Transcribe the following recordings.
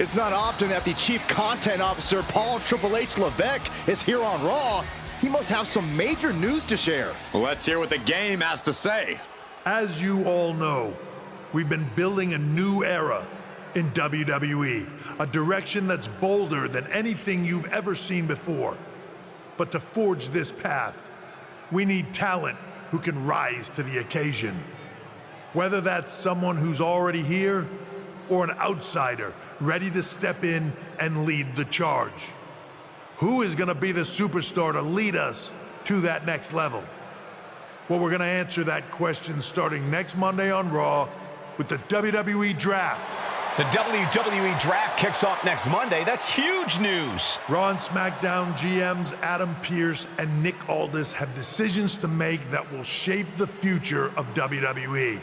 It's not often that the Chief Content Officer, Paul Triple H Levesque, is here on Raw. He must have some major news to share. Let's hear what the game has to say. As you all know, we've been building a new era in WWE, a direction that's bolder than anything you've ever seen before. But to forge this path, we need talent who can rise to the occasion. Whether that's someone who's already here or an outsider ready to step in and lead the charge. Who is going to be the superstar to lead us to that next level? Well, we're going to answer that question starting next Monday on Raw with the WWE Draft. The WWE Draft kicks off next Monday. That's huge news. Raw and SmackDown GMs Adam Pearce and Nick Aldis have decisions to make that will shape the future of WWE.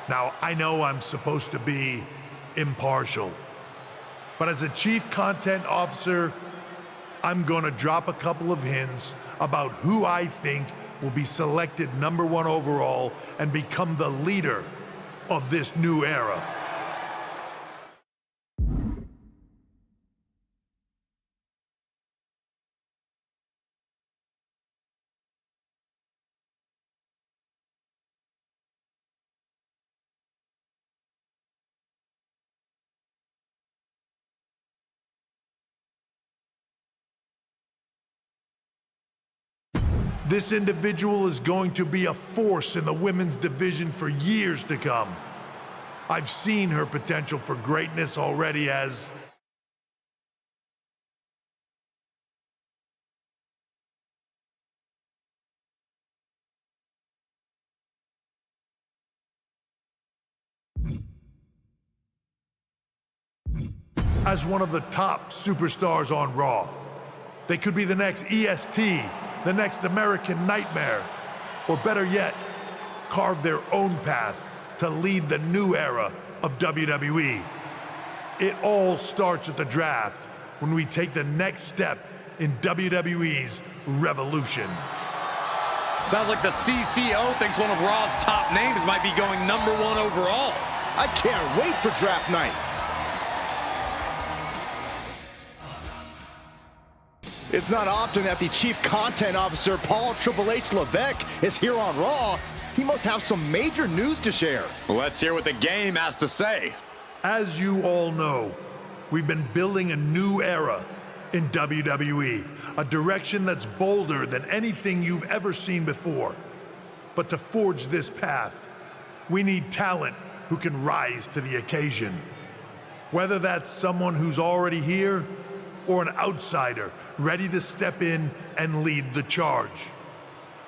Now, I know I'm supposed to be impartial, but as a Chief Content Officer, I'm going to drop a couple of hints about who I think will be selected #1 overall and become the leader of this new era. This individual is going to be a force in the women's division for years to come. I've seen her potential for greatness already as one of the top superstars on Raw. They could be the next EST, the next American Nightmare, or better yet, carve their own path to lead the new era of WWE. It all starts at the draft when we take the next step in WWE's revolution. Sounds like the CCO thinks one of Raw's top names might be going #1 overall. I can't wait for draft night. It's not often that the Chief Content Officer, Paul Triple H Levesque, is here on Raw. He must have some major news to share. Let's hear what the game has to say. As you all know, we've been building a new era in WWE, a direction that's bolder than anything you've ever seen before. But to forge this path, we need talent who can rise to the occasion. Whether that's someone who's already here or an outsider ready to step in and lead the charge.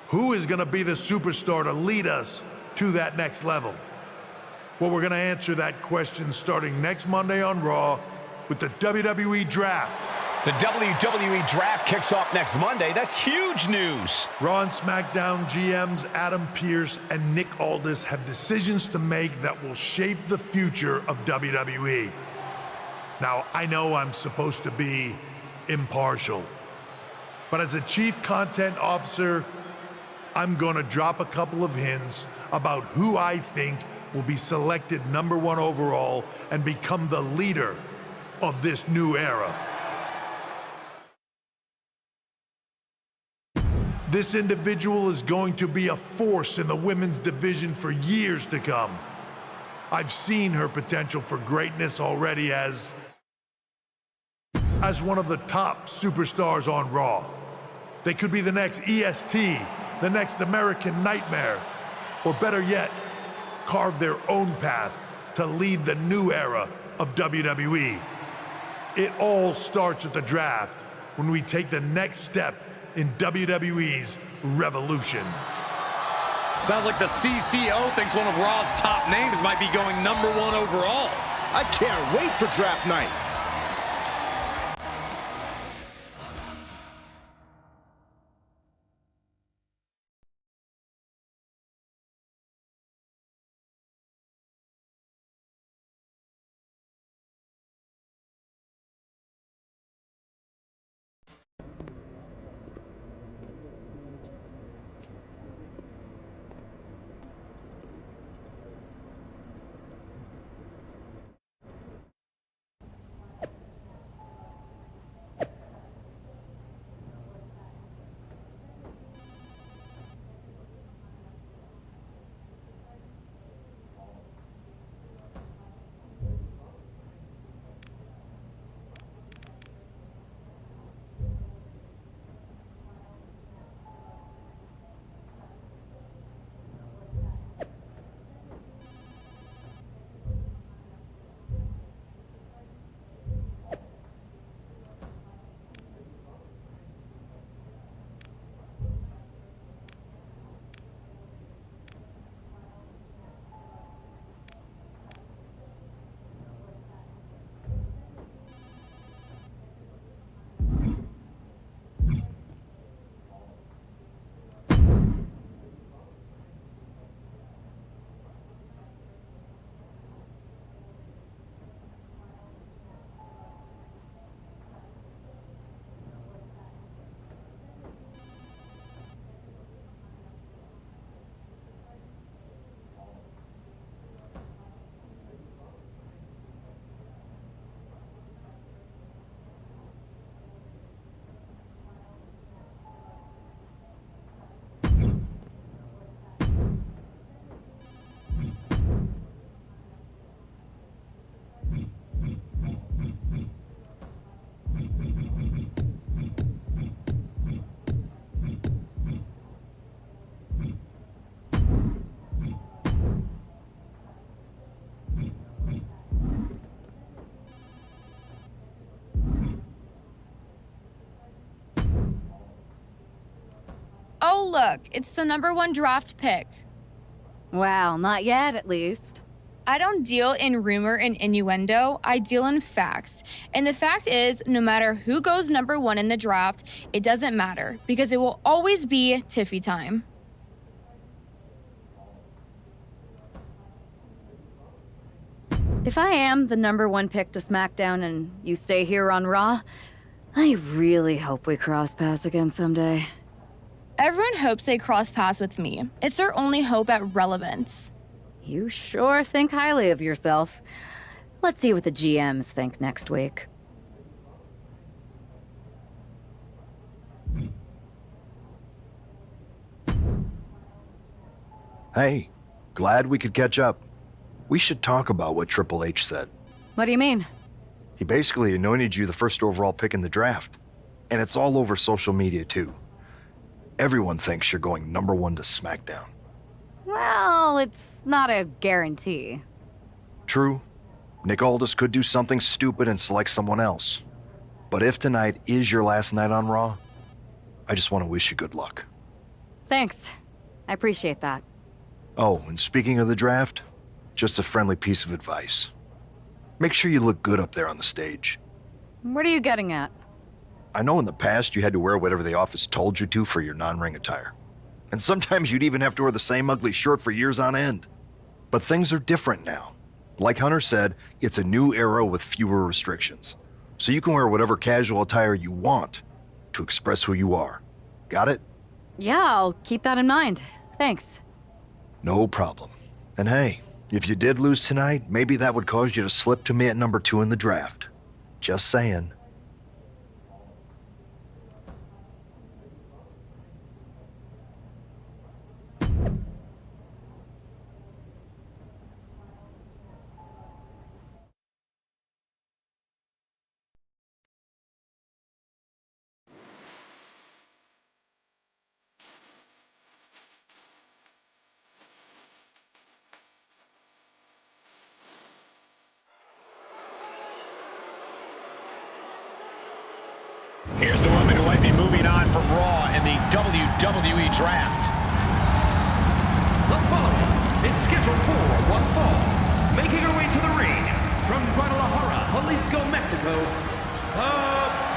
Who is going to be the superstar to lead us to that next level? Well, we're going to answer that question starting next Monday on Raw with the WWE Draft. The WWE Draft kicks off next Monday. That's huge news. Raw and SmackDown GMs Adam Pearce and Nick Aldis have decisions to make that will shape the future of WWE. Now, I know I'm supposed to be impartial, but as a Chief Content Officer, I'm going to drop a couple of hints about who I think will be selected #1 overall and become the leader of this new era. This individual is going to be a force in the women's division for years to come. I've seen her potential for greatness already as one of the top superstars on Raw. They could be the next EST, the next American Nightmare, or better yet, carve their own path to lead the new era of WWE. It all starts at the draft when we take the next step in WWE's revolution. Sounds like the CCO thinks one of Raw's top names might be going #1 overall. I can't wait for draft night. look, it's the #1 draft pick. Well, not yet, at least. I don't deal in rumor and innuendo, I deal in facts. And the fact is, no matter who goes #1 in the draft, it doesn't matter, because it will always be Tiffy time. If I am the #1 pick to SmackDown and you stay here on Raw, I really hope we cross paths again someday. Everyone hopes they cross paths with me. It's their only hope at relevance. You sure think highly of yourself. Let's see what the GMs think next week. Hey, glad we could catch up. We should talk about what Triple H said. What do you mean? He basically anointed you the first overall pick in the draft. And it's all over social media, too. Everyone thinks you're going #1 to SmackDown. Well, it's not a guarantee. True. Nick Aldis could do something stupid and select someone else. But if tonight is your last night on Raw, I just want to wish you good luck. Thanks. I appreciate that. Oh, and speaking of the draft, just a friendly piece of advice. Make sure you look good up there on the stage. What are you getting at? I know in the past you had to wear whatever the office told you to for your non-ring attire. And sometimes you'd even have to wear the same ugly shirt for years on end. But things are different now. Like Hunter said, it's a new era with fewer restrictions. So you can wear whatever casual attire you want to express who you are. Got it? Yeah, I'll keep that in mind. Thanks. No problem. And hey, if you did lose tonight, maybe that would cause you to slip to me at #2 in the draft. Just saying. Here's the woman who might be moving on from Raw in the WWE Draft. The following is scheduled for one fall. Making her way to the ring from Guadalajara, Jalisco, Mexico,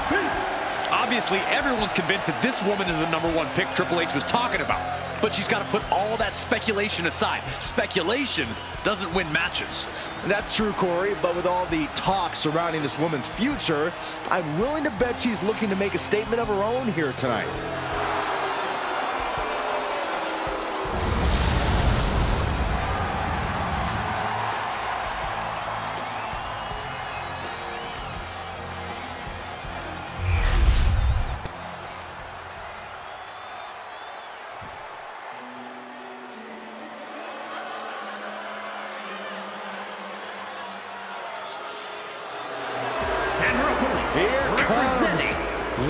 Beast. Obviously, everyone's convinced that this woman is the #1 pick Triple H was talking about. But she's got to put all that speculation aside. Speculation doesn't win matches. That's true, Corey, but with all the talk surrounding this woman's future, I'm willing to bet she's looking to make a statement of her own here tonight. Here comes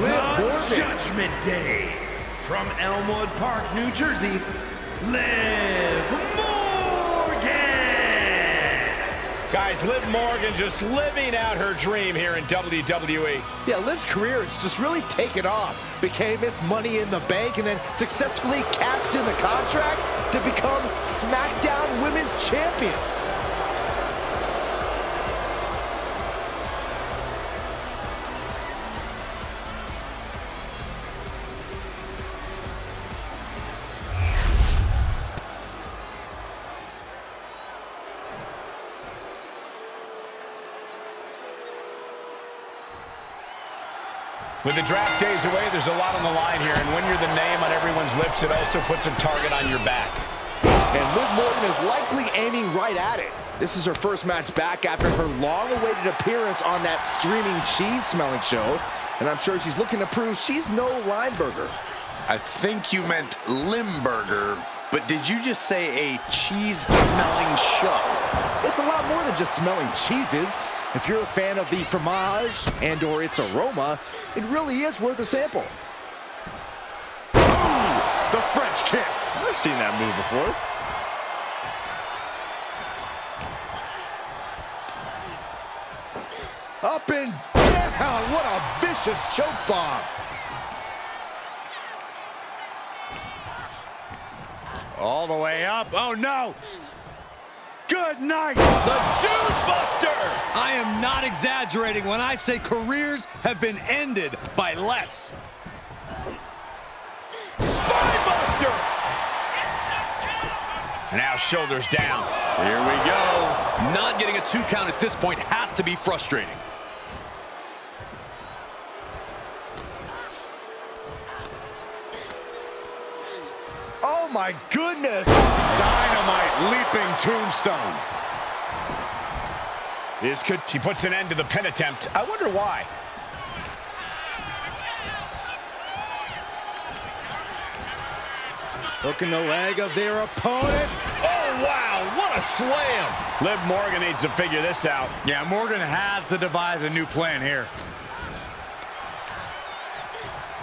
Liv Morgan. Judgment Day from Elmwood Park, New Jersey, Liv Morgan. Guys, Liv Morgan just living out her dream here in WWE. Yeah, Liv's career has just really taken off. Became Miss Money in the Bank and then successfully cashed in the contract to become SmackDown Women's Champion. With the draft days away, there's a lot on the line here, and when you're the name on everyone's lips, it also puts a target on your back. And Liv Morgan is likely aiming right at it. This is her first match back after her long-awaited appearance on that streaming cheese-smelling show, and I'm sure she's looking to prove she's no Lineburger. I think you meant Limburger, but did you just say a cheese-smelling show? It's a lot more than just smelling cheeses. If you're a fan of the fromage and/or its aroma, it really is worth a sample. Ooh, the French kiss. I've seen that move before. Up and down. What a vicious choke bomb. All the way up. Oh, no. Good night. The Dude Buster. I am not exaggerating when I say careers have been ended by less. Spine Buster. Now shoulders down. Here we go. Not getting a 2 count at this point has to be frustrating. Oh my goodness! Dynamite leaping tombstone. She puts an end to the pin attempt. I wonder why. Hooking the leg of their opponent. Oh, wow, what a slam. Liv Morgan needs to figure this out. Yeah, Morgan has to devise a new plan here.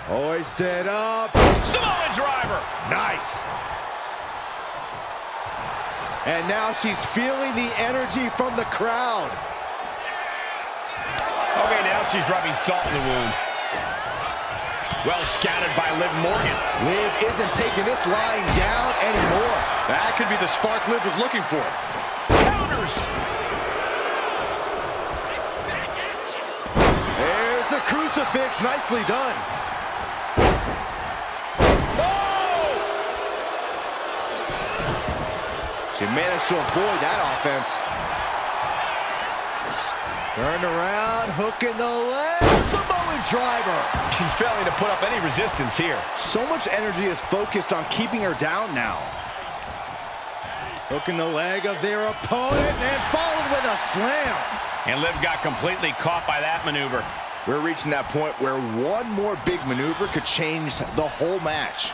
Hoisted up. Samoan driver. Nice. And now she's feeling the energy from the crowd. Okay, now she's rubbing salt in the wound. Well scouted by Liv Morgan. Liv isn't taking this lying down anymore. That could be the spark Liv was looking for. Counters. There's the crucifix. Nicely done. She managed to avoid that offense. Turned around, hooking the leg. Samoan driver. She's failing to put up any resistance here. So much energy is focused on keeping her down now. Hooking the leg of their opponent and followed with a slam. And Liv got completely caught by that maneuver. We're reaching that point where one more big maneuver could change the whole match.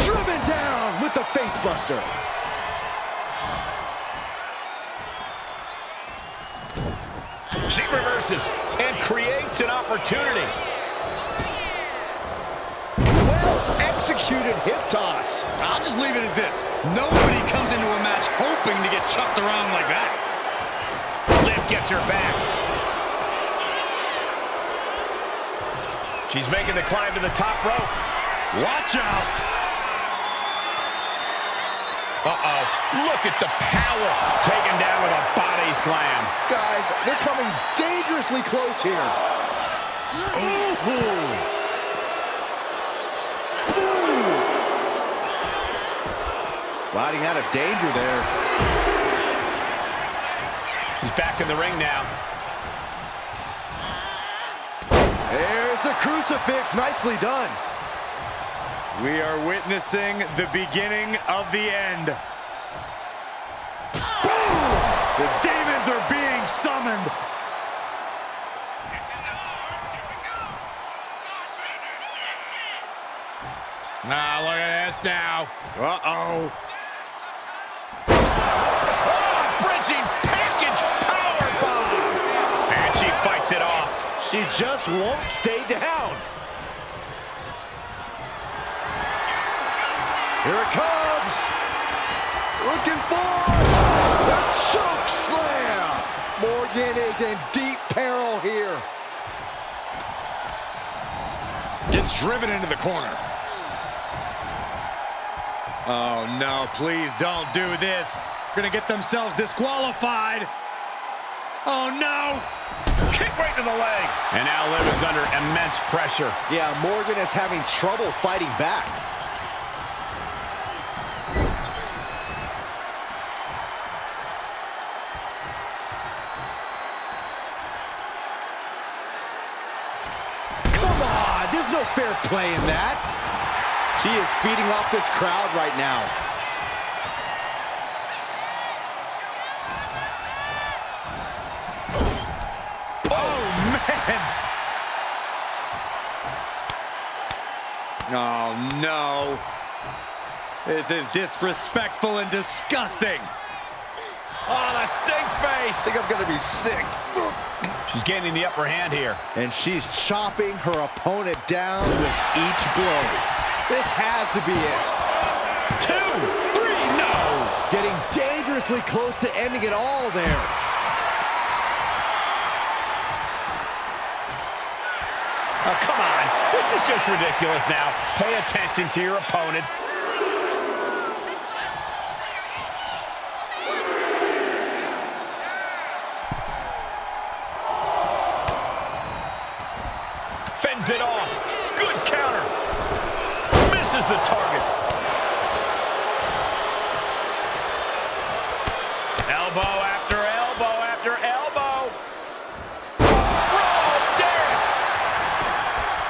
Driven down with the face buster. She reverses and creates an opportunity. Well executed hip toss. I'll just leave it at this. Nobody comes into a match hoping to get chucked around like that. Liv gets her back. She's making the climb to the top rope. Watch out. Uh-oh. Look at the power. Taken down with a body slam. Guys, they're coming dangerously close here. Ooh. Ooh. Sliding out of danger there. She's back in the ring now. There's the crucifix. Nicely done. We are witnessing the beginning of the end. Boom! The demons are being summoned. Now look at this now. Uh-oh. Bridging package powerbomb. And she fights it off. She just won't stay down. Here it comes. Looking for the choke slam. Morgan is in deep peril here. Gets driven into the corner. Oh, no, please don't do this. Gonna get themselves disqualified. Oh, no. Kick right to the leg. And now Liv is under immense pressure. Yeah, Morgan is having trouble fighting back. Come on, there's no fair play in that. She is feeding off this crowd right now. Oh, no. This is disrespectful and disgusting. Oh, the stink face. I think I'm going to be sick. She's gaining the upper hand here. And she's chopping her opponent down with each blow. This has to be it. 2, 3, no. Getting dangerously close to ending it all there. Oh, come on. This is just ridiculous now. Pay attention to your opponent. Fends it off. Good counter. Misses the target. Elbow after elbow after elbow.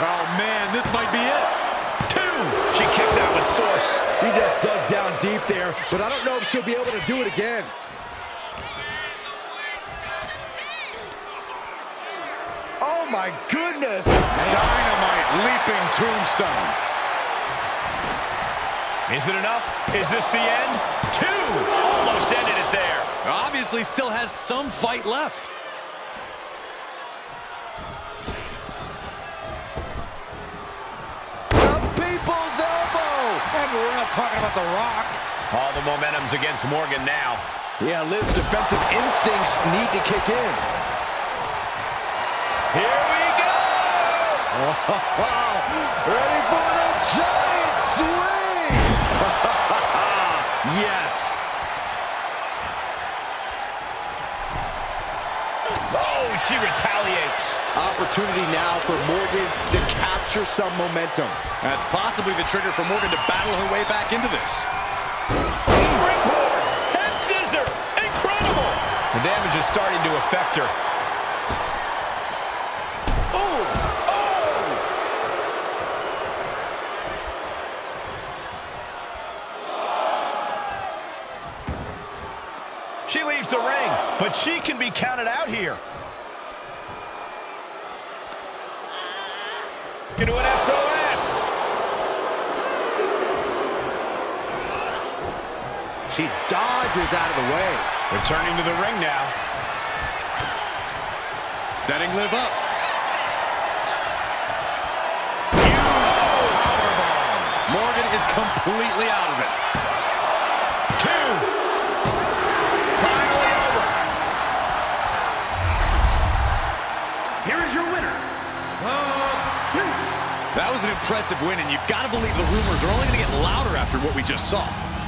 Oh, man, this might be it. 2. She kicks out with force. She just dug down deep there, but I don't know if she'll be able to do it again. Oh, my goodness. Dynamite leaping tombstone. Is it enough? Is this the end? 2. Almost ended it there. Obviously still has some fight left. People's elbow! And we're not talking about The Rock. All the momentum's against Morgan now. Yeah, Liv's defensive instincts need to kick in. Here we go! Ready for the giant swing! Yes! Oh, she retaliates. Opportunity now for Morgan to capture some momentum. That's possibly the trigger for Morgan to battle her way back into this. Springboard! Head scissor! Incredible! The damage is starting to affect her. Oh! Oh! She leaves the ring, but she can be counted out here. Into an SOS. She dodges out of the way. Returning to the ring now. Setting Liv up. Powerbomb. Morgan is completely out of it. 2. Finally over. Here is your winner, That was an impressive win, and you've got to believe the rumors are only going to get louder after what we just saw.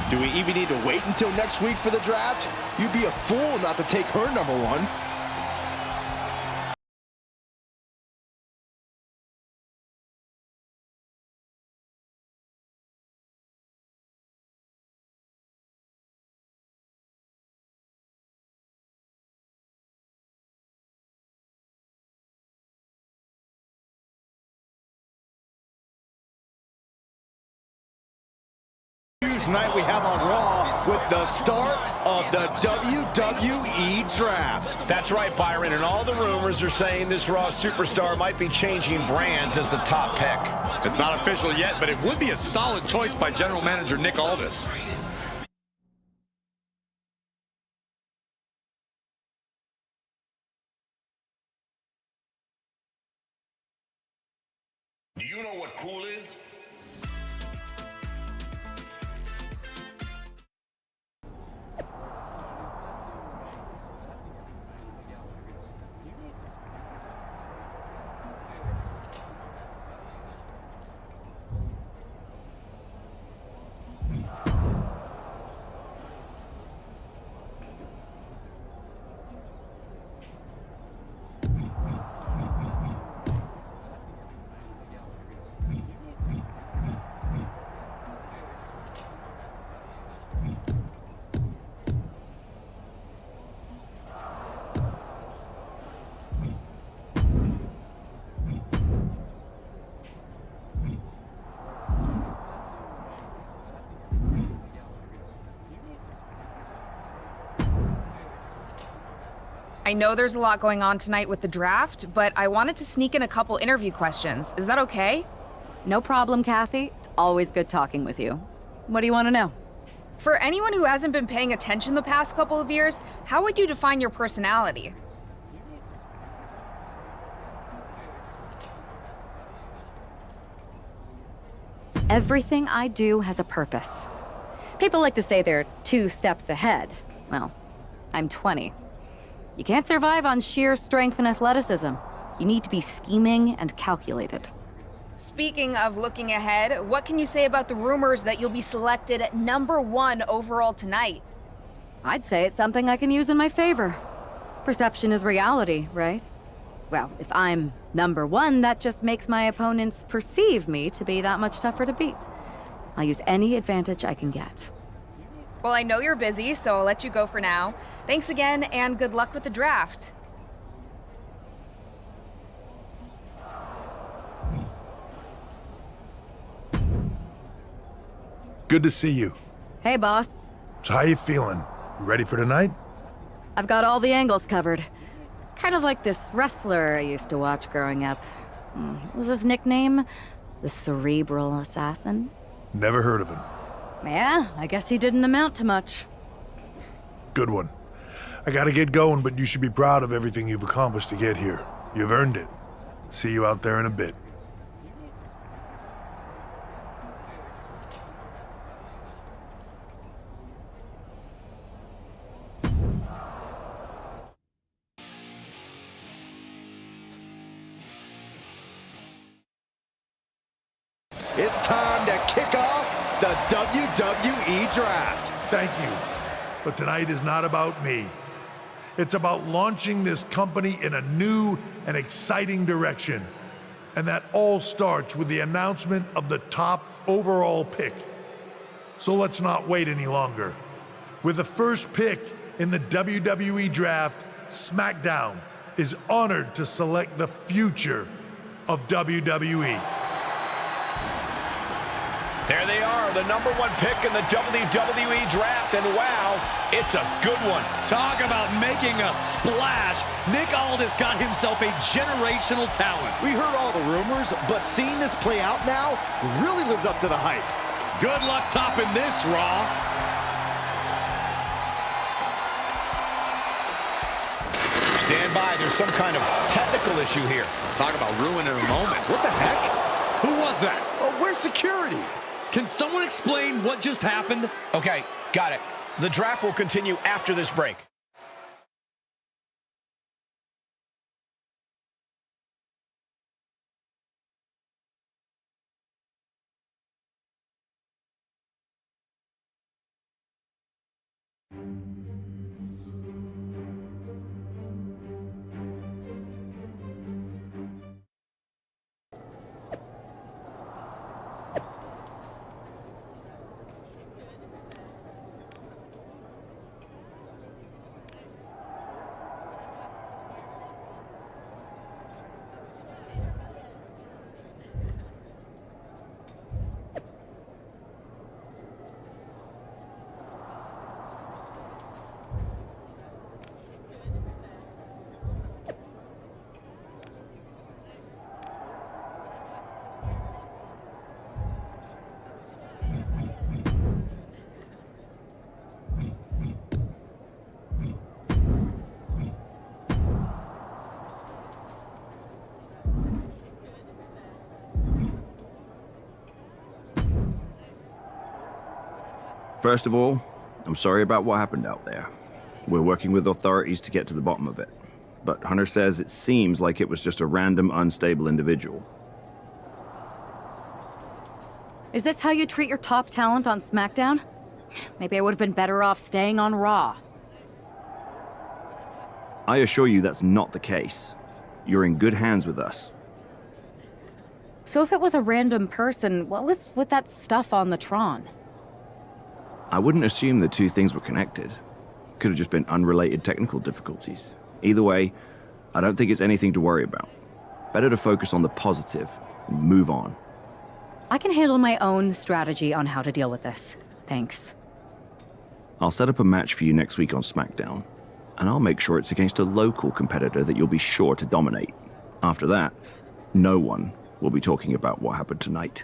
Do we even need to wait until next week for the draft? You'd be a fool not to take her number 1. Tonight we have on Raw with the start of the WWE Draft. That's right, Byron, and all the rumors are saying this Raw superstar might be changing brands as the top pick. It's not official yet, but it would be a solid choice by General Manager Nick Aldis. Do you know what cool is? I know there's a lot going on tonight with the draft, but I wanted to sneak in a couple interview questions. Is that okay? No problem, Kathy. Always good talking with you. What do you want to know? For anyone who hasn't been paying attention the past couple of years, how would you define your personality? Everything I do has a purpose. People like to say they're 2 steps ahead. Well, I'm 20. You can't survive on sheer strength and athleticism. You need to be scheming and calculated. Speaking of looking ahead, what can you say about the rumors that you'll be selected #1 overall tonight? I'd say it's something I can use in my favor. Perception is reality, right? Well, if I'm #1, that just makes my opponents perceive me to be that much tougher to beat. I'll use any advantage I can get. Well, I know you're busy, so I'll let you go for now. Thanks again, and good luck with the draft. Good to see you. Hey, boss. So how you feeling? You ready for tonight? I've got all the angles covered. Kind of like this wrestler I used to watch growing up. What was his nickname? The Cerebral Assassin? Never heard of him. Yeah, I guess he didn't amount to much. Good one. I gotta get going, but you should be proud of everything you've accomplished to get here. You've earned it. See you out there in a bit. It's time to kick off the WWE Draft. Thank you. But tonight is not about me. It's about launching this company in a new and exciting direction. And that all starts with the announcement of the top overall pick. So let's not wait any longer. With the first pick in the WWE Draft, SmackDown is honored to select the future of WWE. There they are, the #1 pick in the WWE Draft, and wow, it's a good one. Talk about making a splash. Nick Aldis got himself a generational talent. We heard all the rumors, but seeing this play out now really lives up to the hype. Good luck topping this, Raw. Stand by, there's some kind of technical issue here. Talk about ruining a moment. What the heck? Who was that? Oh, where's security? Can someone explain what just happened? Okay, got it. The draft will continue after this break. First of all, I'm sorry about what happened out there. We're working with authorities to get to the bottom of it. But Hunter says it seems like it was just a random, unstable individual. Is this how you treat your top talent on SmackDown? Maybe I would have been better off staying on Raw. I assure you that's not the case. You're in good hands with us. So if it was a random person, what was with that stuff on the Tron? I wouldn't assume the two things were connected. Could have just been unrelated technical difficulties. Either way, I don't think it's anything to worry about. Better to focus on the positive and move on. I can handle my own strategy on how to deal with this. Thanks. I'll set up a match for you next week on SmackDown, and I'll make sure it's against a local competitor that you'll be sure to dominate. After that, no one will be talking about what happened tonight.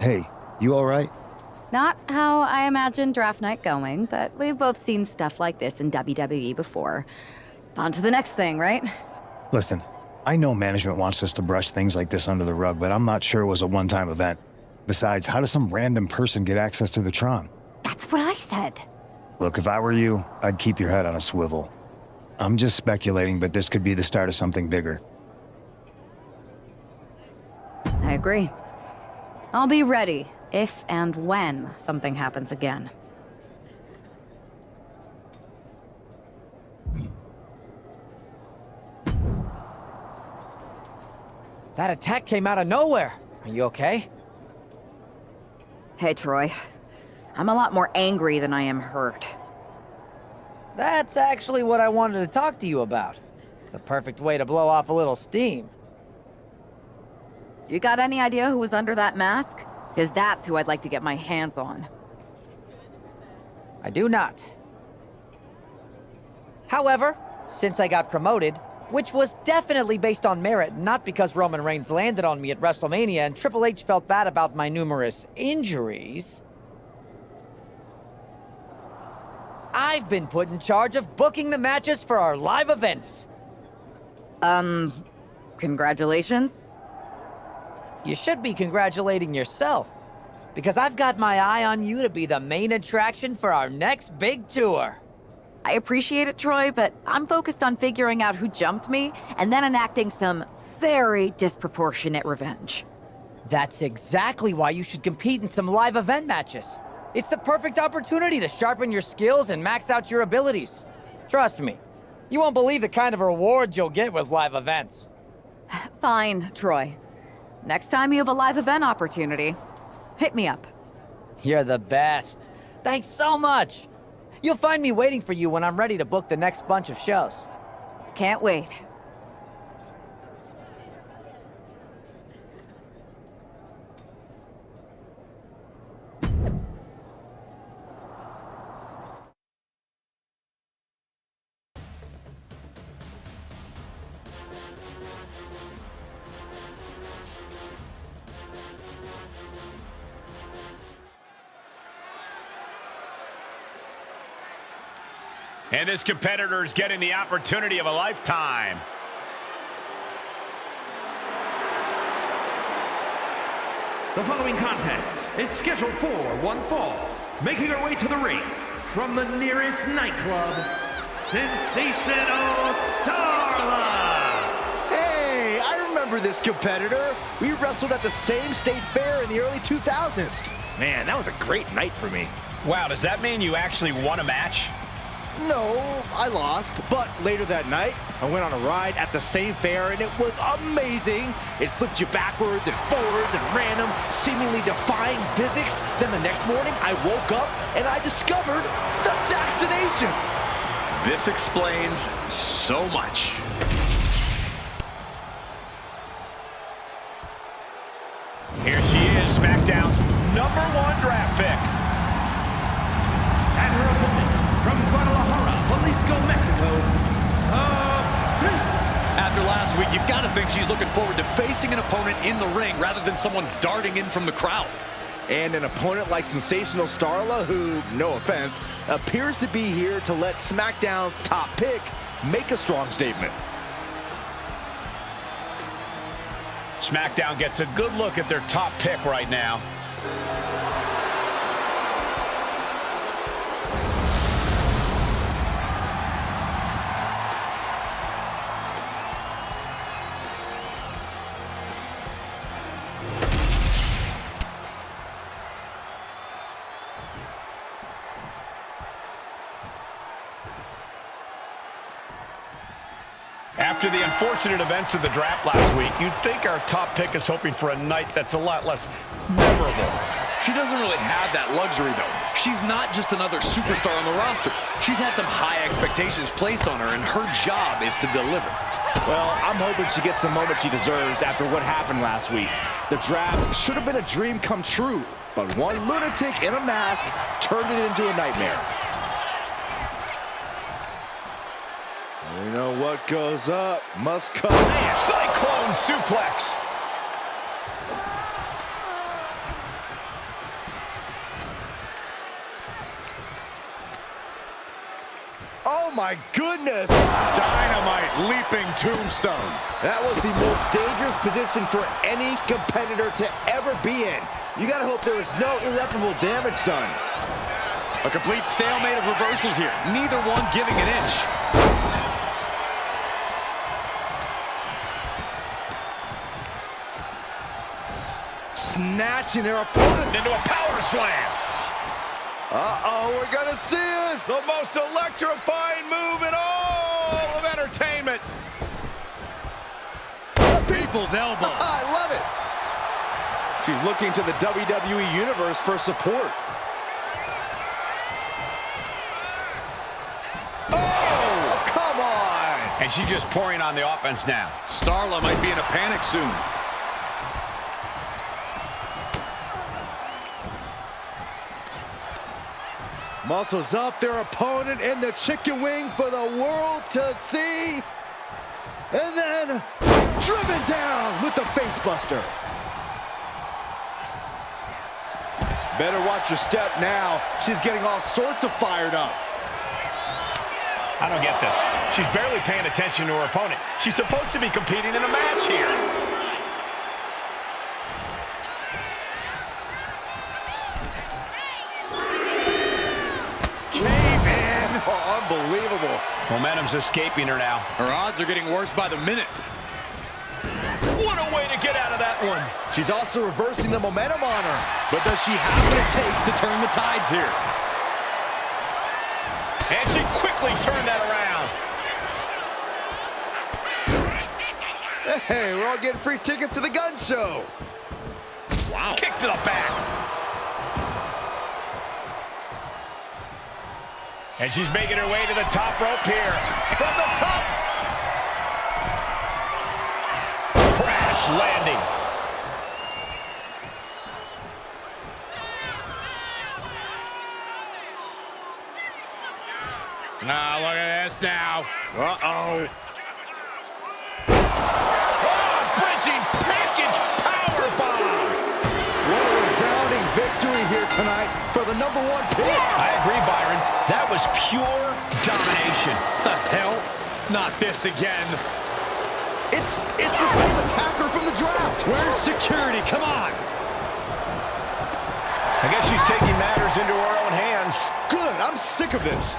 Hey, you all right? Not how I imagined draft night going, but we've both seen stuff like this in WWE before. On to the next thing, right? Listen, I know management wants us to brush things like this under the rug, but I'm not sure it was a one-time event. Besides, how does some random person get access to the Tron? That's what I said. Look, if I were you, I'd keep your head on a swivel. I'm just speculating, but this could be the start of something bigger. I agree. I'll be ready if and when something happens again. That attack came out of nowhere. Are you okay? Hey, Troy. I'm a lot more angry than I am hurt. That's actually what I wanted to talk to you about. The perfect way to blow off a little steam. You got any idea who was under that mask? Because that's who I'd like to get my hands on. I do not. However, since I got promoted, which was definitely based on merit, not because Roman Reigns landed on me at WrestleMania and Triple H felt bad about my numerous injuries, I've been put in charge of booking the matches for our live events. Congratulations? You should be congratulating yourself, because I've got my eye on you to be the main attraction for our next big tour. I appreciate it, Troy, but I'm focused on figuring out who jumped me and then enacting some very disproportionate revenge. That's exactly why you should compete in some live event matches. It's the perfect opportunity to sharpen your skills and max out your abilities. Trust me, you won't believe the kind of rewards you'll get with live events. Fine, Troy. Next time you have a live event opportunity, hit me up. You're the best. Thanks so much. You'll find me waiting for you when I'm ready to book the next bunch of shows. Can't wait. And this competitor is getting the opportunity of a lifetime. The following contest is scheduled for one fall. Making her way to the ring from the nearest nightclub, Sensational Starla. Hey, I remember this competitor. We wrestled at the same state fair in the early 2000s. Man, that was a great night for me. Wow, does that mean you actually won a match? No, I lost, but later that night, I went on a ride at the same fair and it was amazing. It flipped you backwards and forwards and random, seemingly defying physics. Then the next morning, I woke up and I discovered the Saxtonation. This explains so much. Here she is, SmackDown's #1 draft pick. And her opponent from Guadalajara, Jalisco, Mexico, After last week, you've got to think she's looking forward to facing an opponent in the ring rather than someone darting in from the crowd. And an opponent like Sensational Starla, who, no offense, appears to be here to let SmackDown's top pick make a strong statement. SmackDown gets a good look at their top pick right now. After the unfortunate events of the draft last week, you'd think our top pick is hoping for a night that's a lot less memorable. She doesn't really have that luxury, though. She's not just another superstar on the roster. She's had some high expectations placed on her, and her job is to deliver. Well, I'm hoping she gets the moment she deserves after what happened last week. The draft should have been a dream come true, but one lunatic in a mask turned it into a nightmare. You know what goes up must come. Cyclone suplex. Oh my goodness! Dynamite leaping tombstone. That was the most dangerous position for any competitor to ever be in. You gotta hope there was no irreparable damage done. A complete stalemate of reversals here. Neither one giving an inch. Snatching their opponent into a power slam. Uh-oh, we're gonna see it! The most electrifying move in all of entertainment. People's elbow. I love it! She's looking to the WWE Universe for support. Oh, come on! And she's just pouring on the offense now. Starla might be in a panic soon. Muscles up their opponent in the chicken wing for the world to see. And then driven down with the face buster. Better watch your step now. She's getting all sorts of fired up. I don't get this. She's barely paying attention to her opponent. She's supposed to be competing in a match here. Oh, unbelievable. Momentum's escaping her now. Her odds are getting worse by the minute. What a way to get out of that one. She's also reversing the momentum on her. But does she have what it takes to turn the tides here? And she quickly turned that around. Hey, we're all getting free tickets to the gun show. Wow. Kick to the back. And she's making her way to the top rope here. From the top. Crash landing. Now look at this now. Uh-oh. Bridging package powerbomb. What a resounding victory here tonight for the #1 pick. I agree, Byron. That was pure domination. The hell? Not this again. It's the same attacker from the draft. Where's security? Come on. I guess she's taking matters into her own hands. Good, I'm sick of this.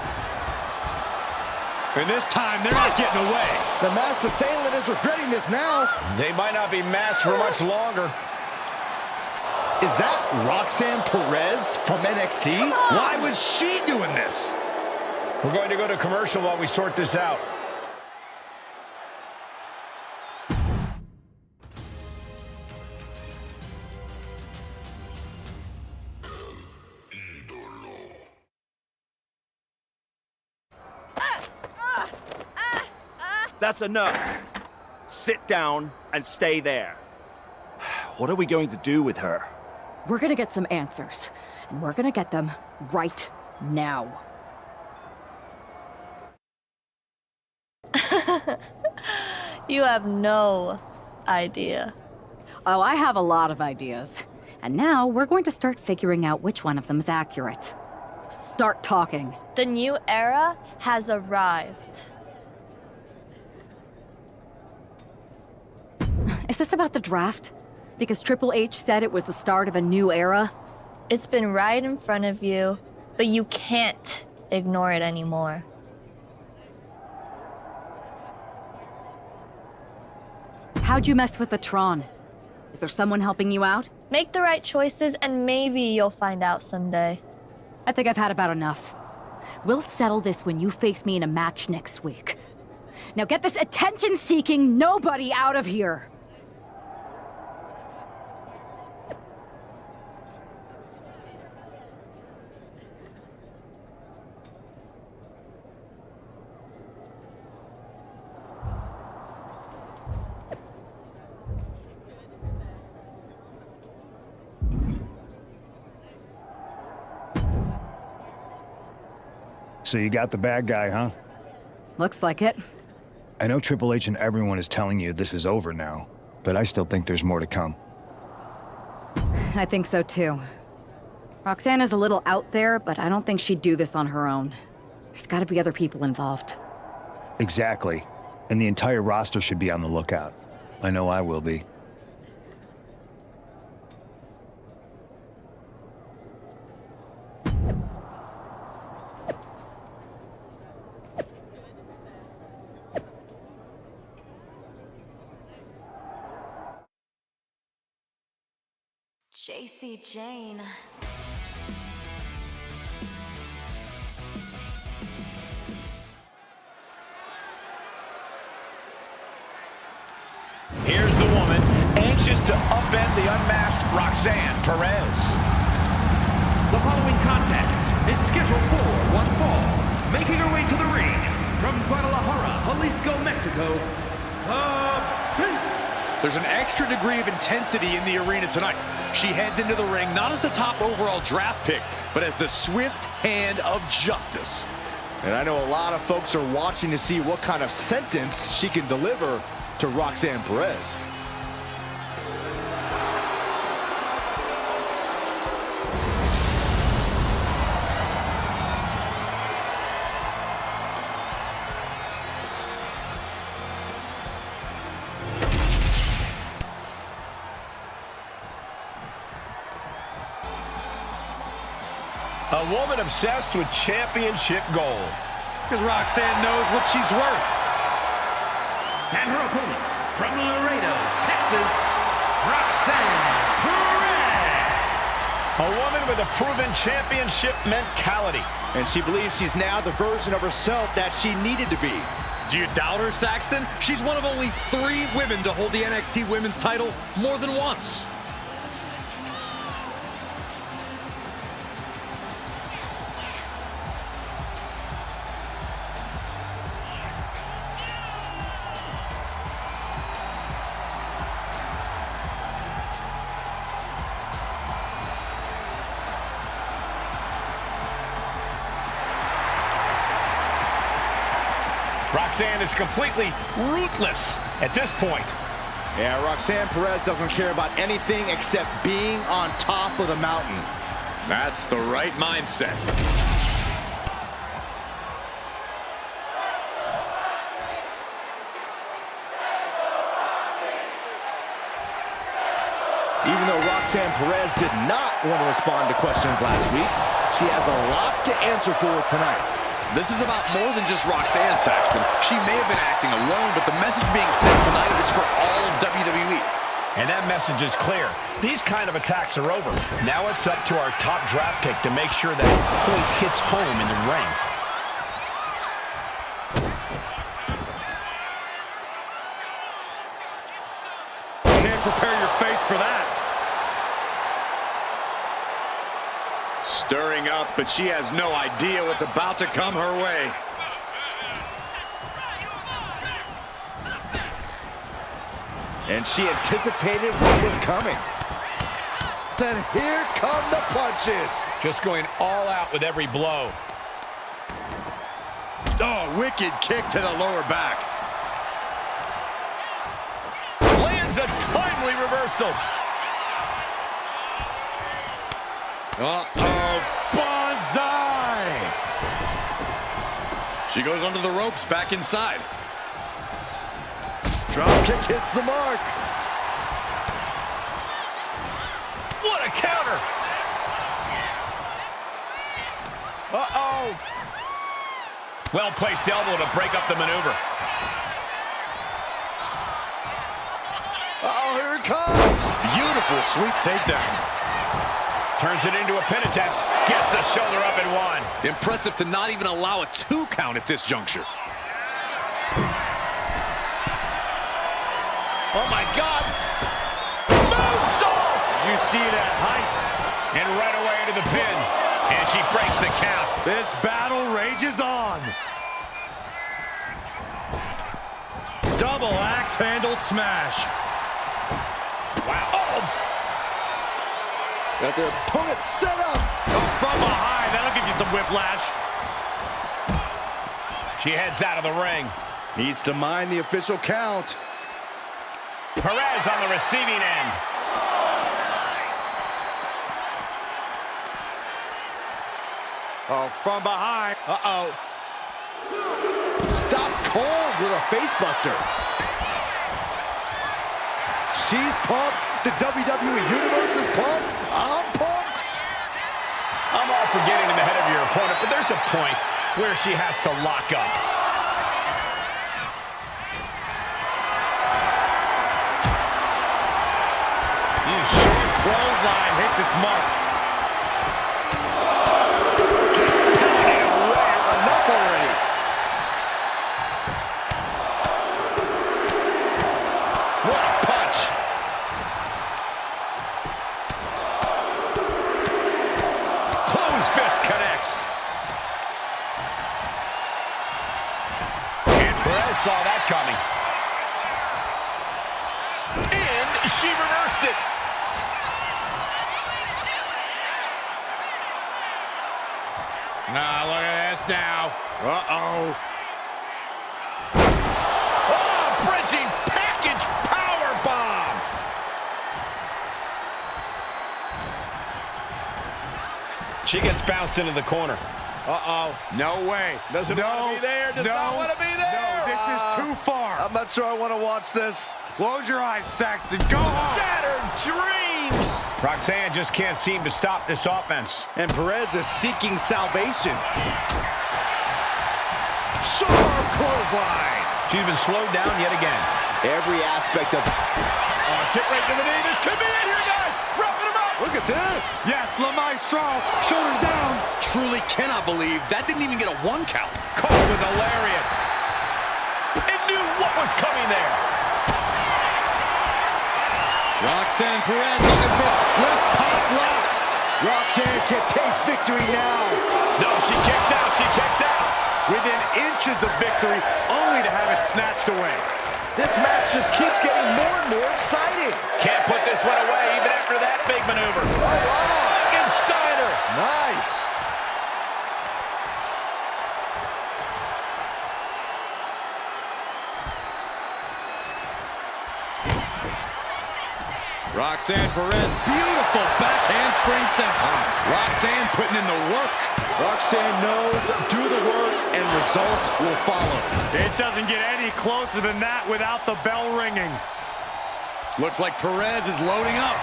And this time, they're not getting away. The masked assailant is regretting this now. They might not be masked for much longer. Is that Roxanne Perez from NXT? Why was she doing this? We're going to go to commercial while we sort this out. That's enough. Sit down and stay there. What are we going to do with her? We're gonna get some answers, and we're gonna get them right now. You have no idea. Oh, I have a lot of ideas. And now we're going to start figuring out which one of them is accurate. Start talking. The new era has arrived. Is this about the draft? Because Triple H said it was the start of a new era? It's been right in front of you, but you can't ignore it anymore. How'd you mess with the Tron? Is there someone helping you out? Make the right choices and maybe you'll find out someday. I think I've had about enough. We'll settle this when you face me in a match next week. Now get this attention-seeking nobody out of here! So you got the bad guy, huh? Looks like it. I know Triple H and everyone is telling you this is over now, but I still think there's more to come. I think so too. Roxanne is a little out there, but I don't think she'd do this on her own. There's gotta be other people involved. Exactly. And the entire roster should be on the lookout. I know I will be. JC Jane. Here's the woman, anxious to upend the unmasked Roxanne Perez. The following contest is scheduled for one fall. Making her way to the ring from Guadalajara, Jalisco, Mexico, the Prince. There's an extra degree of intensity in the arena tonight. She heads into the ring not as the top overall draft pick, but as the swift hand of justice. And I know a lot of folks are watching to see what kind of sentence she can deliver to Roxanne Perez. A woman obsessed with championship gold. Because Roxanne knows what she's worth. And her opponent, from Laredo, Texas, Roxanne Perez. A woman with a proven championship mentality. And she believes she's now the version of herself that she needed to be. Do you doubt her, Saxton? She's one of only 3 women to hold the NXT Women's title more than once. Roxanne is completely ruthless at this point. Yeah, Roxanne Perez doesn't care about anything except being on top of the mountain. That's the right mindset. Even though Roxanne Perez did not want to respond to questions last week, she has a lot to answer for tonight. This is about more than just Roxanne, Saxton. She may have been acting alone, but the message being sent tonight is for all of WWE. And that message is clear. These kind of attacks are over. Now it's up to our top draft pick to make sure that point hits home in the ring. Can't prepare your face for that. Stirring up, but she has no idea what's about to come her way. And she anticipated what was coming. Then here come the punches. Just going all out with every blow. Oh, wicked kick to the lower back. Lands a timely reversal. Uh-oh, bonsai! She goes under the ropes, back inside. Drop kick hits the mark. What a counter! Uh-oh! Well-placed elbow to break up the maneuver. Uh-oh, here it comes. Beautiful sweep takedown. Turns it into a pin attempt. Gets the shoulder up and 1. Impressive to not even allow a 2 count at this juncture. Oh, my God. Moonsault! You see that height. And right away into the pin. And she breaks the count. This battle rages on. Double axe handle smash. Wow. Oh. Got their opponent set up. Oh, from behind. That'll give you some whiplash. She heads out of the ring. Needs to mind the official count. Perez on the receiving end. Oh, from behind. Uh-oh. Stop cold with a face buster. She's pumped. The WWE Universe is pumped. I'm pumped. I'm all for getting in the head of your opponent, but there's a point where she has to lock up. Short clothesline hits its mark. Just pounding away. Enough already. What a punch. Closed fist connects. And Perez saw that coming. And she reversed it. Nah, look at this now. Uh-oh. Oh, bridging package power bomb. She gets bounced into the corner. Uh-oh. No way. Doesn't want to be there. Does not want to be there. No, this is too far. I'm not sure I want to watch this. Close your eyes, Saxton. Go home. Shattered dreams. Roxanne just can't seem to stop this offense. And Perez is seeking salvation. Sharp clothesline. She's been slowed down yet again. Every aspect of... Kick right to the knee. This could be it here, guys. Wrapping him up. Look at this. Yes, La Maestro. Shoulders down. Truly cannot believe that didn't even get a 1 count. Caught with a lariat. It knew what was coming there. Roxanne Perez looking for left pop locks. Roxanne can taste victory now. No, she kicks out. She kicks out. Within inches of victory, only to have it snatched away. This match just keeps getting more and more exciting. Can't put this one away even after that big maneuver. Oh, wow. Steiner. Nice. Roxanne Perez, beautiful backhand spring senton. Roxanne putting in the work. Roxanne knows, do the work, and results will follow. It doesn't get any closer than that without the bell ringing. Looks like Perez is loading up.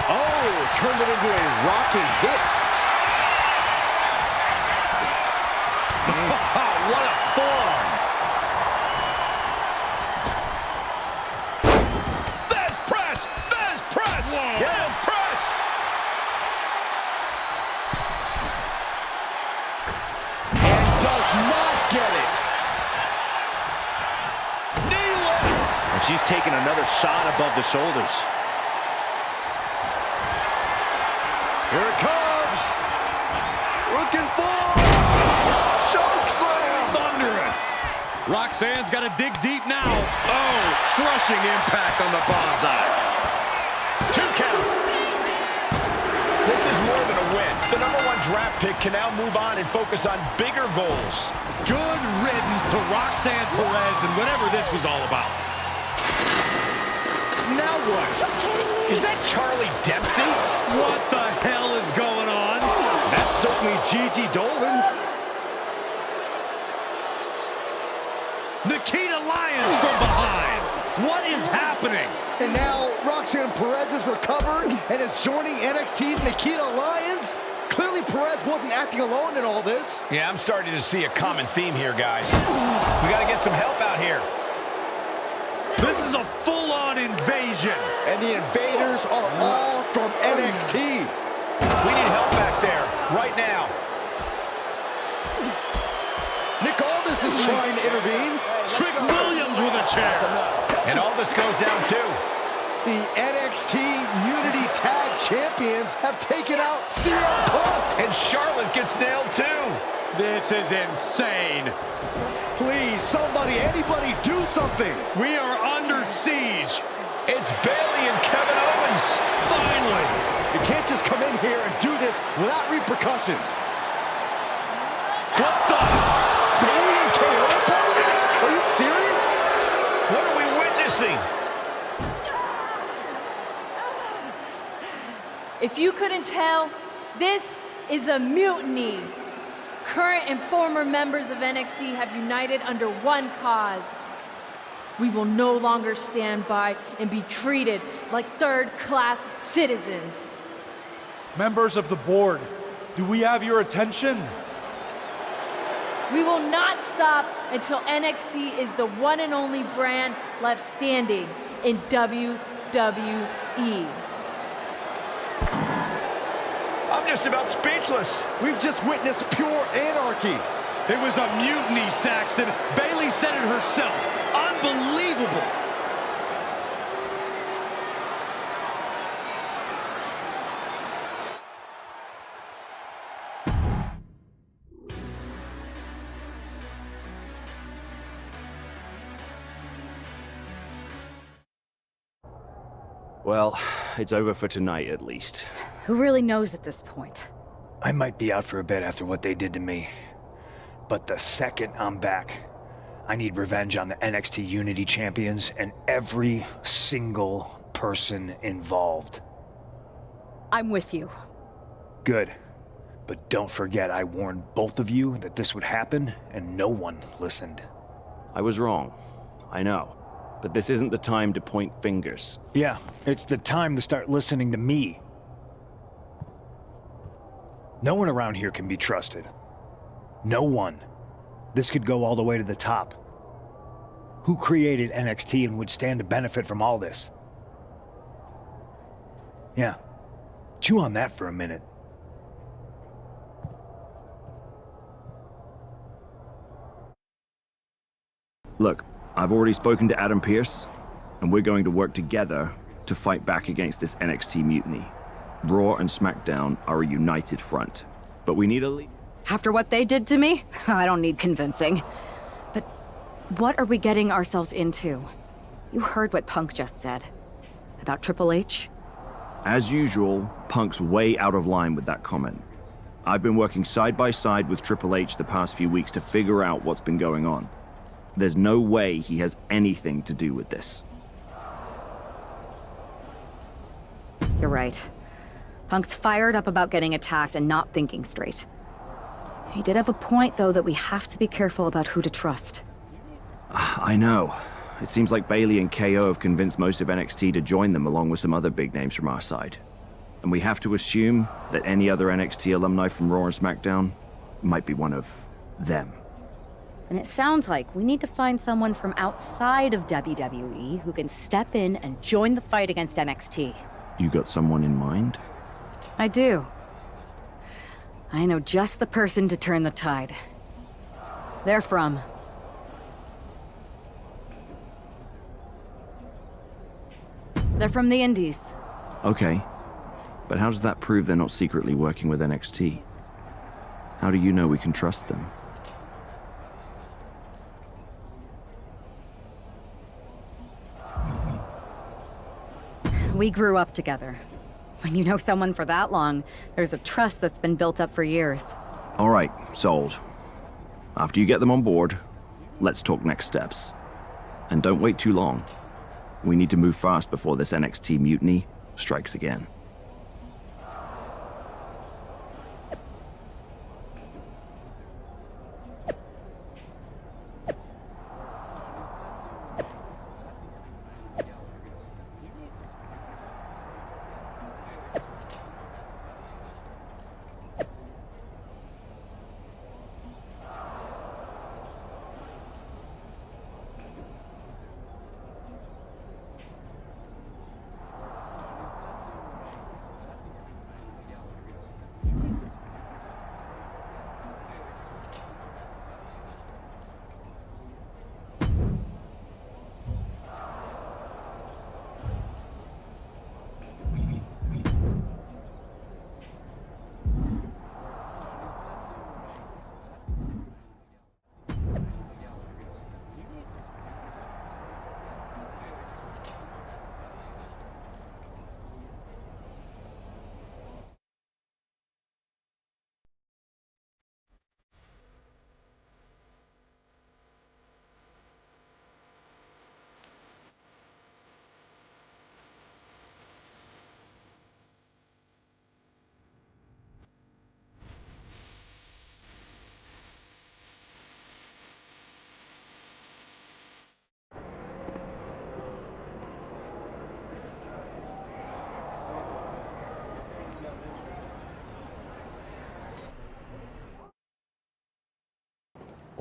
Oh, turned it into a rocking hit. What a forearm. There's press. There's press. Whoa. There's press. And does not get it. Knee lift. And she's taking another shot above the shoulders. Here it comes. Looking for choke slam. Thunderous. Roxanne's got to dig deep now. Oh, crushing impact on the bonsai. 2 count. This is more than a win. The #1 draft pick can now move on and focus on bigger goals. Good riddance to Roxanne Perez and whatever this was all about. Now what? Is that Charlie Dempsey? What the hell is going on? That's certainly Gigi Dolan. Nikita Lyons from behind. What is happening? And now Roxanne Perez is recovered and is joining NXT's Nikita Lyons. Clearly Perez wasn't acting alone in all this. Yeah, I'm starting to see a common theme here, guys. We got to get some help out here. This is a full-on invasion. And the invaders are all from NXT. We need help back there, right now. Nick Aldis is trying to intervene. Trick Williams with a chair. And Aldis goes down too. The NXT Unity Tag Champions have taken out CM Punk. And Charlotte gets nailed too. This is insane. Please, somebody, anybody, do something. We are under siege. It's Bayley and Kevin Owens. Finally. You can't just come in here and do this without repercussions. What the? Bayley and KO are part of this? Are you serious? What are we witnessing? If you couldn't tell, This is a mutiny. Current and former members of NXT have united under one cause. We will no longer stand by and be treated like third-class citizens. Members of the board, do we have your attention? We will not stop until NXT is the one and only brand left standing in WWE. I'm just about speechless. We've just witnessed pure anarchy. It was a mutiny, Saxton. Bayley said it herself. Unbelievable. Well, it's over for tonight at least. Who really knows at this point? I might be out for a bit after what they did to me. But the second I'm back, I need revenge on the NXT Unity Champions and every single person involved. I'm with you. Good. But don't forget I warned both of you that this would happen, and no one listened. I was wrong. I know. But this isn't the time to point fingers. Yeah, it's the time to start listening to me. No one around here can be trusted. No one. This could go all the way to the top. Who created NXT and would stand to benefit from all this? Yeah. Chew on that for a minute. Look, I've already spoken to Adam Pearce, and we're going to work together to fight back against this NXT mutiny. Raw and SmackDown are a united front, but we need a lead. After what they did to me, I don't need convincing. But what are we getting ourselves into? You heard what Punk just said. About Triple H? As usual, Punk's way out of line with that comment. I've been working side by side with Triple H the past few weeks to figure out what's been going on. There's no way he has anything to do with this. You're right. Punk's fired up about getting attacked and not thinking straight. He did have a point, though, that we have to be careful about who to trust. I know. It seems like Bayley and KO have convinced most of NXT to join them along with some other big names from our side. And we have to assume that any other NXT alumni from Raw and SmackDown might be one of them. And it sounds like we need to find someone from outside of WWE who can step in and join the fight against NXT. You got someone in mind? I do. I know just the person to turn the tide. They're from... They're from the Indies. Okay. But how does that prove they're not secretly working with NXT? How do you know we can trust them? We grew up together. When you know someone for that long, there's a trust that's been built up for years. All right, sold. After you get them on board, let's talk next steps. And don't wait too long. We need to move fast before this NXT mutiny strikes again.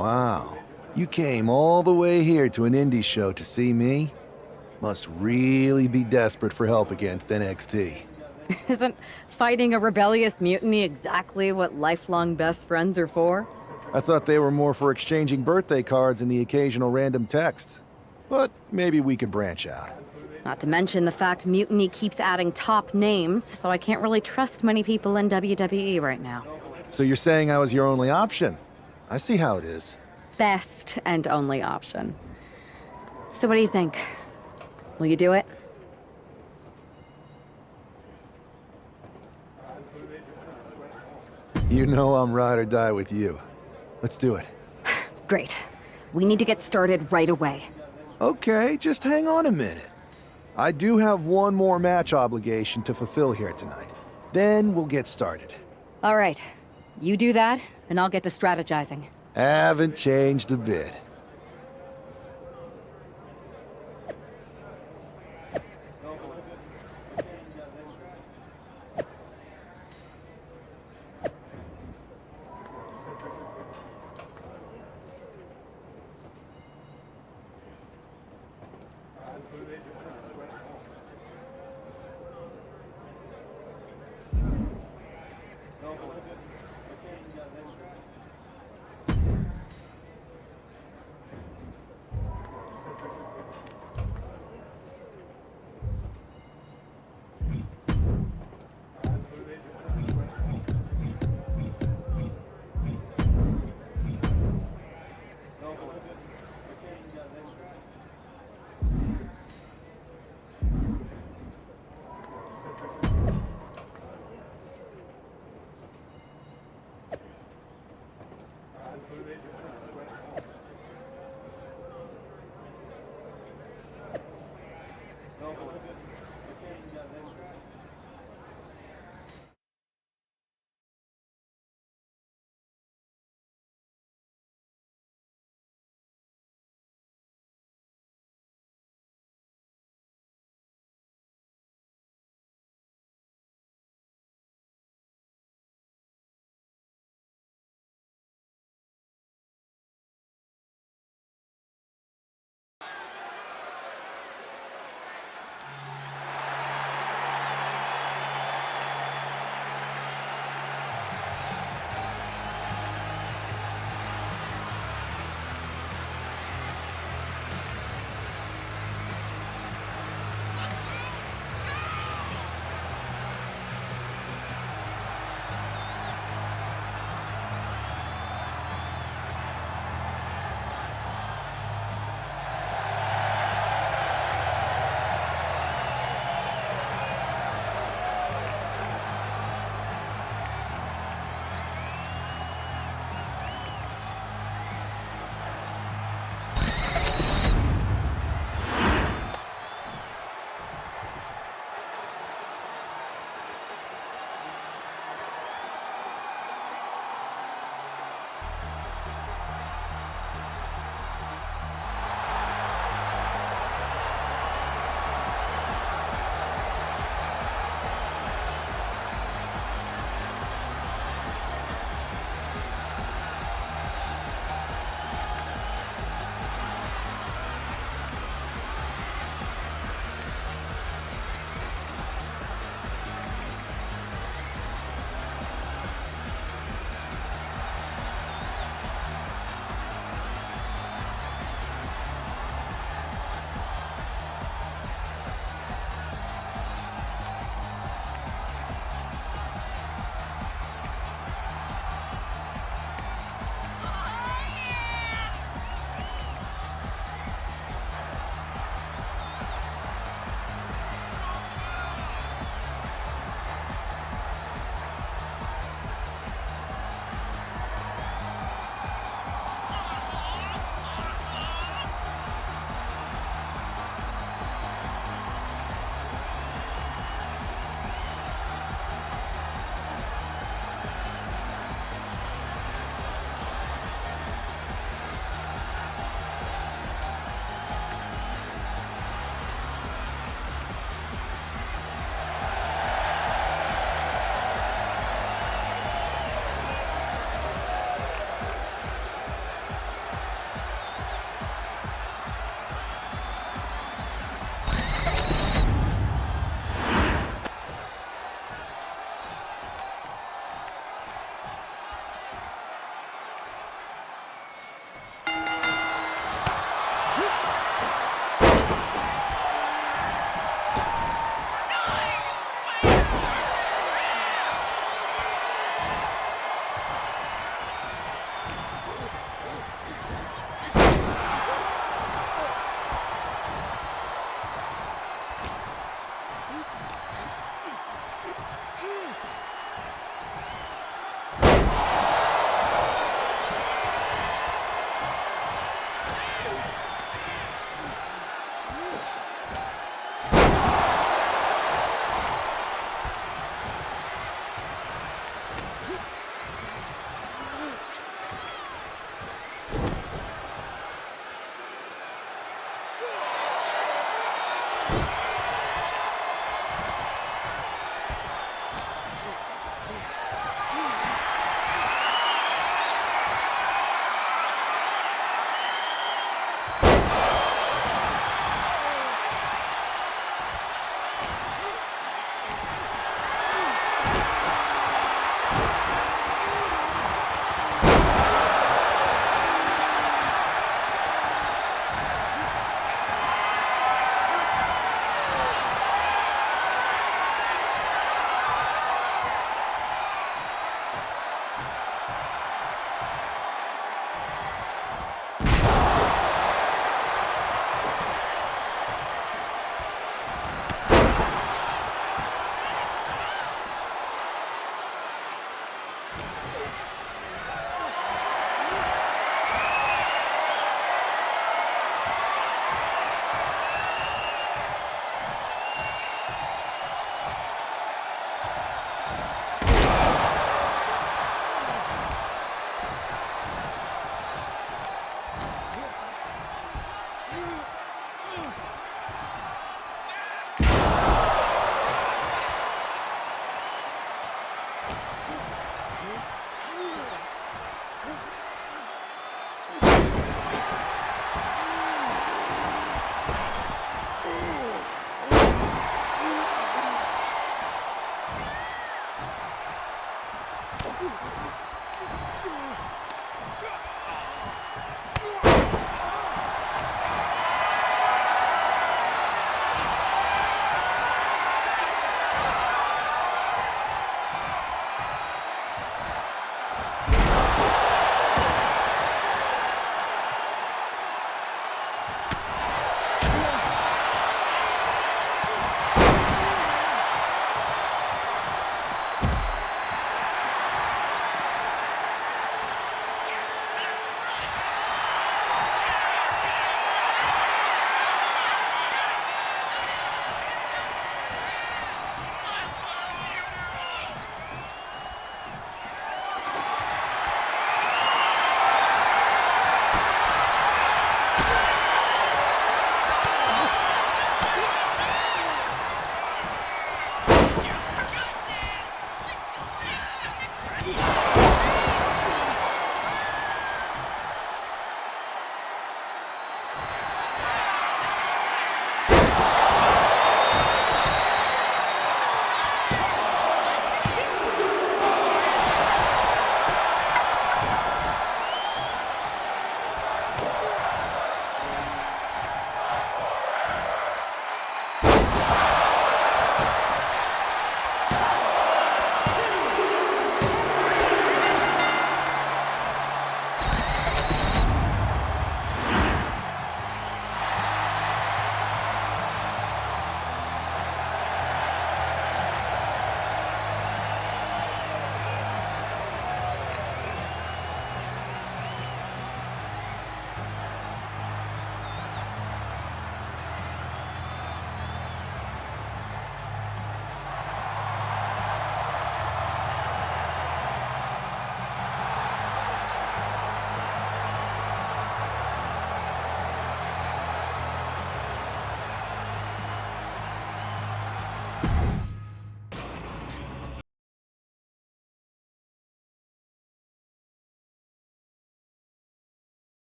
Wow. You came all the way here to an indie show to see me? Must really be desperate for help against NXT. Isn't fighting a rebellious mutiny exactly what lifelong best friends are for? I thought they were more for exchanging birthday cards and the occasional random text. But maybe we could branch out. Not to mention the fact Mutiny keeps adding top names, so I can't really trust many people in WWE right now. So you're saying I was your only option? I see how it is. Best and only option. So what do you think? Will you do it? You know I'm ride or die with you. Let's do it. Great. We need to get started right away. Okay, just hang on a minute. I do have one more match obligation to fulfill here tonight. Then we'll get started. All right. You do that, and I'll get to strategizing. Haven't changed a bit.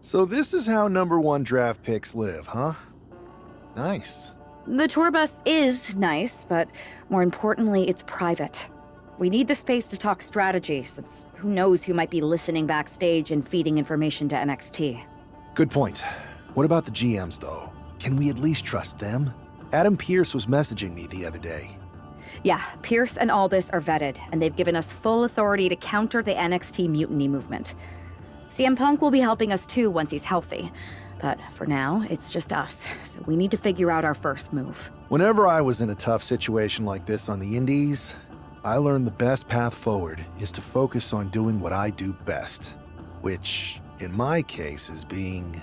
So this is how #1 draft picks live, huh? Nice. The tour bus is nice, but more importantly, it's private. We need the space to talk strategy, since who knows who might be listening backstage and feeding information to NXT. Good point. What about the GMs, though? Can we at least trust them? Adam Pearce was messaging me the other day. Yeah, Pierce and Aldis are vetted, and they've given us full authority to counter the NXT mutiny movement. CM Punk will be helping us too once he's healthy. But for now, it's just us, so we need to figure out our first move. Whenever I was in a tough situation like this on the Indies, I learned the best path forward is to focus on doing what I do best. Which, in my case, is being...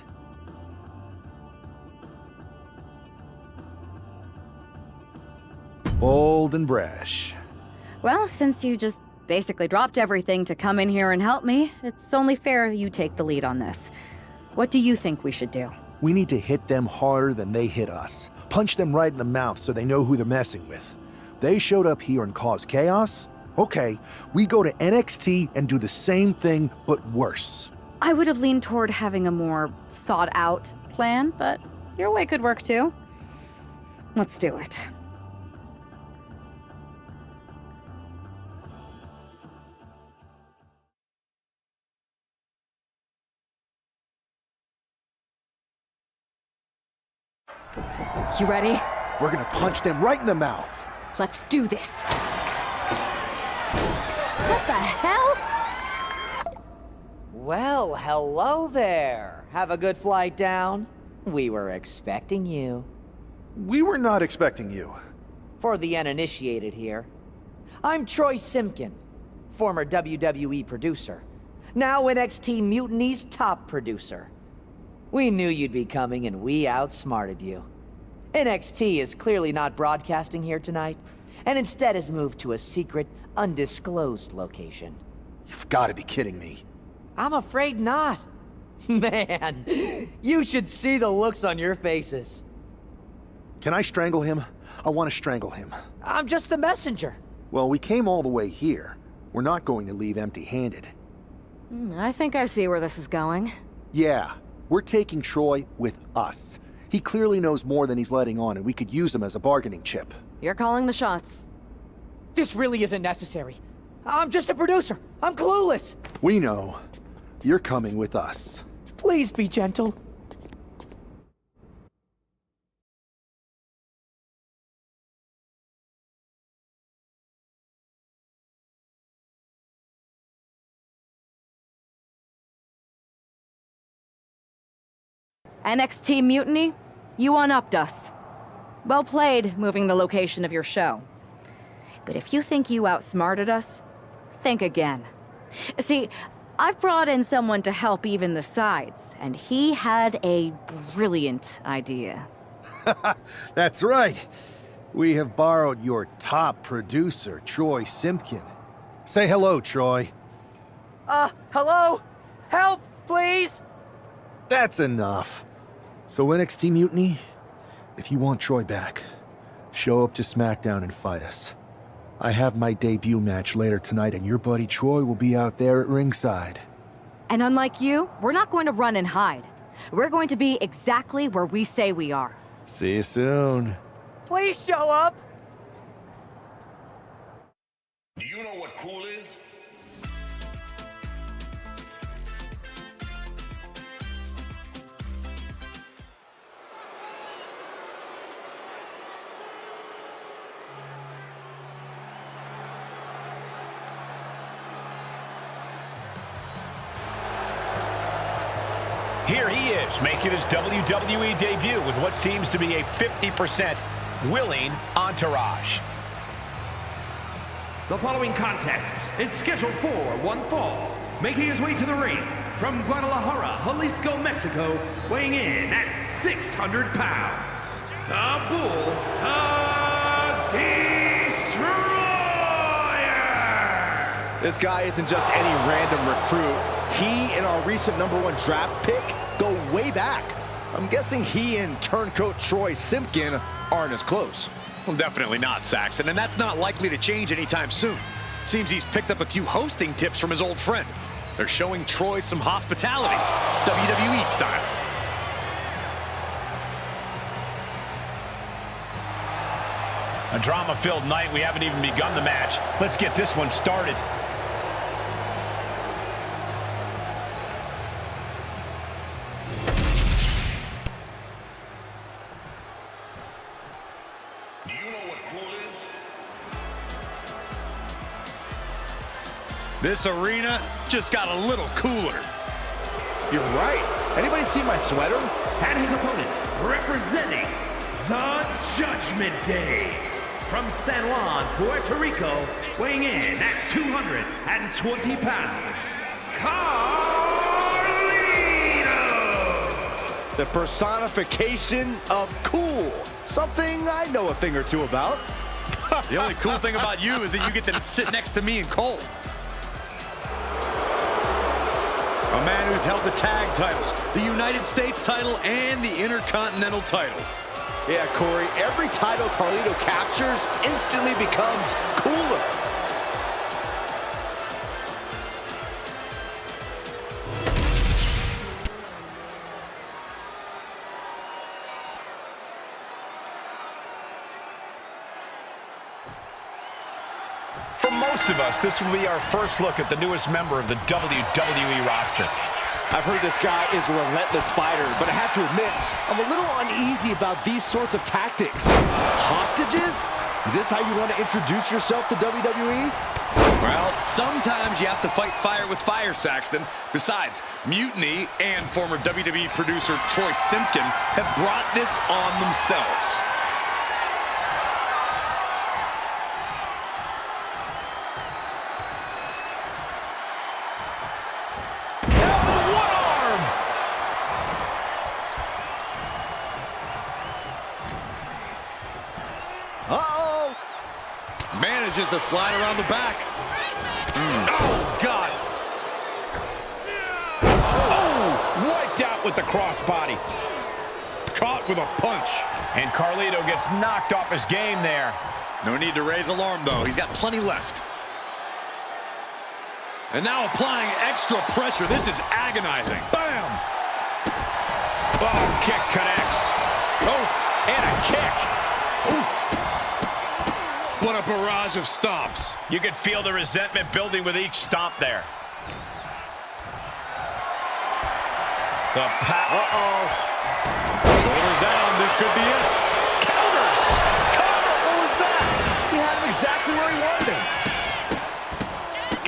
bold and brash. Well, since you just basically dropped everything to come in here and help me, it's only fair you take the lead on this. What do you think we should do? We need to hit them harder than they hit us. Punch them right in the mouth so they know who they're messing with. They showed up here and caused chaos? Okay, we go to NXT and do the same thing, but worse. I would have leaned toward having a more thought-out plan, but your way could work too. Let's do it. You ready? We're gonna punch them right in the mouth. Let's do this. What the hell? Well, hello there. Have a good flight down. We were expecting you. We were not expecting you. For the uninitiated here, I'm Troy Simpkin, former WWE producer, now NXT Mutiny's top producer. We knew you'd be coming and we outsmarted you. NXT is clearly not broadcasting here tonight, and instead has moved to a secret, undisclosed location. You've got to be kidding me. I'm afraid not. Man, you should see the looks on your faces. Can I strangle him? I want to strangle him. I'm just the messenger. Well, we came all the way here. We're not going to leave empty-handed. I think I see where this is going. Yeah, we're taking Troy with us. He clearly knows more than he's letting on, and we could use him as a bargaining chip. You're calling the shots. This really isn't necessary. I'm just a producer. I'm clueless. We know. You're coming with us. Please be gentle. NXT Mutiny, you one-upped us. Well played, moving the location of your show. But if you think you outsmarted us, think again. See, I've brought in someone to help even the sides, and he had a brilliant idea. That's right. We have borrowed your top producer, Troy Simpkin. Say hello, Troy. Hello? Help, please? That's enough. So NXT Mutiny, if you want Troy back, show up to SmackDown and fight us. I have my debut match later tonight, and your buddy Troy will be out there at ringside. And unlike you, we're not going to run and hide. We're going to be exactly where we say we are. See you soon. Please show up! Do you know what cool is? Here he is, making his WWE debut with what seems to be a 50% willing entourage. The following contest is scheduled for one fall. Making his way to the ring from Guadalajara, Jalisco, Mexico, weighing in at 600 pounds, the Bull Destroyer! This guy isn't just any random recruit. He and our recent #1 draft pick go way back. I'm guessing he and turncoat Troy Simpkin aren't as close. Well, definitely not, Saxon, and that's not likely to change anytime soon. Seems he's picked up a few hosting tips from his old friend. They're showing Troy some hospitality, WWE style. A drama-filled night. We haven't even begun the match. Let's get this one started. Do you know what cool is? This arena just got a little cooler. You're right. Anybody see my sweater? And his opponent, representing the Judgment Day, from San Juan, Puerto Rico, weighing in at 220 pounds, Carlito! The personification of cool. Something I know a thing or two about. The only cool thing about you is that you get to sit next to me and Cole. A man who's held the tag titles, the United States title, and the Intercontinental title. Yeah, Corey, every title Carlito captures instantly becomes cooler. For most of us, this will be our first look at the newest member of the WWE roster. I've heard this guy is a relentless fighter, but I have to admit, I'm a little uneasy about these sorts of tactics. Hostages? Is this how you want to introduce yourself to WWE? Well, sometimes you have to fight fire with fire, Saxton. Besides, Mutiny and former WWE producer Troy Simpkin have brought this on themselves. Uh-oh! Manages to slide around the back. Oh, God. Oh, wiped out with the crossbody. Caught with a punch. And Carlito gets knocked off his game there. No need to raise alarm, though. He's got plenty left. And now applying extra pressure. This is agonizing. Bam! Oh, kick connects. Oh, and a kick. Oof. What a barrage of stomps. You could feel the resentment building with each stomp there. The Uh-oh. Shoulders down. This could be it. Counters! Counter! What was that? He had him exactly where he wanted him.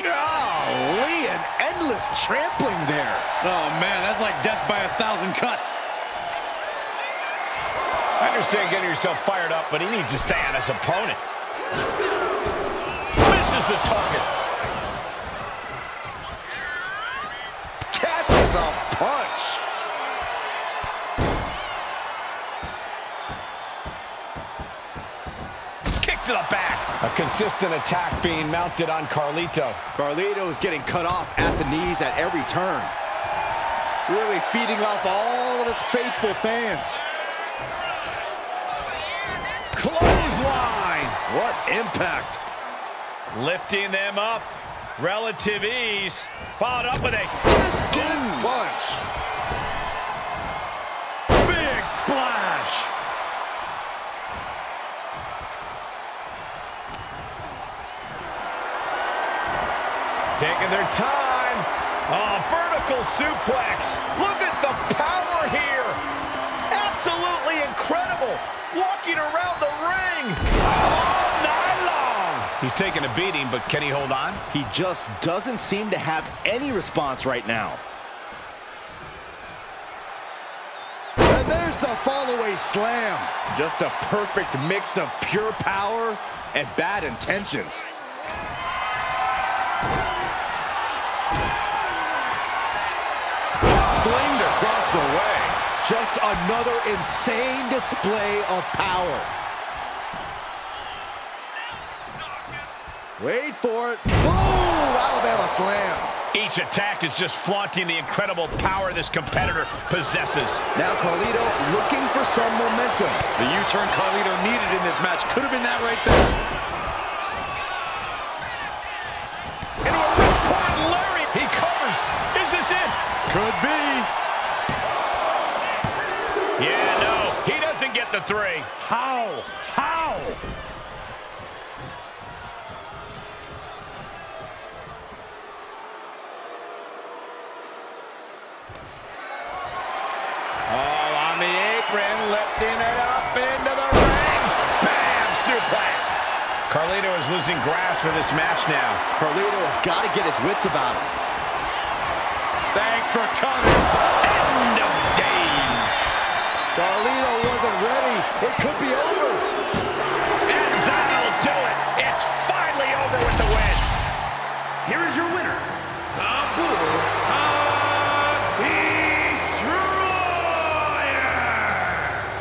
Golly, an endless trampling there. Oh, man, that's like death by 1,000 cuts. I understand getting yourself fired up, but he needs to stay on his opponent. Misses the target. Catches a punch. Kick to the back. A consistent attack being mounted on Carlito. Carlito is getting cut off at the knees at every turn. Really feeding off all of his faithful fans. Clothesline. What impact. Lifting them up. Relative ease. Followed up with a discus punch. Big splash. Taking their time. Oh, vertical suplex. Look at the power here. Absolutely incredible. Walking around the ring all night long. He's taking a beating, but can he hold on? He just doesn't seem to have any response right now. And there's the fall-away slam. Just a perfect mix of pure power and bad intentions. Flamed across the way. Just another insane display of power. Wait for it. Boom! Alabama slam. Each attack is just flaunting the incredible power this competitor possesses. Now Carlito looking for some momentum. The U-turn Carlito needed in this match could have been that right there. Into a ripcord lariat. He covers. Is this it? Could be. Yeah, no. He doesn't get the three. How? How? On the apron, lifting it up into the ring. Bam! Suplex. Carlito is losing grasp of this match now. Carlito has got to get his wits about him. Thanks for coming. End of days. Carlito wasn't ready. It could be over. And that'll do it. It's finally over with the win. Here is your winner, the Bull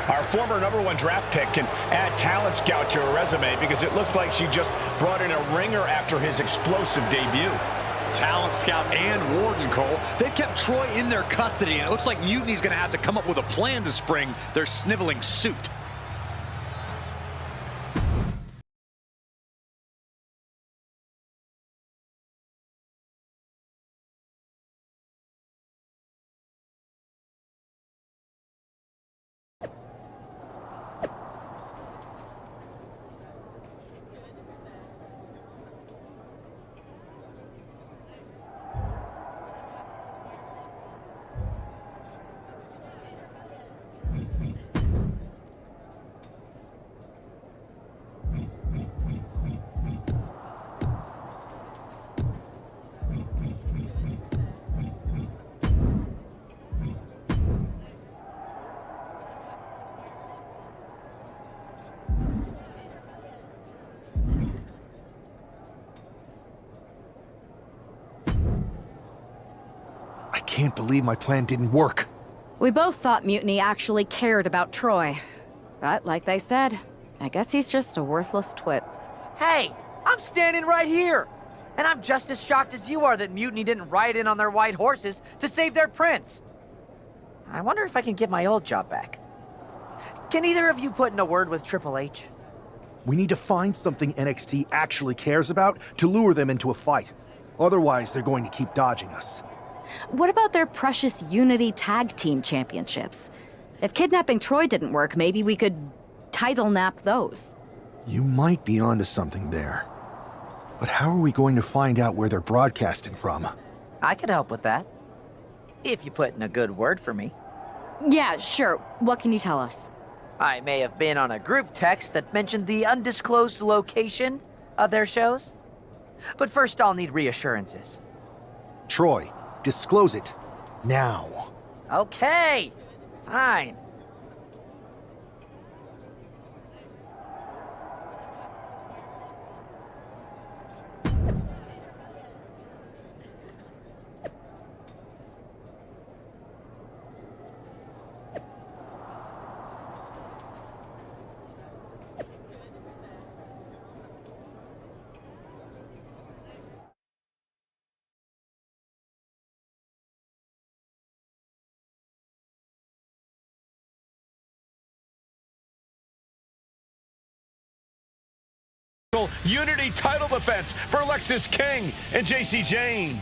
Our former #1 draft pick can add talent scout to her resume because it looks like she just brought in a ringer after his explosive debut. Talent scout and Warden, Cole. They've kept Troy in their custody, and it looks like Mutiny's going to have to come up with a plan to spring their sniveling suit. can't believe my plan didn't work. We both thought Mutiny actually cared about Troy. But like they said, I guess he's just a worthless twit. Hey, I'm standing right here! And I'm just as shocked as you are that Mutiny didn't ride in on their white horses to save their prince. I wonder if I can get my old job back. Can either of you put in a word with Triple H? We need to find something NXT actually cares about to lure them into a fight. Otherwise, they're going to keep dodging us. What about their precious Unity Tag Team Championships? If kidnapping Troy didn't work, maybe we could title nap those. You might be onto something there. But how are we going to find out where they're broadcasting from? I could help with that. If you put in a good word for me. Yeah, sure. What can you tell us? I may have been on a group text that mentioned the undisclosed location of their shows. But first I'll need reassurances. Troy, disclose it. Now. Okay. Fine. Unity title defense for Lexis King and JC Jane.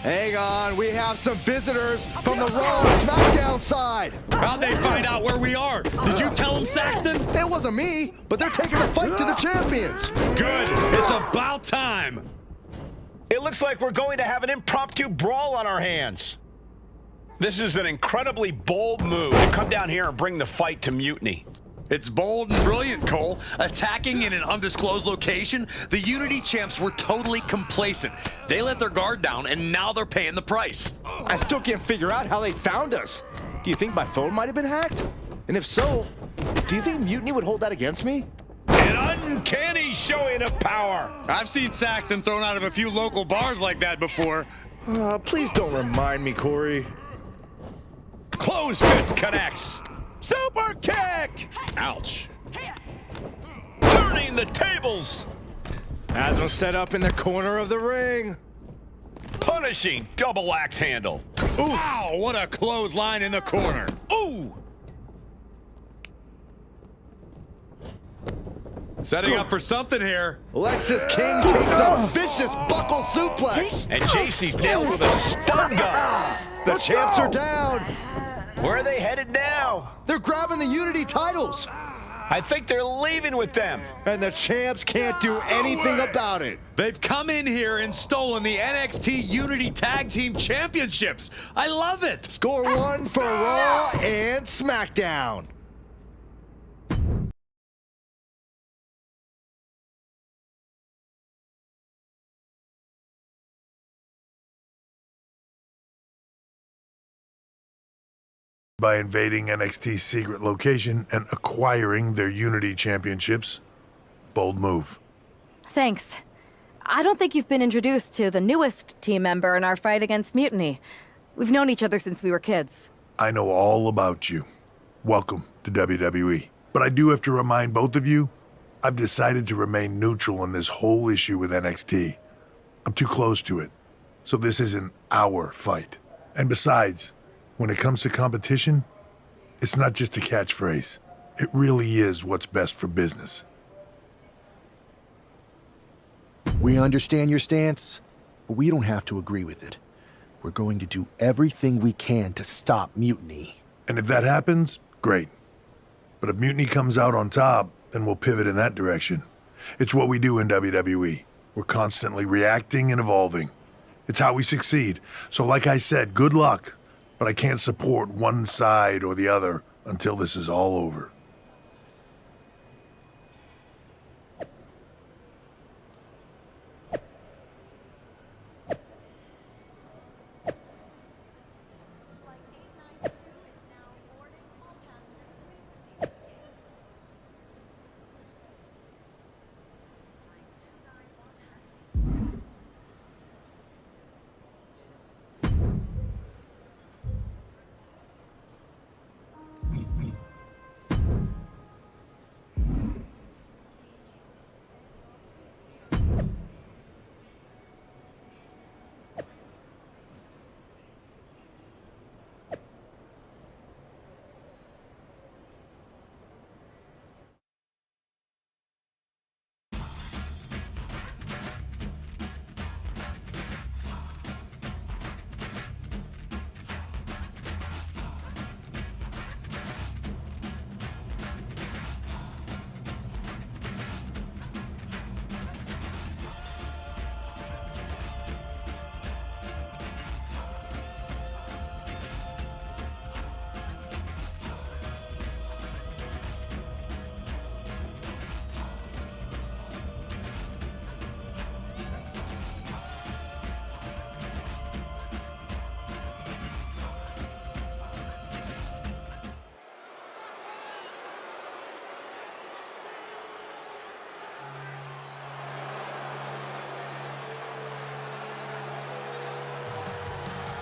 Hang on, we have some visitors from the Raw and SmackDown side. How'd they find out where we are? Did you tell them, Saxton? It wasn't me, but they're taking the fight to the champions. Good. It's about time. It looks like we're going to have an impromptu brawl on our hands. This is an incredibly bold move to come down here and bring the fight to Mutiny. It's bold and brilliant, Cole. Attacking in an undisclosed location, the Unity champs were totally complacent. They let their guard down, and now they're paying the price. I still can't figure out how they found us. Do you think my phone might have been hacked? And if so, do you think Mutiny would hold that against me? An uncanny showing of power. I've seen Saxton thrown out of a few local bars like that before. Please don't remind me, Corey. Closed fist connects. Super kick! Ouch. Turning the tables. Has him set up in the corner of the ring. Punishing double axe handle. Ooh. Wow, what a clothesline in the corner. Ooh! Setting up for something here. Lexis King takes a vicious buckle suplex. And JC's nailed with a stun gun. The champs are down. Where are they headed now? They're grabbing the Unity titles. I think they're leaving with them. And the champs can't do anything about it. They've come in here and stolen the NXT Unity Tag Team Championships. I love it. Score one for Raw and SmackDown. By invading NXT's secret location and acquiring their Unity championships. Bold move. Thanks. I don't think you've been introduced to the newest team member in our fight against Mutiny. We've known each other since we were kids. I know all about you. Welcome to WWE. But I do have to remind both of you, I've decided to remain neutral in this whole issue with NXT. I'm too close to it. So this isn't our fight. And besides, when it comes to competition, it's not just a catchphrase. It really is what's best for business. We understand your stance, but we don't have to agree with it. We're going to do everything we can to stop Mutiny. And if that happens, great. But if Mutiny comes out on top, then we'll pivot in that direction. It's what we do in WWE. We're constantly reacting and evolving. It's how we succeed. So like I said, good luck. But I can't support one side or the other until this is all over.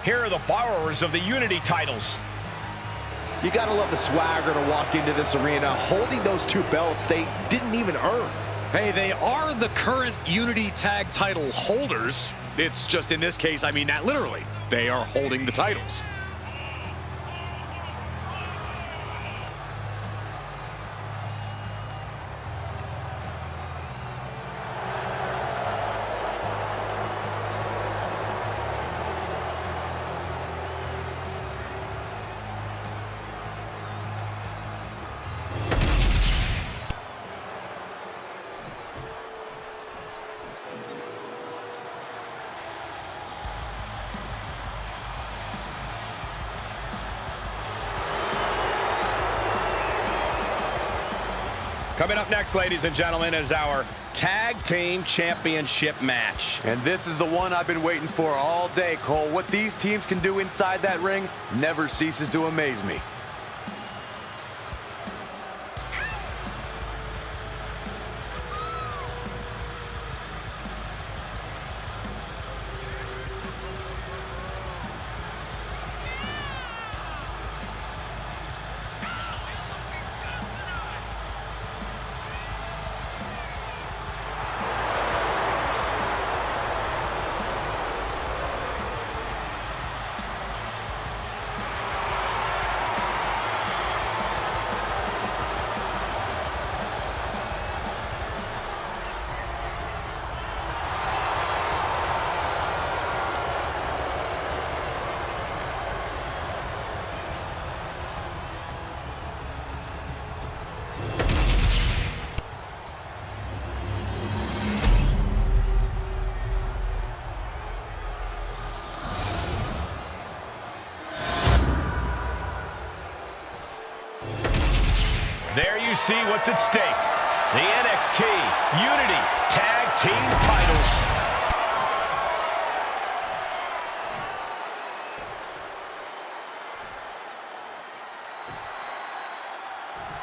Here are the borrowers of the Unity titles. You gotta love the swagger to walk into this arena holding those two belts they didn't even earn. Hey, they are the current Unity tag title holders. It's just in this case, I mean that literally. They are holding the titles. Coming up next, ladies and gentlemen, is our Tag Team Championship match. And this is the one I've been waiting for all day, Cole. What these teams can do inside that ring never ceases to amaze me. There you see what's at stake. The NXT Unity Tag Team titles.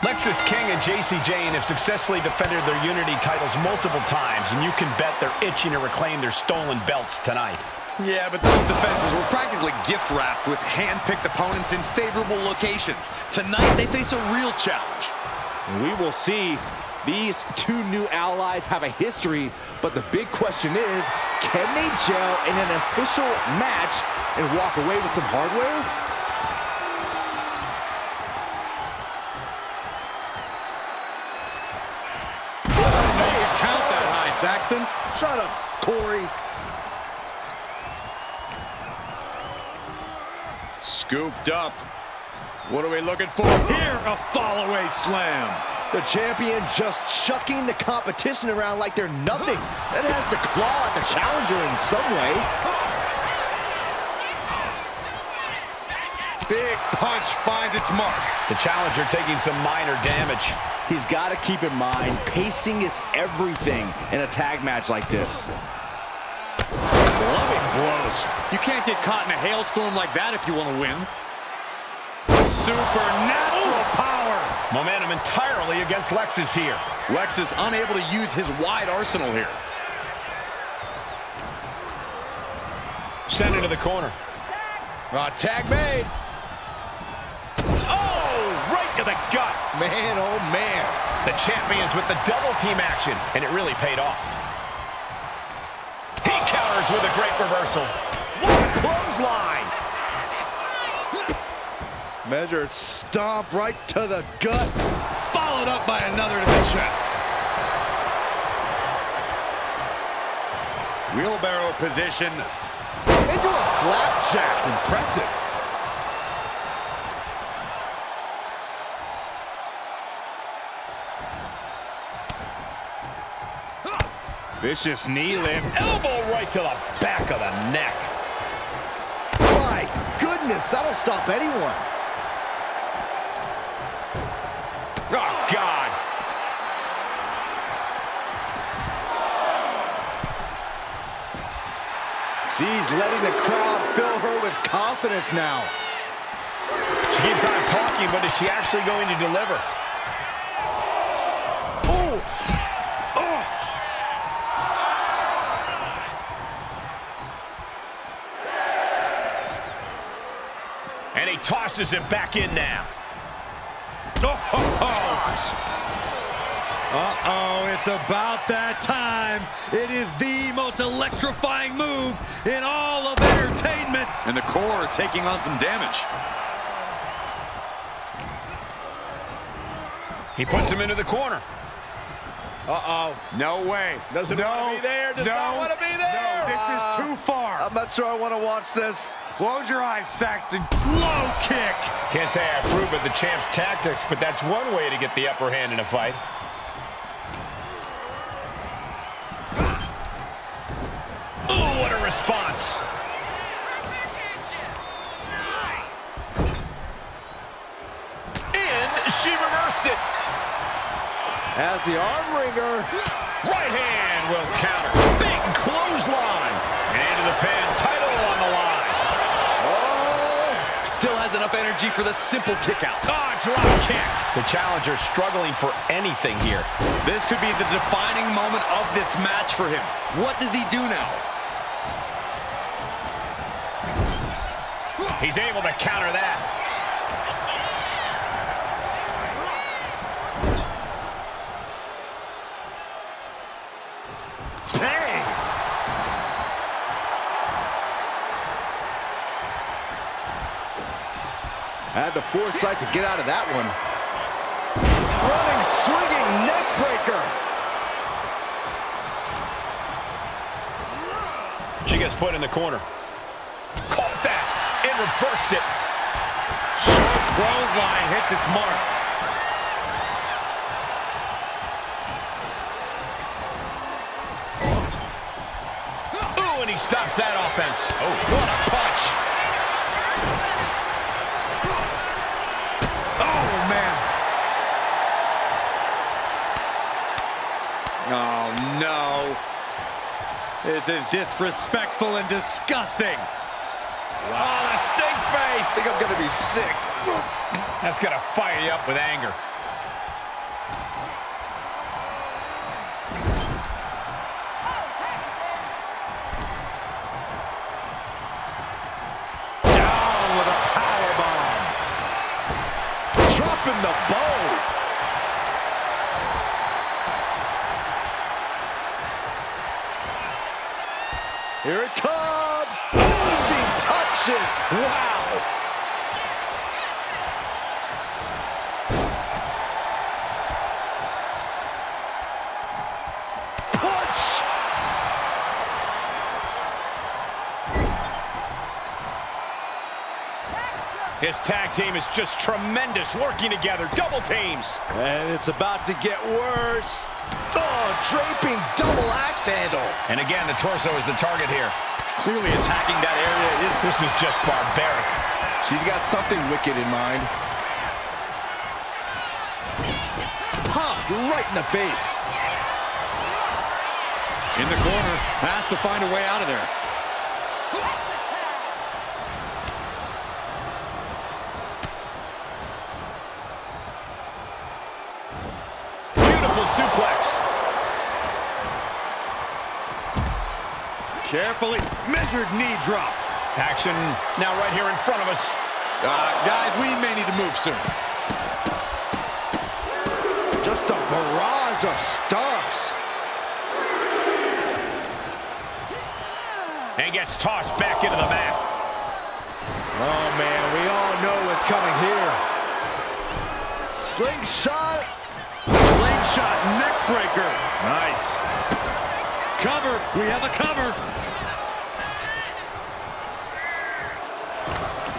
Lexis King and JC Jane have successfully defended their Unity titles multiple times, and you can bet they're itching to reclaim their stolen belts tonight. Yeah, but those defenses were practically gift-wrapped with hand-picked opponents in favorable locations. Tonight, they face a real challenge. We will see. These two new allies have a history, but the big question is, can they gel in an official match and walk away with some hardware? Count that high, Saxton. Shut up, Corey. Scooped up. What are we looking for here? A fall-away slam. The champion just chucking the competition around like they're nothing. That has to claw at the challenger in some way. Big punch finds its mark. The challenger taking some minor damage. He's got to keep in mind, pacing is everything in a tag match like this. Loving blows. You can't get caught in a hailstorm like that if you want to win. Supernatural power. Momentum entirely against Lexis here. Lexis unable to use his wide arsenal here. Sent into the corner. Tag made. Oh, right to the gut. Man, oh man. The champions with the double team action, and it really paid off. He counters with a great reversal. What a clothesline. Measured stomp right to the gut. Followed up by another to the chest. Wheelbarrow position. Into a flapjack. Impressive. Vicious knee lift. Elbow right to the back of the neck. My goodness, that'll stop anyone. Oh, God. She's letting the crowd fill her with confidence now. She keeps on talking, but is she actually going to deliver? Oh! Oh! And he tosses him back in now. Uh-oh, it's about that time. It is the most electrifying move in all of entertainment. And the core taking on some damage. He puts him into the corner. Uh-oh. No way. Doesn't want to be there. Does not want to be there. No, this is too far. I'm not sure I want to watch this. Close your eyes, Saxton. Low kick. Can't say I approve of the champ's tactics, but that's one way to get the upper hand in a fight. Oh, what a response. She reversed it. As the arm wringer. Right hand will counter. Big clothesline. And into the pin. Title on the line. Oh. Still has enough energy for the simple kick out. Drop kick. The challenger struggling for anything here. This could be the defining moment of this match for him. What does he do now? He's able to counter that. Bang! Had the foresight to get out of that one. Running, swinging neck breaker. She gets put in the corner. Caught that and reversed it. Short clothesline hits its mark. Ooh, and he stops that offense. Oh, what a punch. Oh, man. Oh, no. This is disrespectful and disgusting. Wow. Oh, the stink face. I think I'm going to be sick. That's going to fire you up with anger. Down with a powerbomb. Dropping the bow. Here it comes. Easy touches. Wow. Punch. His tag team is just tremendous, working together, double teams. And it's about to get worse. Oh, draping double axe handle. And again, the torso is the target here. Clearly attacking that area. This is just barbaric. She's got something wicked in mind. Popped right in the face. In the corner, has to find a way out of there. Beautiful suplex. Carefully measured knee drop. Action now right here in front of us. Guys, we may need to move soon. Just a barrage of stomps. And gets tossed back into the mat. Oh, man, we all know what's coming here. Slingshot. Slingshot neck breaker. Nice. Cover. We have a cover.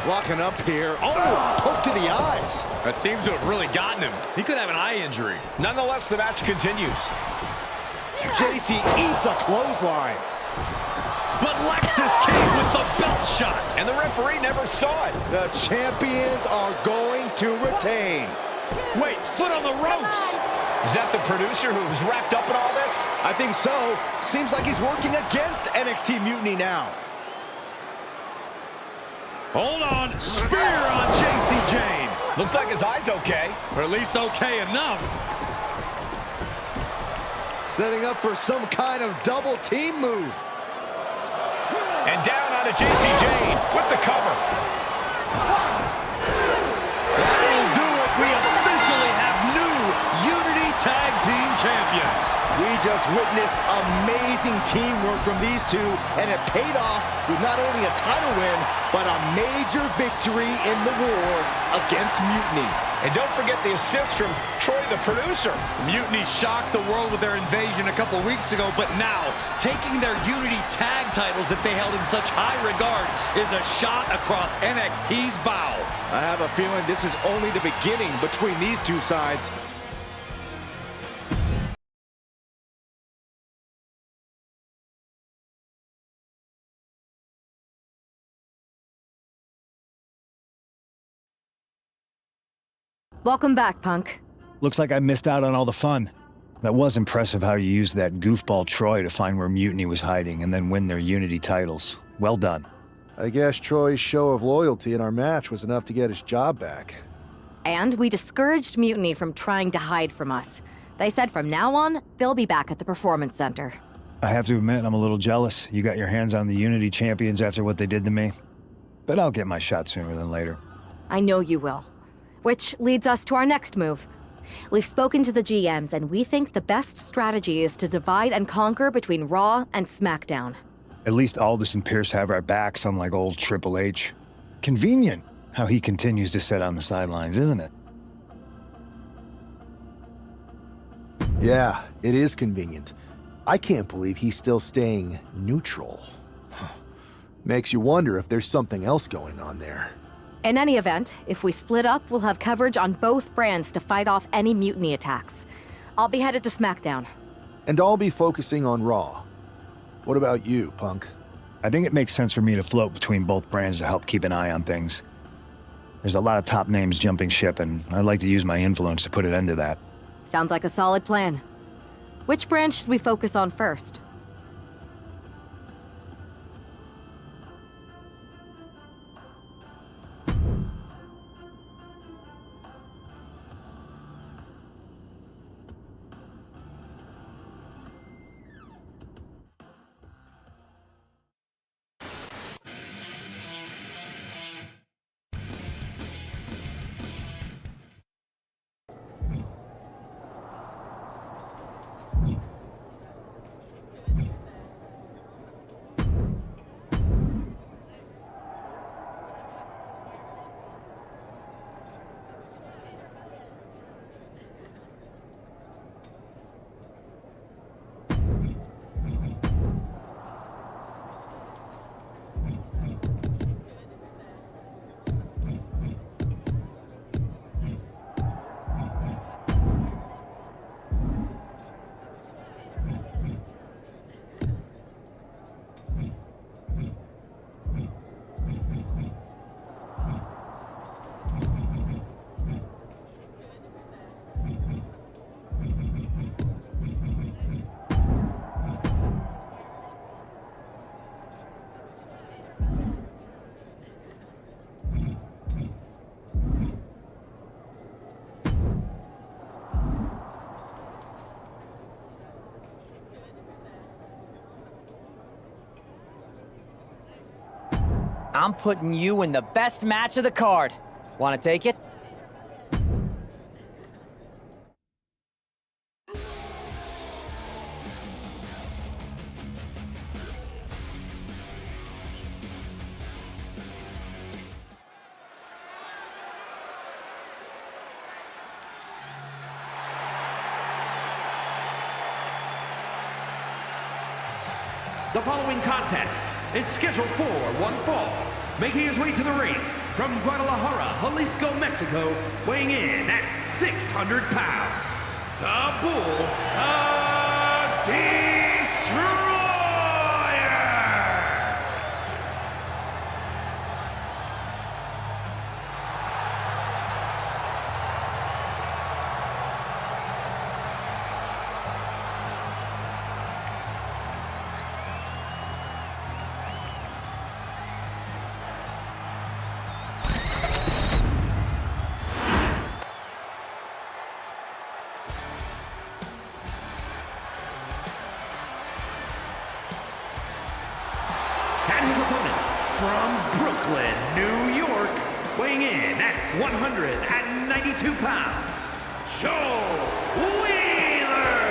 Walking up here. Oh, poke to the eyes. That seems to have really gotten him. He could have an eye injury. Nonetheless, the match continues. JC eats a clothesline. But Lexus came with the belt shot. And the referee never saw it. The champions are going to retain. Wait, foot on the ropes. Is that the producer who was wrapped up in all this? I think so. Seems like he's working against NXT Mutiny now. Hold on. Spear on JC Jane. Looks like his eye's okay. Or at least okay enough. Setting up for some kind of double team move. And down onto JC Jane with the cover. just witnessed amazing teamwork from these two, and it paid off with not only a title win, but a major victory in the war against Mutiny. And don't forget the assist from Troy, the producer. Mutiny shocked the world with their invasion a couple weeks ago, but now, taking their Unity tag titles that they held in such high regard is a shot across NXT's bow. I have a feeling this is only the beginning between these two sides. Welcome back, Punk. Looks like I missed out on all the fun. That was impressive how you used that goofball Troy to find where Mutiny was hiding and then win their Unity titles. Well done. I guess Troy's show of loyalty in our match was enough to get his job back. And we discouraged Mutiny from trying to hide from us. They said from now on, they'll be back at the Performance Center. I have to admit, I'm a little jealous. You got your hands on the Unity champions after what they did to me. But I'll get my shot sooner than later. I know you will. Which leads us to our next move. We've spoken to the GMs, and we think the best strategy is to divide and conquer between Raw and SmackDown. At least Aldous and Pierce have our backs, unlike old Triple H. Convenient how he continues to sit on the sidelines, isn't it? Yeah, it is convenient. I can't believe he's still staying neutral. Makes you wonder if there's something else going on there. In any event, if we split up, we'll have coverage on both brands to fight off any Mutiny attacks. I'll be headed to SmackDown. And I'll be focusing on Raw. What about you, Punk? I think it makes sense for me to float between both brands to help keep an eye on things. There's a lot of top names jumping ship, and I'd like to use my influence to put an end to that. Sounds like a solid plan. Which brand should we focus on first? I'm putting you in the best match of the card. Want to take it? The following contest is scheduled for one fall. Making his way to the ring from Guadalajara, Jalisco, Mexico, weighing in at 600 pounds, the Bull Destroyer! And his opponent from Brooklyn, New York, weighing in at 192 pounds, Joe Wheeler!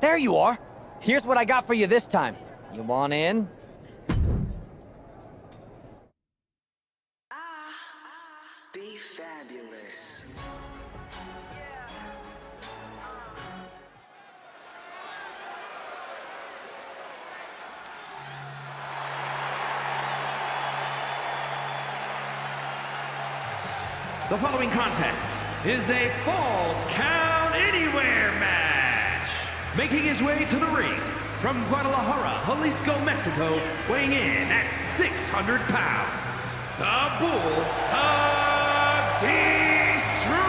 There you are. Here's what I got for you this time. You want in? Be fabulous. The following contest is a Falls Count Anywhere match. Making his way to the ring from Guadalajara, Jalisco, Mexico, weighing in at 600 pounds, the Bull of Destroyer!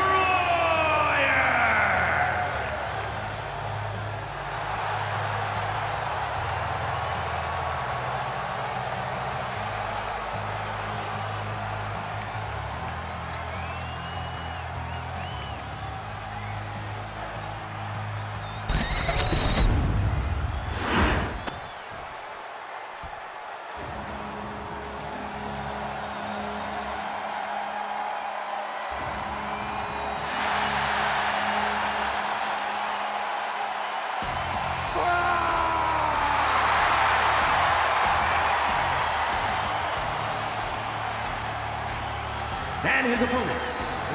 And his opponent,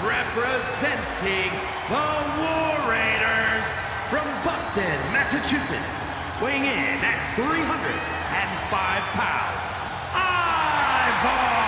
representing the War Raiders from Boston, Massachusetts, weighing in at 305 pounds, Ivar!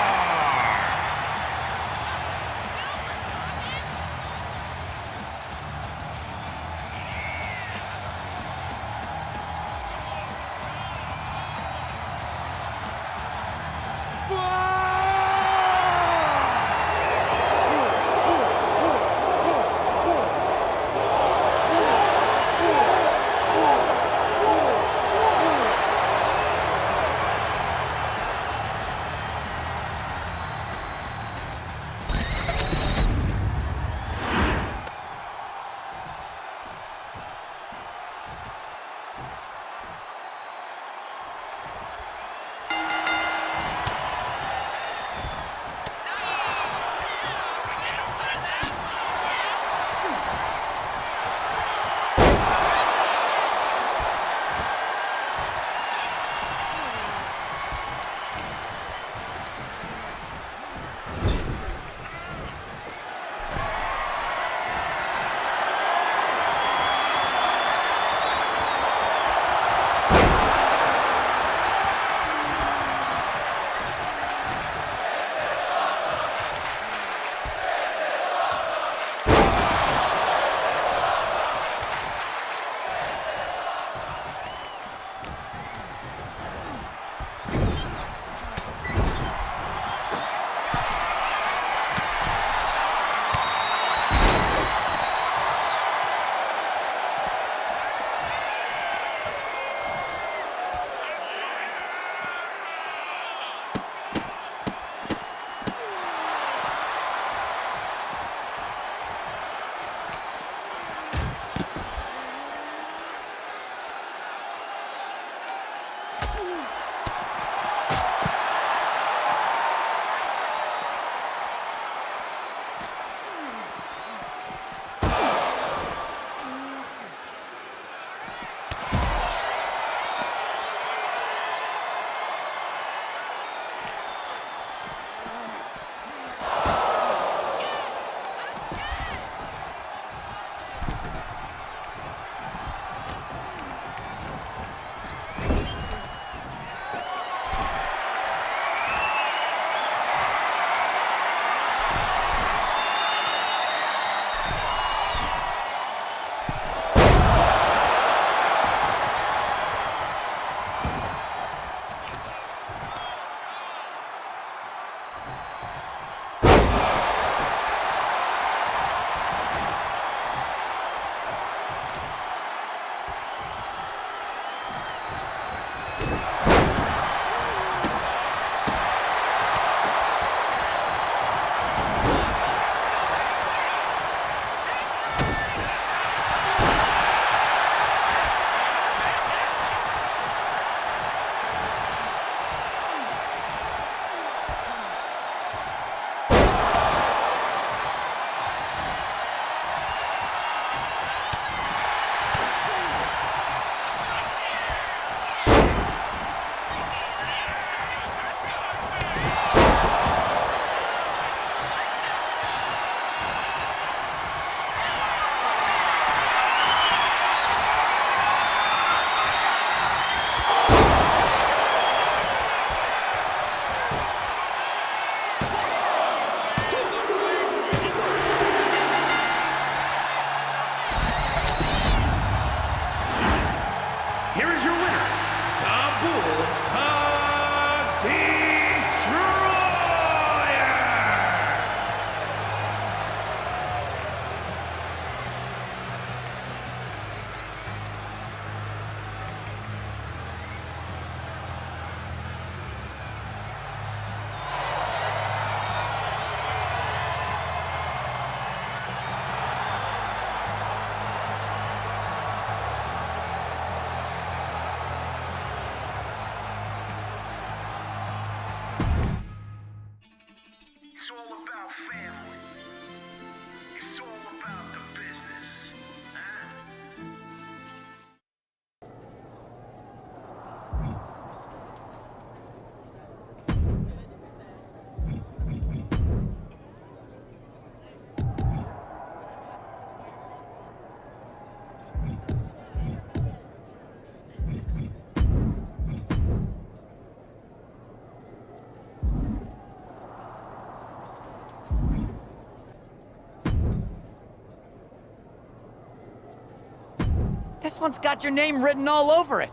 This one's got your name written all over it.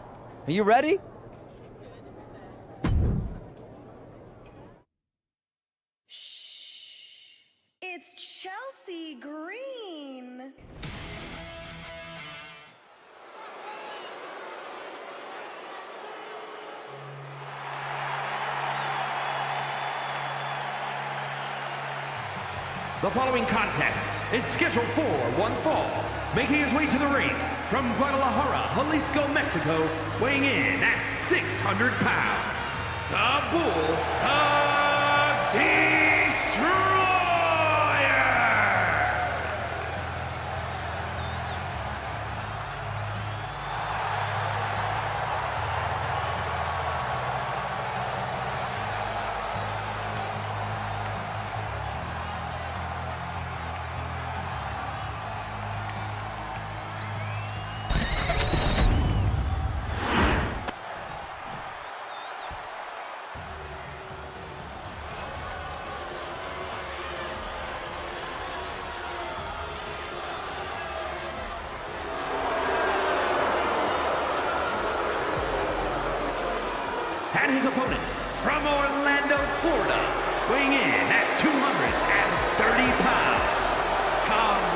Are you ready? It's Chelsea Green. The following contest is scheduled for one fall. Making his way to the ring from Guadalajara, Jalisco, Mexico, weighing in at 600 pounds, the Bull of Destroyer! And his opponent, from Orlando, Florida, weighing in at 230 pounds, Tora.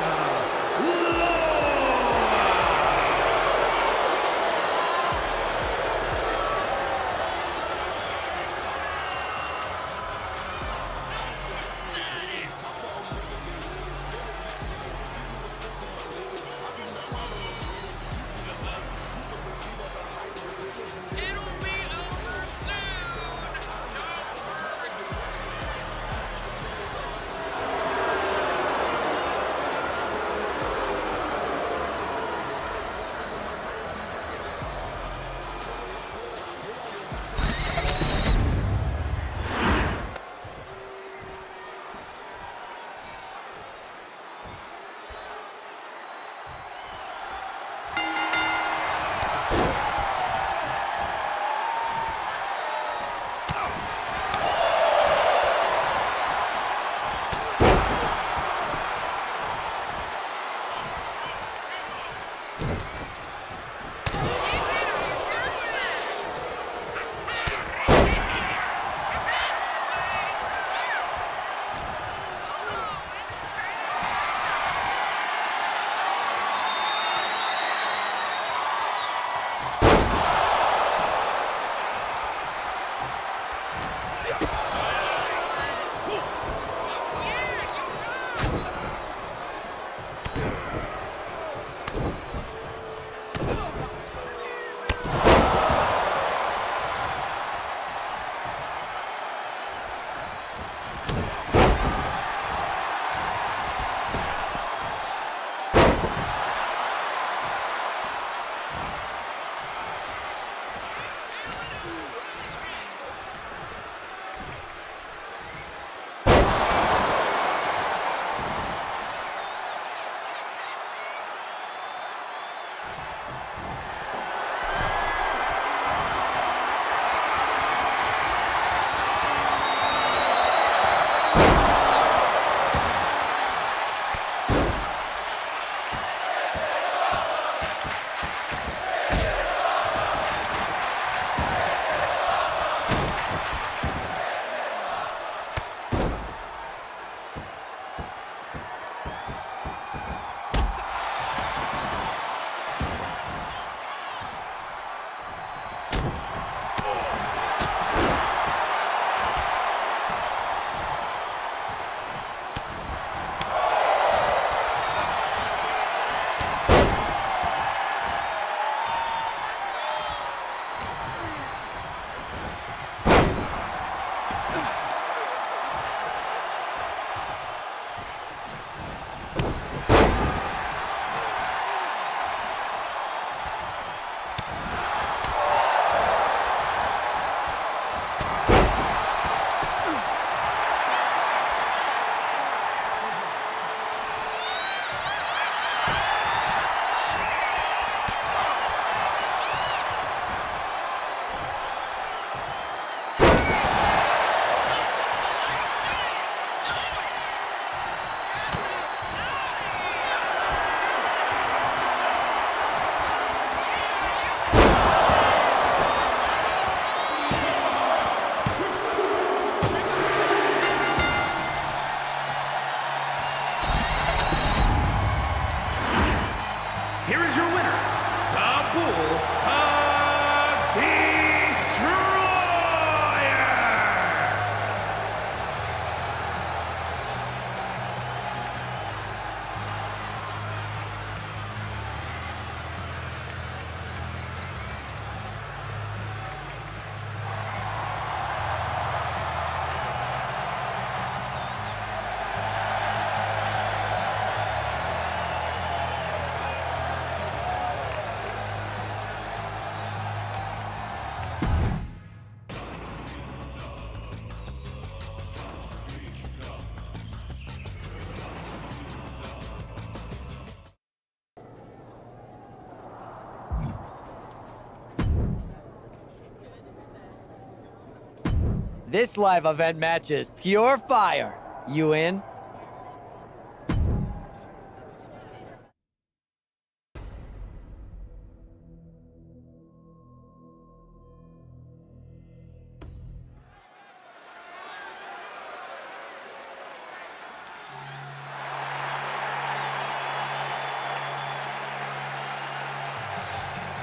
This live event match is pure fire. You in?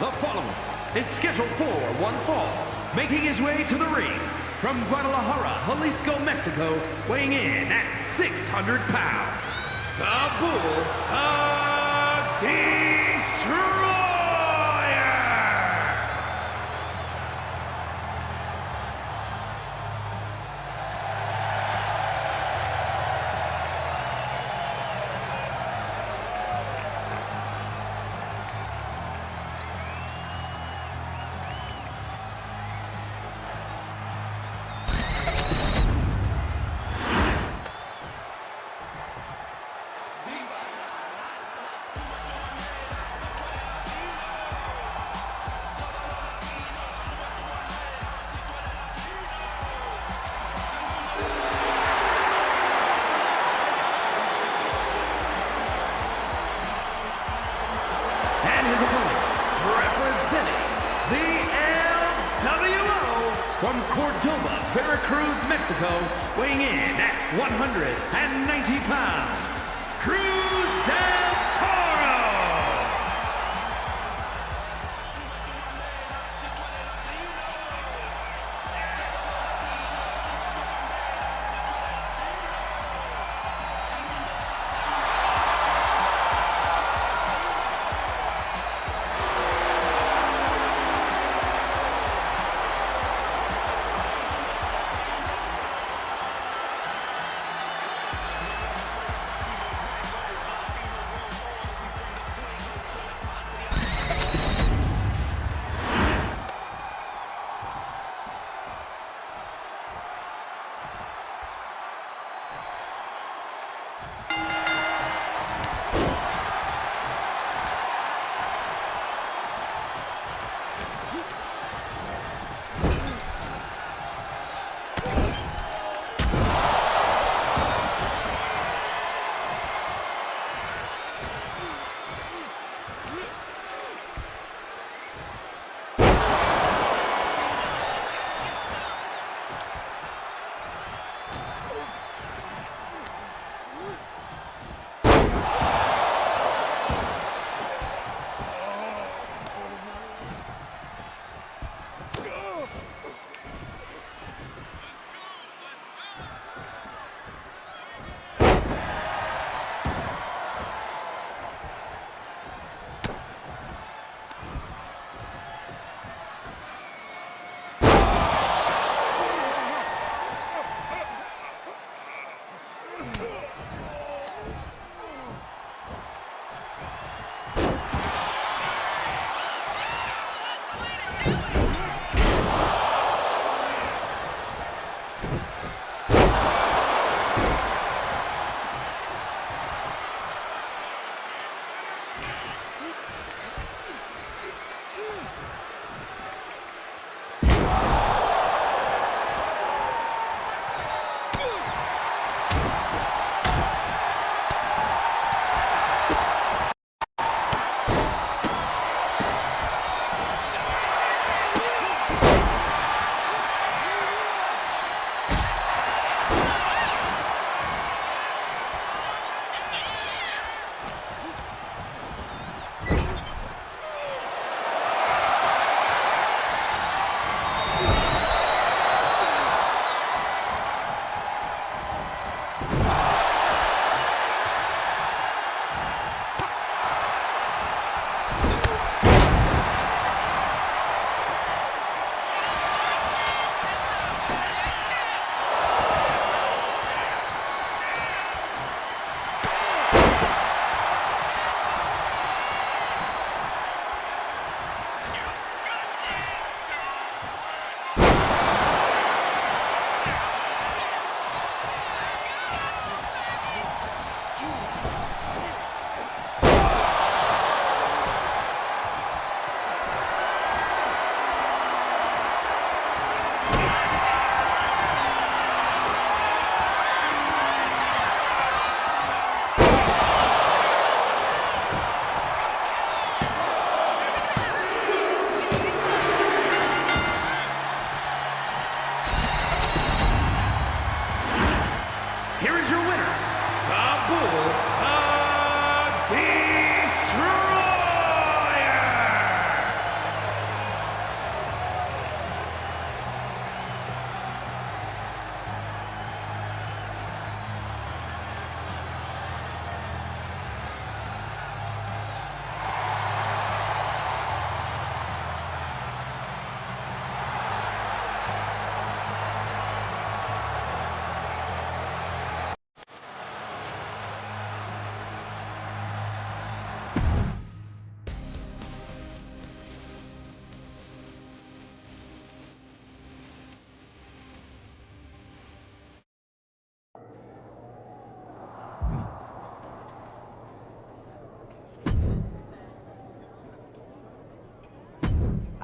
The following is scheduled for one fall, making his way to the ring from Guadalajara, Jalisco, Mexico, weighing in at 600 pounds, the Bull of Destroyer! And his opponent, representing the LWO from Cordoba, Veracruz, Mexico, weighing in at 190 pounds, Cruz del Toro!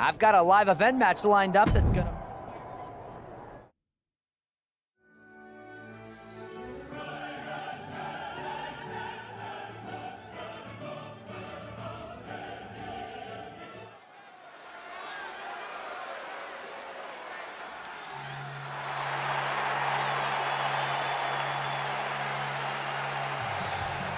I've got a live event match lined up that's gonna...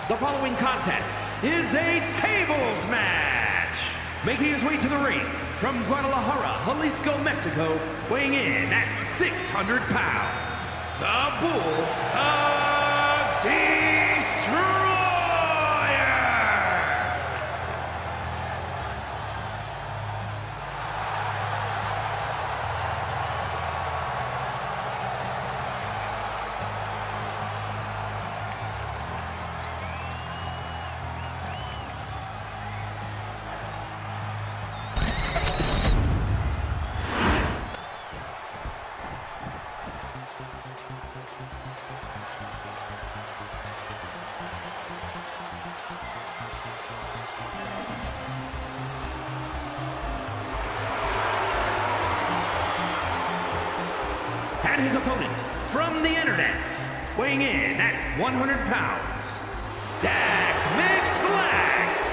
The following contest is a tables match. Making his way to the ring from Guadalajara, Jalisco, Mexico, weighing in at 600 pounds, the Bull of Destroyer! And his opponent from the internet, weighing in at 100 pounds, Stacked Mix Slacks.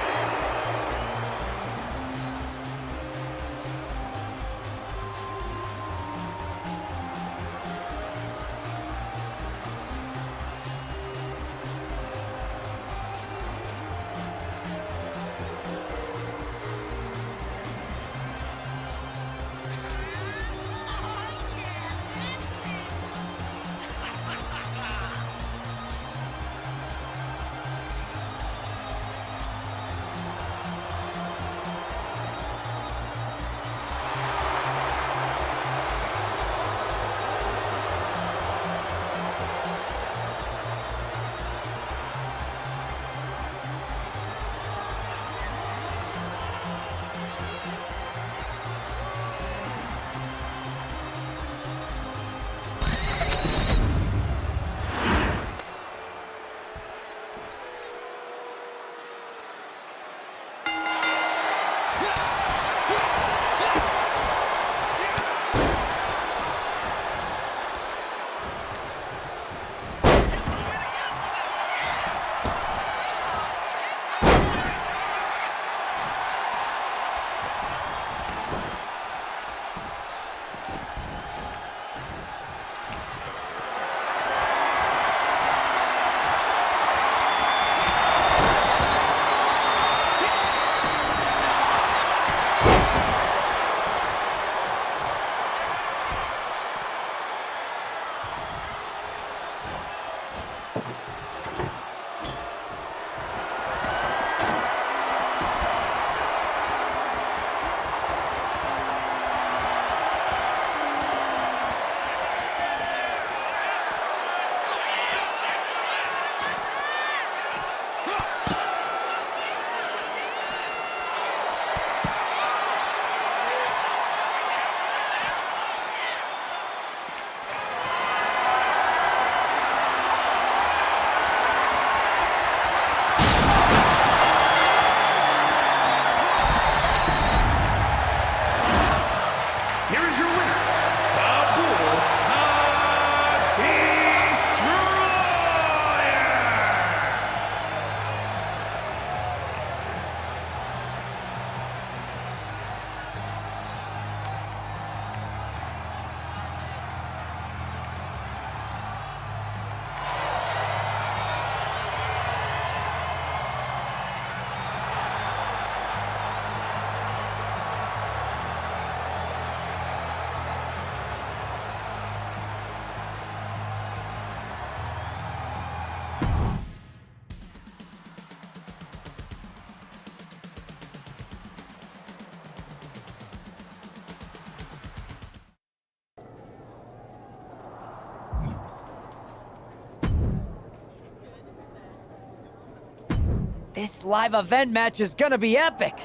This live event match is gonna be epic.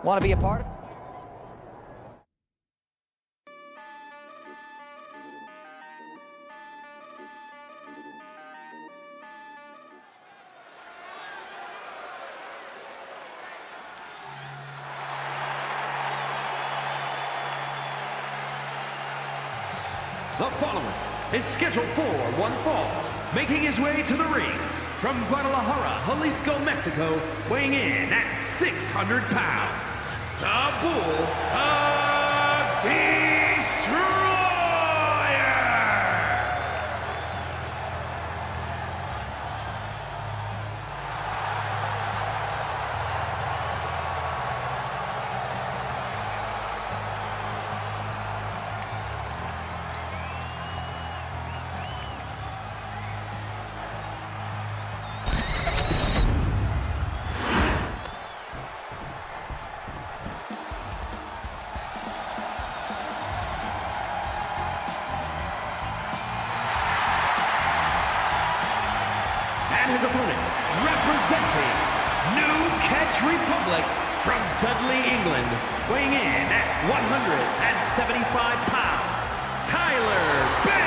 Want to be a part of it? The following is scheduled for one fall, making his way to the ring from Guadalajara, Jalisco, Mexico, weighing in at 600 pounds, the Bull of Destroyer! His opponent, representing New Catch Republic from Dudley, England, weighing in at 175 pounds, Tyler Bates!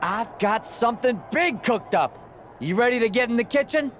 I've got something big cooked up. You ready to get in the kitchen?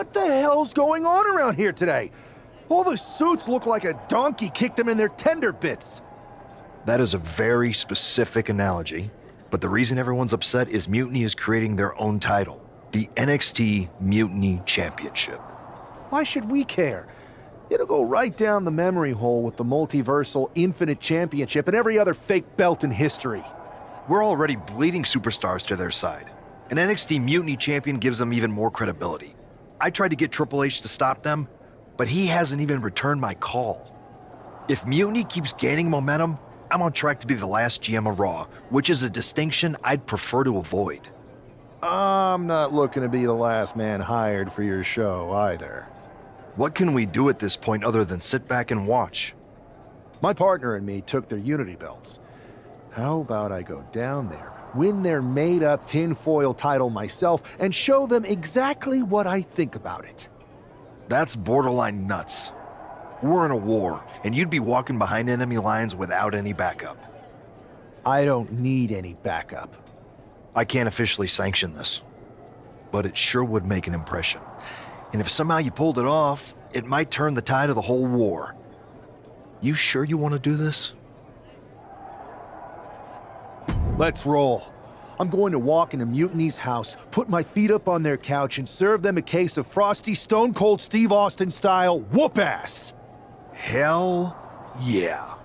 What the hell's going on around here today? All the suits look like a donkey kicked them in their tender bits. That is a very specific analogy, but the reason everyone's upset is Mutiny is creating their own title, the NXT Mutiny Championship. Why should we care? It'll go right down the memory hole with the Multiversal Infinite Championship and every other fake belt in history. We're already bleeding superstars to their side. An NXT Mutiny champion gives them even more credibility. I tried to get Triple H to stop them, but he hasn't even returned my call. If Mutiny keeps gaining momentum, I'm on track to be the last GM of Raw, which is a distinction I'd prefer to avoid. I'm not looking to be the last man hired for your show either. What can we do at this point other than sit back and watch? My partner and me took their Unity belts. How about I go down there, win their made-up tinfoil title myself, and show them exactly what I think about it? That's borderline nuts. We're in a war, and you'd be walking behind enemy lines without any backup. I don't need any backup. I can't officially sanction this, but it sure would make an impression. And if somehow you pulled it off, it might turn the tide of the whole war. You sure you want to do this? Let's roll. I'm going to walk into Mutiny's house, put my feet up on their couch, and serve them a case of frosty Stone Cold Steve Austin style whoop-ass. Hell yeah.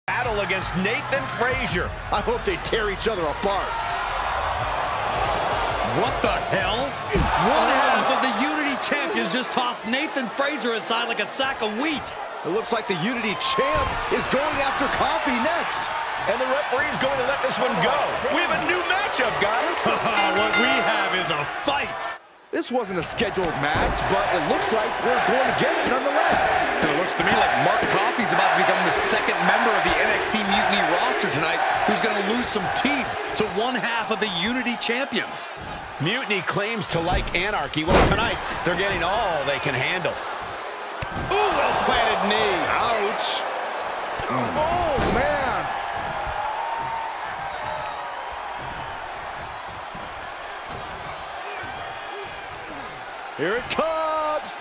Battle against Nathan Frazier. I hope they tear each other apart. What the hell? One half of the Unity champions just tossed Nathan Frazier aside like a sack of wheat. It looks like the Unity champ is going after Coffee next. And the referee is going to let this one go. We have a new matchup, guys. What we have is a fight. This wasn't a scheduled match, but it looks like we're going to get it nonetheless. And it looks to me like Mark Coffey's about to become the second member of the NXT Mutiny roster tonight who's going to lose some teeth to one half of the Unity champions. Mutiny claims to like anarchy. Well, tonight, they're getting all they can handle. Ooh, well-planted knee. Ouch. Oh, man. Here it comes.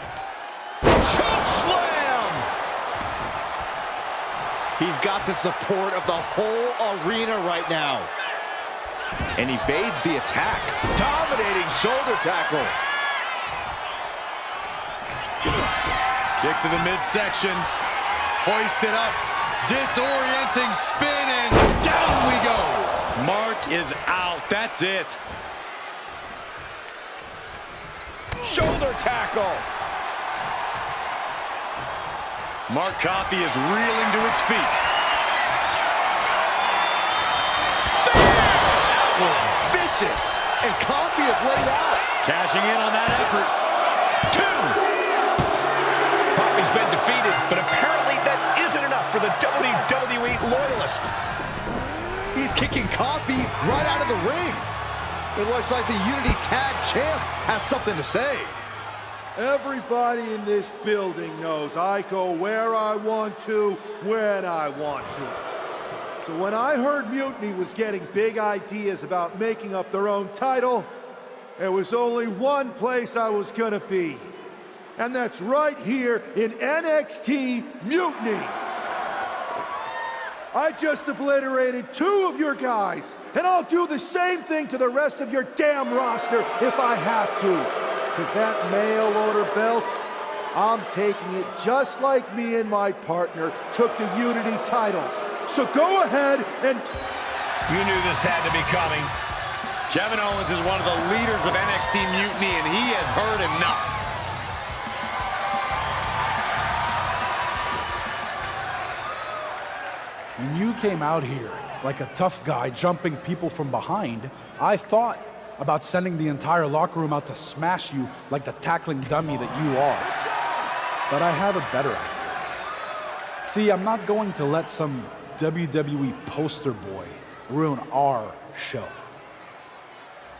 Choke slam. He's got the support of the whole arena right now. And evades the attack. Dominating shoulder tackle. Kick to the midsection. Hoisted up. Disorienting spin, and down we go. Mark is out. That's it. Shoulder tackle. Mark Coffey is reeling to his feet. That was vicious. And Coffey is laid out. Cashing in on that effort. 2. Coffey's been defeated, but apparently that isn't enough for the WWE loyalist. He's kicking Coffey right out of the ring. It looks like the Unity Tag Champ has something to say. Everybody in this building knows I go where I want to, when I want to. So when I heard Mutiny was getting big ideas about making up their own title, there was only one place I was gonna be. And that's right here in NXT Mutiny. I just obliterated 2 of your guys, and I'll do the same thing to the rest of your damn roster if I have to. Because that mail order belt, I'm taking it just like me and my partner took the Unity titles. So go ahead and... You knew this had to be coming. Kevin Owens is one of the leaders of NXT Mutiny, and he has heard enough. When you came out here like a tough guy jumping people from behind, I thought about sending the entire locker room out to smash you like the tackling dummy that you are. But I have a better idea. See, I'm not going to let some WWE poster boy ruin our show.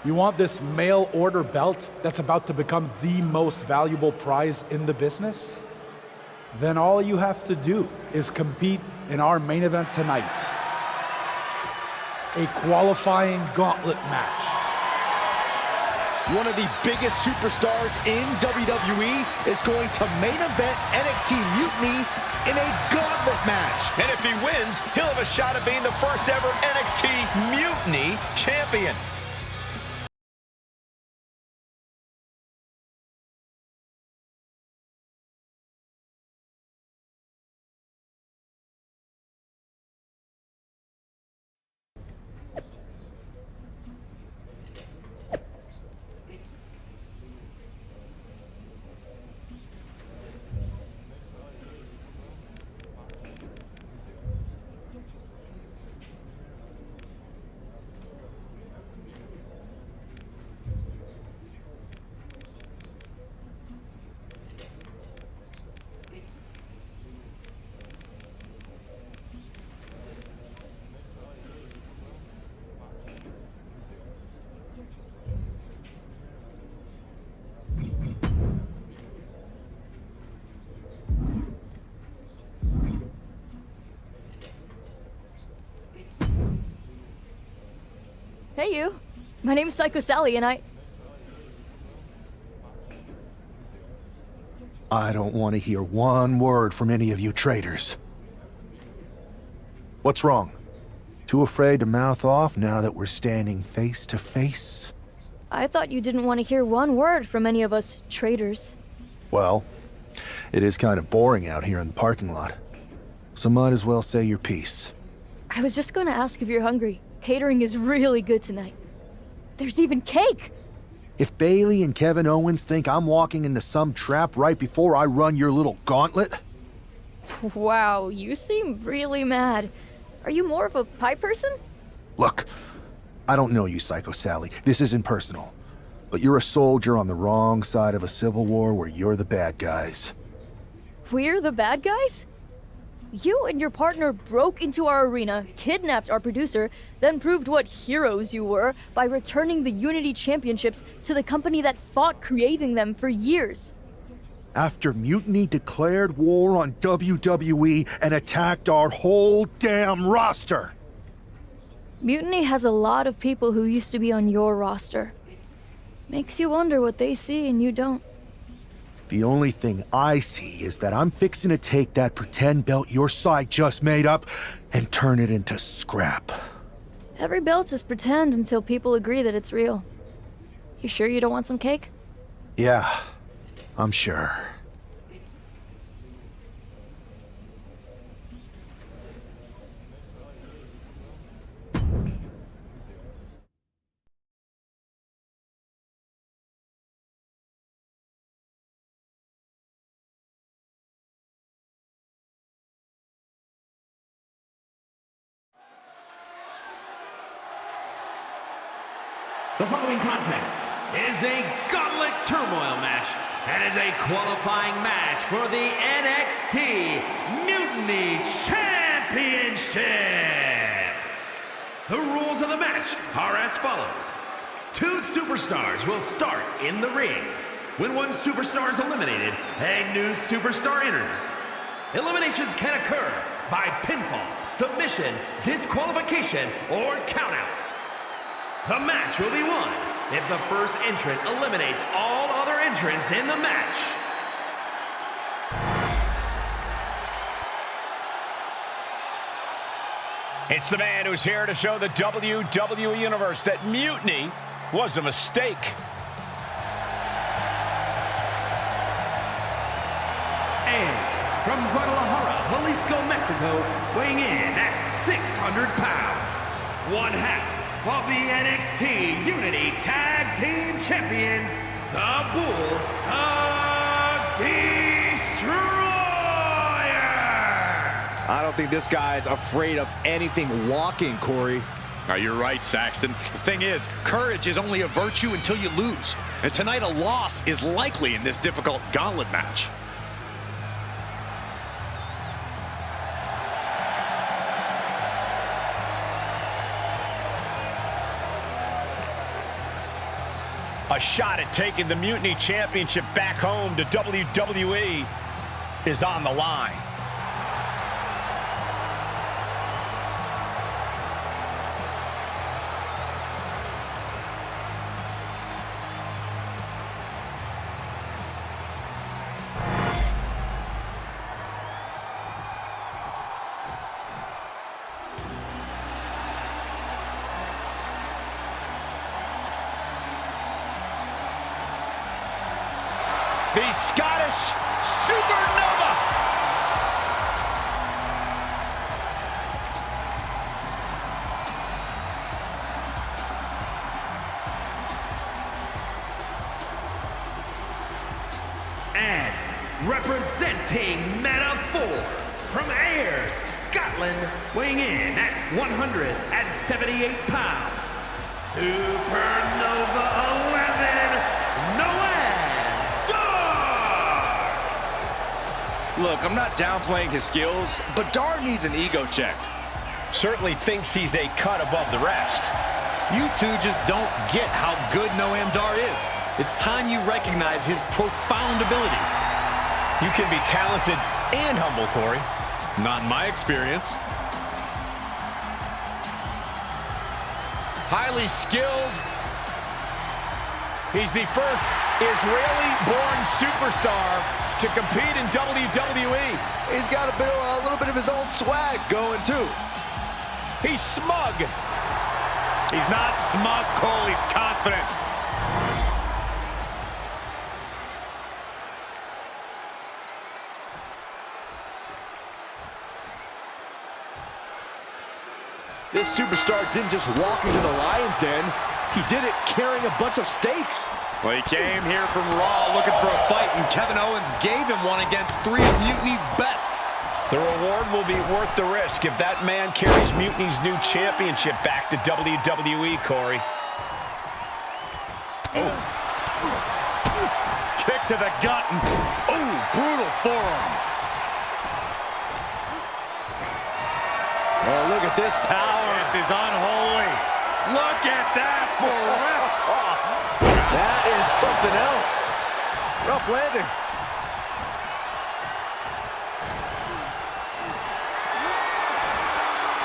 You want this mail order belt that's about to become the most valuable prize in the business? Then all you have to do is compete in our main event tonight. A qualifying gauntlet match. One of the biggest superstars in WWE is going to main event NXT Mutiny in a gauntlet match. And if he wins, he'll have a shot at being the first ever NXT Mutiny champion. Hey you, my name's Psycho Sally and I don't want to hear one word from any of you traitors. What's wrong? Too afraid to mouth off now that we're standing face to face? I thought you didn't want to hear one word from any of us traitors. Well, it is kind of boring out here in the parking lot. So might as well say your piece. I was just going to ask if you're hungry. Catering is really good tonight. There's even cake! If Bailey and Kevin Owens think I'm walking into some trap right before I run your little gauntlet... Wow, you seem really mad. Are you more of a pie person? Look, I don't know you, Psycho Sally. This isn't personal. But you're a soldier on the wrong side of a civil war where you're the bad guys. We're the bad guys? You and your partner broke into our arena, kidnapped our producer, then proved what heroes you were by returning the Unity Championships to the company that fought creating them for years. After Mutiny declared war on WWE and attacked our whole damn roster. Mutiny has a lot of people who used to be on your roster. Makes you wonder what they see and you don't. The only thing I see is that I'm fixing to take that pretend belt your side just made up and turn it into scrap. Every belt is pretend until people agree that it's real. You sure you don't want some cake? Yeah, I'm sure. The following contest is a gauntlet turmoil match and is a qualifying match for the NXT Mutiny Championship. The rules of the match are as follows. 2 superstars will start in the ring. When one superstar is eliminated, a new superstar enters. Eliminations can occur by pinfall, submission, disqualification, or countouts. The match will be won if the first entrant eliminates all other entrants in the match. It's the man who's here to show the WWE Universe that Mutiny was a mistake. And from Guadalajara, Jalisco, Mexico, weighing in at 600 pounds, one half of the NXT Unity Tag Team Champions, the Bull of Destroyer! I don't think this guy's afraid of anything walking, Corey. You're right, Saxton. The thing is, courage is only a virtue until you lose. And tonight a loss is likely in this difficult gauntlet match. A shot at taking the Mutiny Championship back home to WWE is on the line. The Scottish Supernova! And representing Meta 4 from Ayr, Scotland, weighing in at 178 pounds, Supernova 11, Noah! Look, I'm not downplaying his skills, but Dar needs an ego check. Certainly thinks he's a cut above the rest. You two just don't get how good Noam Dar is. It's time you recognize his profound abilities. You can be talented and humble, Corey. Not in my experience. Highly skilled. He's the first Israeli-born superstar to compete in WWE. He's got a little bit of his own swag going, too. He's smug. He's not smug, Cole. He's confident. This superstar didn't just walk into the Lion's Den. He did it carrying a bunch of stakes. Well, he came here from Raw looking for a fight, and Kevin Owens gave him one against 3 of Mutiny's best. The reward will be worth the risk if that man carries Mutiny's new championship back to WWE, Corey. Oh. Kick to the gut. Oh, brutal forearm. Oh, look at this power. This is unholy. Look at that for reps. That is something else. Rough landing.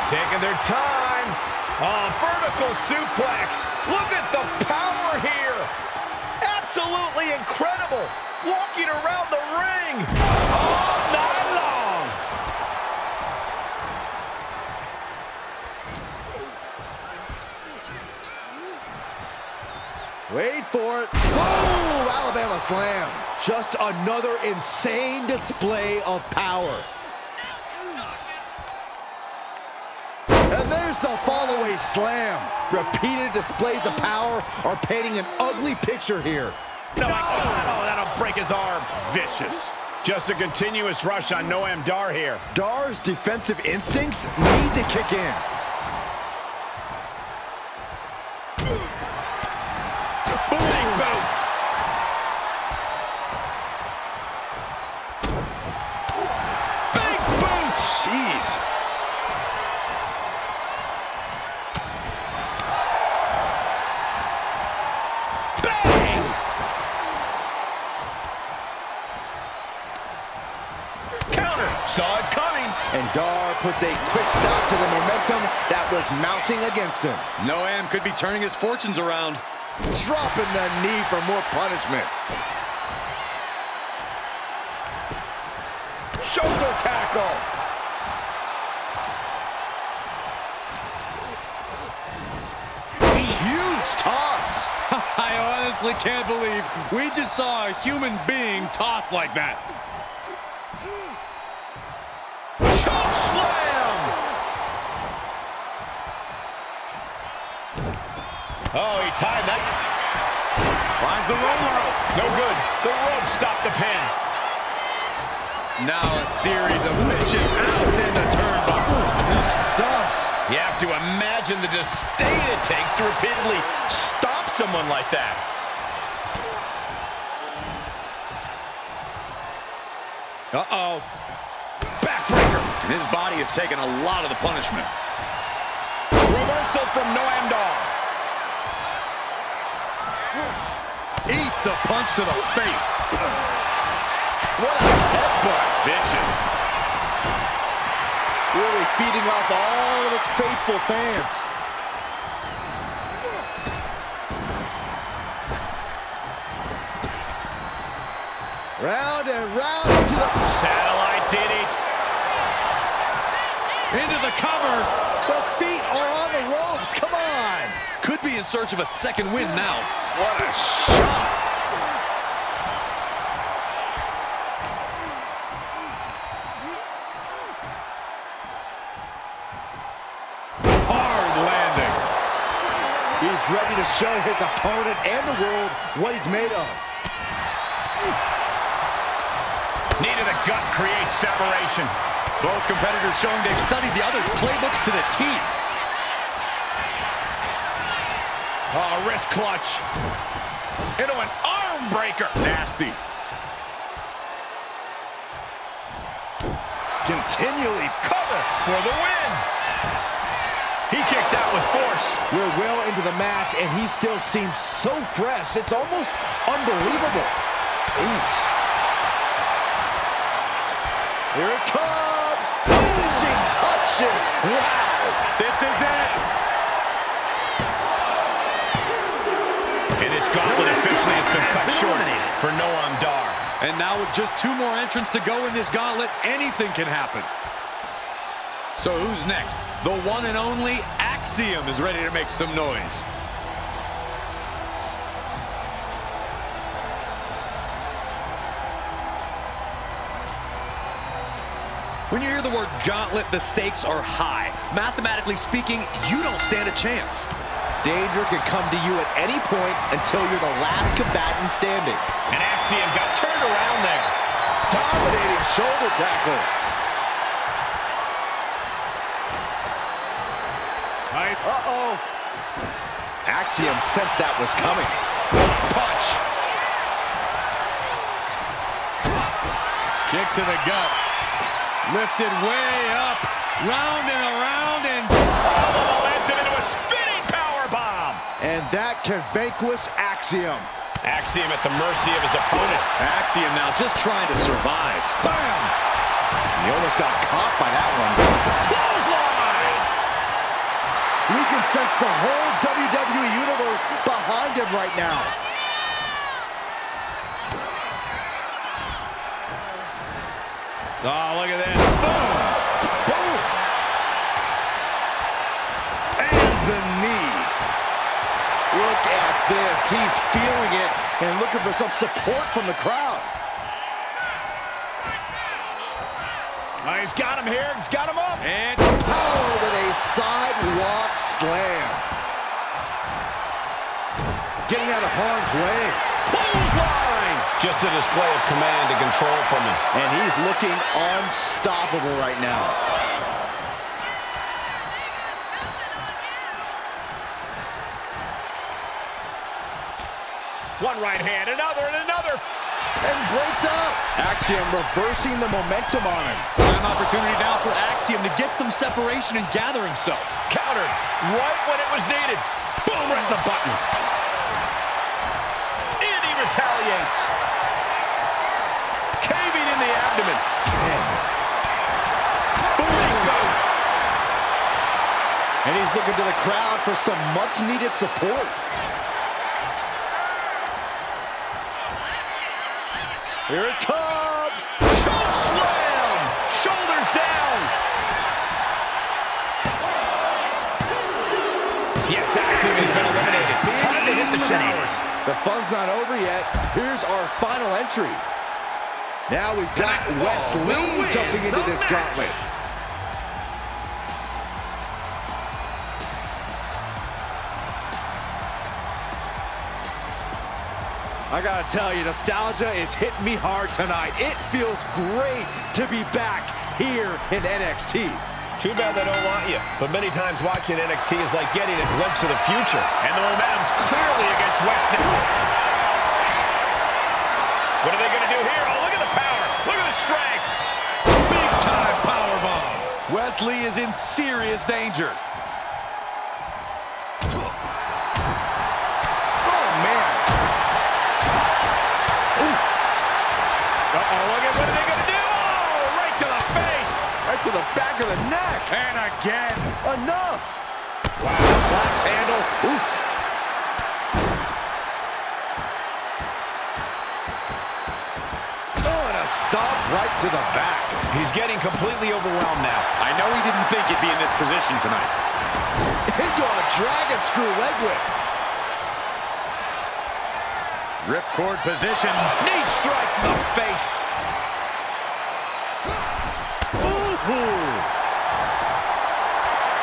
Taking their time. Vertical suplex. Look at the power here. Absolutely incredible. Walking around the ring all night long. Wait for it. Boom! Alabama slam. Just another insane display of power. And there's the fall-away slam. Repeated displays of power are painting an ugly picture here. No, that'll break his arm. Vicious. Just a continuous rush on Noam Dar here. Dar's defensive instincts need to kick in. Big boot. Big boot. Jeez. Bang. Counter. Saw it coming. And Dar puts a quick stop to the momentum that was mounting against him. Noam could be turning his fortunes around. Dropping the knee for more punishment. Shoulder tackle. Huge toss. I honestly can't believe we just saw a human being tossed like that. Choke slam. Oh, he tied that. Finds the roller. No good. The rope stopped the pin. Now a series of vicious outs in the turnbuckle. Stumps. You have to imagine the disdain it takes to repeatedly stop someone like that. Uh-oh. Backbreaker. And his body has taken a lot of the punishment. Reversal from Noam Dar. Eats a punch to the face. What a headbutt. Vicious. Really feeding off all of his faithful fans. Round and round into the... Satellite DDT. Into the cover. The feet are on the ropes. Come on. Could be in search of a second win now. What a shot. Hard landing. He's ready to show his opponent and the world what he's made of. Knee to the gut creates separation. Both competitors showing they've studied the other's playbooks to the T. Oh, wrist clutch. Into an arm breaker. Nasty. Continually cover for the win. He kicks out with force. We're well into the match, and he still seems so fresh. It's almost unbelievable. Ooh. Here it comes. Finishing touches. Wow. This is it. And his gauntlet officially has been cut short for Noam Dar. And now with just 2 more entrants to go in this gauntlet, anything can happen. So who's next? The one and only Axiom is ready to make some noise. When you hear the word gauntlet, the stakes are high. Mathematically speaking, you don't stand a chance. Danger can come to you at any point until you're the last combatant standing. And Axiom got turned around there. Dominating shoulder tackle. Uh-oh. Axiom sensed that was coming. Punch. Kick to the gut. Lifted way up. Round and around and... momentum into a spinning powerbomb. And that can vanquish Axiom. Axiom at the mercy of his opponent. Axiom now just trying to survive. Bam! He almost got caught by that one. Clothesline! We can sense the whole WWE Universe behind him right now. Oh, look at this. Boom! Boom! And the knee. Look at this. He's feeling it and looking for some support from the crowd. Oh, he's got him here. He's got him up. And power with a sidewalk slam. Getting out of harm's way. Clothesline! Just a display of command and control from him. And he's looking unstoppable right now. One right hand, another, and another. And breaks out. Axiom reversing the momentum on him. Prime opportunity now for Axiom to get some separation and gather himself. Countered right when it was needed. Boom, right in the button. And he retaliates. Caving in the abdomen. Boom, he goes. And he's looking to the crowd for some much-needed support. Here it comes! Choke slam! Shoulders down! Yes, Axiom has been eliminated. Time to hit the showers. The fun's not over yet. Here's our final entry. Now we've got Wes Lee jumping into this gauntlet. I gotta tell you, nostalgia is hitting me hard tonight. It feels great to be back here in NXT. Too bad they don't want you. But many times watching NXT is like getting a glimpse of the future. And the momentum's clearly against West now. What are they going to do here? Oh, look at the power. Look at the strength. Big time powerbomb. Wesley is in serious danger. Look at what are they going to do? Oh, right to the face. Right to the back of the neck. And again. Enough. Wow. Box handle. Oof. Oh, and a stomp right to the back. He's getting completely overwhelmed now. I know he didn't think he'd be in this position tonight. Into a dragon screw leg whip. Ripcord position. Knee strike to the face. Ooh.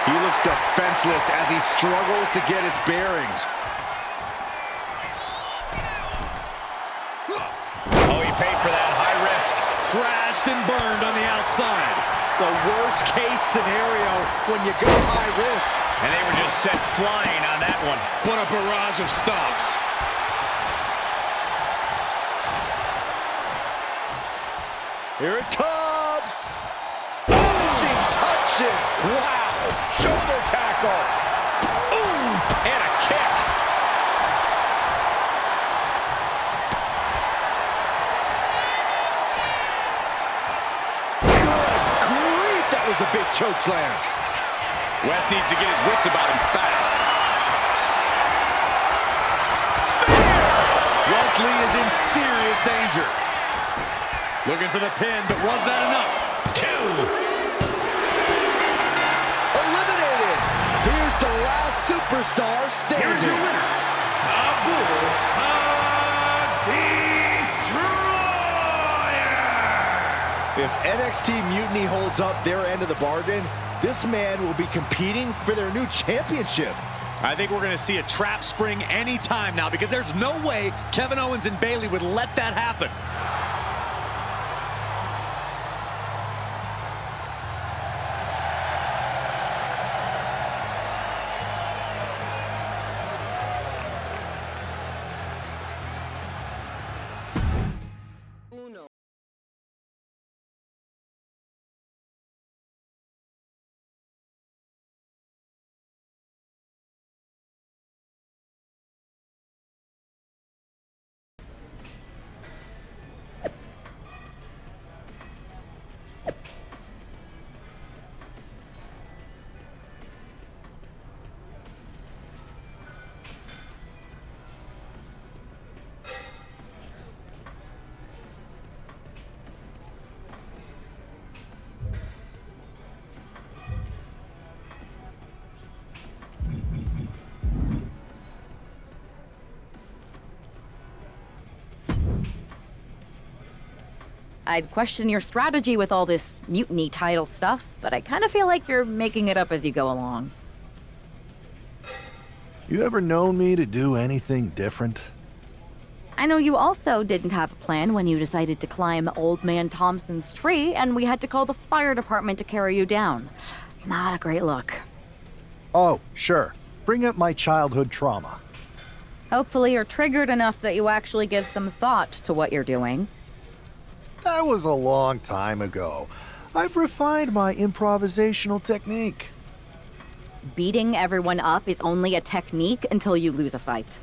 He looks defenseless as he struggles to get his bearings. Oh, he paid for that. High risk. Crashed and burned on the outside. The worst case scenario when you go high risk. And they were just sent flying on that one. What a barrage of stomps. Here it comes. Finishing touches. Wow. Shoulder tackle. Ooh, and a kick. Good grief. That was a big choke slam. West needs to get his wits about him fast. Spear. Wesley is in serious danger. Looking for the pin, but was that enough? 2. Eliminated. Here's the last superstar standing. Here's your winner, the Bull Destroyer. If NXT Mutiny holds up their end of the bargain, this man will be competing for their new championship. I think we're going to see a trap spring any time now because there's no way Kevin Owens and Bayley would let that happen. I'd question your strategy with all this mutiny title stuff, but I kind of feel like you're making it up as you go along. You ever known me to do anything different? I know you also didn't have a plan when you decided to climb Old Man Thompson's tree, and we had to call the fire department to carry you down. Not a great look. Oh, sure. Bring up my childhood trauma. Hopefully you're triggered enough that you actually give some thought to what you're doing. That was a long time ago. I've refined my improvisational technique. Beating everyone up is only a technique until you lose a fight.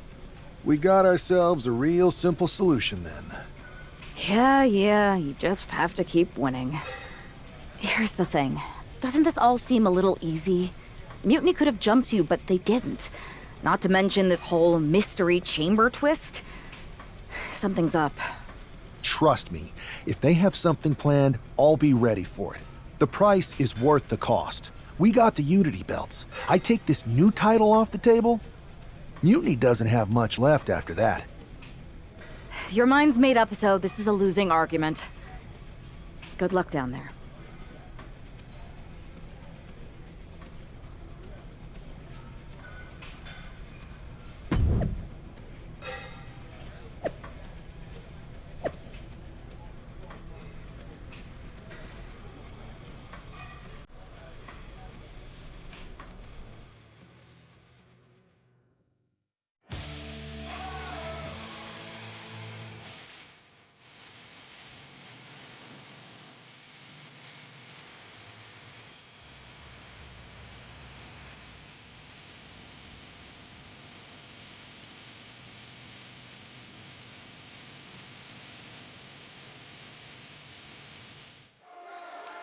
We got ourselves a real simple solution then. Yeah, you just have to keep winning. Here's the thing. Doesn't this all seem a little easy? Mutiny could have jumped you, but they didn't. Not to mention this whole mystery chamber twist. Something's up. Trust me, if they have something planned, I'll be ready for it. The price is worth the cost. We got the Unity belts. I take this new title off the table. Mutiny doesn't have much left after that. Your mind's made up, so this is a losing argument. Good luck down there.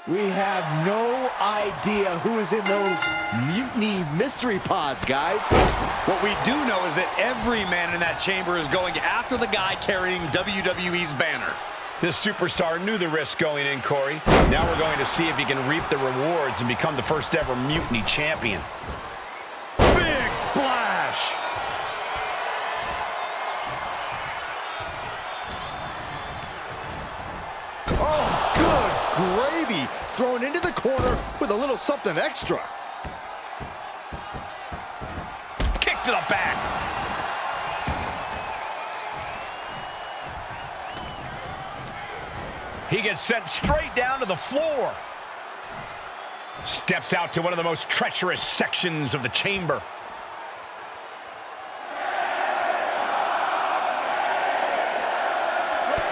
We have no idea who is in those mutiny mystery pods, guys. What we do know is that every man in that chamber is going after the guy carrying WWE's banner. This superstar knew the risk going in, Corey. Now we're going to see if he can reap the rewards and become the first ever mutiny champion. Big splash! Oh, good gravy. Thrown into the corner with a little something extra. Kick to the back. He gets sent straight down to the floor. Steps out to one of the most treacherous sections of the chamber.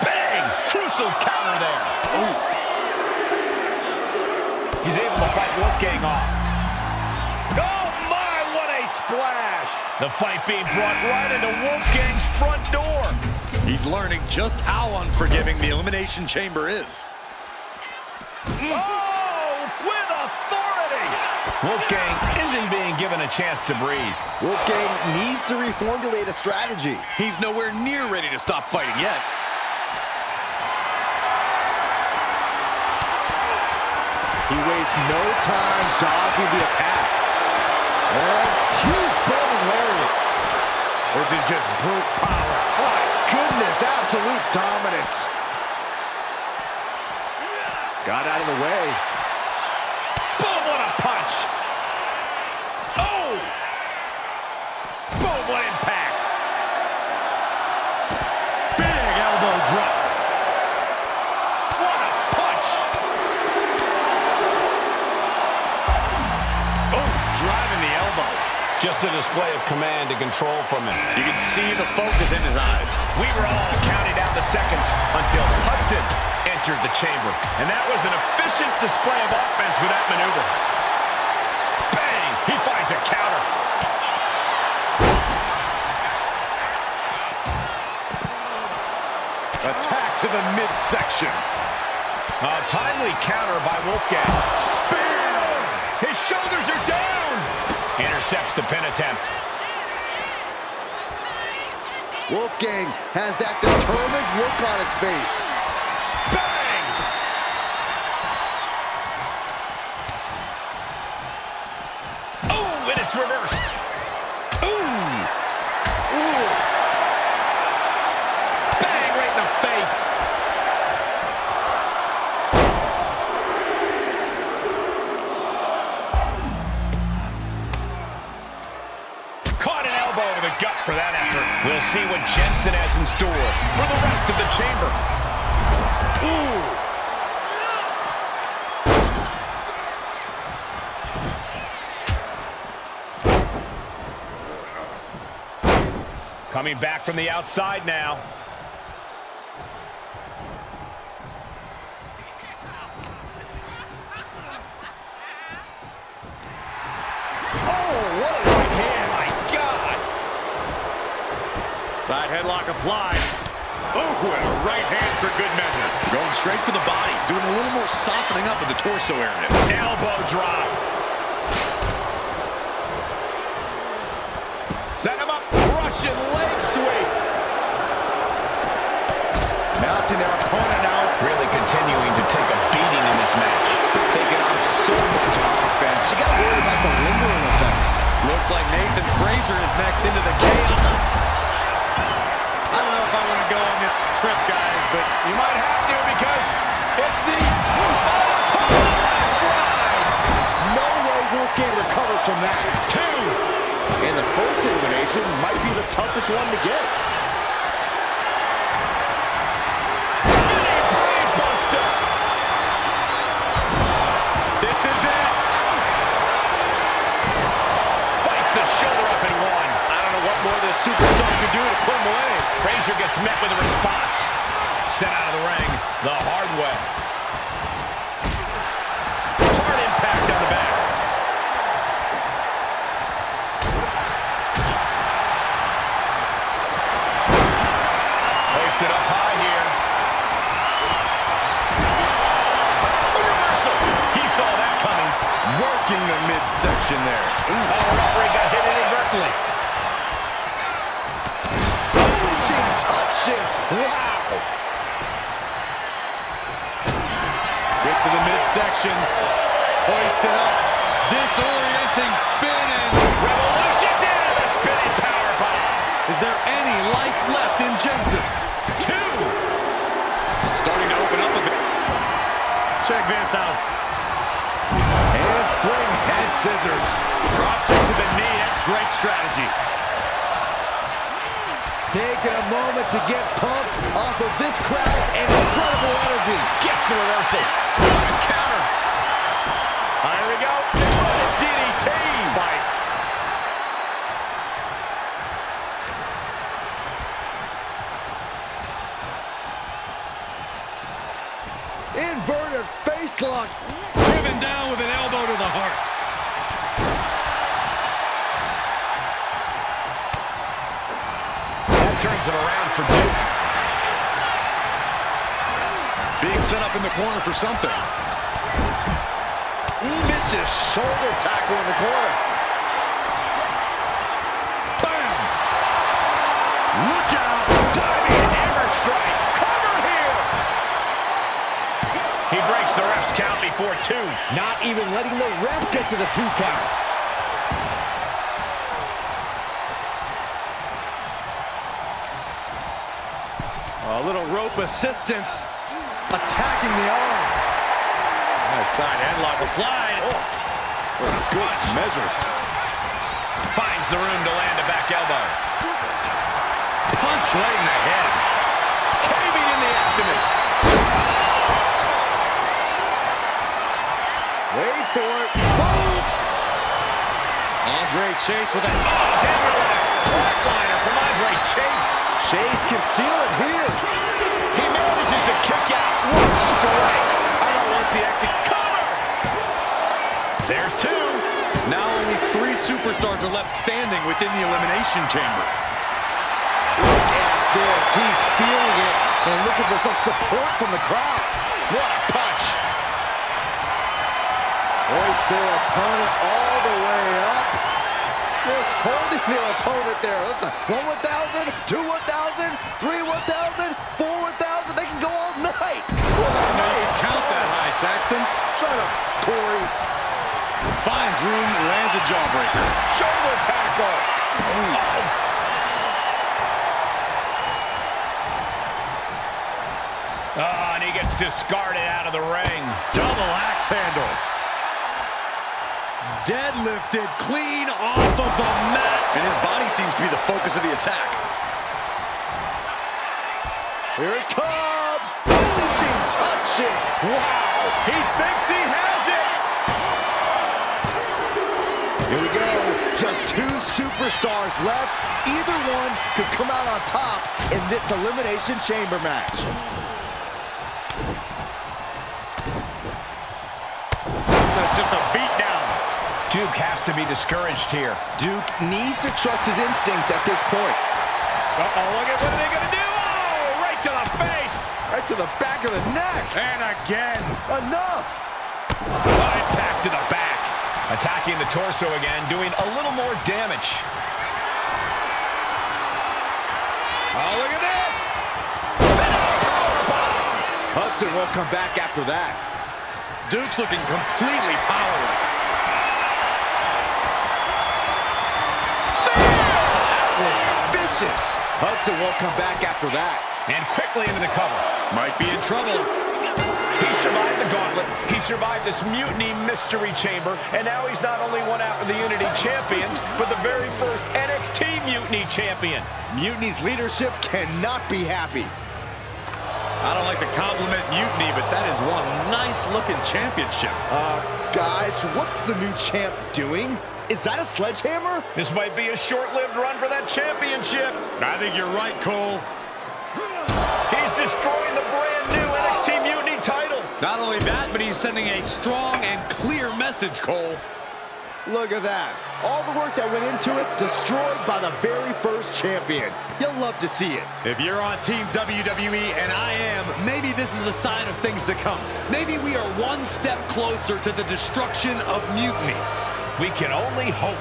Bang! Crucial counter there. Ooh. He's able to fight Wolfgang off. Oh my, what a splash! The fight being brought right into Wolfgang's front door. He's learning just how unforgiving the Elimination Chamber is. Oh, with authority! Wolfgang isn't being given a chance to breathe. Wolfgang needs to reformulate a strategy. He's nowhere near ready to stop fighting yet. He wastes no time dodging the attack. And huge bowling lariat. This is just brute power. Oh my goodness, absolute dominance. Got out of the way. Boom, what a punch. Oh! Boom, what impact. Big elbow drop. What a punch. Oh, driving the elbow. Just a display of command and control from him. You can see the focus in his eyes. We were all counting down the seconds until Hudson entered the chamber. And that was an efficient display of offense with that maneuver. Bang! He finds a counter. Attack to the midsection. A timely counter by Wolfgang. Spear! His shoulders are down! Intercepts the pin attempt. Wolfgang has that determined look on his face. Bang! Oh, and it's reversed. Ooh! Ooh! Bang, right in the face. Caught an elbow to the gut for that effort. We'll see what Jensen has in store for the rest of the chamber. Ooh! Coming back from the outside now. Side headlock applied. Oh, and a right hand for good measure. Going straight for the body, doing a little more softening up of the torso area. Elbow drop. Set him up. Russian leg sweep. Mounting their opponent out. Really continuing to take a beating in this match. Taking on so much offense. You gotta worry about the lingering effects. Looks like Nathan Frazier is next into the chaos. I don't know if I want to go on this trip, guys, but you might have to because it's the top of the last ride. No way Wolfgang recovers from that. 2. And the first elimination might be the toughest one to get. Spinning brainbuster. This is it. Fights the shoulder up and one. I don't know what more this superstar can do to put him away. Frazier gets met with a response. Sent out of the ring the hard way. Hard impact on the back. Place it up high here. A reversal. midsection there. Oh, referee got hit inadvertently. Pushing touches. Wow. Kick to the midsection. Hoisted up. Disorienting spin and Revolution's into the spinning powerbomb. Is there any life left in Jensen? 2. Starting to open up a bit. Check this out. Handspring head scissors. Dropped into the knee. That's great strategy. Taking a moment to get pumped off of this crowd's incredible energy. Gets the reversal. What a counter. Here we go. DDT. Bite. Inverted face lock. Driven down with an elbow to the heart. That turns him around for Duke. Being set up in the corner for something. Vicious shoulder tackle in the corner. Bam! Look out. Diving hammer strike. Cover here. He breaks the ref's count before 2. Not even letting the ref get to the 2 count. A little rope assistance. Attacking the arm. Nice side headlock applied. Oh, what a good measure. Finds the room to land a back elbow. Punch right in the head. Caving in the abdomen. Wait for it. Boom! Andre Chase with a flatliner from Andre Chase. Chase can seal it here. He manages to kick out. What strike. I don't want the exit cover. There's 2. Now only 3 superstars are left standing within the Elimination Chamber. Look at this. He's feeling it and looking for some support from the crowd. What a punch. Hoist their opponent all the way up. Just holding their opponent there. That's a 1 1,000, 2 1,000, 3 1,000, 4 1,000. They can go all night. What a nice count that high, Saxton. Shut up, Corey. Finds room, lands a jawbreaker. Shoulder tackle. Oh, and he gets discarded out of the ring. Double axe handle. Deadlifted clean off of the mat. And his body seems to be the focus of the attack. Here it comes. Finishing touches. Wow. He thinks he has it. Here we go. Just 2 superstars left. Either one could come out on top in this Elimination Chamber match. Just a beatdown. Duke has to be discouraged here. Duke needs to trust his instincts at this point. Uh-oh, look at what are they going to do? Oh, right to the face. Right to the back of the neck. And again. Enough. Impact to the back. Attacking the torso again, doing a little more damage. Oh, look at this. Powerbomb. Hudson won't come back after that. Duke's looking completely powerless. That was vicious. Hudson won't come back after that. And quickly into the cover. Might be in trouble. He survived the gauntlet. He survived this Mutiny Mystery Chamber. And now he's not only one out of the Unity Champions, but the very first NXT Mutiny Champion. Mutiny's leadership cannot be happy. I don't like to compliment Mutiny, but that is one nice-looking championship. Guys, what's the new champ doing? Is that a sledgehammer? This might be a short-lived run for that championship. I think you're right, Cole. He's destroying the brand-new NXT Mutiny title. Not only that, but he's sending a strong and clear message, Cole. Look at that. All the work that went into it, destroyed by the very first champion. You'll love to see it. If you're on Team WWE, and I am, maybe this is a sign of things to come. Maybe we are one step closer to the destruction of Mutiny. We can only hope.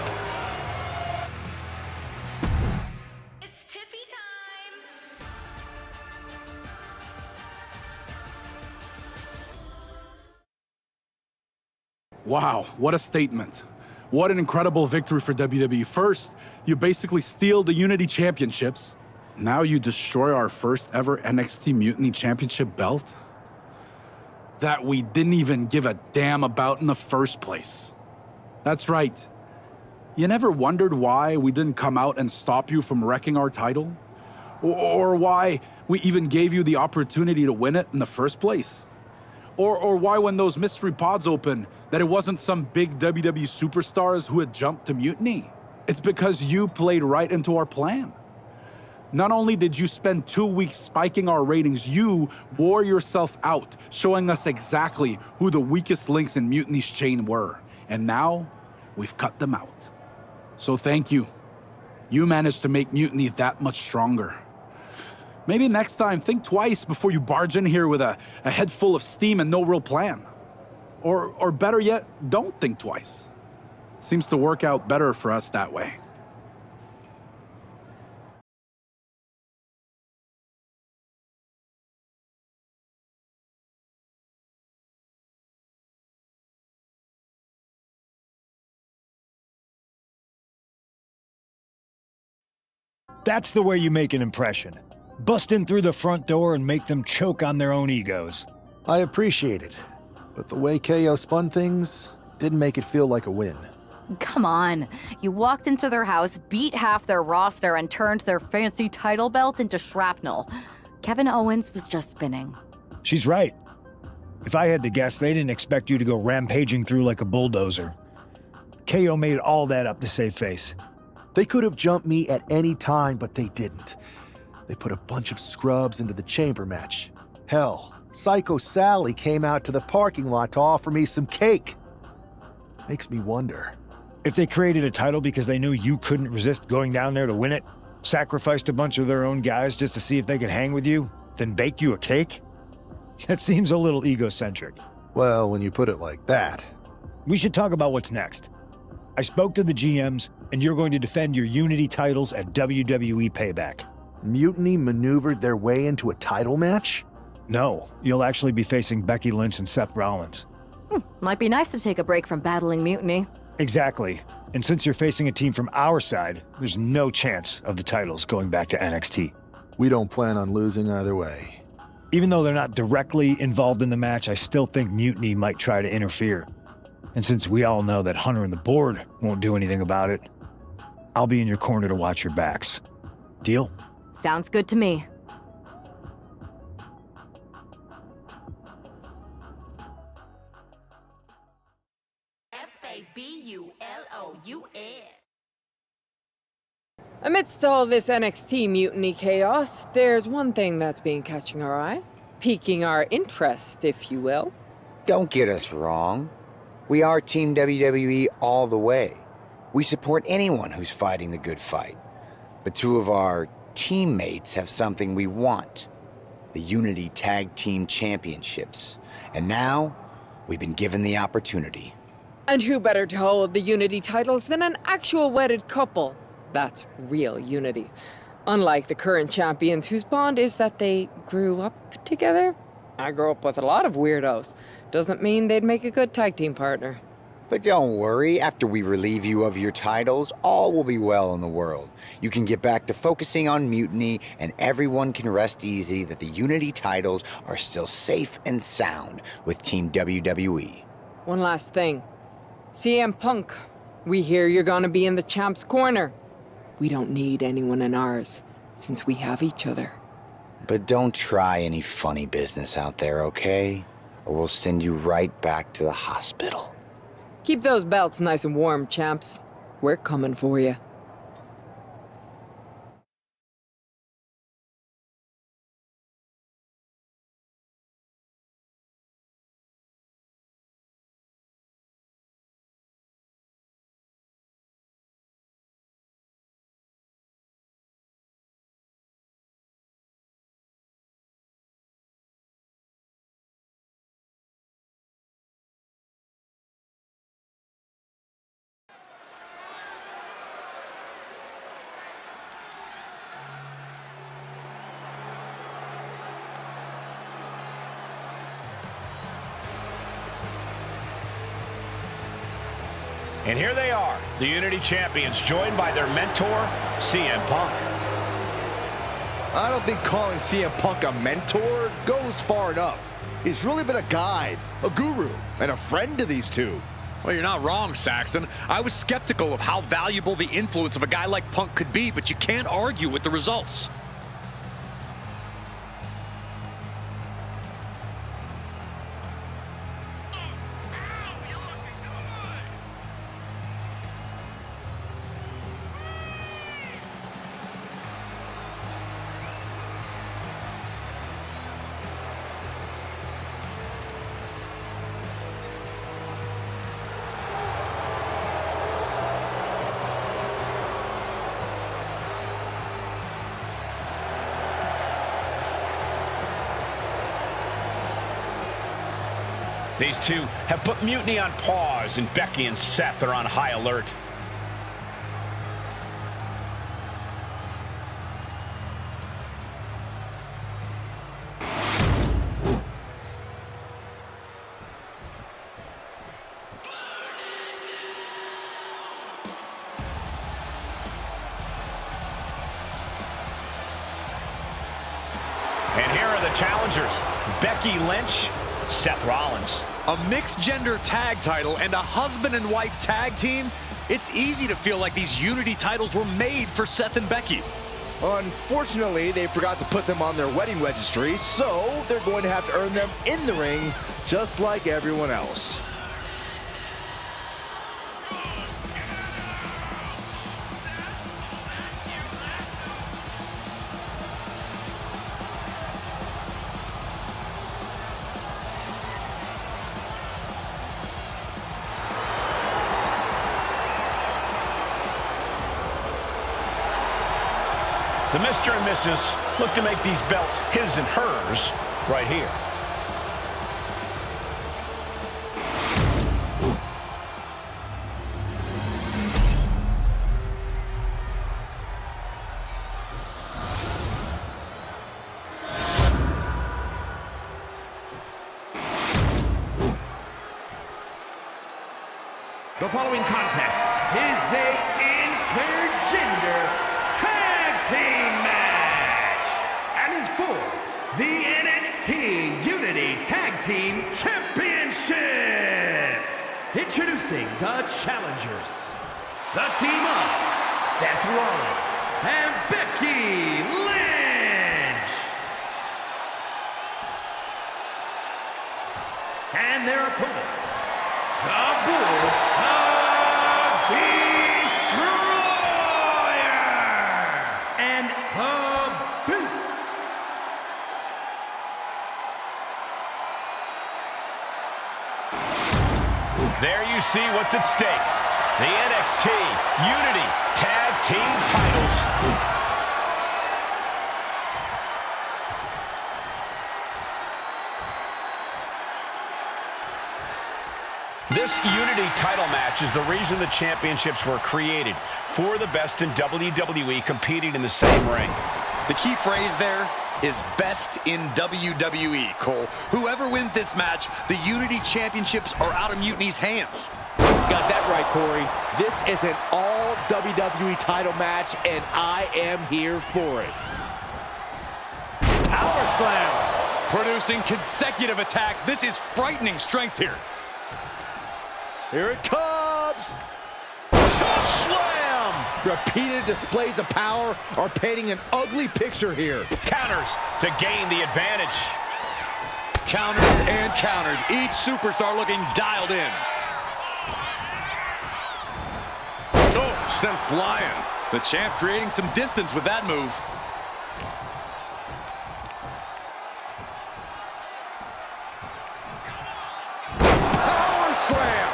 Wow, what a statement. What an incredible victory for WWE. First, you basically steal the Unity Championships. Now you destroy our first ever NXT Mutiny Championship belt that we didn't even give a damn about in the first place. That's right. You never wondered why we didn't come out and stop you from wrecking our title? Or why we even gave you the opportunity to win it in the first place? Or why when those mystery pods open, that it wasn't some big WWE superstars who had jumped to Mutiny? It's because you played right into our plan. Not only did you spend 2 weeks spiking our ratings, you wore yourself out, showing us exactly who the weakest links in Mutiny's chain were. And now, we've cut them out. So thank you. You managed to make Mutiny that much stronger. Maybe next time, think twice before you barge in here with a head full of steam and no real plan. Or better yet, don't think twice. Seems to work out better for us that way. That's the way you make an impression. Bust in through the front door and make them choke on their own egos. I appreciate it, but the way KO spun things didn't make it feel like a win. Come on. You walked into their house, beat half their roster, and turned their fancy title belt into shrapnel. Kevin Owens was just spinning. She's right. If I had to guess, they didn't expect you to go rampaging through like a bulldozer. KO made all that up to save face. They could have jumped me at any time, but they didn't. They put a bunch of scrubs into the chamber match. Hell, Psycho Sally came out to the parking lot to offer me some cake. Makes me wonder. If they created a title because they knew you couldn't resist going down there to win it, sacrificed a bunch of their own guys just to see if they could hang with you, then bake you a cake? That seems a little egocentric. Well, when you put it like that. We should talk about what's next. I spoke to the GMs, and you're going to defend your Unity titles at WWE Payback. Mutiny maneuvered their way into a title match? No, you'll actually be facing Becky Lynch and Seth Rollins. Might be nice to take a break from battling Mutiny. Exactly. And since you're facing a team from our side, there's no chance of the titles going back to NXT. We don't plan on losing either way. Even though they're not directly involved in the match, I still think Mutiny might try to interfere. And since we all know that Hunter and the board won't do anything about it, I'll be in your corner to watch your backs. Deal? Sounds good to me. Amidst all this NXT mutiny chaos, there's one thing that's been catching our eye, piquing our interest, if you will. Don't get us wrong. We are Team WWE all the way. We support anyone who's fighting the good fight. But two of our teammates have something we want. The Unity Tag Team Championships. And now, we've been given the opportunity. And who better to hold the Unity titles than an actual wedded couple? That's real unity. Unlike the current champions whose bond is that they grew up together. I grew up with a lot of weirdos. Doesn't mean they'd make a good tag team partner. But don't worry, after we relieve you of your titles, all will be well in the world. You can get back to focusing on Mutiny, and everyone can rest easy that the Unity titles are still safe and sound with Team WWE. One last thing. CM Punk, we hear you're gonna be in the champ's corner. We don't need anyone in ours, since we have each other. But don't try any funny business out there, okay? Or we'll send you right back to the hospital. Keep those belts nice and warm, champs. We're coming for you. And here they are, the Unity Champions, joined by their mentor, CM Punk. I don't think calling CM Punk a mentor goes far enough. He's really been a guide, a guru, and a friend to these two. Well, you're not wrong, Saxton. I was skeptical of how valuable the influence of a guy like Punk could be, but you can't argue with the results. These two have put Mutiny on pause, and Becky and Seth are on high alert. And here are the challengers, Becky Lynch, Seth Rollins. A mixed-gender tag title and a husband and wife tag team? It's easy to feel like these Unity titles were made for Seth and Becky. Unfortunately, they forgot to put them on their wedding registry, so they're going to have to earn them in the ring, just like everyone else. The Mr. and Mrs. look to make these belts his and hers right here. The following contest is a intergender tag team match and is for the NXT Unity Tag Team Championship. Introducing the challengers, the team of Seth Rollins and Becky Lynch, and their opponents, the Bull of Destroyer and the Beast. There you see what's at stake. The NXT Unity Tag Team titles. This Unity title match is the reason the championships were created, for the best in WWE competing in the same ring. The key phrase there is best in WWE, Cole. Whoever wins this match, the Unity Championships are out of Mutiny's hands. Got that right, Corey. This is an all WWE title match, and I am here for it. Power slam. Producing consecutive attacks. This is frightening strength here. Here it comes. Choke slam. Repeated displays of power are painting an ugly picture here. Counters to gain the advantage. Counters and counters. Each superstar looking dialed in. Oh, sent flying. The champ creating some distance with that move. Power slam.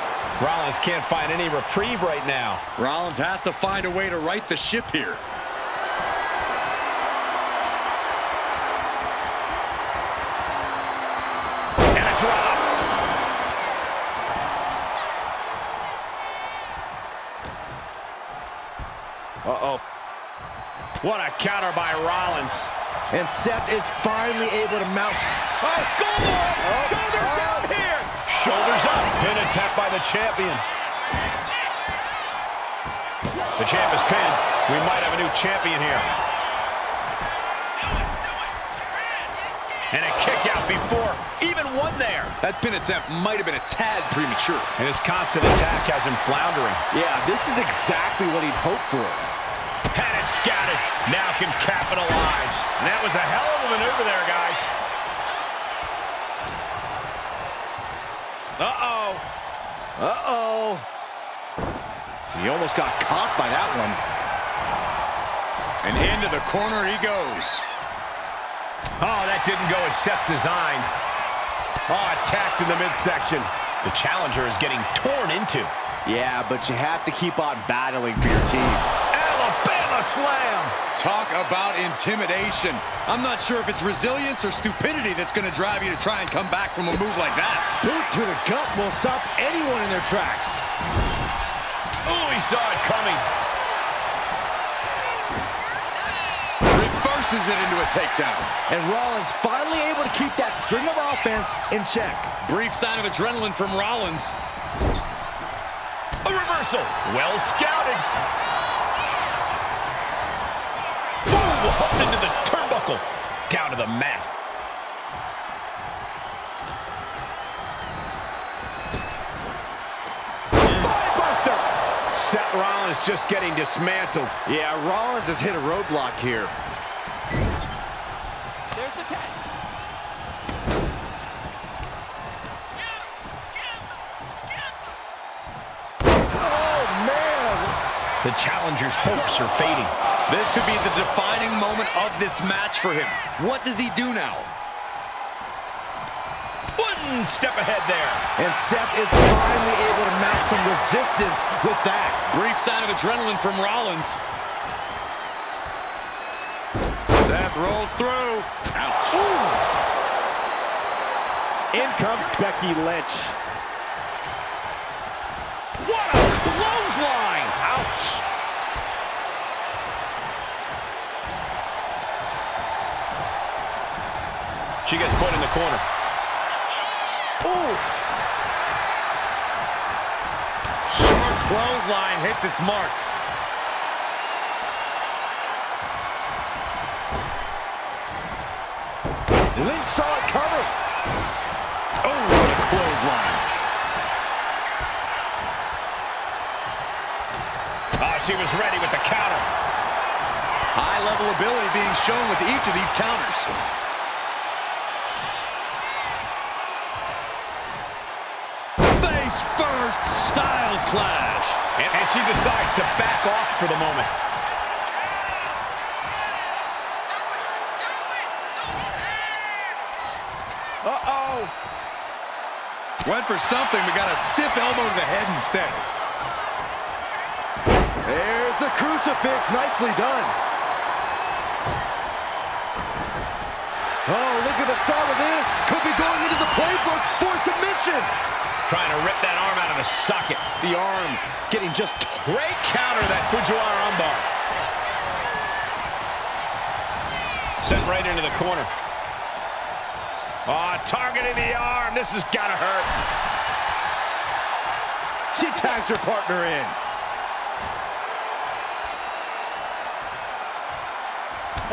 Rollins can't find any reprieve right now. Rollins has to find a way to right the ship here. And a drop. Uh-oh. What a counter by Rollins. And Seth is finally able to mount. Oh, schoolboy! Shoulders down here! Shoulders up. Pin attempt by the champion. The champ is pinned. We might have a new champion here. And a kick out before even one there. That pin attempt might have been a tad premature. And his constant attack has him floundering. Yeah, this is exactly what he'd hoped for. Had it scouted. Now can capitalize. And that was a hell of a maneuver there, guys. Uh-oh. Uh-oh. He almost got caught by that one. And into the corner he goes. Oh, that didn't go as Seth designed. Oh, attacked in the midsection. The challenger is getting torn into. Yeah, but you have to keep on battling for your team. Alabama slam. Talk about intimidation. I'm not sure if it's resilience or stupidity that's going to drive you to try and come back from a move like that. Boot to the gut will stop anyone in their tracks. Oh, he saw it coming. Reverses it into a takedown. And Rollins finally able to keep that string of offense in check. Brief sign of adrenaline from Rollins. A reversal. Well scouted. Boom! Up into the turnbuckle. Down to the mat. Spinebuster! Seth Rollins just getting dismantled. Yeah, Rollins has hit a roadblock here. There's the tag. Oh, man! The challenger's hopes are fading. This could be the defining moment of this match for him. What does he do now? One step ahead there. And Seth is finally able to mount some resistance with that. Brief sign of adrenaline from Rollins. Seth rolls through. Ouch. Ooh. In comes Becky Lynch. What a clothesline! Ouch! She gets put in the corner. Oof! Short clothesline hits its mark. Lynch saw it coming. Oh, what a clothesline. Oh, she was ready with the counter. High-level ability being shown with each of these counters. Face first, Styles clash. And she decides to back off for the moment. Uh-oh. Went for something, but got a stiff elbow to the head instead. There's the crucifix. Nicely done. Oh, look at the start of this. Could be going into the playbook for submission. Trying to rip that arm out of the socket. The arm getting just... Great counter, that Fujiwara armbar. Sent right into the corner. Oh, targeting the arm. This has got to hurt. She tags her partner in.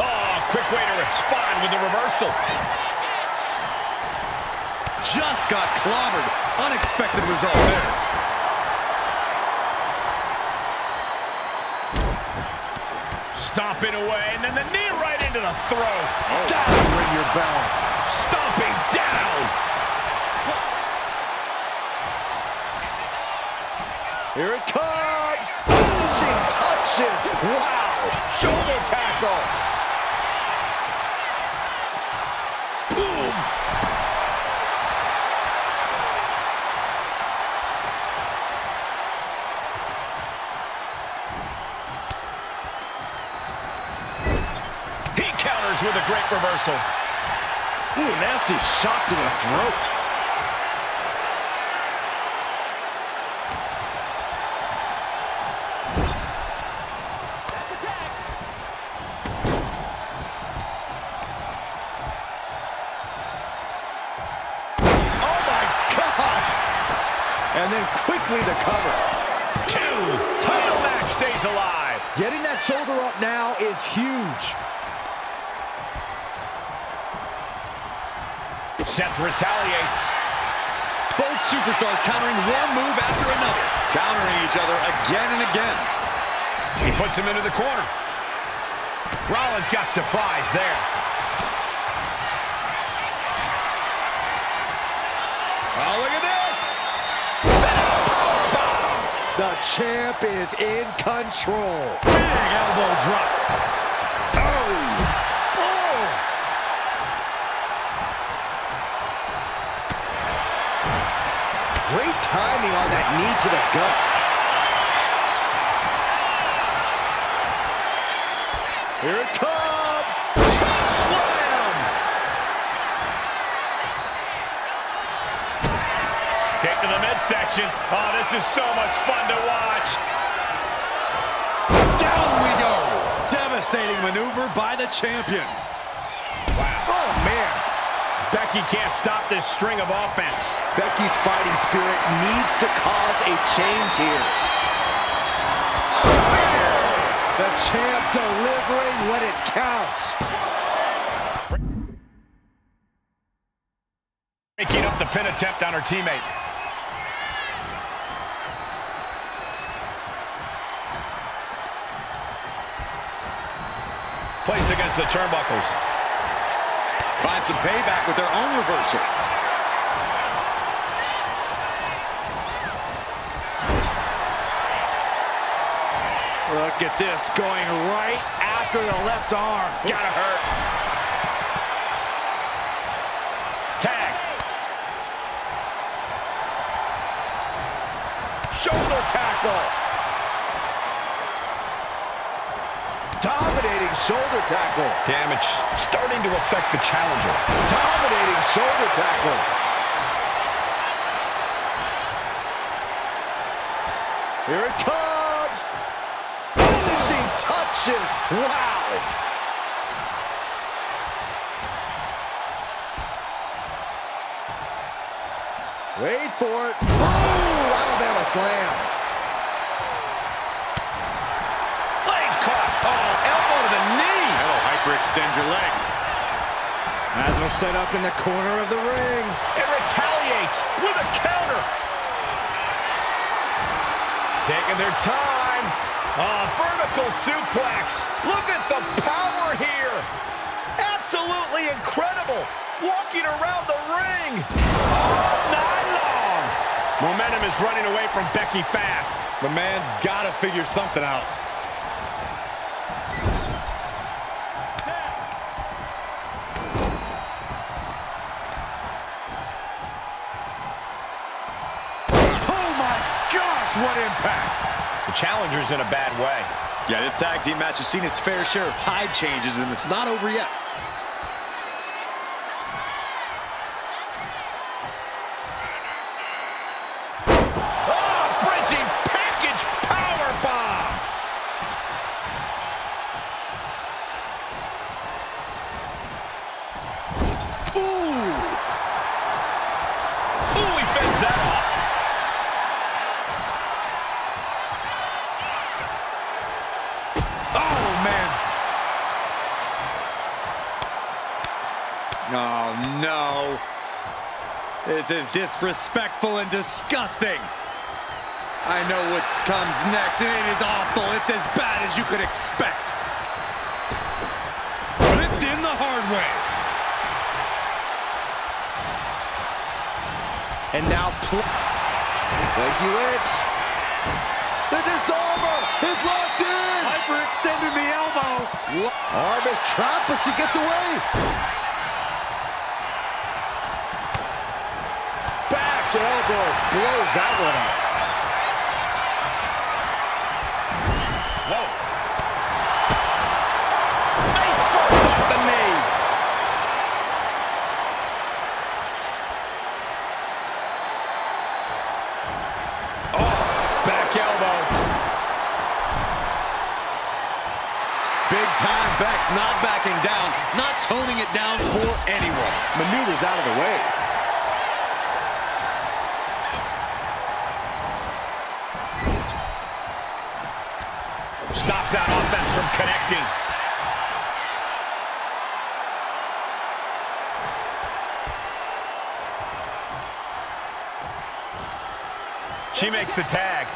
Oh, quick way to respond with the reversal. Just got clobbered. Unexpected result there. Stomping away, and then the knee right into the throat. Oh. Down, ring your bell. Stomping down. Here it comes. Finishing touches. Wow. Shoulder tackle. Boom. He counters with a great reversal. Ooh, nasty shot to the throat. Oh my God! And then quickly the cover. 2. Title match stays stays alive. Getting that shoulder up now is huge. Seth retaliates. Both superstars countering one move after another, countering each other again and again. He puts him into the corner. Rollins got surprised there. Oh, look at this! The champ is in control. Big elbow drop. Great timing on that knee to the gut. Here it comes! Choke slam! Kick to the midsection. Oh, this is so much fun to watch. Down we go. Devastating maneuver by the champion. Wow. Oh, man. Becky can't stop this string of offense. Becky's fighting spirit needs to cause a change here. The champ delivering when it counts. Breaking up the pin attempt on her teammate. Placed against the turnbuckles. Find some payback with their own reversal. Look at this, going right after the left arm. Gotta hurt. Tag. Shoulder tackle. Dominating shoulder tackle. Damage starting to affect the challenger. Dominating shoulder tackle. Here it comes. Finishing touches. Wow. Wait for it. Boom! Alabama slam. Hyperextend your leg. As we'll set up in the corner of the ring. It retaliates with a counter. Taking their time. Vertical suplex. Look at the power here. Absolutely incredible. Walking around the ring all night long. Momentum is running away from Becky fast. The man's got to figure something out. What impact! The challenger's in a bad way. Yeah, this tag team match has seen its fair share of tide changes, and it's not over yet. Oh, bridging package powerbomb! Ooh! Ooh, he fends that off. Oh, no. This is disrespectful and disgusting. I know what comes next, and it is awful. It's as bad as you could expect. Flipped in the hard way. And now, wweuniverse. The disarmer is locked in. Hyperextended the elbow. Arm is trapped, but she gets away. Elbow blows that one up. Whoa. Face first off the knee. Oh, back elbow. Big time Beck's not backing down, not toning it down for anyone. Maneuvers out of the way. connecting. She makes the tag.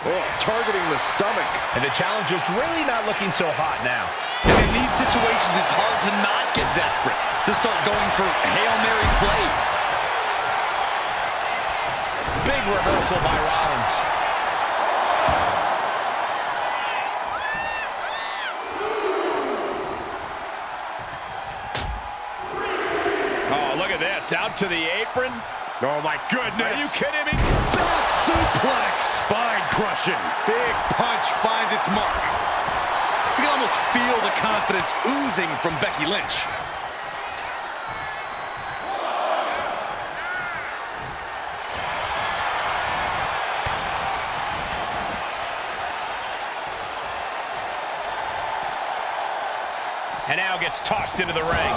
Oh, targeting the stomach. And the challenger's really not looking so hot now. And in these situations, it's hard to not get desperate, to start going for Hail Mary plays. Big reversal by Rollins. Oh, look at this. Out to the apron. Oh, my goodness. Are you kidding me? Back suplex. Spine crushing. Big punch finds its mark. You can almost feel the confidence oozing from Becky Lynch. And now gets tossed into the ring.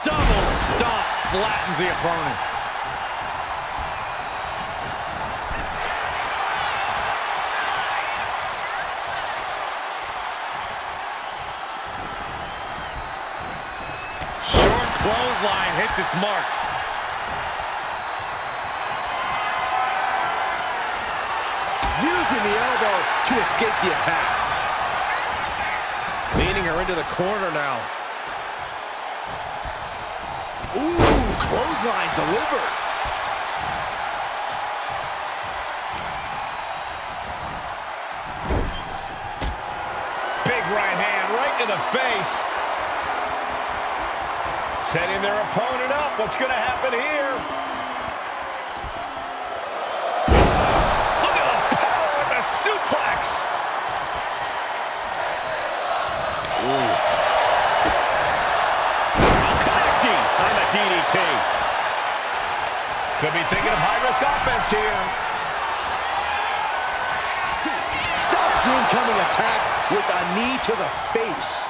Double stomp flattens the opponent. Short clothesline hits its mark. Using the elbow to escape the attack. Leaning her into the corner now. Ooh, clothesline delivered. Big right hand right to the face. Setting their opponent up. What's going to happen here? Look at the power of the suplex. Ooh. Connecting on the DDT. Could be thinking of high-risk offense here. Stops the incoming attack with a knee to the face.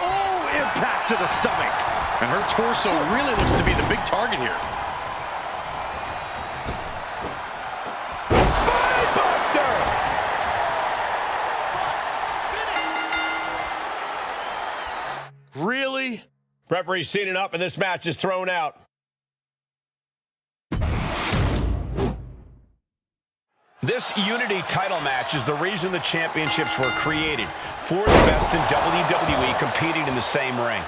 Oh, impact to the stomach. And her torso really looks to be the big target here. Spinebuster! Really? Referee's seen enough, and this match is thrown out. This Unity title match is the reason the championships were created. Four of the best in WWE competing in the same ring.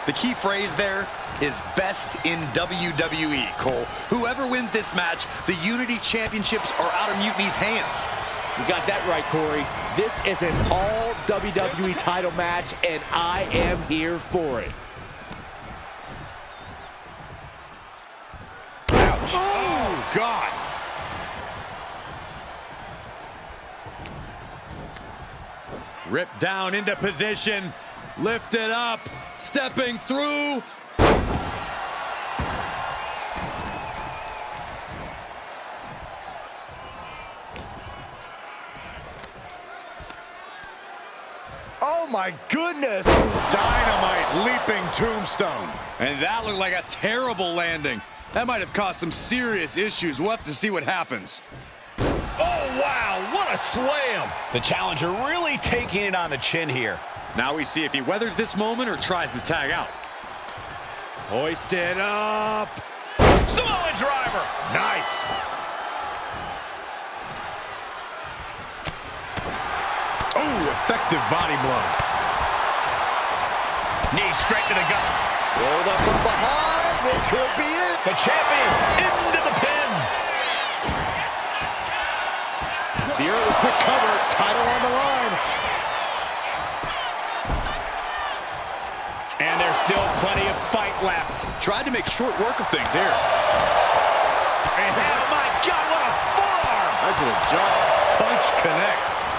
The key phrase there is best in WWE, Cole. Whoever wins this match, the Unity Championships are out of Mutiny's hands. You got that right, Corey. This is an all WWE title match, and I am here for it. Ouch. Oh, God. Ripped down into position, lifted up, stepping through. Oh my goodness! Dynamite leaping tombstone. And that looked like a terrible landing. That might have caused some serious issues. We'll have to see what happens. Oh, wow, what a slam! The challenger really taking it on the chin here. Now we see if he weathers this moment or tries to tag out. Hoisted up. Samoan driver. Nice. Oh, effective body blow. Knee straight to the gut. Rolled up from behind. This could be it. The champion into the pin. The early quick cover. Title on the line. And there's still plenty of fight left. Tried to make short work of things here. And oh my God, what a forearm! That's a jaw. Punch connects.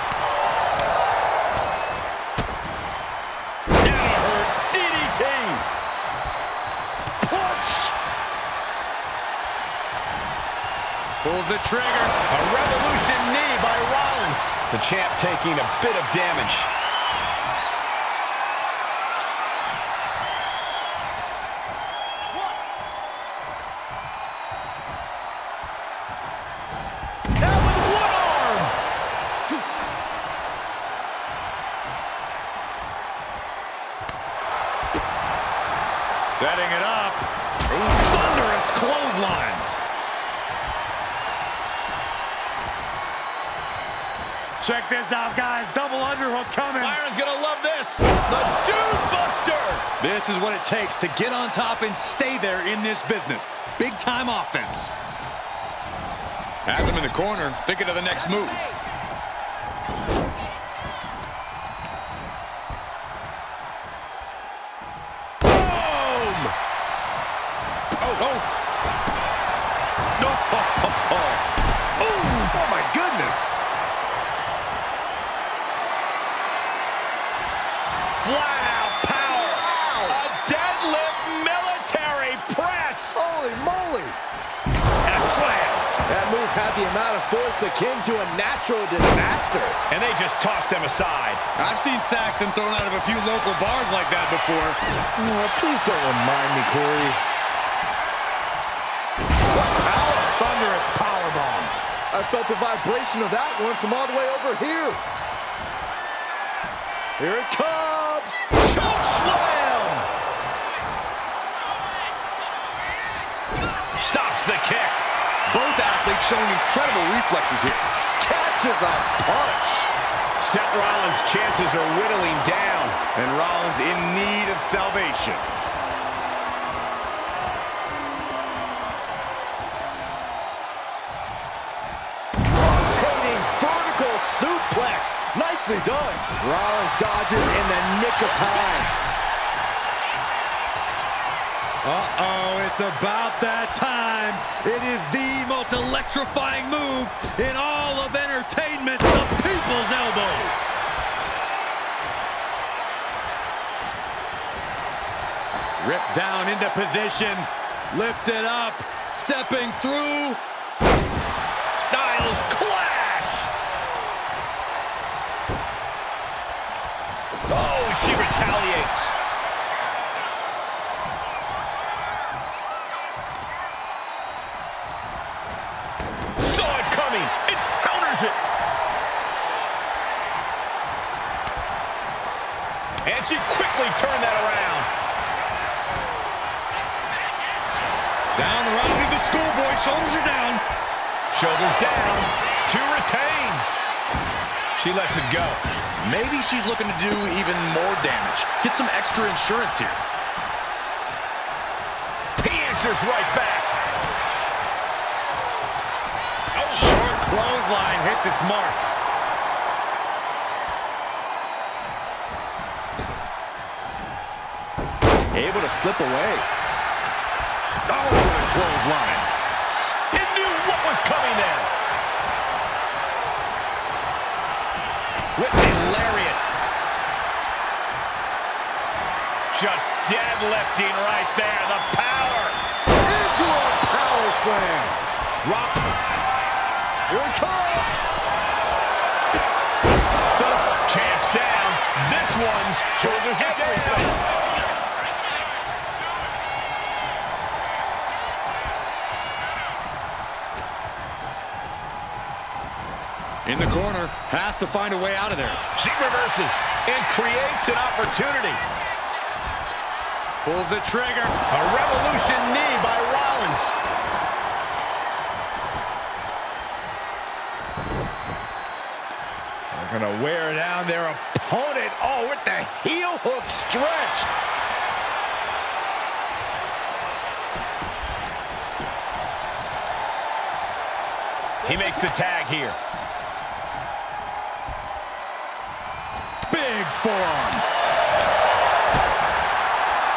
Now her DDT. Punch. Pulls the trigger. A revolution knee by Rollins. The champ taking a bit of damage. Check this out, guys. Double underhook coming. Byron's gonna love this. The Dude Buster. This is what it takes to get on top and stay there in this business. Big time offense. Has him in the corner, thinking of the next move. Boom! Oh. No. Oh my goodness. Flat out power. Wow. A deadlift military press. Holy moly. And a slam. That move had the amount of force akin to a natural disaster. And they just tossed them aside. I've seen Saxton thrown out of a few local bars like that before. Oh, please don't remind me, Corey. What power. Thunderous powerbomb. I felt the vibration of that one from all the way over here. Here it comes. Choke slam. Stops the kick. Both athletes showing incredible reflexes here. Catches a punch. Seth Rollins' chances are whittling down. And Rollins in need of salvation. Rotating vertical suplex. Nicely done. Rollins dodges in the nick of time. Uh-oh, it's about that time. It is the most electrifying move in all of entertainment, the People's Elbow. Ripped down into position, lifted up, stepping through. Styles clash. Oh, she retaliates. Saw it coming. It counters it. And she quickly turned that around. Down the road to the schoolboy. Shoulders are down. Shoulders down to retain. She lets it go. Maybe she's looking to do even more damage. Get some extra insurance here. He answers right back. Oh, short clothesline hits its mark. Able to slip away. Oh, what a clothesline. He knew what was coming there. Whipping lariat. Just deadlifting right there. The power. Into a power slam. Rock. Here it comes. The champ's down. This one's shoulders everything. In the corner, has to find a way out of there. She reverses and creates an opportunity. Pulls the trigger. A revolution knee by Rollins. They're going to wear down their opponent. Oh, with the heel hook stretch. He makes the tag here. Big forearm.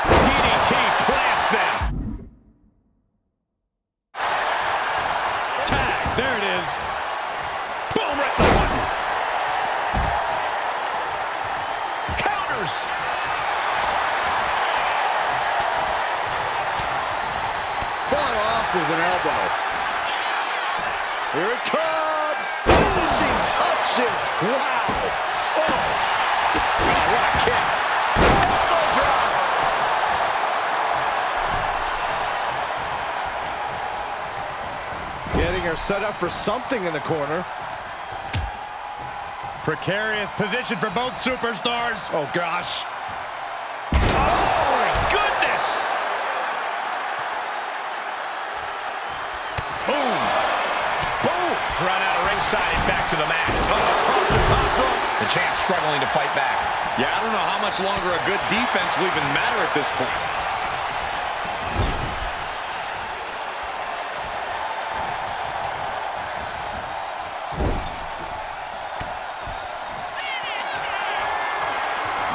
DDT plants them. Tag, there it is. Boom, right in the button. Counters. Fought off with an elbow. Here it comes. Finishing touches. Wow. Oh, what a kick. Elbow drop. Getting her set up for something in the corner. Precarious position for both superstars. Oh, gosh. Oh, my goodness. Boom. Boom. run out of ringside and back to the mat. Across the top rope. The champ struggling to fight back. Yeah, I don't know how much longer a good defense will even matter at this point.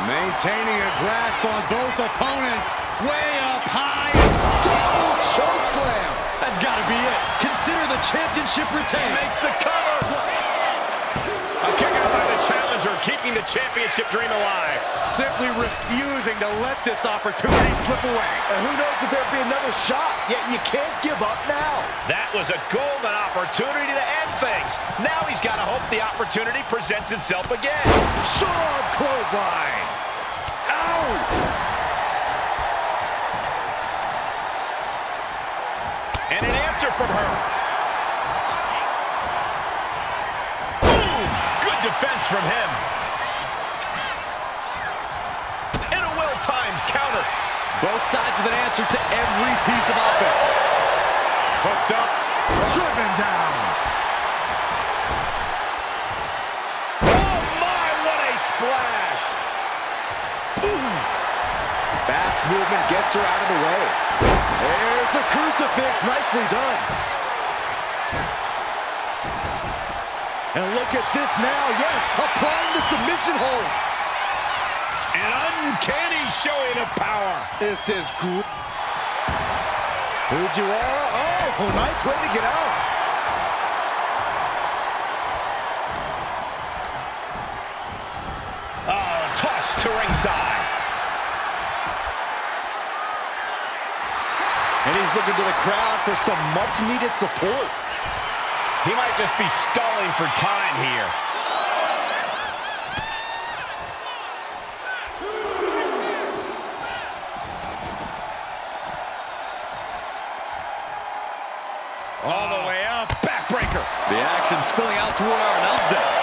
Maintaining a grasp on both opponents. Way up high. Double choke slam. That's got to be it. Consider the championship retained. Makes the cover. A kick out by the challenger, keeping the championship dream alive. Simply refusing to let this opportunity slip away. And who knows if there'll be another shot, yet you can't give up now. That was a golden opportunity to end things. Now he's got to hope the opportunity presents itself again. Sharp clothesline. Ow! And an answer from her. Defense from him. And a well-timed counter. Both sides with an answer to every piece of offense. Hooked up. Driven down. Oh my, what a splash. Ooh. Fast movement gets her out of the way. There's the crucifix. Nicely done. And look at this now, yes, applying the submission hold. An uncanny showing of power. This is great. Fujiwara, oh, nice way to get out. Oh, toss to ringside. And he's looking to the crowd for some much-needed support. He might just be stalling for time here. All the way up, backbreaker. The action spilling out toward our announce desk.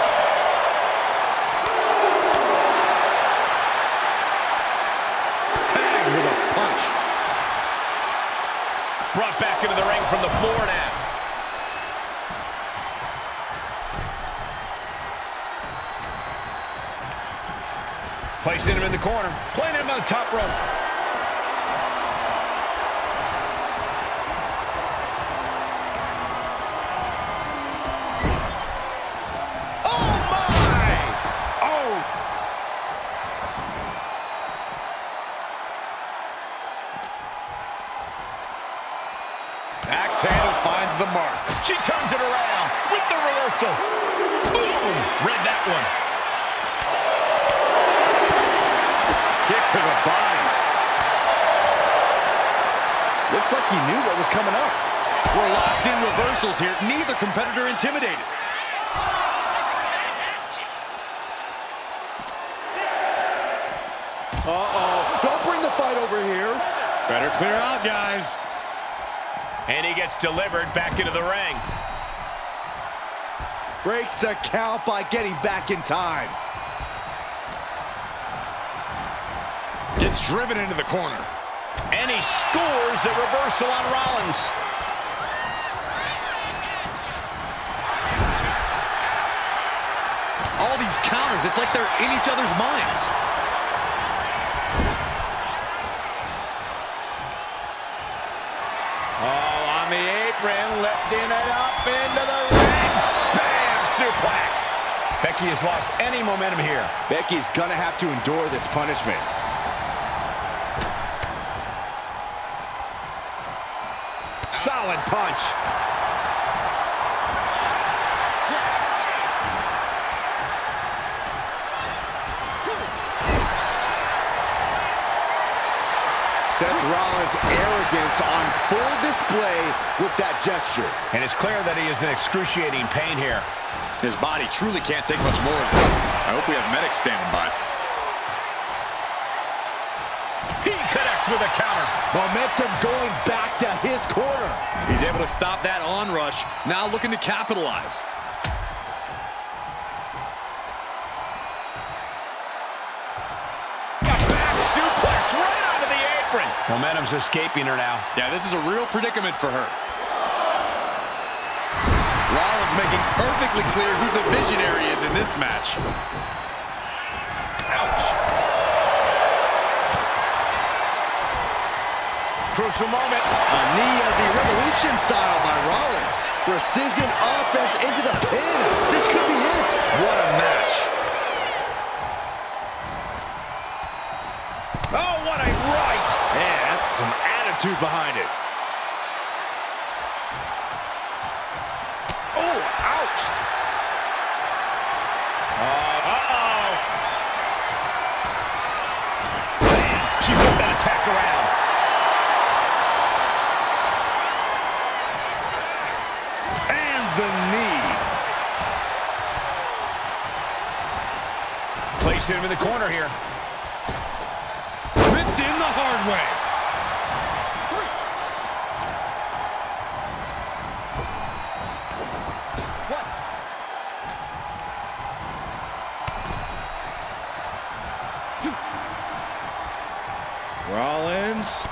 Tagged with a punch. Brought back into the ring from the floor now. Placing him in the corner. Playing him on the top rope. Oh, my! Oh! Axe handle finds the mark. She turns it around with the reversal. Boom! Read that one. Kick to the body. Looks like he knew what was coming up. We're locked in reversals here. Neither competitor intimidated. Uh-oh. Don't bring the fight over here. Better clear out, guys. And he gets delivered back into the ring. Breaks the count by getting back in time. Gets driven into the corner. And he scores a reversal on Rollins. All these counters, it's like they're in each other's minds. Oh, on the apron, lifting it up into the ring. Bam! Suplex. Becky has lost any momentum here. Becky's gonna have to endure this punishment. Solid punch. Seth Rollins' arrogance on full display with that gesture. And it's clear that he is in excruciating pain here. His body truly can't take much more of this. I hope we have medics standing by. He connects with a counter. Momentum going back to his corner. He's able to stop that onrush. Now looking to capitalize. A back suplex right onto the apron. Momentum's escaping her now. Yeah, this is a real predicament for her. Rollins making perfectly clear who the visionary is in this match. Ouch. Crucial moment. A knee of the Revolution style by Rollins. Precision offense into the pin. This could be it. What a match. Oh, what a right. Yeah, that's some attitude behind it. Oh, ouch. Uh-oh. Man, she put that attack around. The knee. Placed him in the corner here. Ripped in the hard way. Rollins.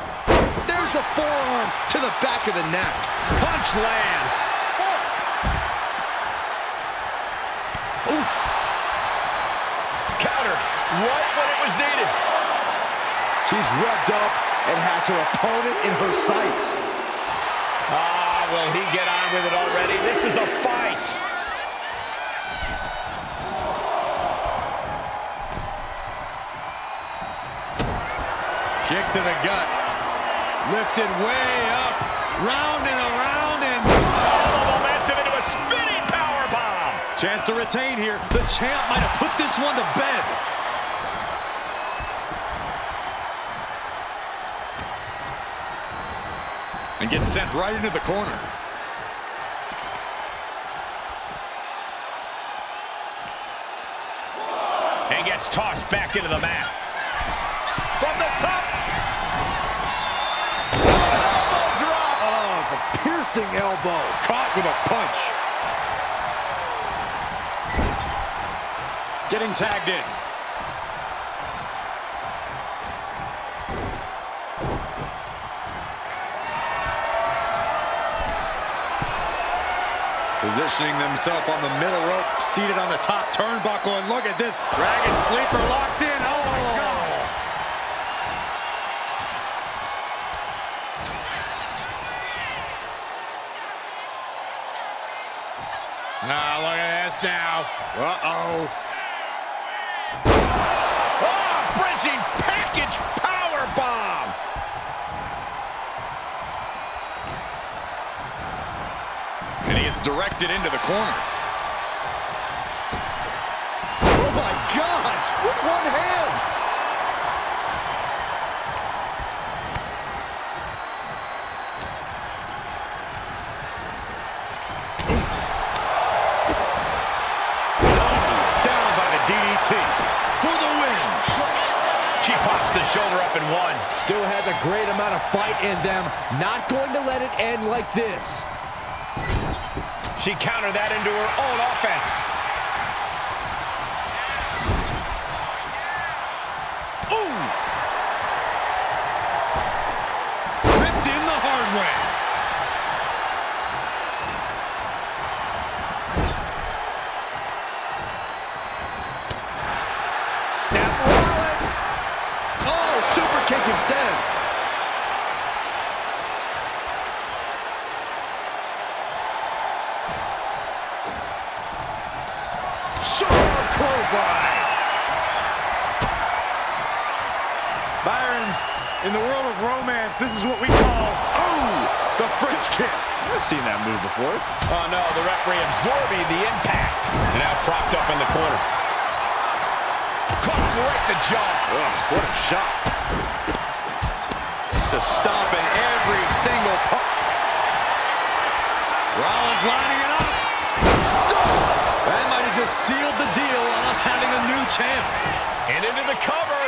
There's a forearm to the back of the neck. Punch lands. Oof. Counter right when it was needed. She's revved up and has her opponent in her sights. Will he get on with it already? This is a fight. Kick to the gut. Lifted way up. Round and around and... Oh, momentum into a spinning powerbomb. Chance to retain here. The champ might have put this one to bed. And gets sent right into the corner. And gets tossed back into the mat. From the top. Elbow drop. Oh, it's a piercing elbow. Caught with a punch. Getting tagged in. Positioning themselves on the middle rope, seated on the top turnbuckle, and look at this. Dragon Sleeper locked in. Oh, my God. Now, look at this now. Uh-oh. Oh, bridging package power bomb. And he is directed into the corner. Oh, my gosh. With one hand. Down by the DDT. For the win. She pops the shoulder up and one. Still has a great amount of fight in them. Not going to let it end like this. She countered that into her own offense. Ooh! Ripped in the hard way. Seth Rollins. Oh, super kick instead. Clothesline. Byron, in the world of romance, this is what we call, the French kiss. I've seen that move before. Oh, no, the referee absorbing the impact. And now propped up in the corner. Caught him right in the jaw. Ugh, what a shot. Just stomping every single part. Rollins lining it up. Stop! That might have just sealed the deal on us having a new champ. And into the cover.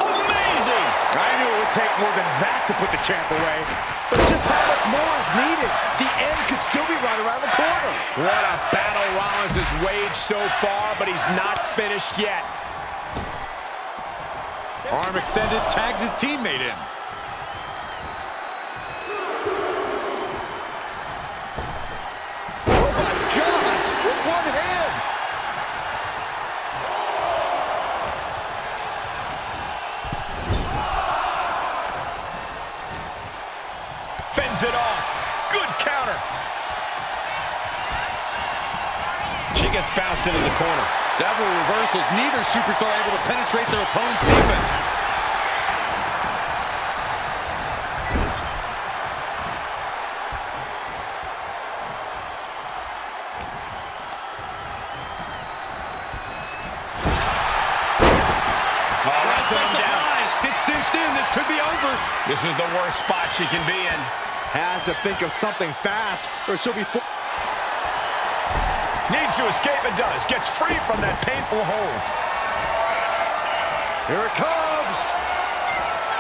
Amazing! I knew it would take more than that to put the champ away. But just how much more is needed? The end could still be right around the corner. What a battle Rollins has waged so far, but he's not finished yet. Arm extended, tags his teammate in. gets bounced into the corner. Several reversals, neither superstar able to penetrate their opponent's defense. It's cinched in. This could be over. This is the worst spot she can be in. Has to think of something fast, or she'll be needs to escape and does. Gets free from that painful hold. Here it comes.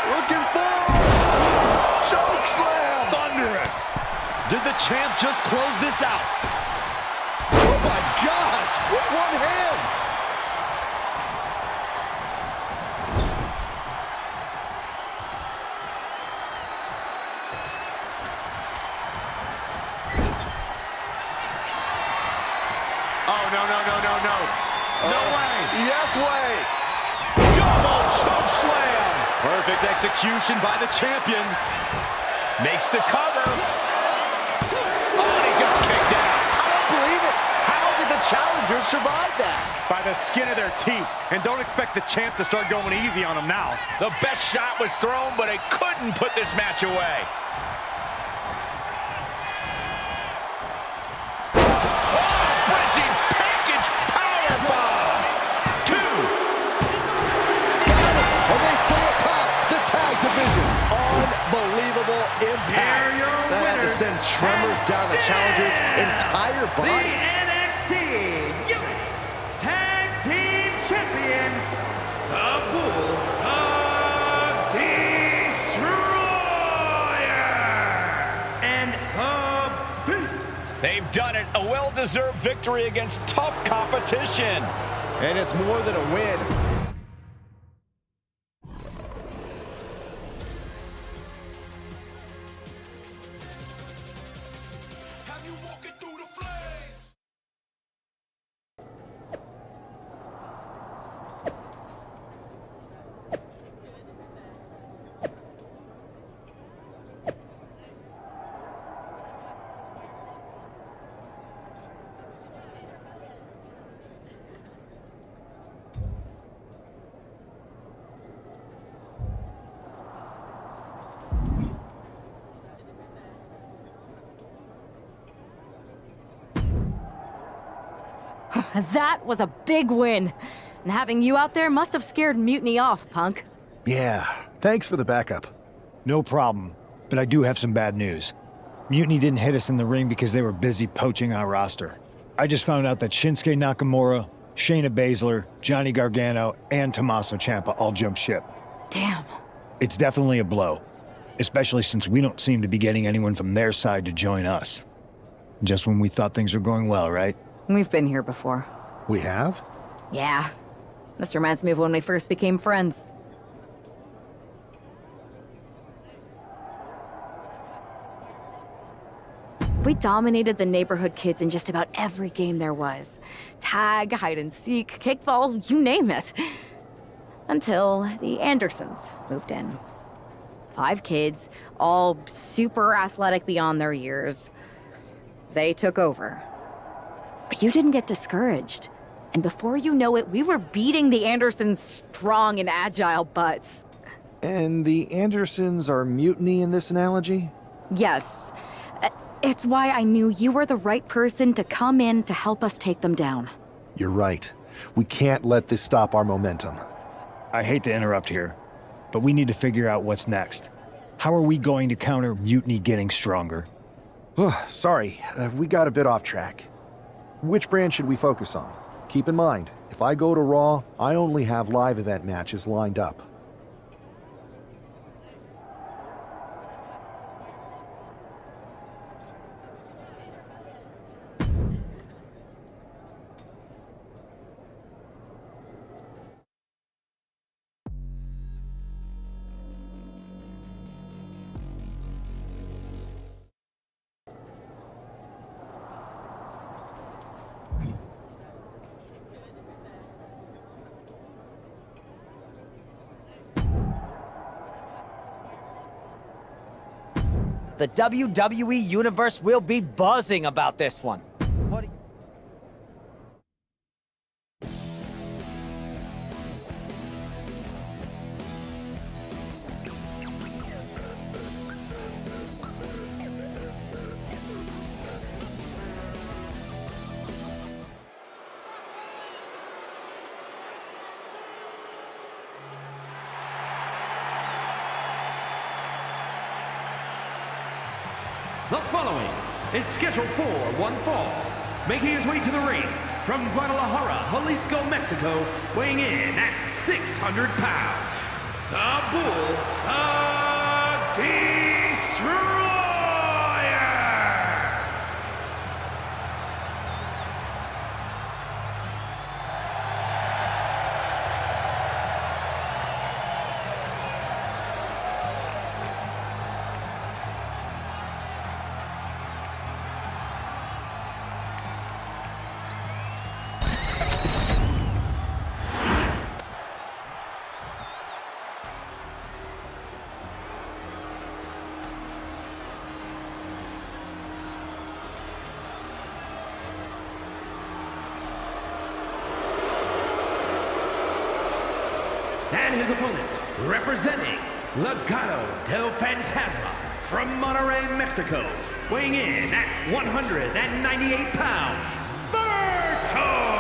Looking for choke slam. Thunderous. Did the champ just close this out? Oh my gosh! With one hand. No way. Yes way. Double choke slam. Perfect execution by the champion. Makes the cover. Oh, and he just kicked out. I don't believe it. How did the challengers survive that? By the skin of their teeth. And don't expect the champ to start going easy on them now. The best shot was thrown, but it couldn't put this match away. Unbelievable impact. That had to send tremors down the challenger's entire body. The NXT Tag Team Champions, the Bull of Destroyer and the Beast. They've done it. A well-deserved victory against tough competition. And it's more than a win. That was a big win. And having you out there must have scared Mutiny off, punk. Yeah, thanks for the backup. No problem, but I do have some bad news. Mutiny didn't hit us in the ring because they were busy poaching our roster. I just found out that Shinsuke Nakamura, Shayna Baszler, Johnny Gargano, and Tommaso Ciampa all jumped ship. Damn. It's definitely a blow, especially since we don't seem to be getting anyone from their side to join us. Just when we thought things were going well, right? We've been here before. We have? Yeah. This reminds me of when we first became friends. We dominated the neighborhood kids in just about every game there was. Tag, hide and seek, kickball, you name it. Until the Andersons moved in. 5 kids, all super athletic beyond their years. They took over. But you didn't get discouraged. And before you know it, we were beating the Andersons' strong and agile butts. And the Andersons are Mutiny in this analogy? Yes. It's why I knew you were the right person to come in to help us take them down. You're right. We can't let this stop our momentum. I hate to interrupt here, but we need to figure out what's next. How are we going to counter Mutiny getting stronger? Sorry, we got a bit off track. Which brand should we focus on? Keep in mind, if I go to Raw, I only have live event matches lined up. The WWE Universe will be buzzing about this one. The following is scheduled for one fall, making his way to the ring from Guadalajara, Jalisco, Mexico, weighing in at 600 pounds, the Bull, the Destroyer! And his opponent, representing Legado del Fantasma from Monterrey, Mexico, weighing in at 198 pounds, Berto!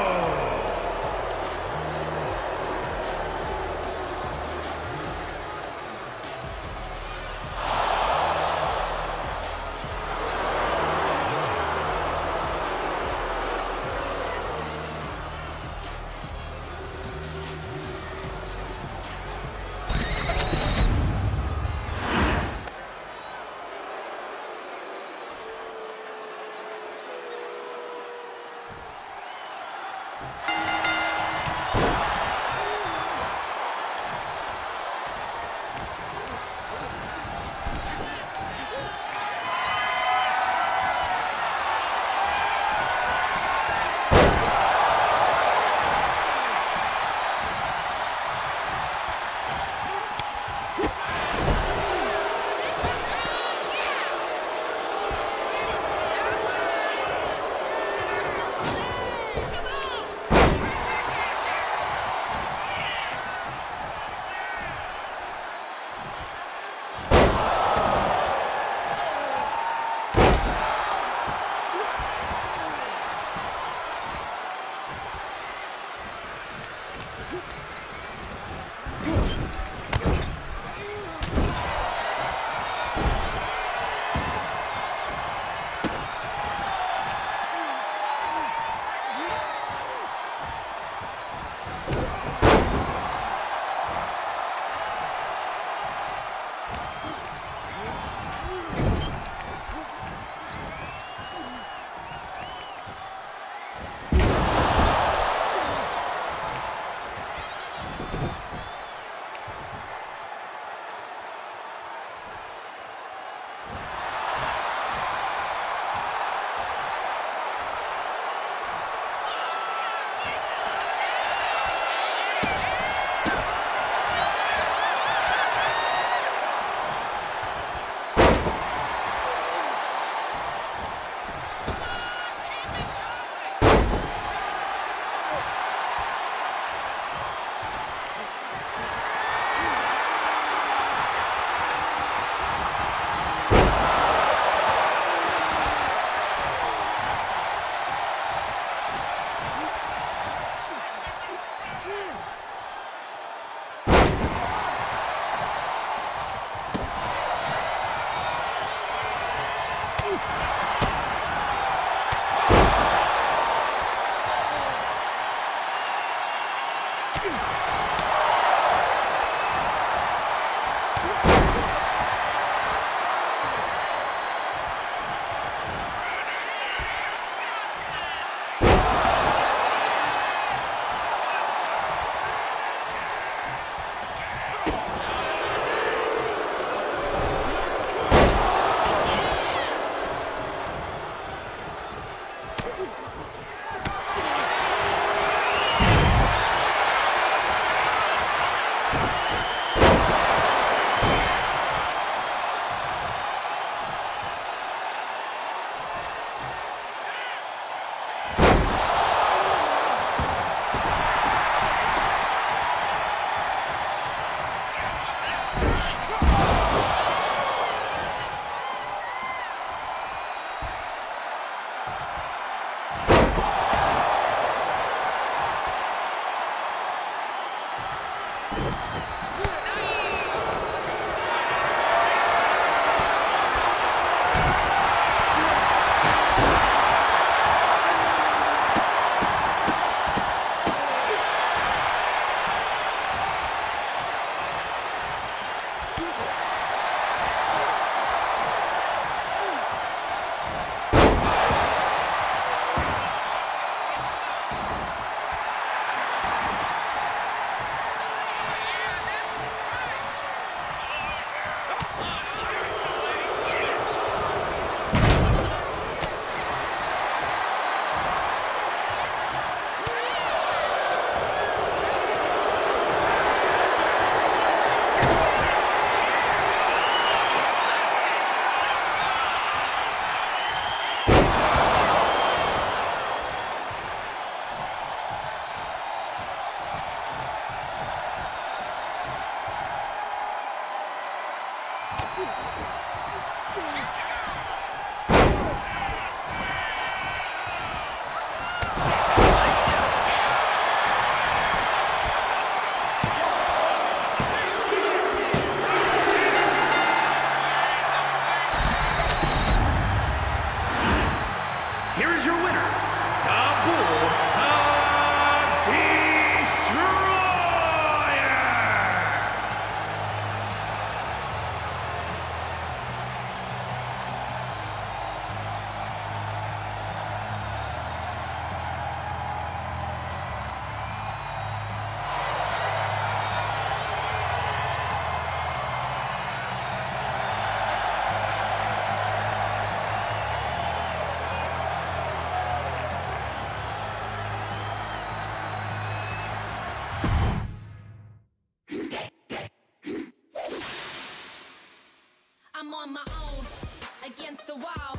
the wall.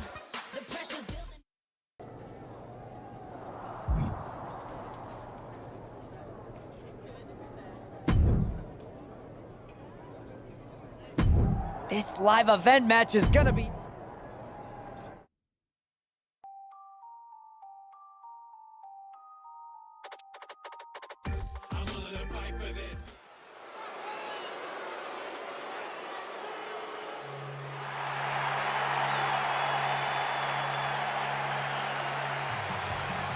The pressure's building. This live event match is gonna be...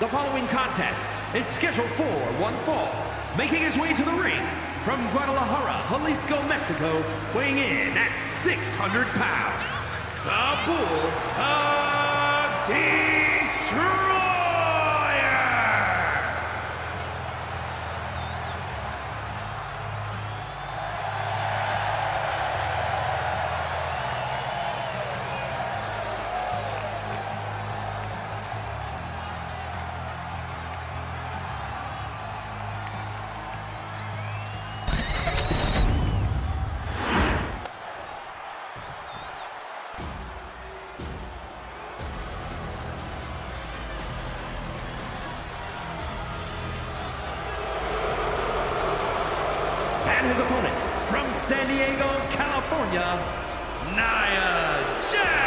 The following contest is scheduled for one fall. Making his way to the ring from Guadalajara, Jalisco, Mexico, weighing in at 600 pounds, the Bull of Destroyer! And his opponent from San Diego, California, Nia Jax.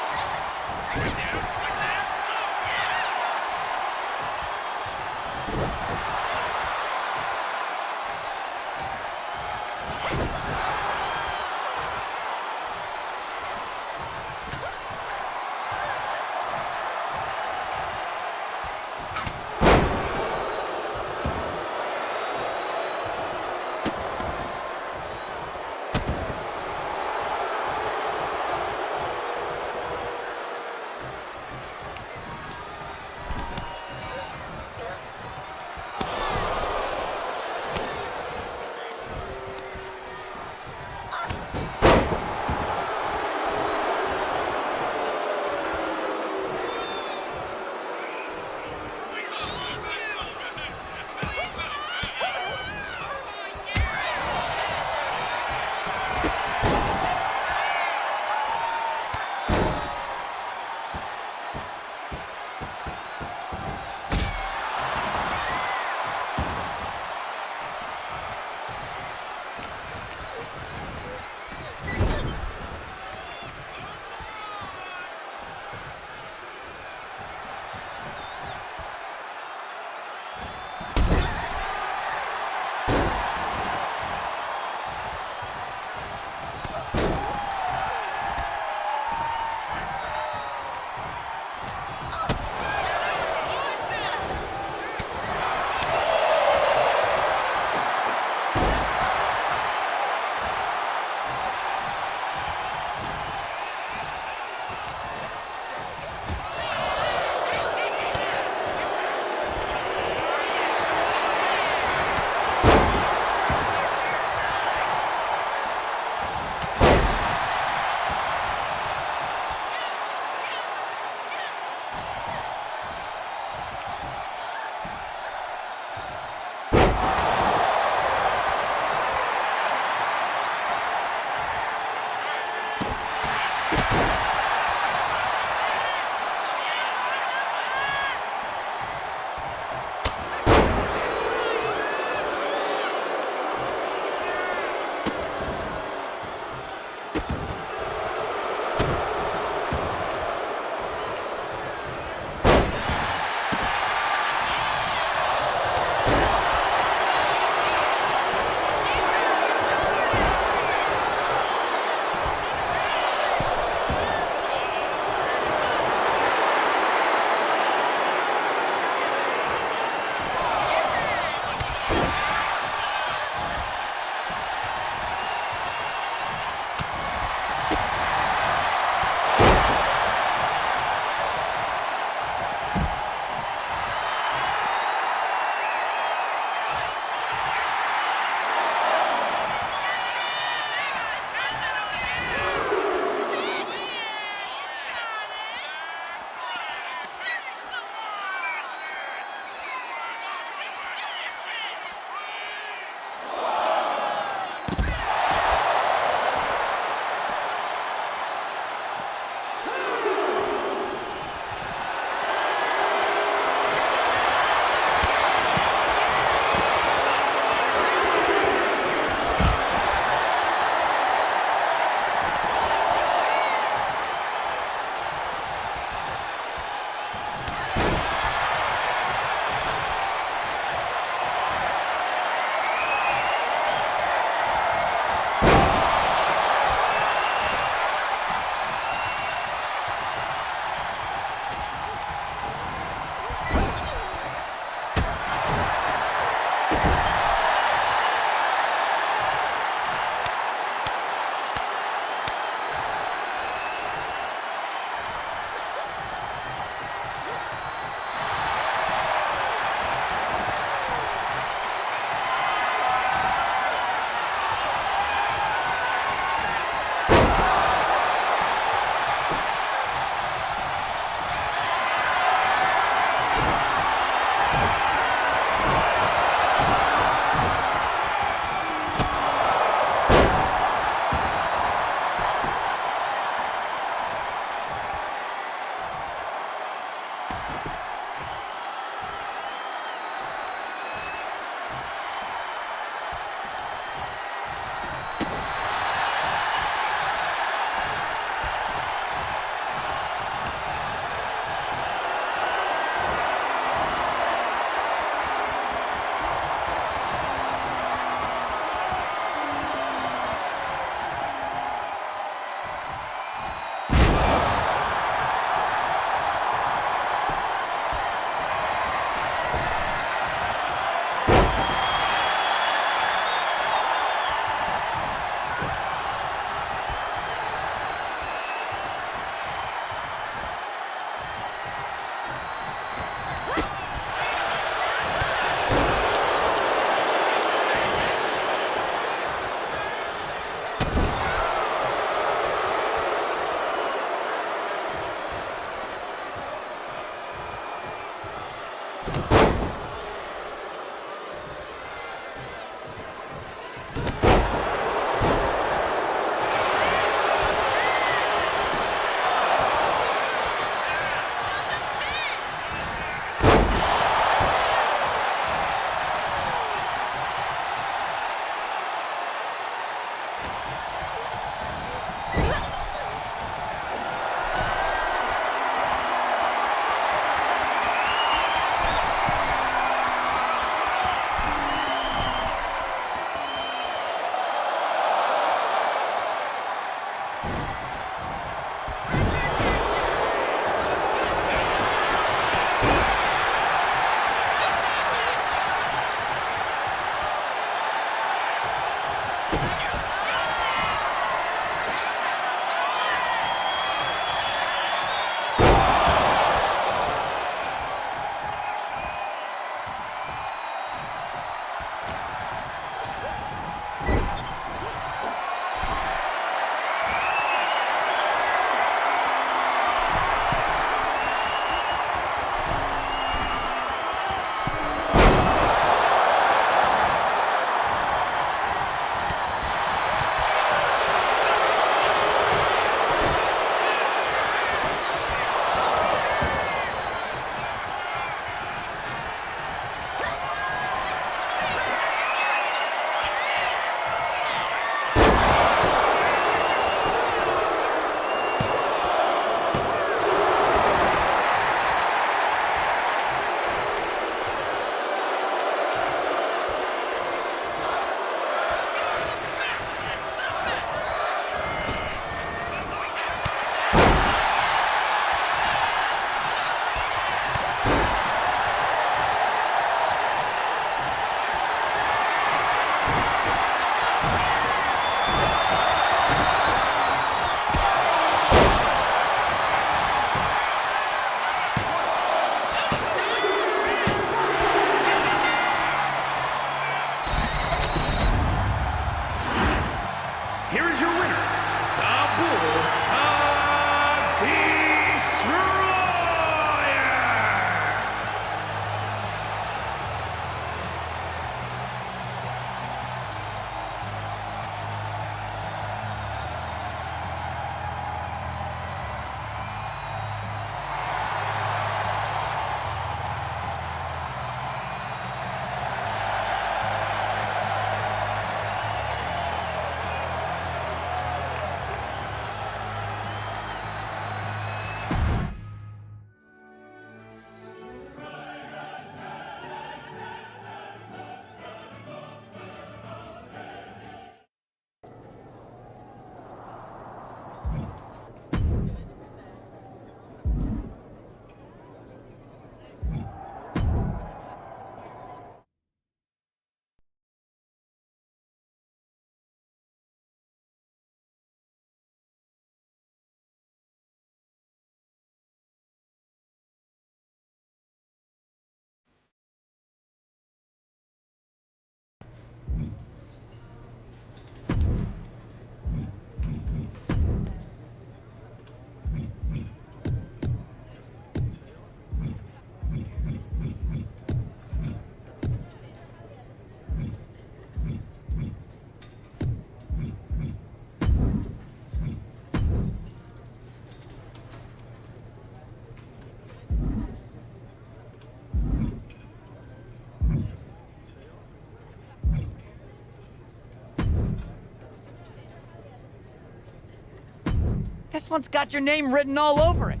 This one's got your name written all over it.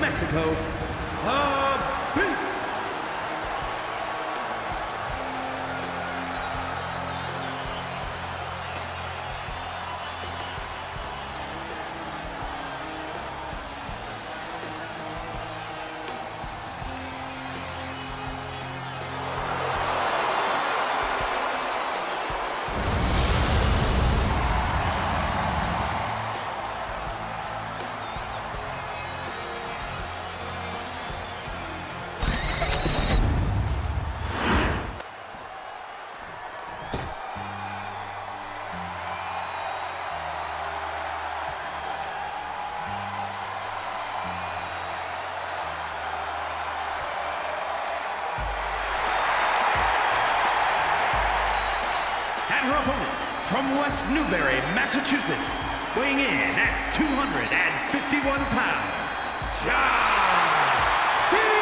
Mexico, the Beast. And her opponents from West Newbury, Massachusetts, weighing in at 251 pounds, John Cena!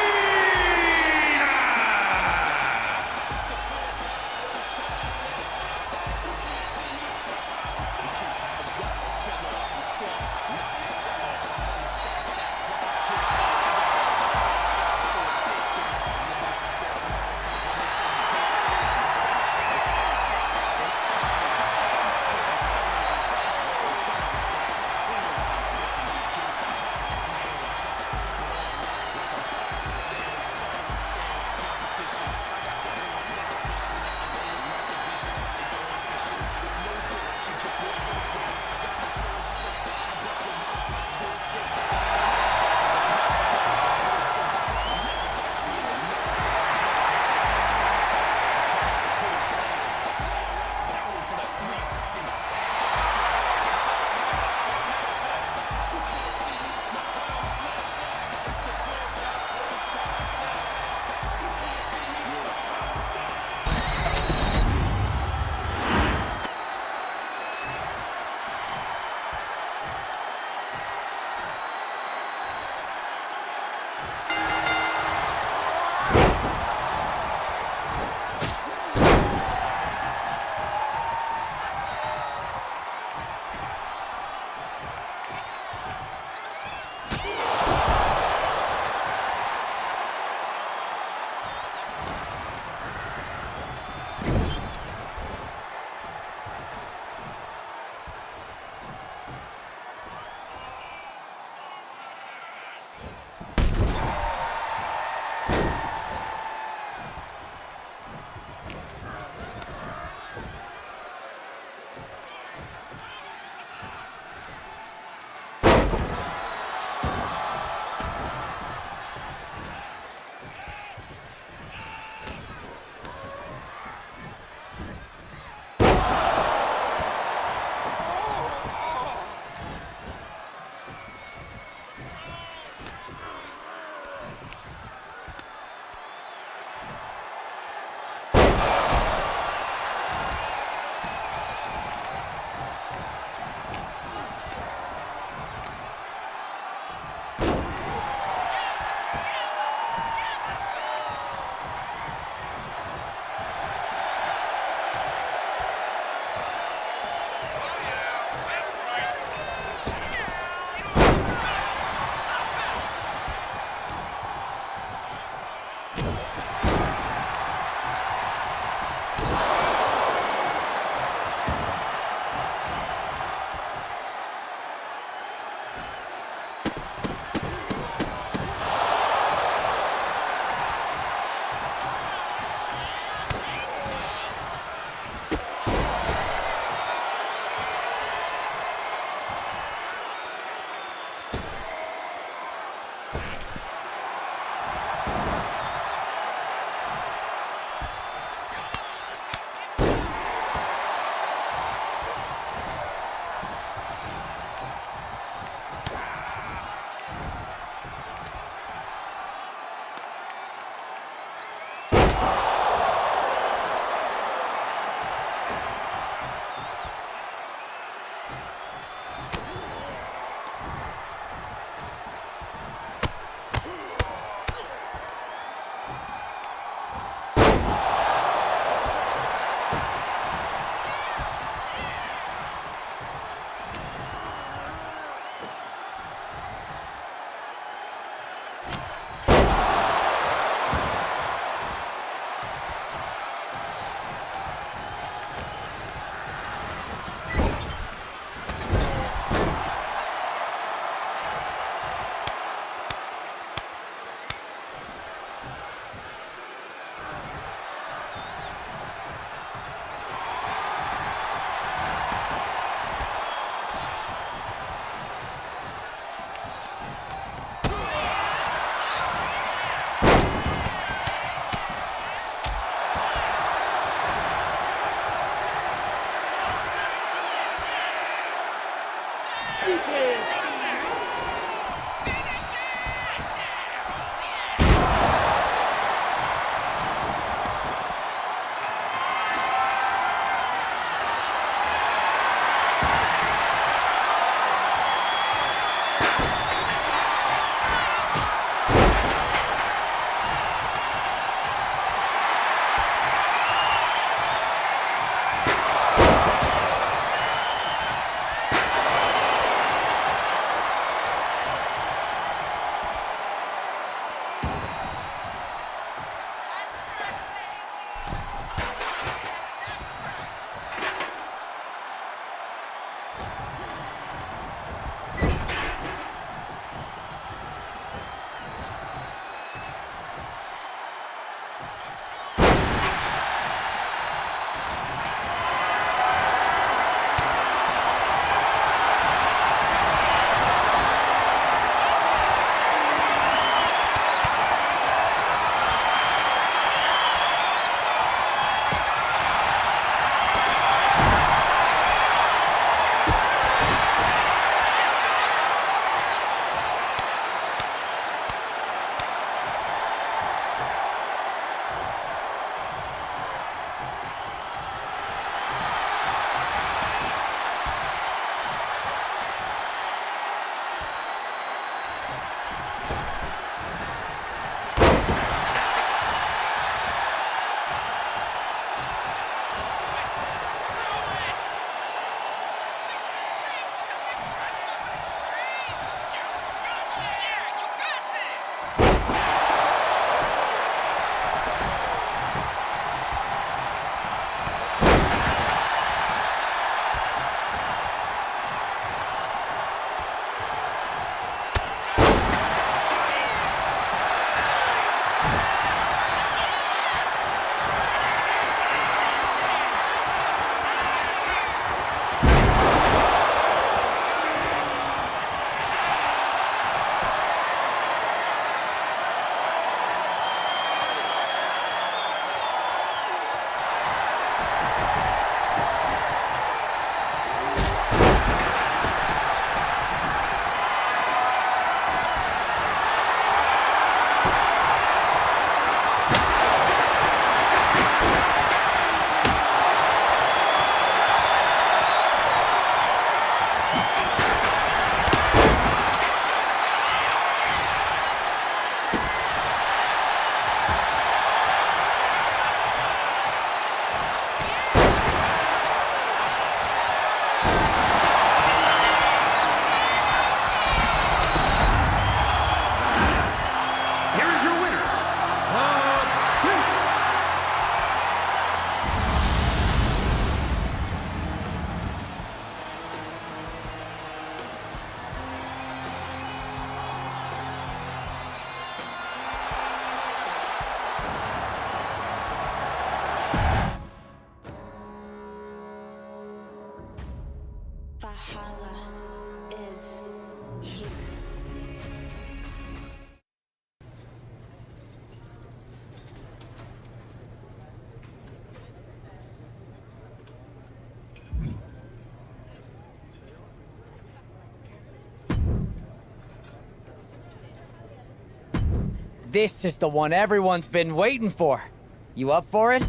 Valhalla is here. This is the one everyone's been waiting for. You up for it?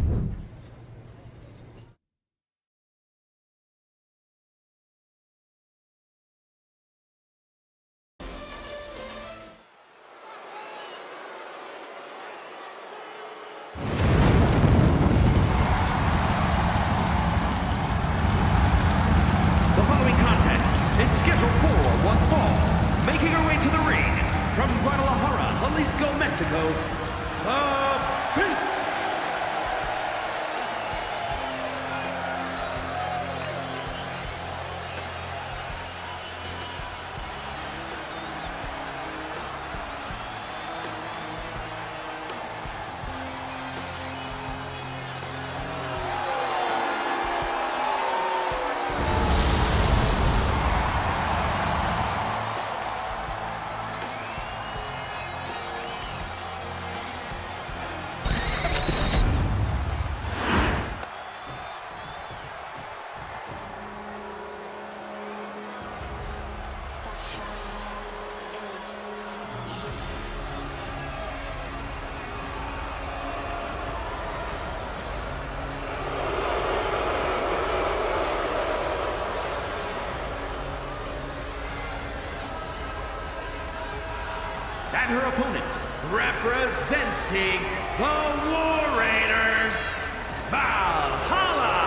The following contest is scheduled for one fall. Making her way to the ring from Guadalajara, Jalisco, Mexico, the Prince. And her opponent, representing the War Raiders, Valhalla.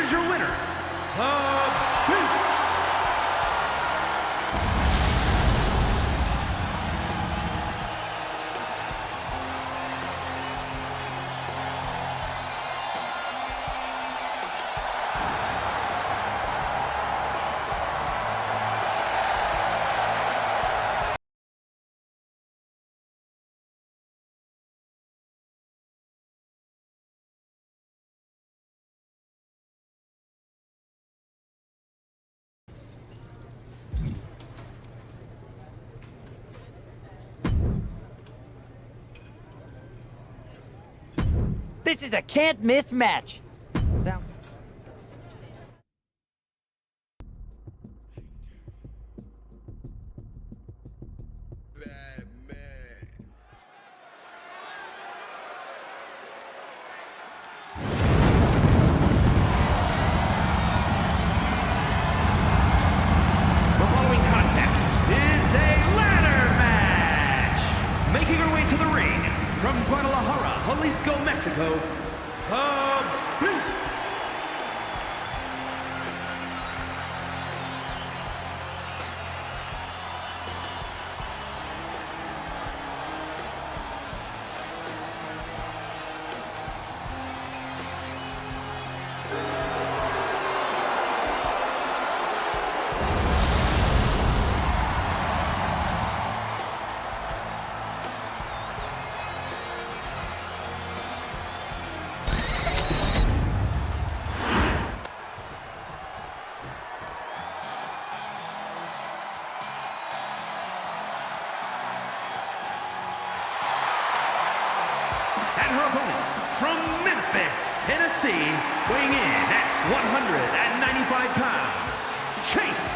is your winner, the Beast. This is a can't-miss match. The following contest is a ladder match. Making her way to the ring from Guadalajara, Jalisco, Mexico, the Beast. And her opponent from Memphis, Tennessee, weighing in at 195 pounds, Chase.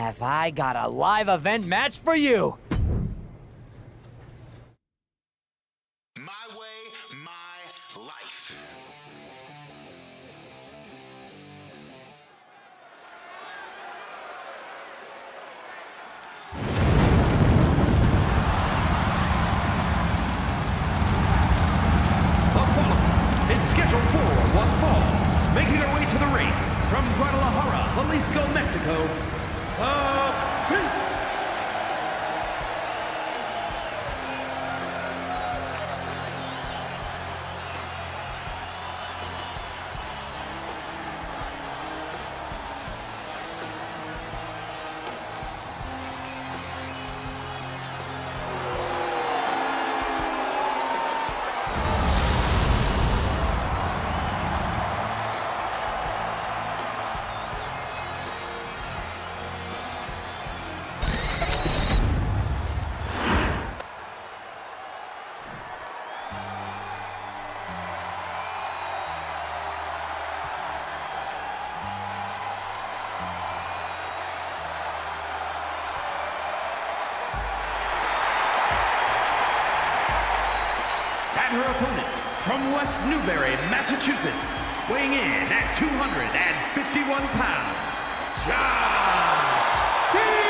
have I got a live event match for you. My way, my life. The following is scheduled for one fall, making her way to the ring from Guadalajara, Jalisco, Mexico, Peace. Her opponent from West Newbury, Massachusetts, weighing in at 251 pounds, John Cena!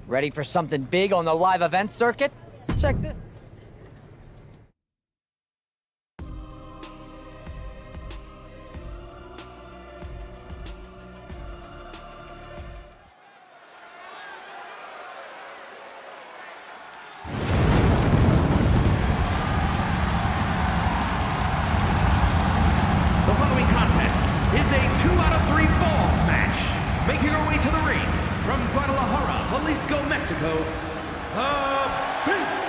Ready for something big on the live event circuit? Check this. The following contest is a 2 out of 3 falls match. Making her way to the ring from Guadalajara, Jalisco, Mexico, Beast.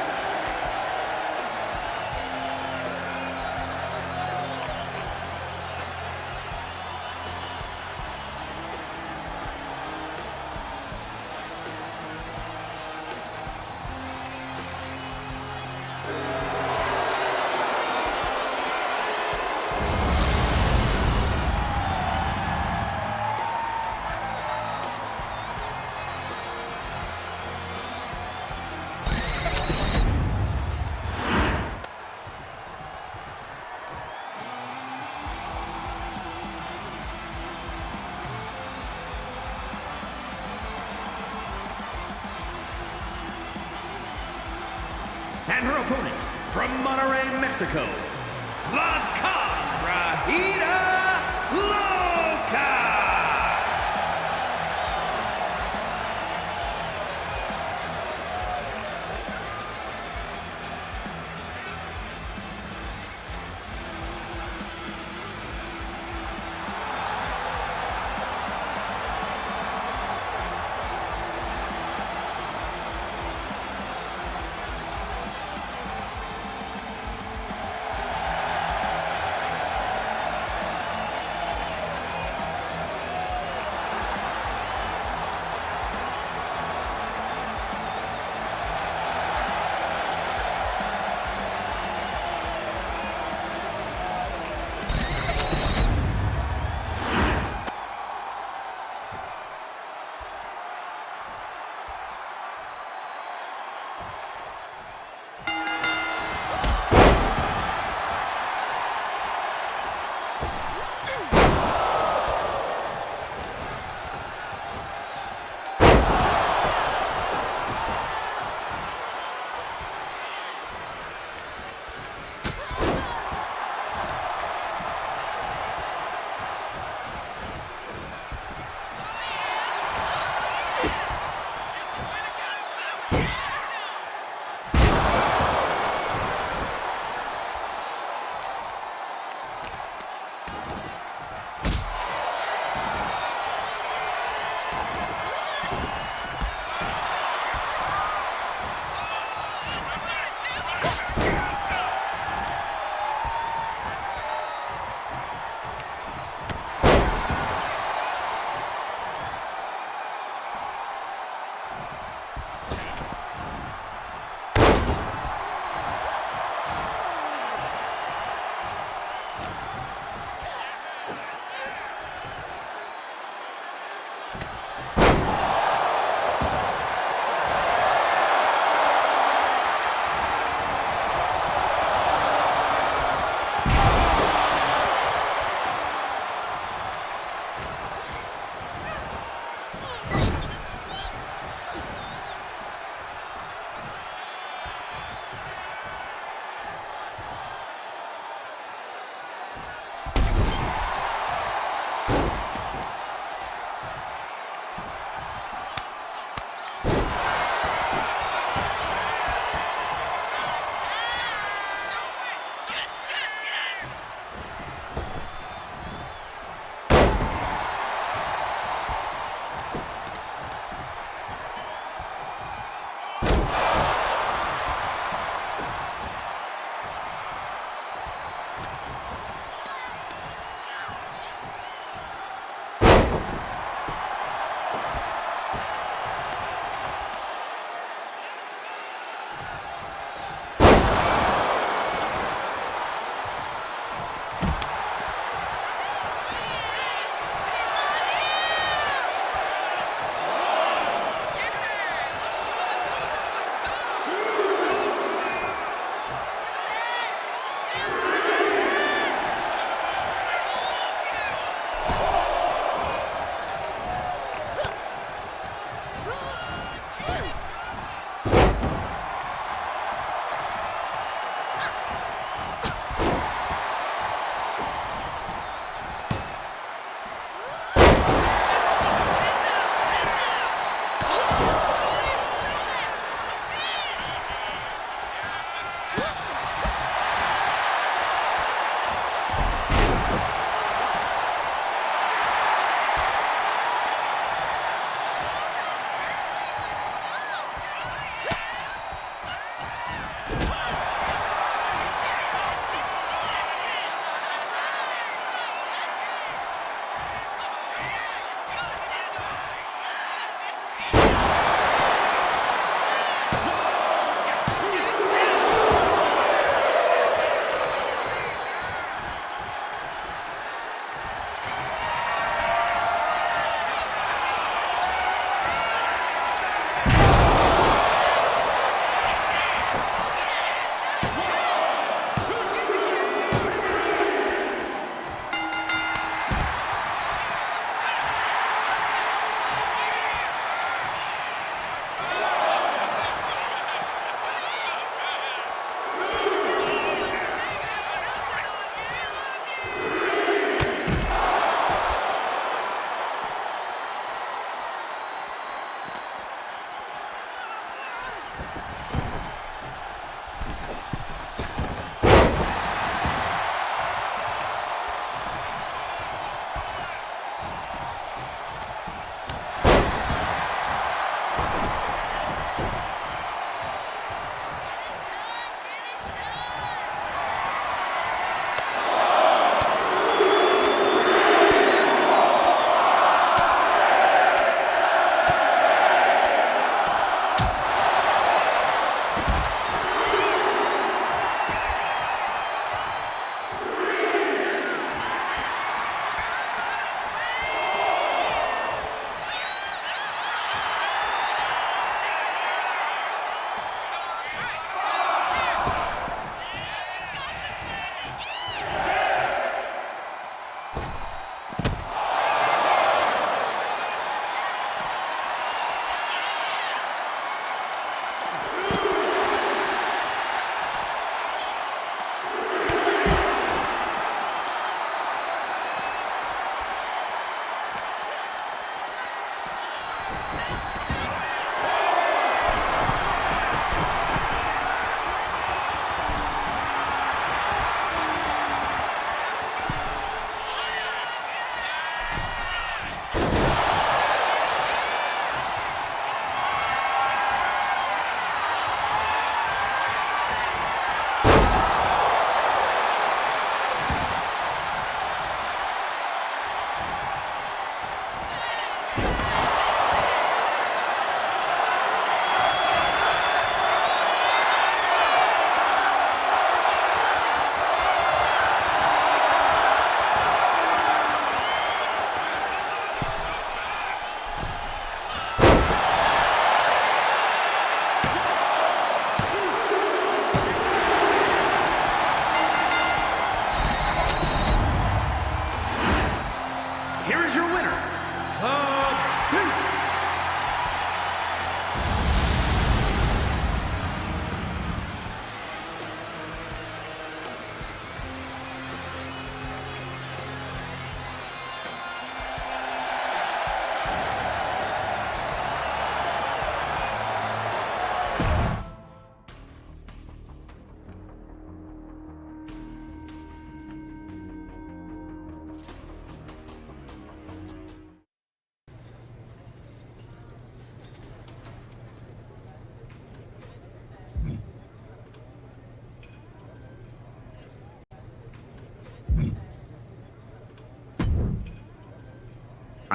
And her opponent from Monterrey, Mexico, La Carajita Loca.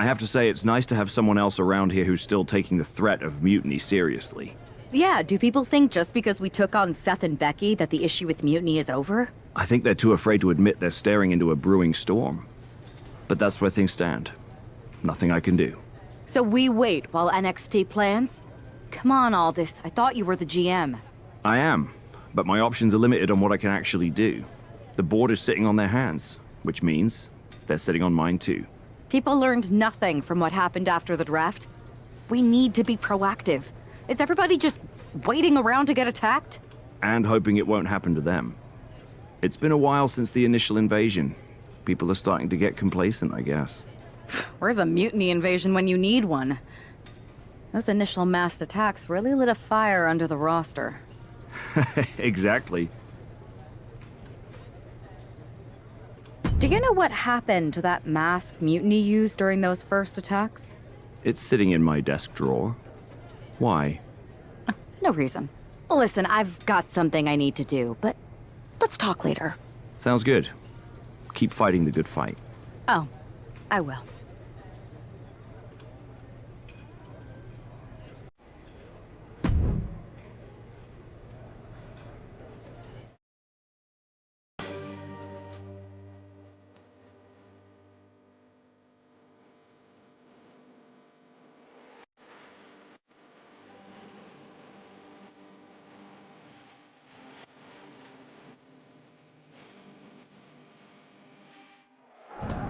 I have to say it's nice to have someone else around here who's still taking the threat of mutiny seriously. Yeah, do people think just because we took on Seth and Becky that the issue with mutiny is over? I think they're too afraid to admit they're staring into a brewing storm. But that's where things stand. Nothing I can do. So we wait while NXT plans? Come on, Aldis. I thought you were the GM. I am, but my options are limited on what I can actually do. The board is sitting on their hands, which means they're sitting on mine too. People learned nothing from what happened after the draft. We need to be proactive. Is everybody just waiting around to get attacked? And hoping it won't happen to them. It's been a while since the initial invasion. People are starting to get complacent, I guess. Where's a mutiny invasion when you need one? Those initial mass attacks really lit a fire under the roster. Exactly. Do you know what happened to that mask Mutiny used during those first attacks? It's sitting in my desk drawer. Why? No reason. Listen, I've got something I need to do, but let's talk later. Sounds good. Keep fighting the good fight. Oh, I will.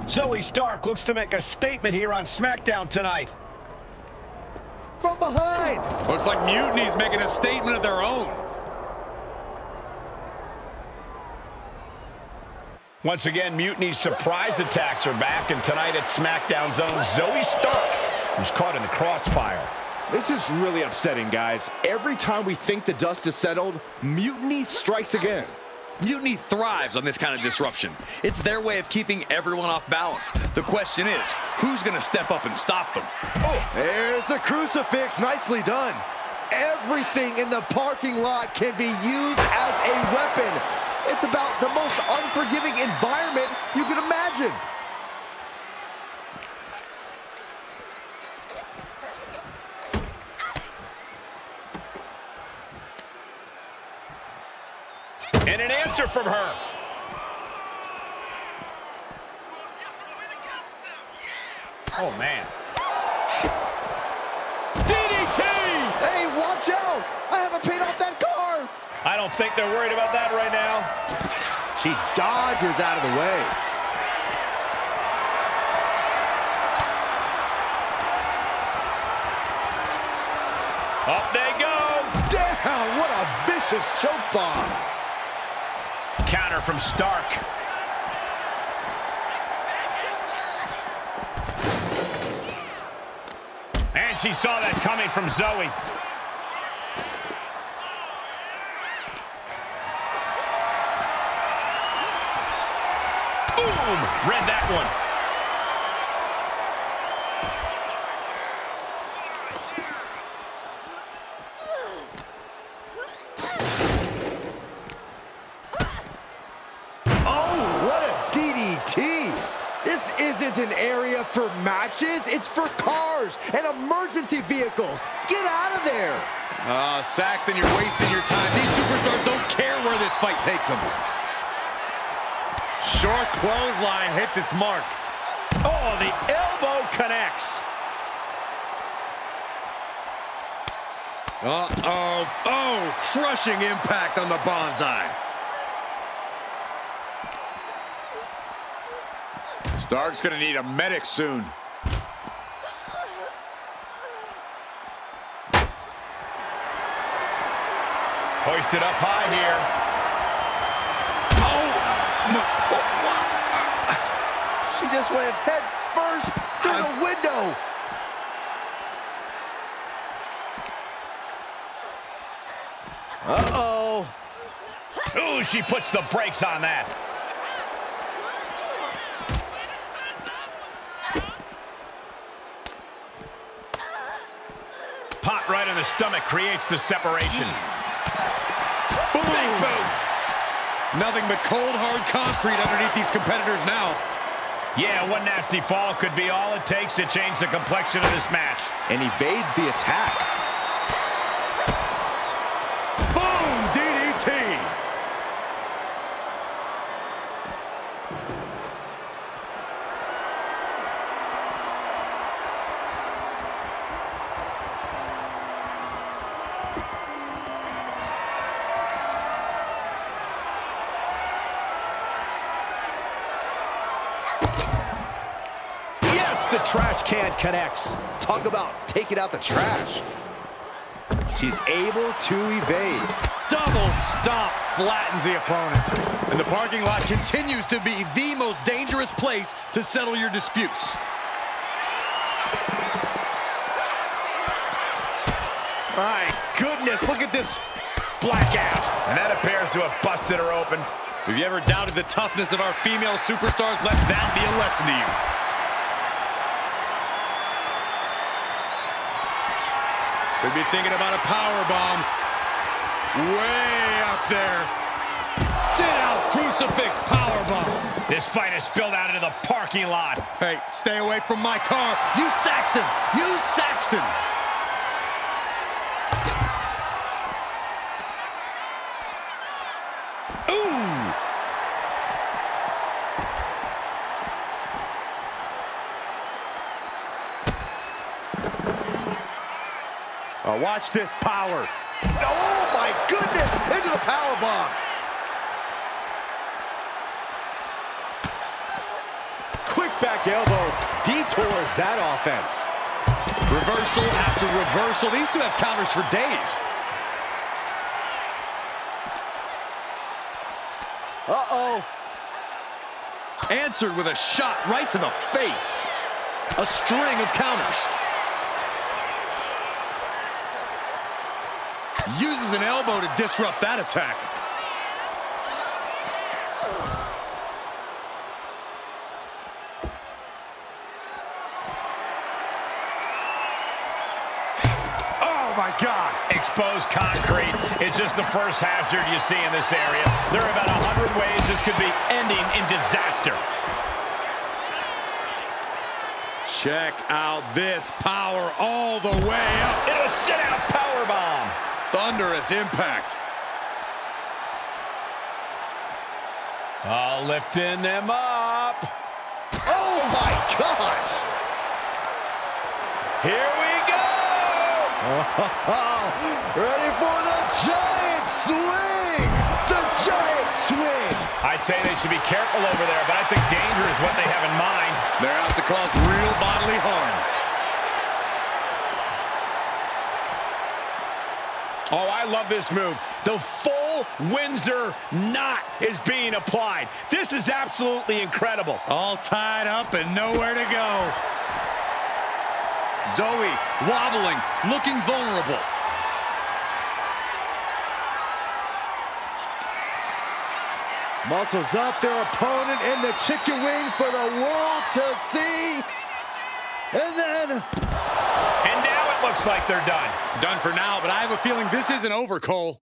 Zoe Stark looks to make a statement here on SmackDown tonight. From behind! Looks like Mutiny's making a statement of their own. Once again, Mutiny's surprise attacks are back, and tonight at SmackDown's own Zoe Stark, who's caught in the crossfire. This is really upsetting, guys. Every time we think the dust is settled, Mutiny strikes again. Mutiny thrives on this kind of disruption. It's their way of keeping everyone off balance. The question is, who's going to step up and stop them? Oh, there's the crucifix. Nicely done. Everything in the parking lot can be used as a weapon. It's about the most unforgiving environment you can imagine. And an answer from her. Oh, man. DDT! Hey, watch out! I haven't paid off that car! I don't think they're worried about that right now. She dodges out of the way. Up they go. Down! What a vicious choke bomb. Counter from Stark. And she saw that coming from Zoe. Boom! Read that one. This isn't an area for matches, it's for cars and emergency vehicles. Get out of there. Saxton, you're wasting your time. These superstars don't care where this fight takes them. Short clothesline hits its mark. Oh, the elbow connects. Oh, crushing impact on the bonsai. Stark's gonna need a medic soon. Hoisted up high here. She just went head first through the window. Uh-oh. Ooh, she puts the brakes on that. Pot right in the stomach creates the separation. Boom! Big boot! Nothing but cold, hard concrete underneath these competitors now. Yeah, one nasty fall could be all it takes to change the complexion of this match. And evades the attack. Boom! DDT! The trash can connects. Talk about taking out the trash. She's able to evade. Double stomp flattens the opponent. And the parking lot continues to be the most dangerous place to settle your disputes. My goodness, look at this blackout. And that appears to have busted her open. If you ever doubted the toughness of our female superstars, let that be a lesson to you. Could be thinking about a power bomb. Way up there. Sit out crucifix power bomb. This fight has spilled out into the parking lot. Hey, stay away from my car. You Saxtons! You Saxtons! Ooh! Oh, watch this power. Oh my goodness! Into the power bomb. Quick back elbow detours that offense. Reversal after reversal. These two have counters for days. Uh-oh. Answered with a shot right to the face. A string of counters. Uses an elbow to disrupt that attack. Oh my God! Exposed concrete. It's just the first hazard you see in this area. There are about 100 ways this could be ending in disaster. Check out this power all the way up. It'll sit out power bomb. Thunderous impact. Oh, lifting them up. Oh my gosh! Here we go! Ready for the giant swing! The giant swing! I'd say they should be careful over there, but I think danger is what they have in mind. They're out to cause real bodily harm. Oh, I love this move. The full Windsor knot is being applied. This is absolutely incredible. All tied up and nowhere to go. Zoe wobbling, looking vulnerable. Muscles up their opponent in the chicken wing for the world to see. And then... And now it looks like they're done. Done for now, but I have a feeling this isn't over, Cole.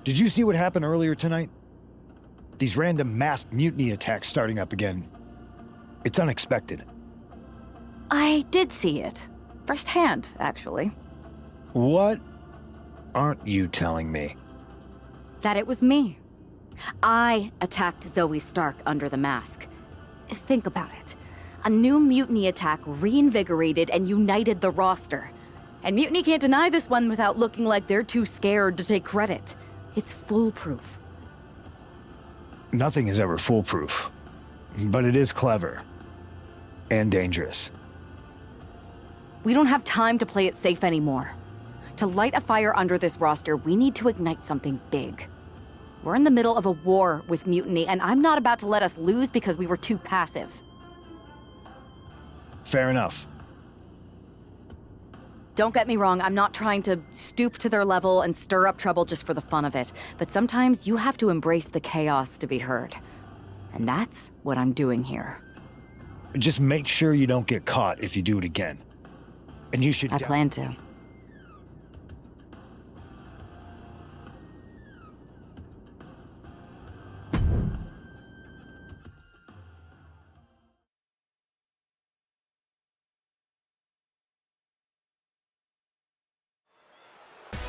Did you see what happened earlier tonight? These random masked mutiny attacks starting up again. It's unexpected. I did see it. Firsthand, actually. What aren't you telling me? That it was me. I attacked Zoe Stark under the mask. Think about it. A new mutiny attack reinvigorated and united the roster. And Mutiny can't deny this one without looking like they're too scared to take credit. It's foolproof. Nothing is ever foolproof, but it is clever and dangerous. We don't have time to play it safe anymore. To light a fire under this roster, we need to ignite something big. We're in the middle of a war with Mutiny, and I'm not about to let us lose because we were too passive. Fair enough. Don't get me wrong, I'm not trying to stoop to their level and stir up trouble just for the fun of it, but sometimes you have to embrace the chaos to be heard. And that's what I'm doing here. Just make sure you don't get caught if you do it again. And you should... I plan to.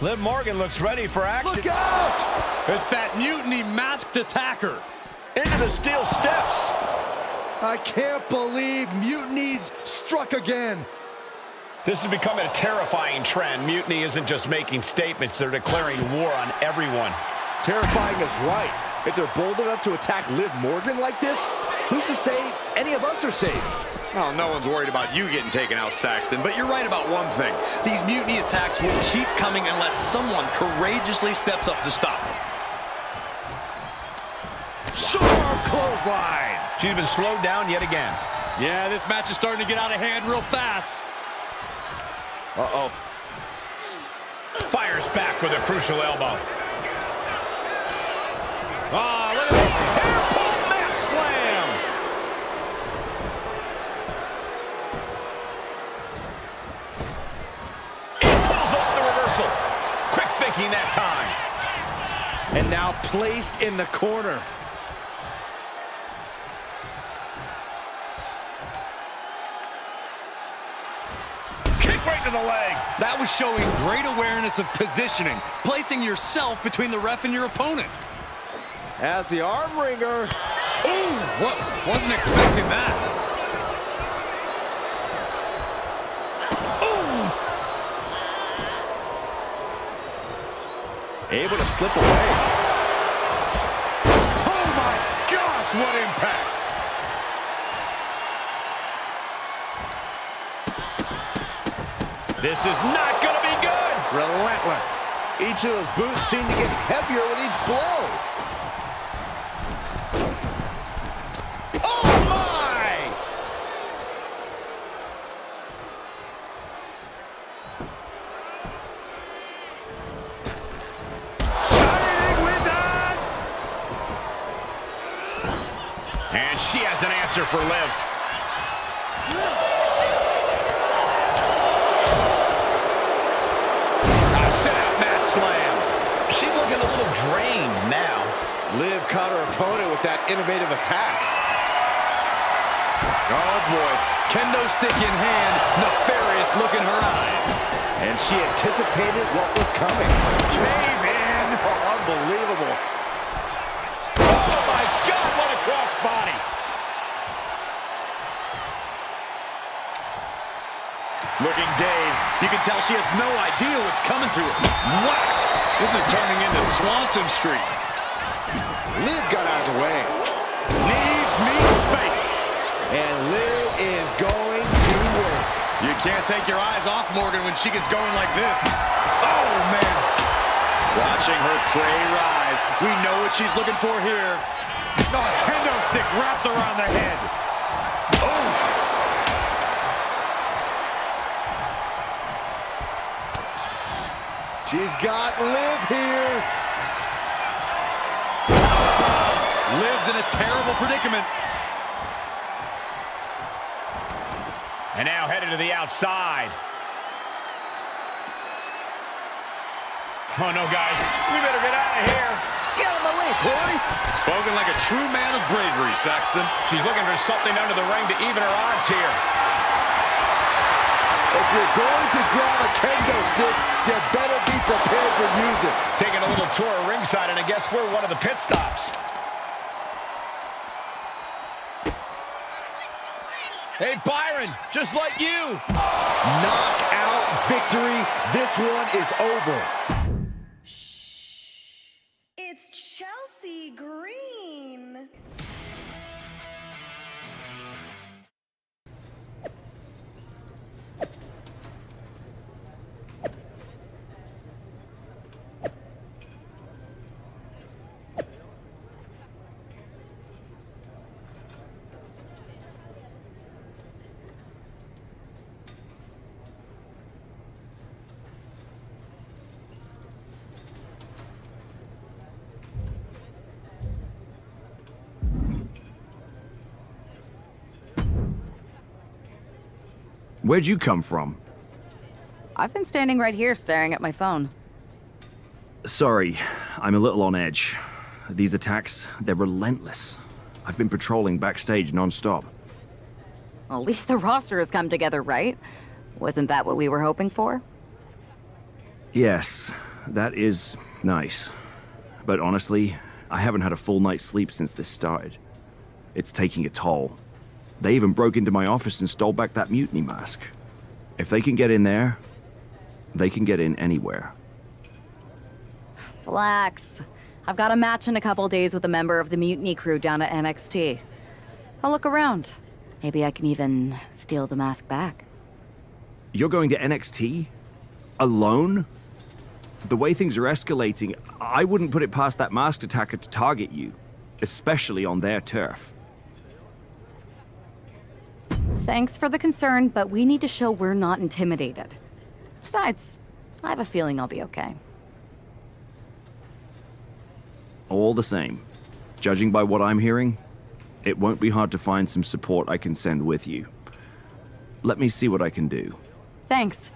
Liv Morgan looks ready for action. Look out! It's that Mutiny masked attacker. Into the steel steps. I can't believe Mutiny's struck again. This is becoming a terrifying trend. Mutiny isn't just making statements, they're declaring war on everyone. Terrifying is right. If they're bold enough to attack Liv Morgan like this, who's to say any of us are safe? Well, no one's worried about you getting taken out, Saxton, but you're right about one thing. These Mutiny attacks will keep coming unless someone courageously steps up to stop them. Sharp clothesline. She's been slowed down yet again. Yeah, this match is starting to get out of hand real fast. Uh-oh. Fires back with a crucial elbow. Oh, look at this. Hairpole mat slam. It pulls off the reversal. Quick thinking that time. And now placed in the corner. Right to the leg. That was showing great awareness of positioning, placing yourself between the ref and your opponent. As the arm wringer. Ooh, wasn't expecting that. Ooh. Able to slip away. Oh my gosh, what impact. This is not going to be good. Relentless. Each of those boots seem to get heavier with each blow. Oh, my! Shining Wizard! And she has an answer for Liv. Slam. She's looking a little drained now. Liv caught her opponent with that innovative attack. Oh boy, kendo stick in hand, nefarious look in her eyes. And she anticipated what was coming. Cave in. Oh, unbelievable. Oh my God, what a crossbody. Looking dazed. You can tell she has no idea what's coming to her. Whack! This is turning into Swanson Street. Liv got out of the way. Knees meet face. And Liv is going to work. You can't take your eyes off Morgan when she gets going like this. Oh, man. Watching her prey rise. We know what she's looking for here. Oh, kendo stick wrapped around the head. Oh. She's got Liv here. Liv's in a terrible predicament. And now headed to the outside. Oh, no, guys. We better get out of here. Get out of my way, boys. Spoken like a true man of bravery, Saxton. She's looking for something under the ring to even her odds here. If you're going to grab a kendo stick, you better be prepared to use it. Taking a little tour of ringside, and I guess we're one of the pit stops. Hey, Byron, just like you. Knockout victory. This one is over. It's Chelsea Green. Where'd you come from? I've been standing right here staring at my phone. Sorry, I'm a little on edge. These attacks, they're relentless. I've been patrolling backstage non-stop. Well, at least the roster has come together, right? Wasn't that what we were hoping for? Yes, that is nice. But honestly, I haven't had a full night's sleep since this started. It's taking a toll. They even broke into my office and stole back that mutiny mask. If they can get in there, they can get in anywhere. Relax. I've got a match in a couple days with a member of the mutiny crew down at NXT. I'll look around. Maybe I can even steal the mask back. You're going to NXT? Alone? The way things are escalating, I wouldn't put it past that masked attacker to target you, especially on their turf. Thanks for the concern, but we need to show we're not intimidated. Besides, I have a feeling I'll be okay. All the same, judging by what I'm hearing, it won't be hard to find some support I can send with you. Let me see what I can do. Thanks.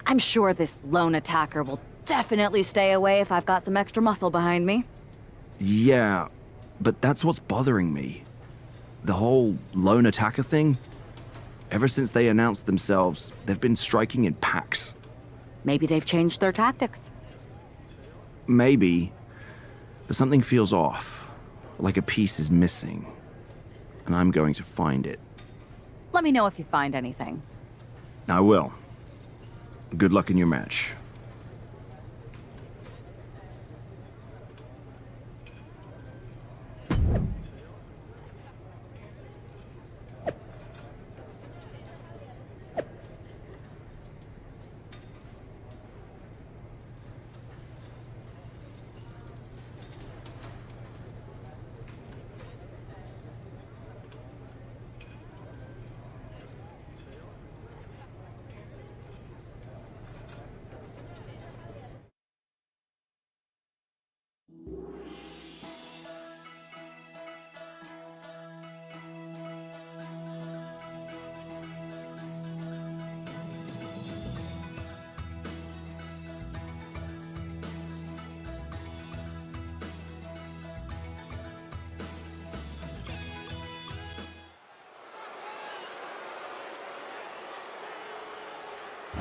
I'm sure this lone attacker will definitely stay away if I've got some extra muscle behind me. Yeah, but that's what's bothering me. The whole lone attacker thing? Ever since they announced themselves, they've been striking in packs. Maybe they've changed their tactics. Maybe, but something feels off. Like a piece is missing. And I'm going to find it. Let me know if you find anything. I will. Good luck in your match.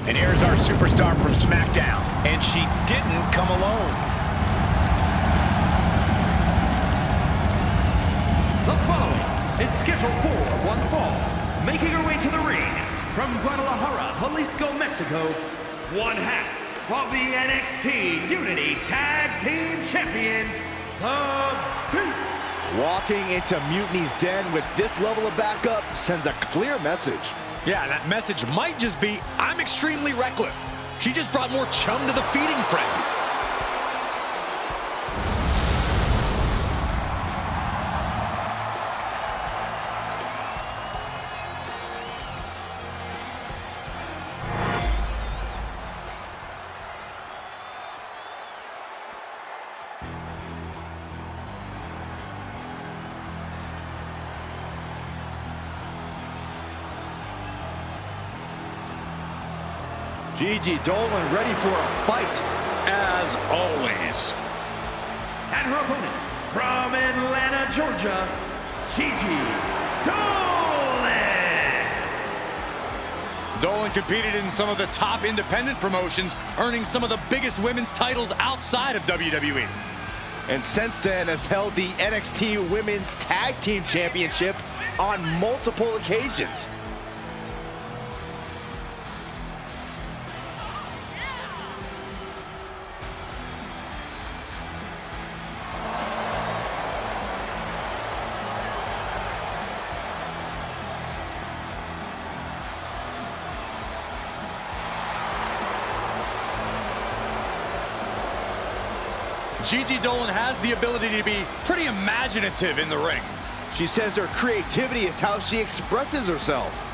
And here's our superstar from SmackDown. And she didn't come alone. The following is scheduled for one fall. Making her way to the ring from Guadalajara, Jalisco, Mexico, one half of the NXT Unity Tag Team Champions, the Beast. Walking into Mutiny's den with this level of backup sends a clear message. Yeah, that message might just be, I'm extremely reckless. She just brought more chum to the feeding frenzy. Gigi Dolan ready for a fight. As always. And her opponent from Atlanta, Georgia, Gigi Dolan. Dolan competed in some of the top independent promotions, earning some of the biggest women's titles outside of WWE. And since then has held the NXT Women's Tag Team Championship on multiple occasions. Gigi Dolan has the ability to be pretty imaginative in the ring. She says her creativity is how she expresses herself.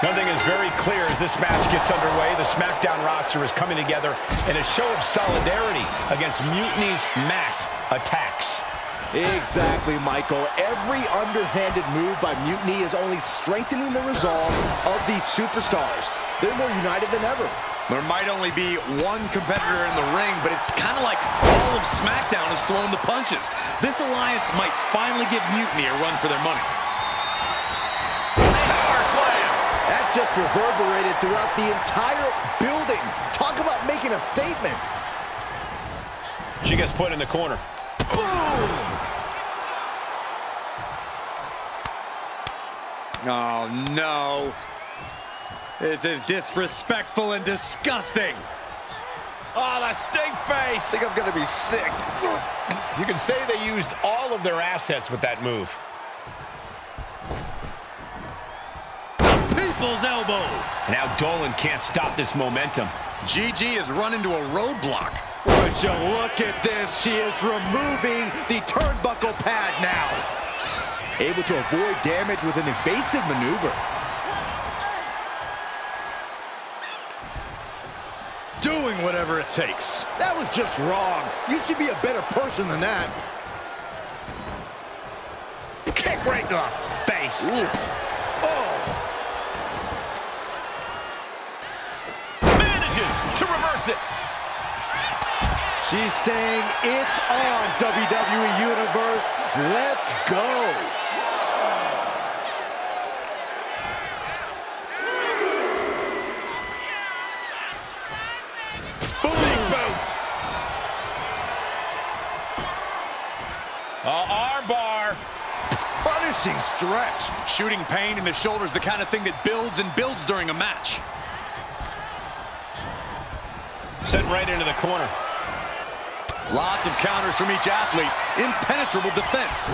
Nothing is very clear as this match gets underway. The SmackDown roster is coming together in a show of solidarity against Mutiny's mass attacks. Exactly, Michael. Every underhanded move by Mutiny is only strengthening the resolve of these superstars. They're more united than ever. There might only be one competitor in the ring, but it's kind of like all of SmackDown is throwing the punches. This alliance might finally give Mutiny a run for their money. Power slam! That just reverberated throughout the entire building. Talk about making a statement. She gets put in the corner. Boom! Oh, no. This is disrespectful and disgusting. Oh, the stink face. I think I'm going to be sick. You can say they used all of their assets with that move. The people's elbow. Now Dolan can't stop this momentum. Gigi has run into a roadblock. Would you look at this? She is removing the turnbuckle pad now. Able to avoid damage with an evasive maneuver. Doing whatever it takes. That was just wrong. You should be a better person than that. Kick right to the face. Ooh. Oh. Manages to reverse it. She's saying it's on, WWE Universe. Let's go. Armbar. Punishing stretch. Shooting pain in the shoulder is the kind of thing that builds and builds during a match. Sent right into the corner. Lots of counters from each athlete. Impenetrable defense.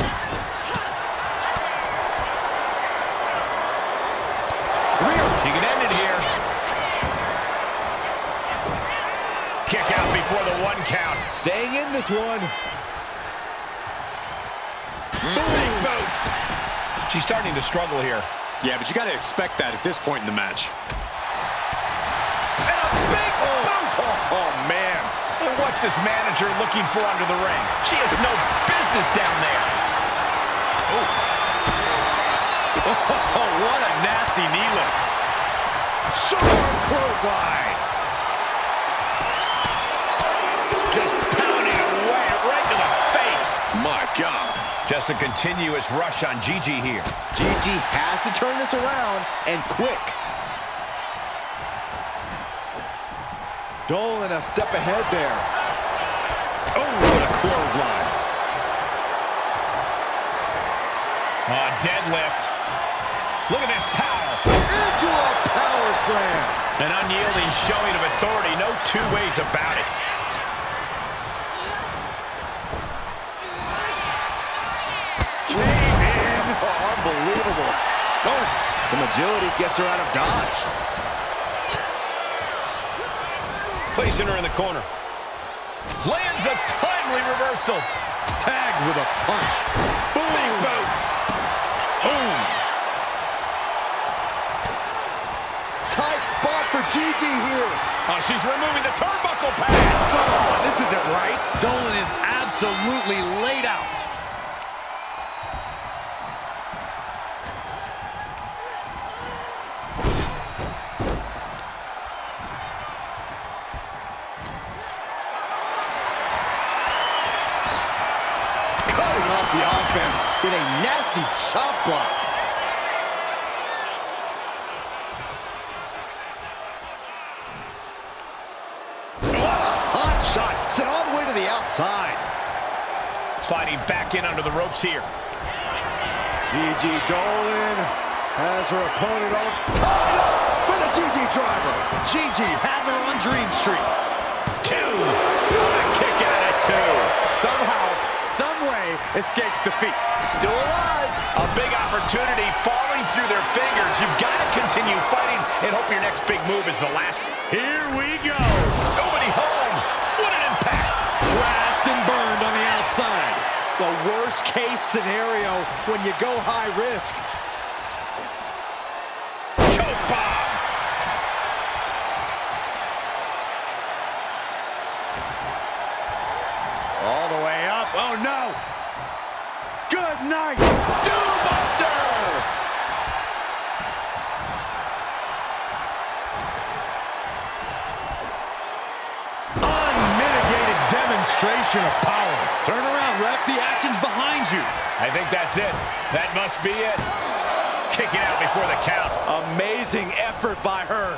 She can end it here. Kick out before the 1 count. Staying in this one. Big boot. She's starting to struggle here. Yeah, but you got to expect that at this point in the match. And a big boot. Oh, man. And what's this manager looking for under the ring? She has no business down there. Oh, what a nasty knee lift. Short clothesline. Just pounding away right to the face. My God. Just a continuous rush on Gigi here. Gigi has to turn this around, and quick. Dolan a step ahead there. Oh, what a clothesline. Deadlift. Look at this power. Into a power slam. An unyielding showing of authority. No two ways about it. Unbelievable. Oh, some agility gets her out of dodge. Placing her in the corner. Lands a timely reversal. Tagged with a punch. Big boot. Boom. Tight spot for Gigi here. Oh, she's removing the turnbuckle pad. Oh, this isn't right. Dolan is absolutely laid out. The offense with a nasty chop block. What a hot shot. Sent all the way to the outside. Sliding back in under the ropes here. Gigi Dolan has her opponent all tied up with a Gigi driver. Gigi has her on Dream Street. 2. A kick out at 2. Somehow, some way, escapes defeat. Still alive. A big opportunity falling through their fingers. You've got to continue fighting and hope your next big move is the last. Here we go. Nobody home. What an impact. Crashed and burned on the outside. The worst case scenario when you go high risk. Choke bomb. All the way up. Oh, no. Good night. Buster. Unmitigated demonstration of power. Turn around, ref. The action's behind you. I think that's it. That must be it. Kicking out before the count. Amazing effort by her.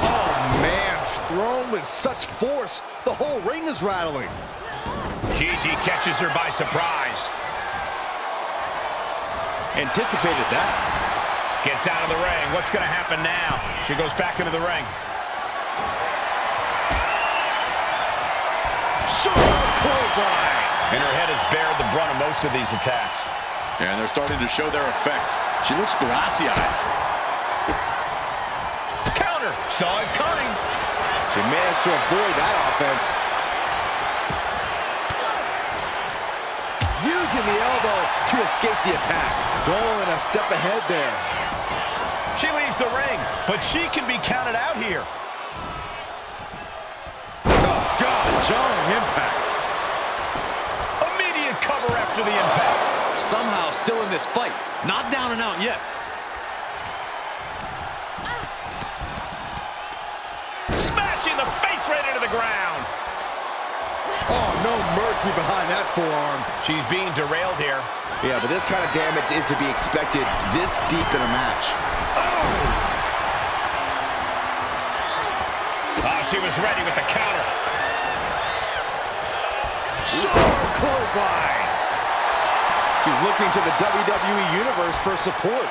Oh, man. Thrown with such force. The whole ring is rattling. Gigi catches her by surprise. Anticipated that. Gets out of the ring. What's going to happen now? She goes back into the ring. Clothesline. And her head has bared the brunt of most of these attacks. And they're starting to show their effects. She looks glassy-eyed. Counter. Saw it coming. She managed to avoid that offense. Using the elbow to escape the attack. Going a step ahead there. She leaves the ring, but she can be counted out here. Oh, God, jarring impact. Immediate cover after the impact. Somehow still in this fight. Not down and out yet. Smashing the face right into the ground. Oh, no mercy behind that forearm. She's being derailed here. Yeah, but this kind of damage is to be expected this deep in a match. Oh, she was ready with the counter. Sharp clothesline. She's looking to the WWE Universe for support.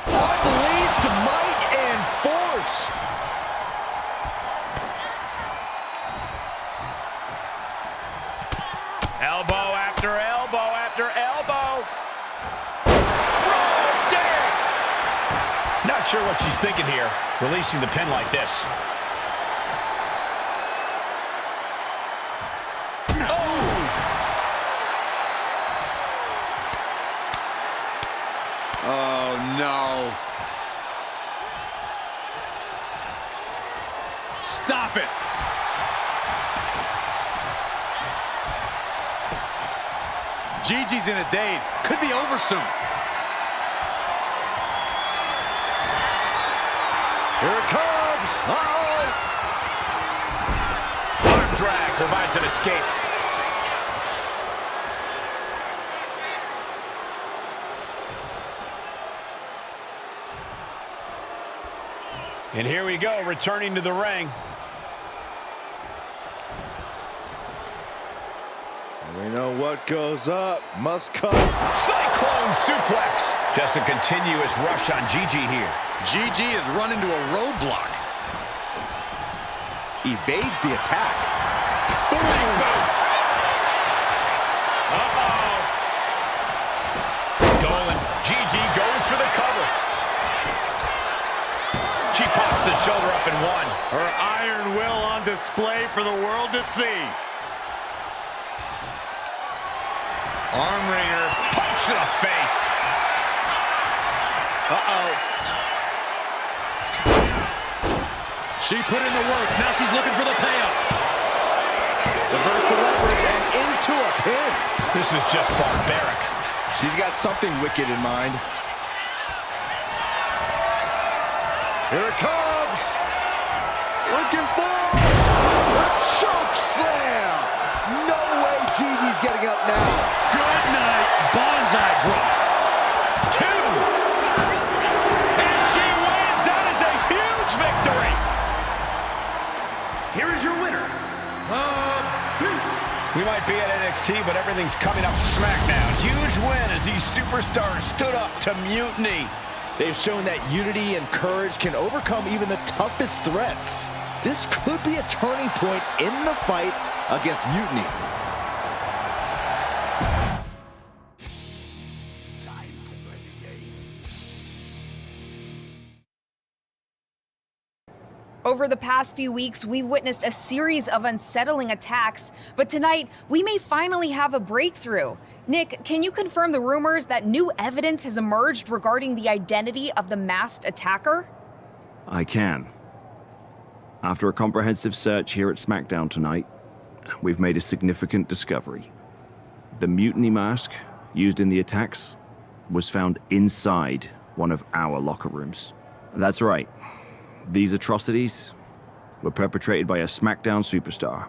Unleashed might and force. Elbow after elbow after elbow. Not sure what she's thinking here, releasing the pin like this. Oh, no. Stop it. Gigi's in a daze. Could be over soon. Here it comes. Uh-oh. Arm drag provides an escape. And here we go, returning to the ring. We know what goes up must come. Cyclone suplex. Just a continuous rush on Gigi here. Gigi has run into a roadblock. Evades the attack. Booty boot. Uh-oh. Dolan. Gigi goes for the cover. She pops the shoulder up in one. Her iron will on display for the world to see. Arm wringer. Punch to the face. Uh-oh. She put in the work. Now she's looking for the payoff. Reverse the leverage and into a pin. This is just barbaric. She's got something wicked in mind. Here it comes. Looking for a choke slam. No way Gigi's getting up now. Good night. Bonsai drop. 2. And she wins. That is a huge victory. Here is your winner, We might be at NXT, but everything's coming up SmackDown. Huge win as these superstars stood up to Mutiny. They've shown that unity and courage can overcome even the toughest threats. This could be a turning point in the fight against Mutiny. Over the past few weeks, we've witnessed a series of unsettling attacks, but tonight, we may finally have a breakthrough. Nick, can you confirm the rumors that new evidence has emerged regarding the identity of the masked attacker? I can. After a comprehensive search here at SmackDown tonight, we've made a significant discovery. The mutiny mask used in the attacks was found inside one of our locker rooms. That's right. These atrocities were perpetrated by a SmackDown superstar,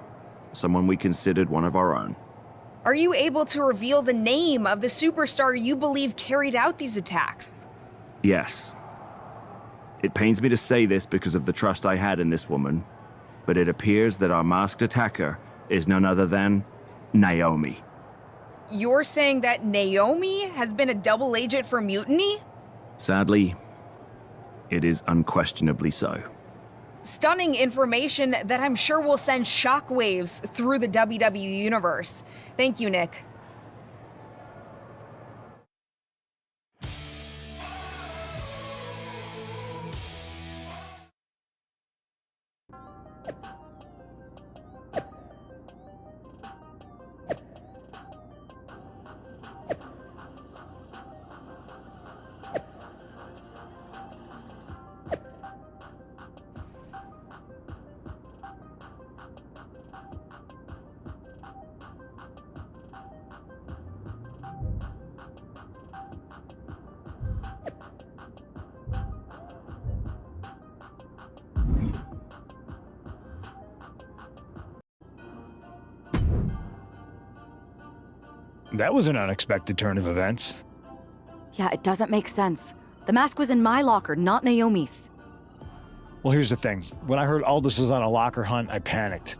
someone we considered one of our own. Are you able to reveal the name of the superstar you believe carried out these attacks? Yes. It pains me to say this because of the trust I had in this woman, but it appears that our masked attacker is none other than Naomi. You're saying that Naomi has been a double agent for Mutiny? Sadly, it is unquestionably so. Stunning information that I'm sure will send shockwaves through the WWE universe. Thank you, Nick. That was an unexpected turn of events. Yeah, it doesn't make sense. The mask was in my locker, not Naomi's. Well, here's the thing. When I heard Aldous was on a locker hunt, I panicked.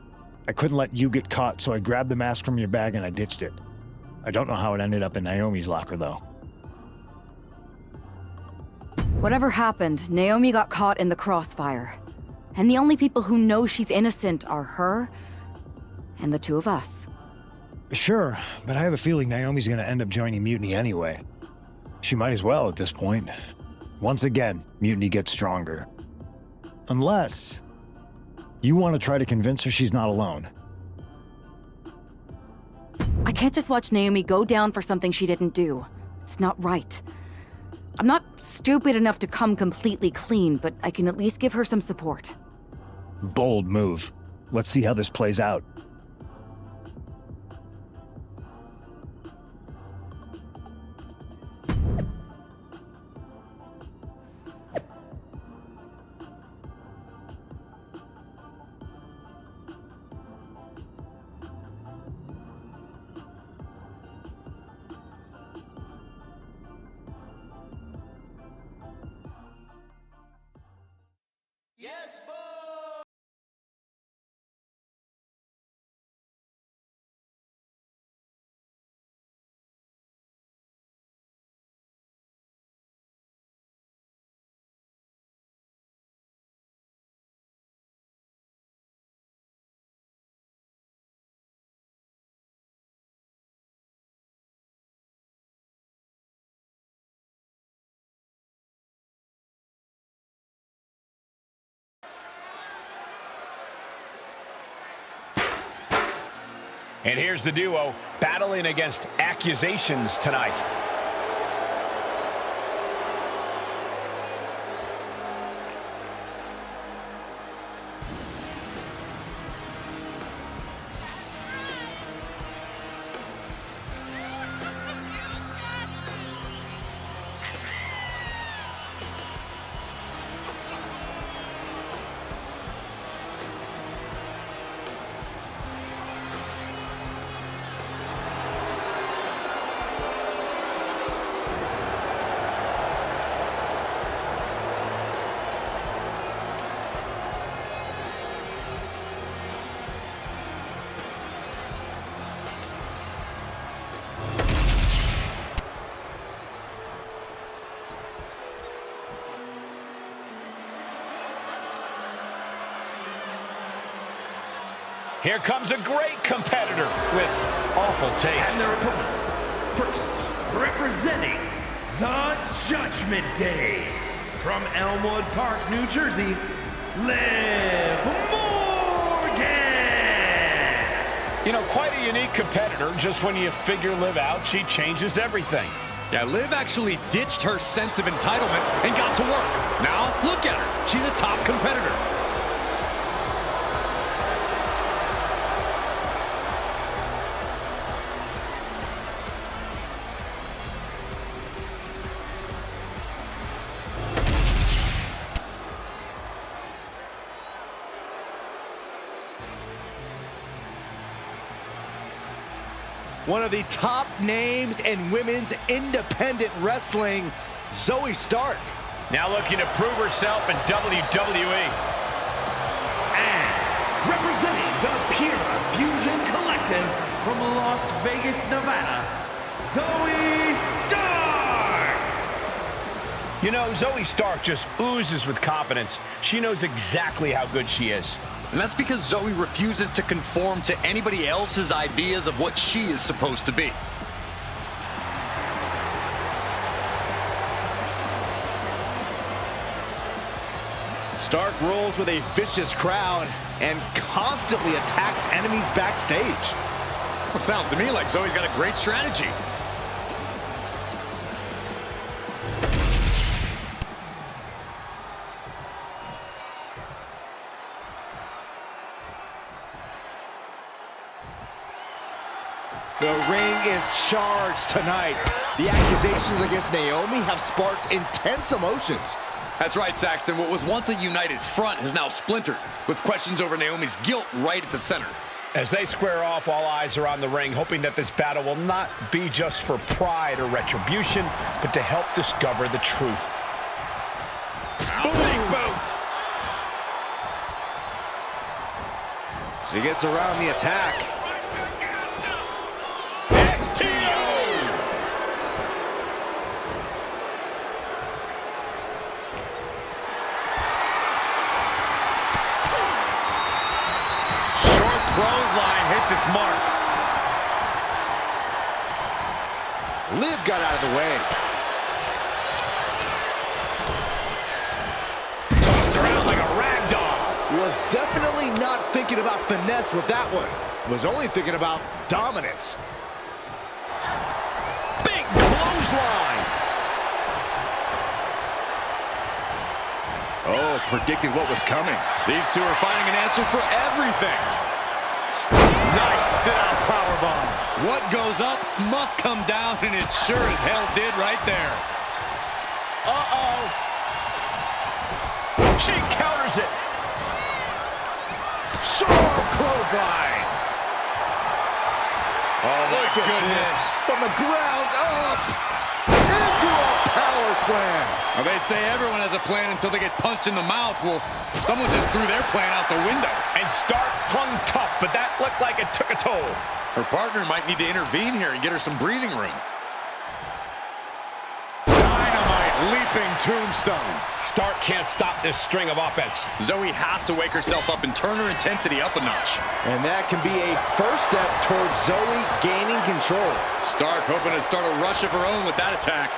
I couldn't let you get caught, so I grabbed the mask from your bag and I ditched it. I don't know how it ended up in Naomi's locker, though. Whatever happened, Naomi got caught in the crossfire. And the only people who know she's innocent are her and the two of us. Sure, but I have a feeling Naomi's gonna end up joining Mutiny anyway. She might as well at this point. Once again, Mutiny gets stronger. Unless you want to try to convince her she's not alone. I can't just watch Naomi go down for something she didn't do. It's not right. I'm not stupid enough to come completely clean, but I can at least give her some support. Bold move. Let's see how this plays out. And here's the duo battling against accusations tonight. Here comes a great competitor with awful taste. And their opponents, first, representing the Judgment Day, from Elmwood Park, New Jersey, Liv Morgan! You know, quite a unique competitor. Just when you figure Liv out, she changes everything. Yeah, Liv actually ditched her sense of entitlement and got to work. Now, look at her. She's a top competitor. One of the top names in women's independent wrestling, Zoey Stark. Now looking to prove herself in WWE. And representing the Pure Fusion Collective from Las Vegas, Nevada, Zoey Stark! You know, Zoey Stark just oozes with confidence. She knows exactly how good she is. And that's because Zoey refuses to conform to anybody else's ideas of what she is supposed to be. Stark rolls with a vicious crowd and constantly attacks enemies backstage. Well, sounds to me like Zoey's got a great strategy. The ring is charged tonight. The accusations against Naomi have sparked intense emotions. That's right, Saxton. What was once a united front has now splintered, with questions over Naomi's guilt right at the center. As they square off, all eyes are on the ring, hoping that this battle will not be just for pride or retribution, but to help discover the truth. Big boot! She gets around the attack. Clothesline hits its mark. Liv got out of the way. Tossed around like a rag doll. Was definitely not thinking about finesse with that one. Was only thinking about dominance. Big clothesline. Oh, predicted what was coming. These two are finding an answer for everything. Nice sit-out powerbomb. What goes up must come down, and it sure as hell did right there. Uh-oh. She counters it. Sharp clothesline. Oh, my goodness. From the ground up. Into a power slam. Now, they say everyone has a plan until they get punched in the mouth. Well, someone just threw their plan out the window. And Stark hung tough, but that looked like it took a toll. Her partner might need to intervene here and get her some breathing room. Dynamite leaping tombstone. Stark can't stop this string of offense. Zoey has to wake herself up and turn her intensity up a notch. And that can be a first step towards Zoey gaining control. Stark hoping to start a rush of her own with that attack.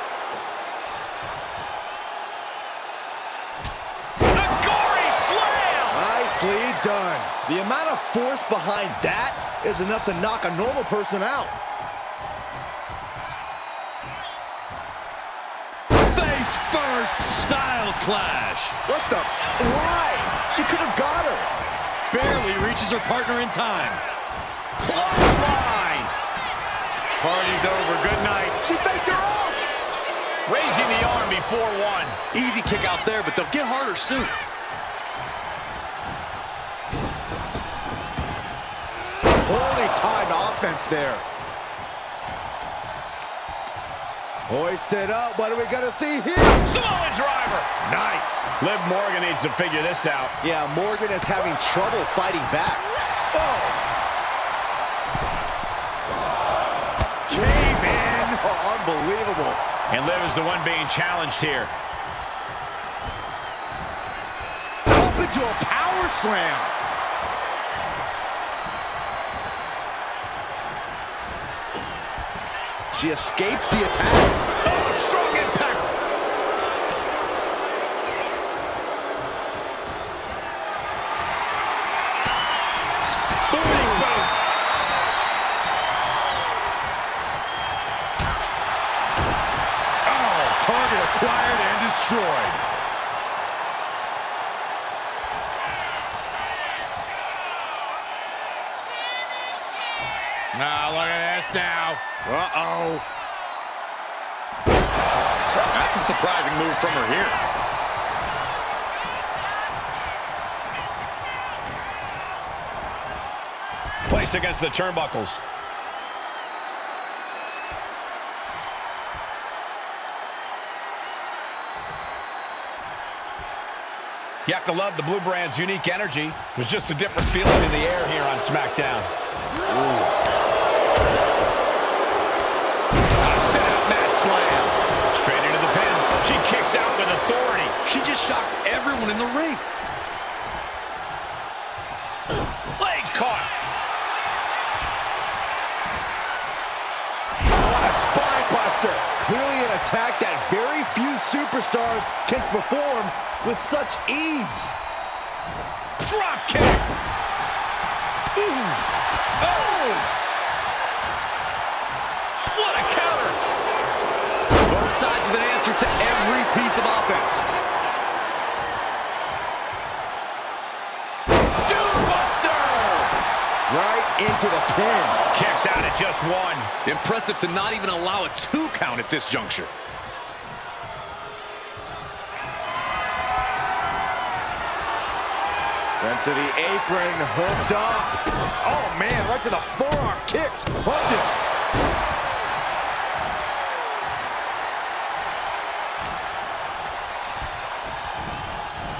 Nicely done. The amount of force behind that is enough to knock a normal person out. Face first Styles clash. What the? Why? She could have got her. Barely reaches her partner in time. Clothesline. Party's over. Good night. She faked her off. Raising the arm before one. Easy kick out there, but they'll get harder soon. Holy timed offense there. Hoisted up. What are we going to see here? Samoan driver. Nice. Liv Morgan needs to figure this out. Yeah, Morgan is having trouble fighting back. Oh. Cave in. Oh, unbelievable. And Liv is the one being challenged here. Up into a power slam. She escapes the attacks. Oh, strong impact. destroyed. Now, look at this now. Uh-oh. That's a surprising move from her here. Placed against the turnbuckles. You have to love the Blue Brand's unique energy. There's just a different feeling in the air here on SmackDown. Sit-out mat slam. Straight into the pin. She kicks out with authority. She just shocked everyone in the ring. Legs caught. What a spine buster. Clearly an attack that very few superstars can perform with such ease. Drop kick. Ooh. Oh. What a counter. Both sides with an answer to every piece of offense. Buster. Right into the pin. Kicks out at just one. Impressive to not even allow a 2 count at this juncture. Sent to the apron, hooked up. Oh man, right to the forearm, kicks, punches.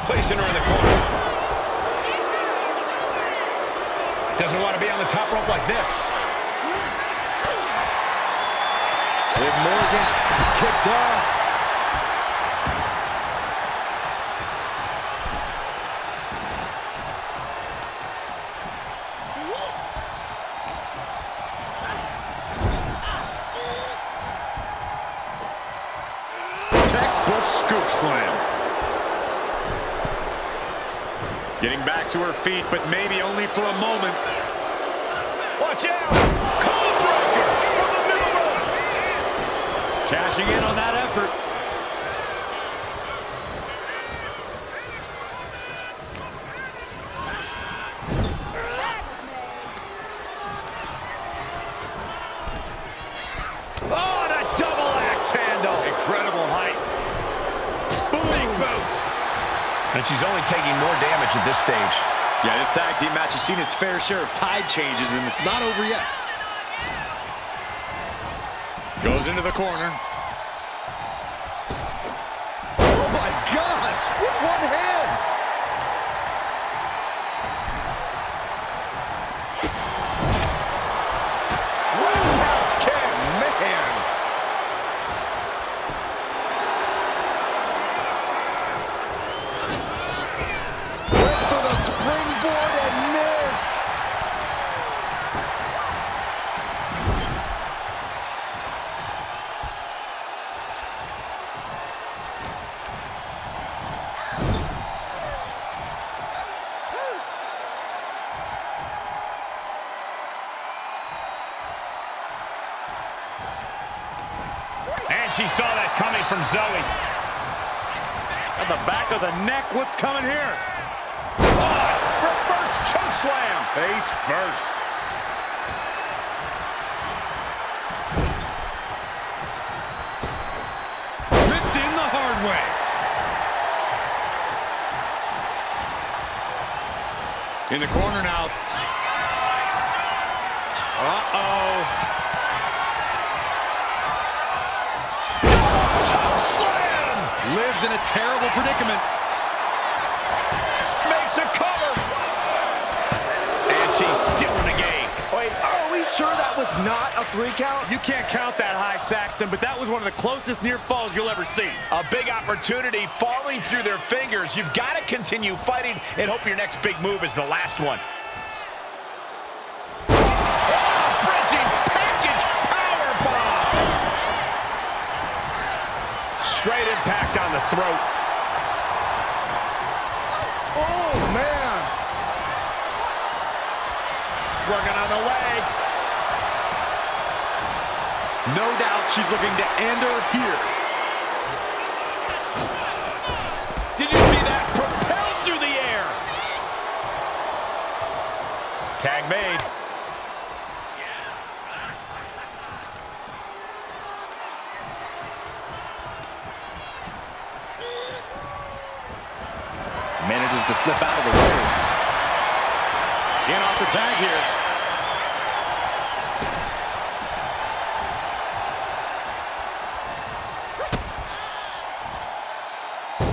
Placing her in the corner. Doesn't want to be on the top rope like this. Liv Morgan kicked off. Textbook scoop slam. Getting back to her feet, but maybe only for a moment. Watch out! Code breaker from the middle rope. Cashing in on that effort. Oh, and a double axe handle. Incredible height. Big boot. And she's only taking more damage at this stage. Yeah, this tag team match has seen its fair share of tide changes, and it's not over yet. Goes into the corner. Oh my gosh, with one hand. Roundhouse kick, man. Went for the springboard and miss. And she saw that coming from Zoe. At the back of the neck, what's coming here? Oh, reverse choke slam. Face first. Ripped in the hard way. In the corner now. Uh-oh. Choke slam. Lives in a terrible predicament. Makes a cover. And she's still in the game. Wait, are we sure that was not a 3 count? You can't count that high, Saxton, but that was one of the closest near falls you'll ever see. A big opportunity falling through their fingers. You've got to continue fighting and hope your next big move is the last one. Bridging package powerbomb. Straight impact on the throat. Oh man. Working on the leg. No doubt she's looking to end her here. tag made. Manages to slip out of the way. In off the tag here.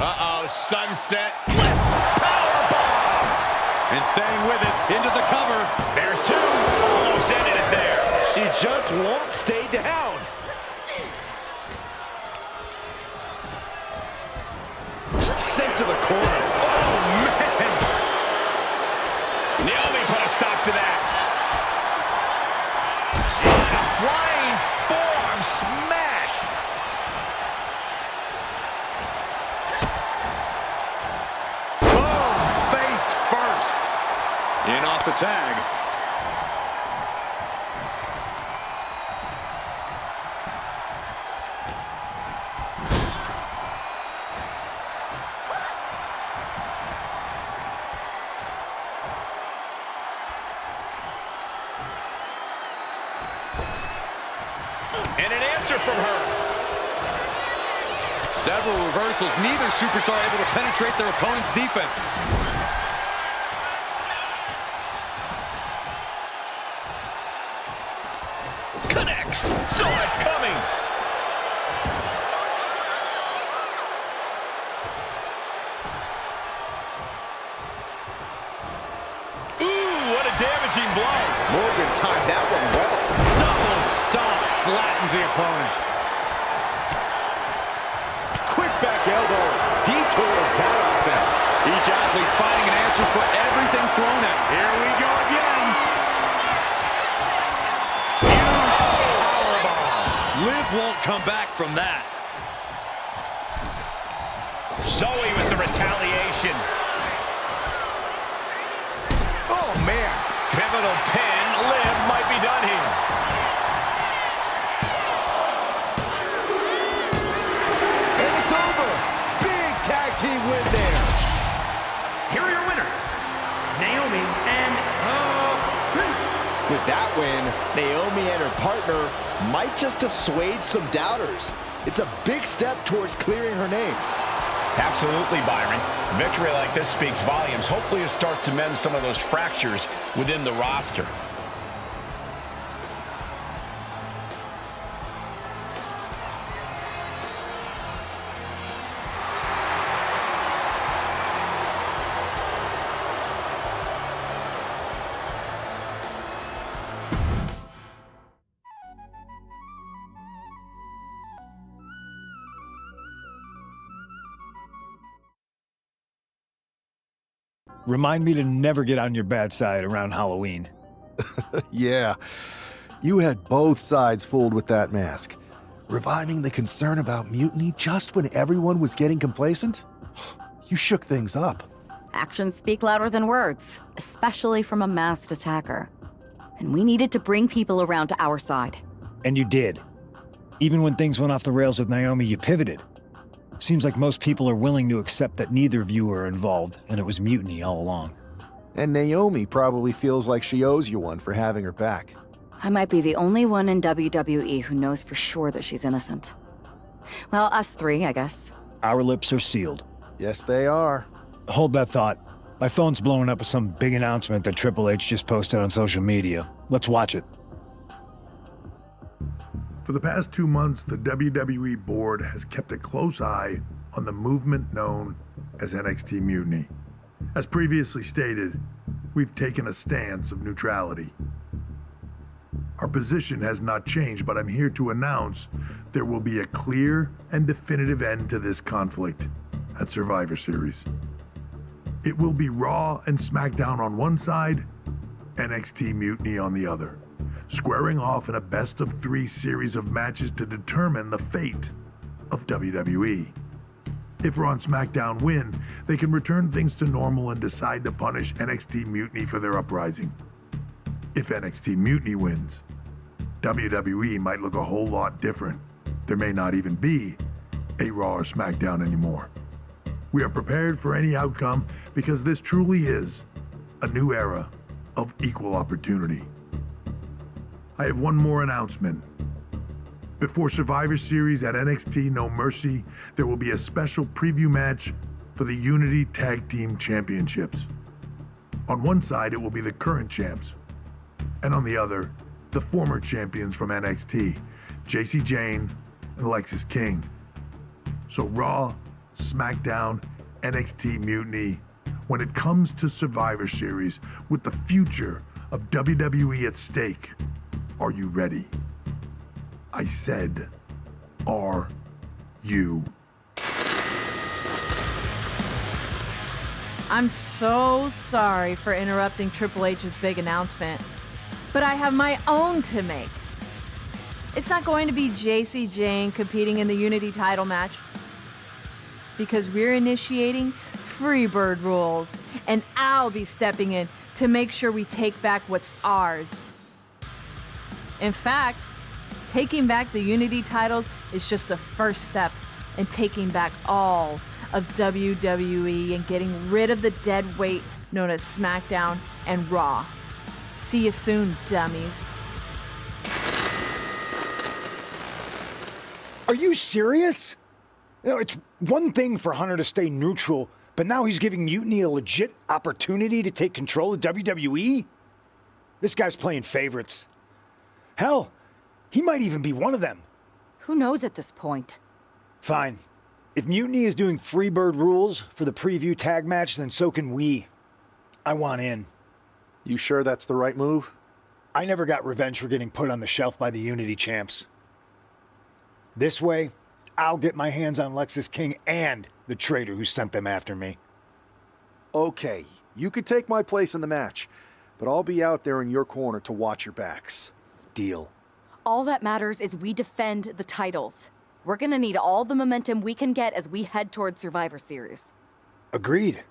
Uh-oh, sunset flip, powerbomb! And staying with it, into the cover. There's two, almost ended it there. She just won't stay down. Sent to the corner. Oh, man! Naomi put a stop to that. And a flying forearm smash. Boom! Face first. In off the tag. And an answer from her. Several reversals, neither superstar able to penetrate their opponent's defenses. Connects. Saw it coming. Ooh, what a damaging blow. Morgan timed that one well. Double stomp flattens the opponent. Quick back elbow detours that offense. Each athlete finding an answer for everything thrown at him. Here we go again. Liv won't come back from that. Zoe with the retaliation. Oh, man. Pivotal pin. Liv might be done here. And it's over. Big tag team win there. Here are your winners, Naomi and With that win, Naomi and her partner might just have swayed some doubters. It's a big step towards clearing her name. Absolutely, Byron. Victory like this speaks volumes. Hopefully it starts to mend some of those fractures within the roster. Remind me to never get on your bad side around Halloween. Yeah, you had both sides fooled with that mask. Reviving the concern about mutiny just when everyone was getting complacent? You shook things up. Actions speak louder than words, especially from a masked attacker. And we needed to bring people around to our side. And you did. Even when things went off the rails with Naomi, you pivoted. Seems like most people are willing to accept that neither of you were involved, and it was mutiny all along. And Naomi probably feels like she owes you one for having her back. I might be the only one in WWE who knows for sure that she's innocent. Well, us three, I guess. Our lips are sealed. Yes, they are. Hold that thought. My phone's blowing up with some big announcement that Triple H just posted on social media. Let's watch it. For the past 2 months, the WWE board has kept a close eye on the movement known as NXT Mutiny. As previously stated, we've taken a stance of neutrality. Our position has not changed, but I'm here to announce there will be a clear and definitive end to this conflict at Survivor Series. It will be Raw and SmackDown on one side, NXT Mutiny on the other, squaring off in a best-of-3 series of matches to determine the fate of WWE. If Raw and SmackDown win, they can return things to normal and decide to punish NXT Mutiny for their uprising. If NXT Mutiny wins, WWE might look a whole lot different. There may not even be a Raw or SmackDown anymore. We are prepared for any outcome because this truly is a new era of equal opportunity. I have one more announcement. Before Survivor Series at NXT No Mercy, there will be a special preview match for the Unity Tag Team Championships. On one side, it will be the current champs, and on the other, the former champions from NXT, JC Jane and Alexis King. So Raw, SmackDown, NXT Mutiny, when it comes to Survivor Series with the future of WWE at stake, are you ready? I said, are you? I'm so sorry for interrupting Triple H's big announcement, but I have my own to make. It's not going to be JC Jane competing in the Unity title match, because we're initiating Freebird rules, and I'll be stepping in to make sure we take back what's ours. In fact, taking back the Unity titles is just the first step in taking back all of WWE and getting rid of the dead weight known as SmackDown and Raw. See you soon, dummies. Are you serious? You know, it's one thing for Hunter to stay neutral, but now he's giving Mutiny a legit opportunity to take control of WWE? This guy's playing favorites. Hell, he might even be one of them. Who knows at this point? Fine. If Mutiny is doing Freebird rules for the preview tag match, then so can we. I want in. You sure that's the right move? I never got revenge for getting put on the shelf by the Unity champs. This way, I'll get my hands on Alexis King and the traitor who sent them after me. Okay, you could take my place in the match, but I'll be out there in your corner to watch your backs. Deal. All that matters is we defend the titles. We're gonna need all the momentum we can get as we head towards Survivor Series. Agreed.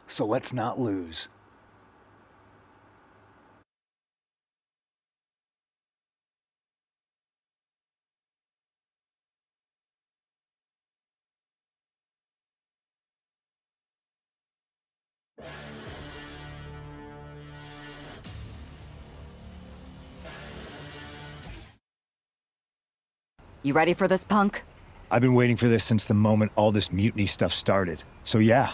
So let's not lose. You ready for this, punk? I've been waiting for this since the moment all this mutiny stuff started. So yeah,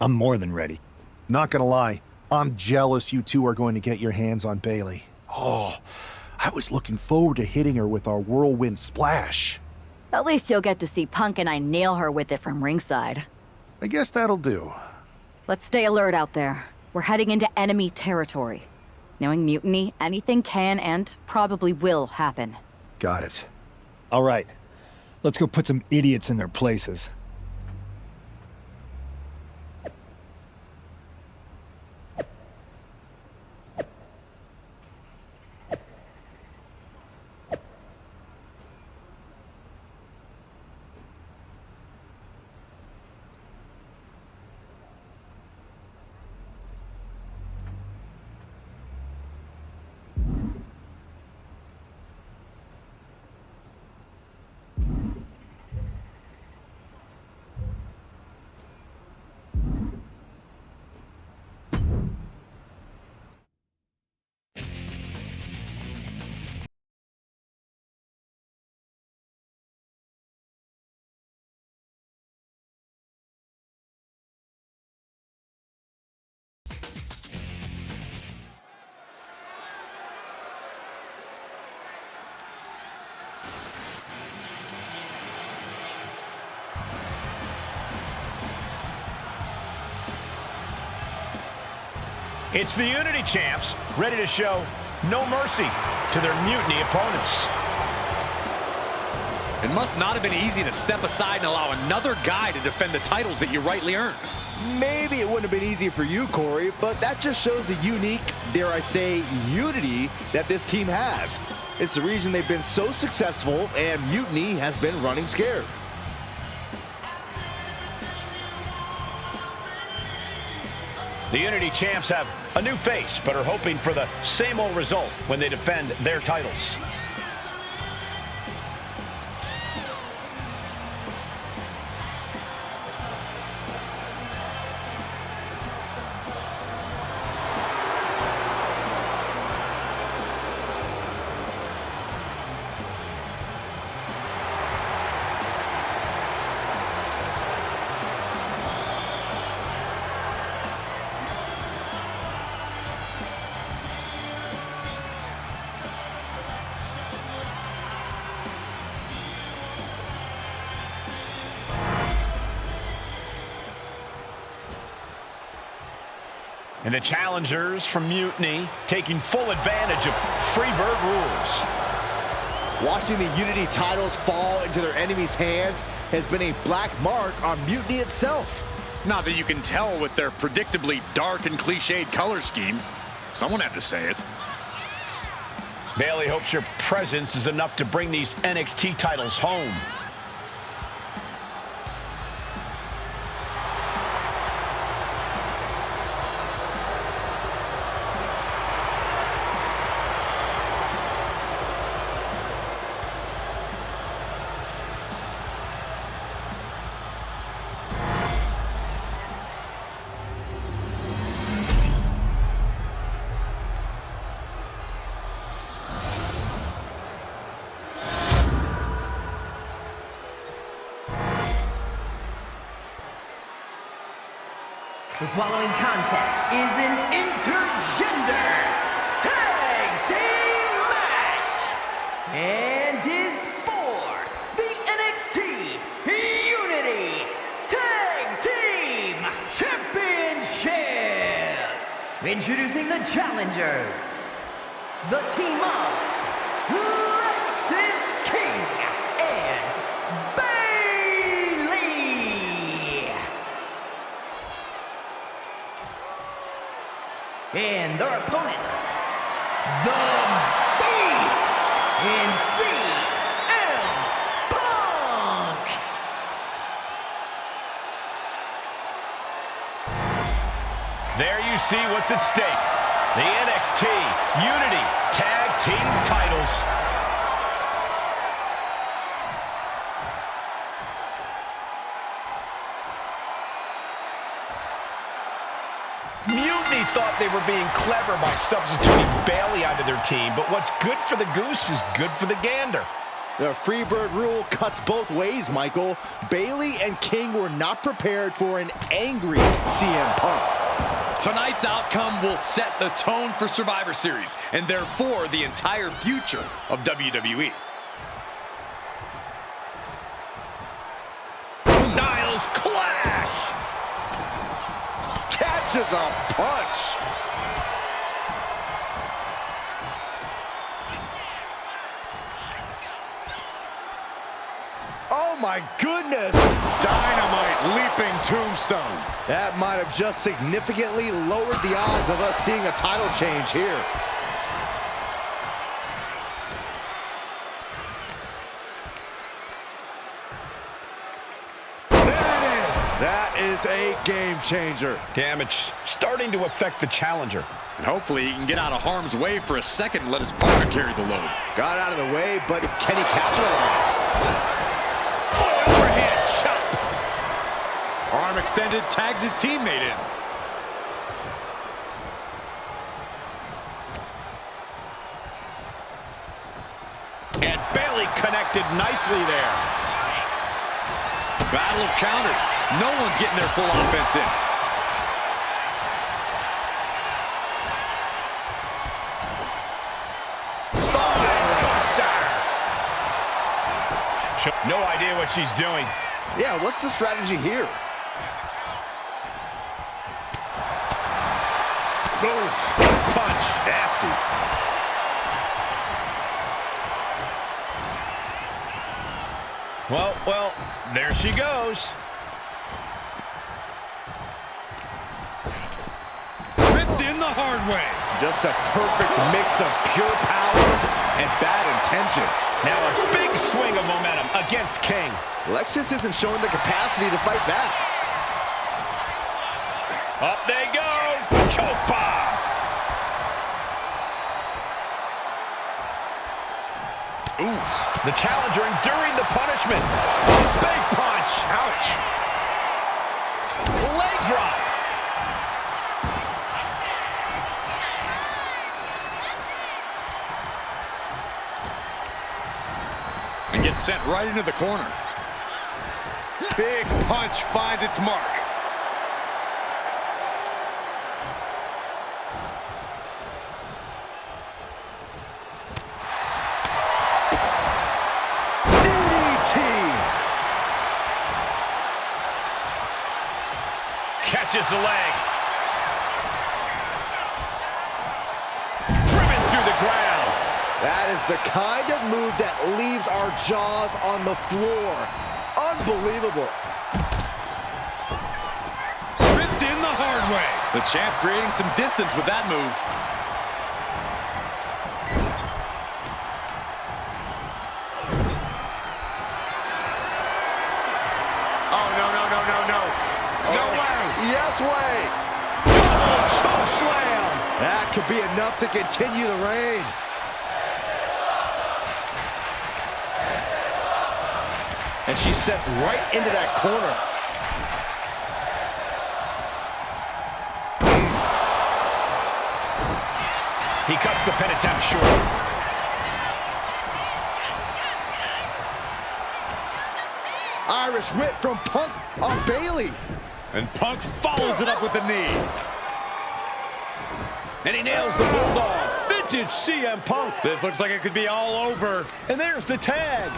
I'm more than ready. Not gonna lie, I'm jealous you two are going to get your hands on Bailey. Oh, I was looking forward to hitting her with our whirlwind splash. At least you'll get to see Punk and I nail her with it from ringside. I guess that'll do. Let's stay alert out there. We're heading into enemy territory. Knowing Mutiny, anything can and probably will happen. Got it. All right, let's go put some idiots in their places. It's the Unity champs, ready to show no mercy to their Mutiny opponents. It must not have been easy to step aside and allow another guy to defend the titles that you rightly earned. Maybe it wouldn't have been easy for you, Corey, but that just shows the unique, dare I say, unity that this team has. It's the reason they've been so successful, and Mutiny has been running scared. The Unity champs have a new face, but are hoping for the same old result when they defend their titles. And the challengers from Mutiny taking full advantage of Freebird rules. Watching the Unity titles fall into their enemies' hands has been a black mark on Mutiny itself. Not that you can tell with their predictably dark and cliched color scheme. Someone had to say it. Bayley hopes your presence is enough to bring these NXT titles home. The following contest is an intergender tag team match and is for the NXT Unity Tag Team Championship. Introducing the challengers, the team of Lexis King and and their opponents, the Beast in CM Punk. There you see what's at stake. The NXT Unity Tag Team titles. Mutiny thought they were being clever by substituting Bayley onto their team, but what's good for the goose is good for the gander. The Freebird rule cuts both ways, Michael. Bayley and King were not prepared for an angry CM Punk. Tonight's outcome will set the tone for Survivor Series, and therefore the entire future of WWE. Styles clash! Catches a punch. Oh my goodness! Dynamite leaping tombstone. That might have just significantly lowered the odds of us seeing a title change here. That is a game changer. Damage starting to affect the challenger. And hopefully he can get out of harm's way for a second and let his partner carry the load. Got out of the way, but can he capitalize? Overhand chop. Arm extended, tags his teammate in. And Bayley connected nicely there. Battle of counters. No one's getting their full offense in. No idea what she's doing. Yeah, what's the strategy here? Oof. Punch. Nasty. Well, there she goes. Ripped in the hard way. Just a perfect mix of pure power and bad intentions. Now a big swing of momentum against King. Lexis isn't showing the capacity to fight back. Up they go. Choke bomb. Ooh. The challenger enduring the punishment. Big punch. Ouch. Leg drop. And gets sent right into the corner. Big punch finds its mark. Catches the leg. is the kind of move that leaves our jaws on the floor. Unbelievable. Ripped in the hard way. The champ creating some distance with that move. Oh, no, no, no, no, no. No way. Yes way. Double choke slam. That could be enough to continue the reign. And she's sent right into that corner. He cuts the pin attempt short. Irish whip from Punk on Bailey. And Punk follows it up with the knee. And he nails the Bulldog. Vintage CM Punk. This looks like it could be all over. And there's the tag.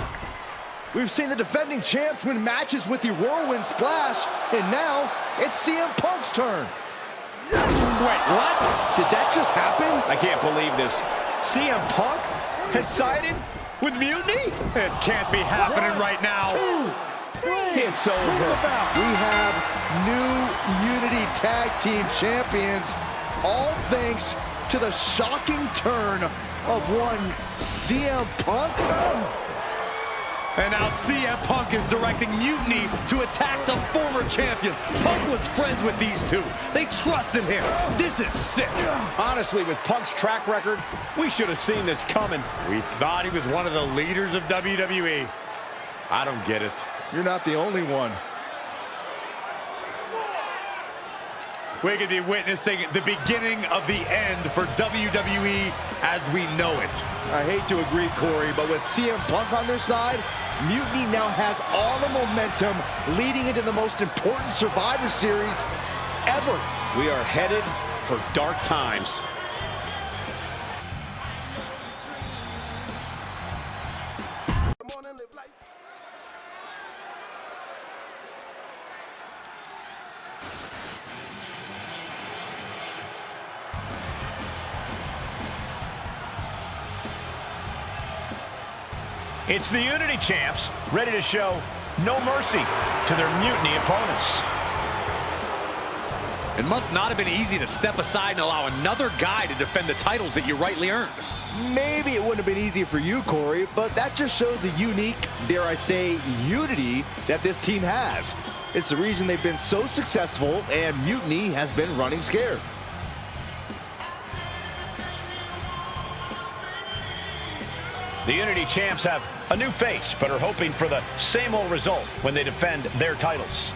We've seen the defending champs win matches with the whirlwind splash, and now it's CM Punk's turn. Wait, what? Did that just happen? I can't believe this. CM Punk has sided with Mutiny? This can't be happening right now. It's over. We have new Unity Tag Team Champions, all thanks to the shocking turn of one CM Punk. And now CM Punk is directing Mutiny to attack the former champions. Punk was friends with these two. They trusted him. This is sick. Honestly, with Punk's track record, we should have seen this coming. We thought he was one of the leaders of WWE. I don't get it. You're not the only one. We could be witnessing the beginning of the end for WWE as we know it. I hate to agree, Corey, but with CM Punk on their side, Mutiny now has all the momentum leading into the most important Survivor Series ever. We are headed for dark times. It's the Unity champs, ready to show no mercy to their Mutiny opponents. It must not have been easy to step aside and allow another guy to defend the titles that you rightly earned. Maybe it wouldn't have been easy for you, Corey, but that just shows the unique, dare I say, unity that this team has. It's the reason they've been so successful, and Mutiny has been running scared. The Unity champs have a new face, but are hoping for the same old result when they defend their titles.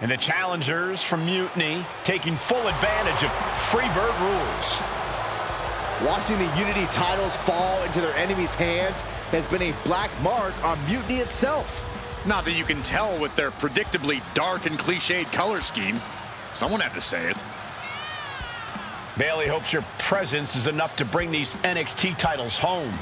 And the challengers from Mutiny taking full advantage of Freebird rules. Watching the Unity titles fall into their enemies' hands has been a black mark on Mutiny itself. Not that you can tell with their predictably dark and cliched color scheme. Someone had to say it. Bailey hopes your presence is enough to bring these NXT titles home.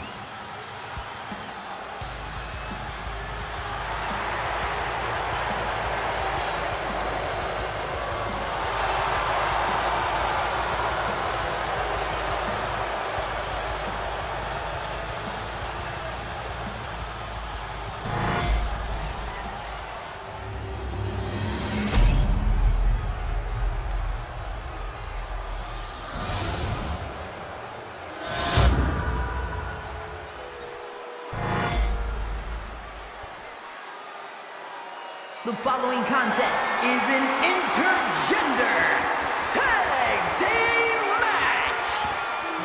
The following contest is an intergender tag team match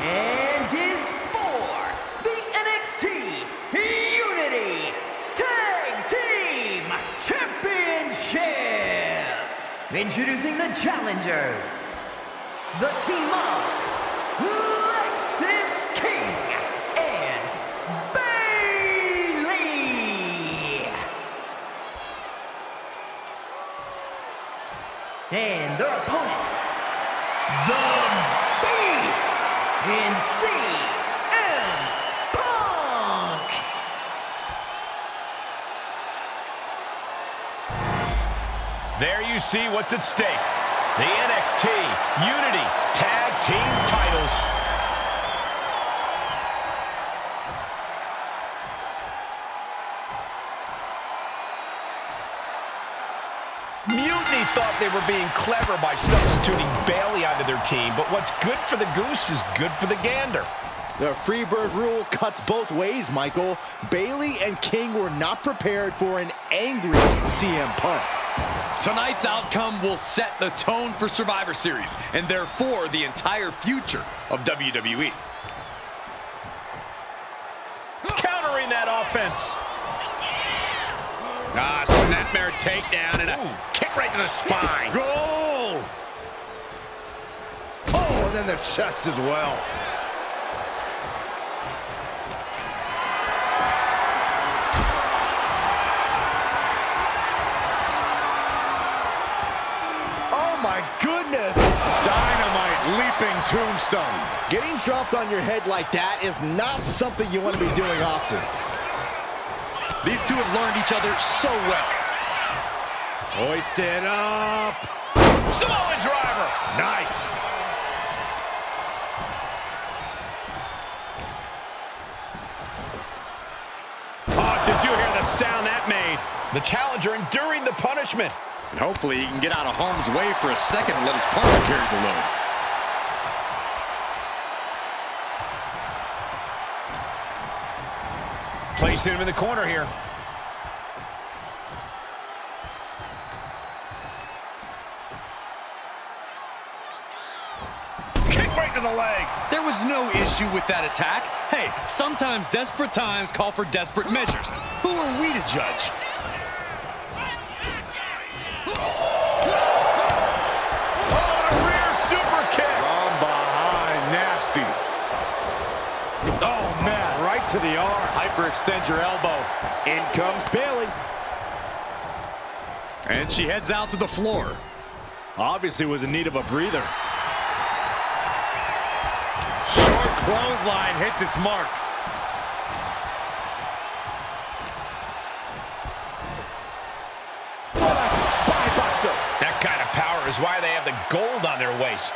and is for the NXT Unity Tag Team Championship. Introducing the challengers. The team of Lexis King and Bailey. And their opponents, the Beast in CM Punk. There you see what's at stake. The NXT Unity Tag Team titles. Mutiny thought they were being clever by substituting Bailey onto their team, but what's good for the goose is good for the gander. The Freebird rule cuts both ways, Michael. Bailey and King were not prepared for an angry CM Punk. Tonight's outcome will set the tone for Survivor Series, and therefore the entire future of WWE. Countering that offense. Snapmare takedown and a kick right to the spine. Goal! Oh, and then the chest as well. Oh my goodness! Dynamite leaping tombstone. Getting dropped on your head like that is not something you want to be doing often. These two have learned each other so well. Hoisted up. Samoan driver. Nice. Oh, did you hear the sound that made? The challenger enduring the punishment. And hopefully he can get out of harm's way for a second and let his partner carry the load. Placed him in the corner here. Kick right to the leg. There was no issue with that attack. Hey, sometimes desperate times call for desperate measures. Who are we to judge? Oh, a rear super kick. From behind, nasty. Oh, man, right to the arm. Hyperextend your elbow. In comes Bailey. And she heads out to the floor. Obviously was in need of a breather. Short clothesline hits its mark. What a spinebuster. That kind of power is why they have the gold on their waist.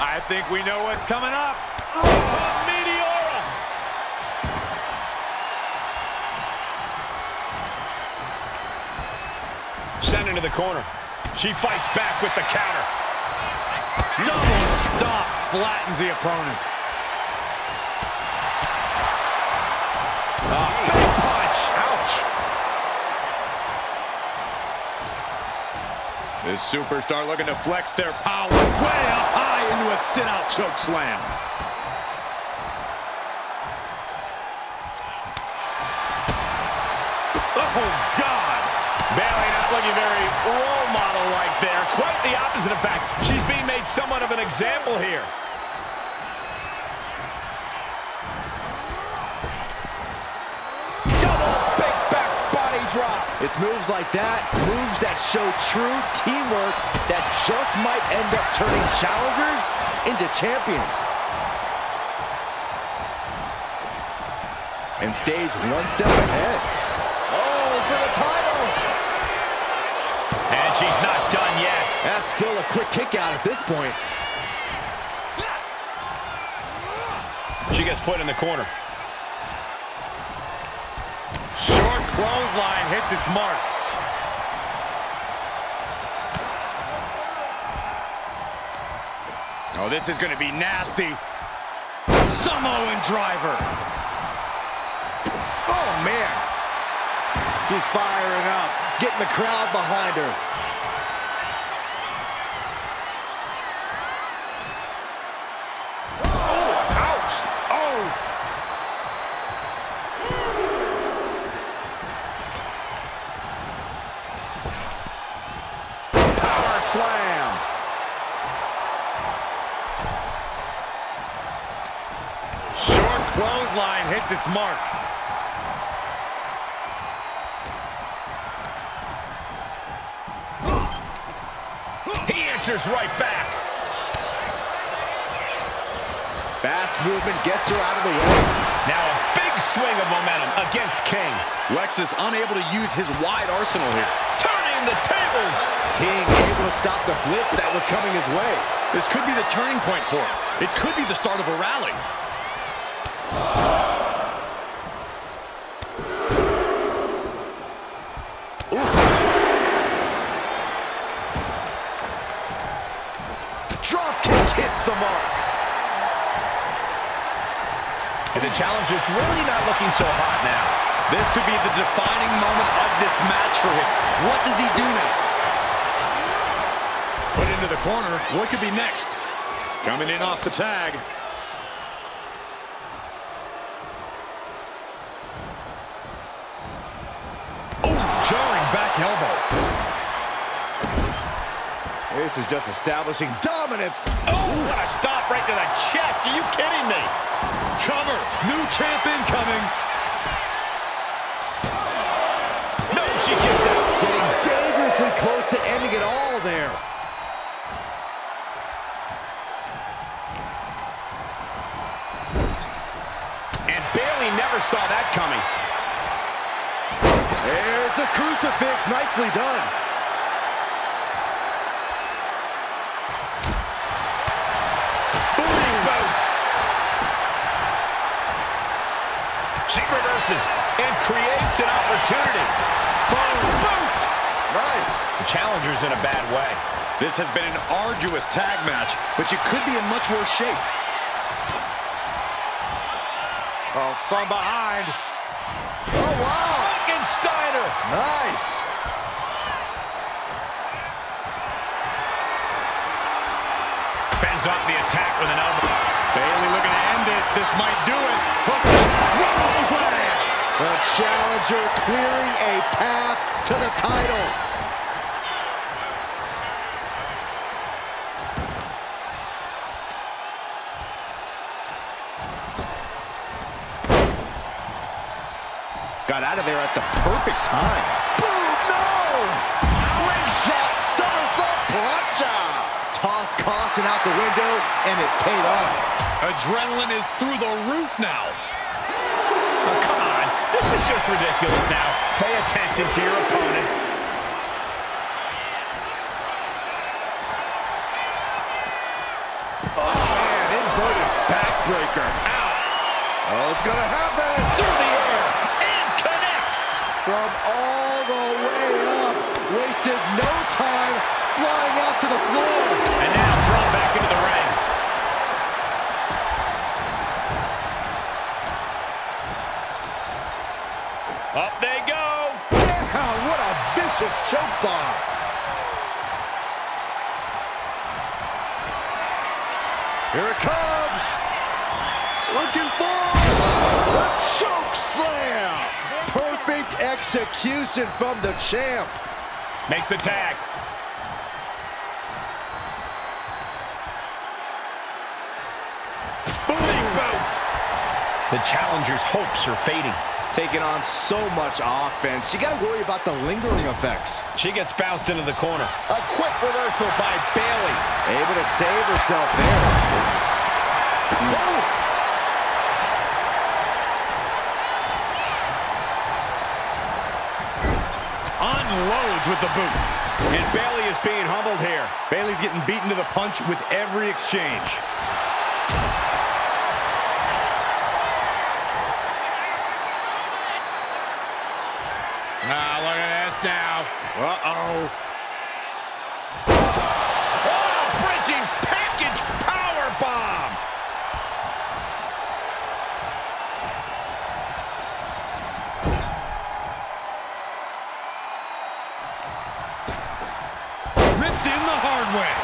I think we know what's coming up. Meteora! Sent into the corner. She fights back with the counter. Double stop flattens the opponent. Big punch. Ouch. This superstar looking to flex their power way up high into a sit-out choke slam. Oh, God. Bailey not looking very role model-like there. Quite the opposite, in fact. She's being made somewhat of an example here. Drop. It's moves like that, moves that show true teamwork that just might end up turning challengers into champions. And stays one step ahead. Oh, for the title! And she's not done yet. That's still a quick kick out at this point. She gets put in the corner. Short clothesline hits its mark. Oh, this is going to be nasty. Samoan driver. Oh, man. She's firing up, getting the crowd behind her. clothesline hits its mark. He answers right back. Fast movement gets her out of the way. Now a big swing of momentum against King. Lex is unable to use his wide arsenal here. Turning the tables. King able to stop the blitz that was coming his way. This could be the turning point for him. It could be the start of a rally. Drop kick hits the mark. And the challenger's really not looking so hot now. This could be the defining moment of this match for him. What does he do now? Put into the corner. What could be next? Coming in off the tag. Oh, jarring back elbow. This is just establishing dominance. Oh, what a stop right to the chest. Are you kidding me? Cover. New champ incoming. No, she kicks out. Getting dangerously close to ending it all there. And Bayley never saw that coming. There's a crucifix. Nicely done. She reverses and creates an opportunity. Boom, boot! Nice. The challenger's in a bad way. This has been an arduous tag match, but you could be in much worse shape. Oh, from behind. Oh, wow. Steiner. Nice. Fends off the attack with an elbow. Bayley looking to end this. This might do it. Hooked up. Rolls lands. The challenger clearing a path to the title. Got out of there at the perfect time. Boom, no! Slingshot, somersault, plancha. Tossed caution out the window, and it paid off. Adrenaline is through the roof now. Oh, come on. This is just ridiculous now. Pay attention to your opponent. Oh, man, inverted backbreaker. Out. Oh, it's gonna happen. Through the air. And connects. From all the way up. Wasted no time flying out to the floor. And now thrown back into the ring. Up they go. Down. What a vicious choke bomb. Here it comes. Looking for the choke slam. Perfect execution from the champ. Makes the tag. Spooning boot. The challenger's hopes are fading. Taking on so much offense. You got to worry about the lingering effects. She gets bounced into the corner. A quick reversal by Bayley. Able to save herself there. Boom. Unloads with the boot. And Bayley is being humbled here. Bayley's getting beaten to the punch with every exchange. Look at this now. Uh-oh. Oh, bridging package power bomb. Ripped in the hard way.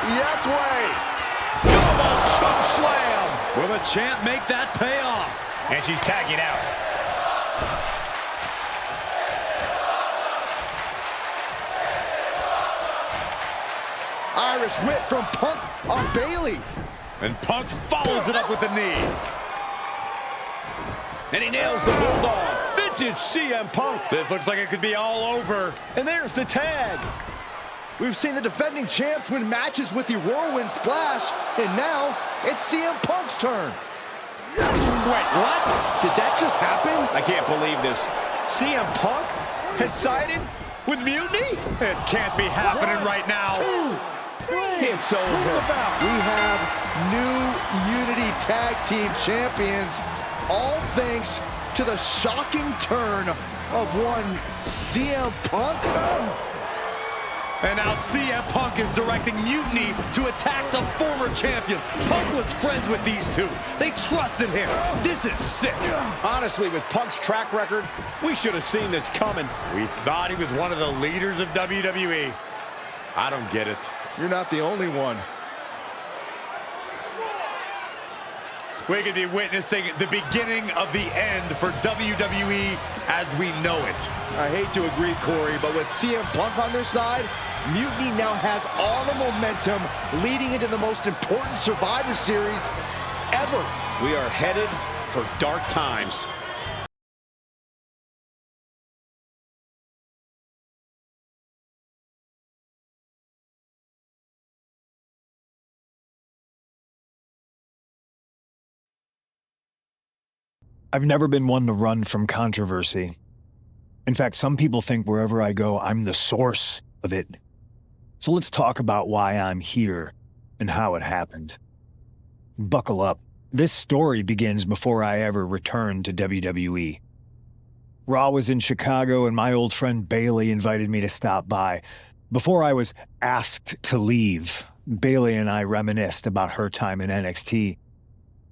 Yes way. Double choke slam. Will the champ make that pay off? And she's tagging out. reverse whip from Punk on Bailey. And Punk follows it up with the knee. And he nails the Bulldog. Vintage CM Punk. This looks like it could be all over. And there's the tag. We've seen the defending champs win matches with the whirlwind splash, and now it's CM Punk's turn. Wait, what? Did that just happen? I can't believe this. CM Punk has sided with Mutiny? This can't be happening right now. It's over. We have new Unity Tag Team Champions, all thanks to the shocking turn of one CM Punk. And now CM Punk is directing Mutiny to attack the former champions. Punk was friends with these two. They trusted him. This is sick. Honestly, with Punk's track record, we should have seen this coming. We thought he was one of the leaders of WWE. I don't get it. You're not the only one. We could be witnessing the beginning of the end for WWE as we know it. I hate to agree, Corey, but with CM Punk on their side, Mutiny now has all the momentum leading into the most important Survivor Series ever. We are headed for dark times. I've never been one to run from controversy. In fact, some people think wherever I go, I'm the source of it. So let's talk about why I'm here and how it happened. Buckle up. This story begins before I ever returned to WWE. Raw was in Chicago and my old friend Bailey invited me to stop by. Before I was asked to leave, Bailey and I reminisced about her time in NXT,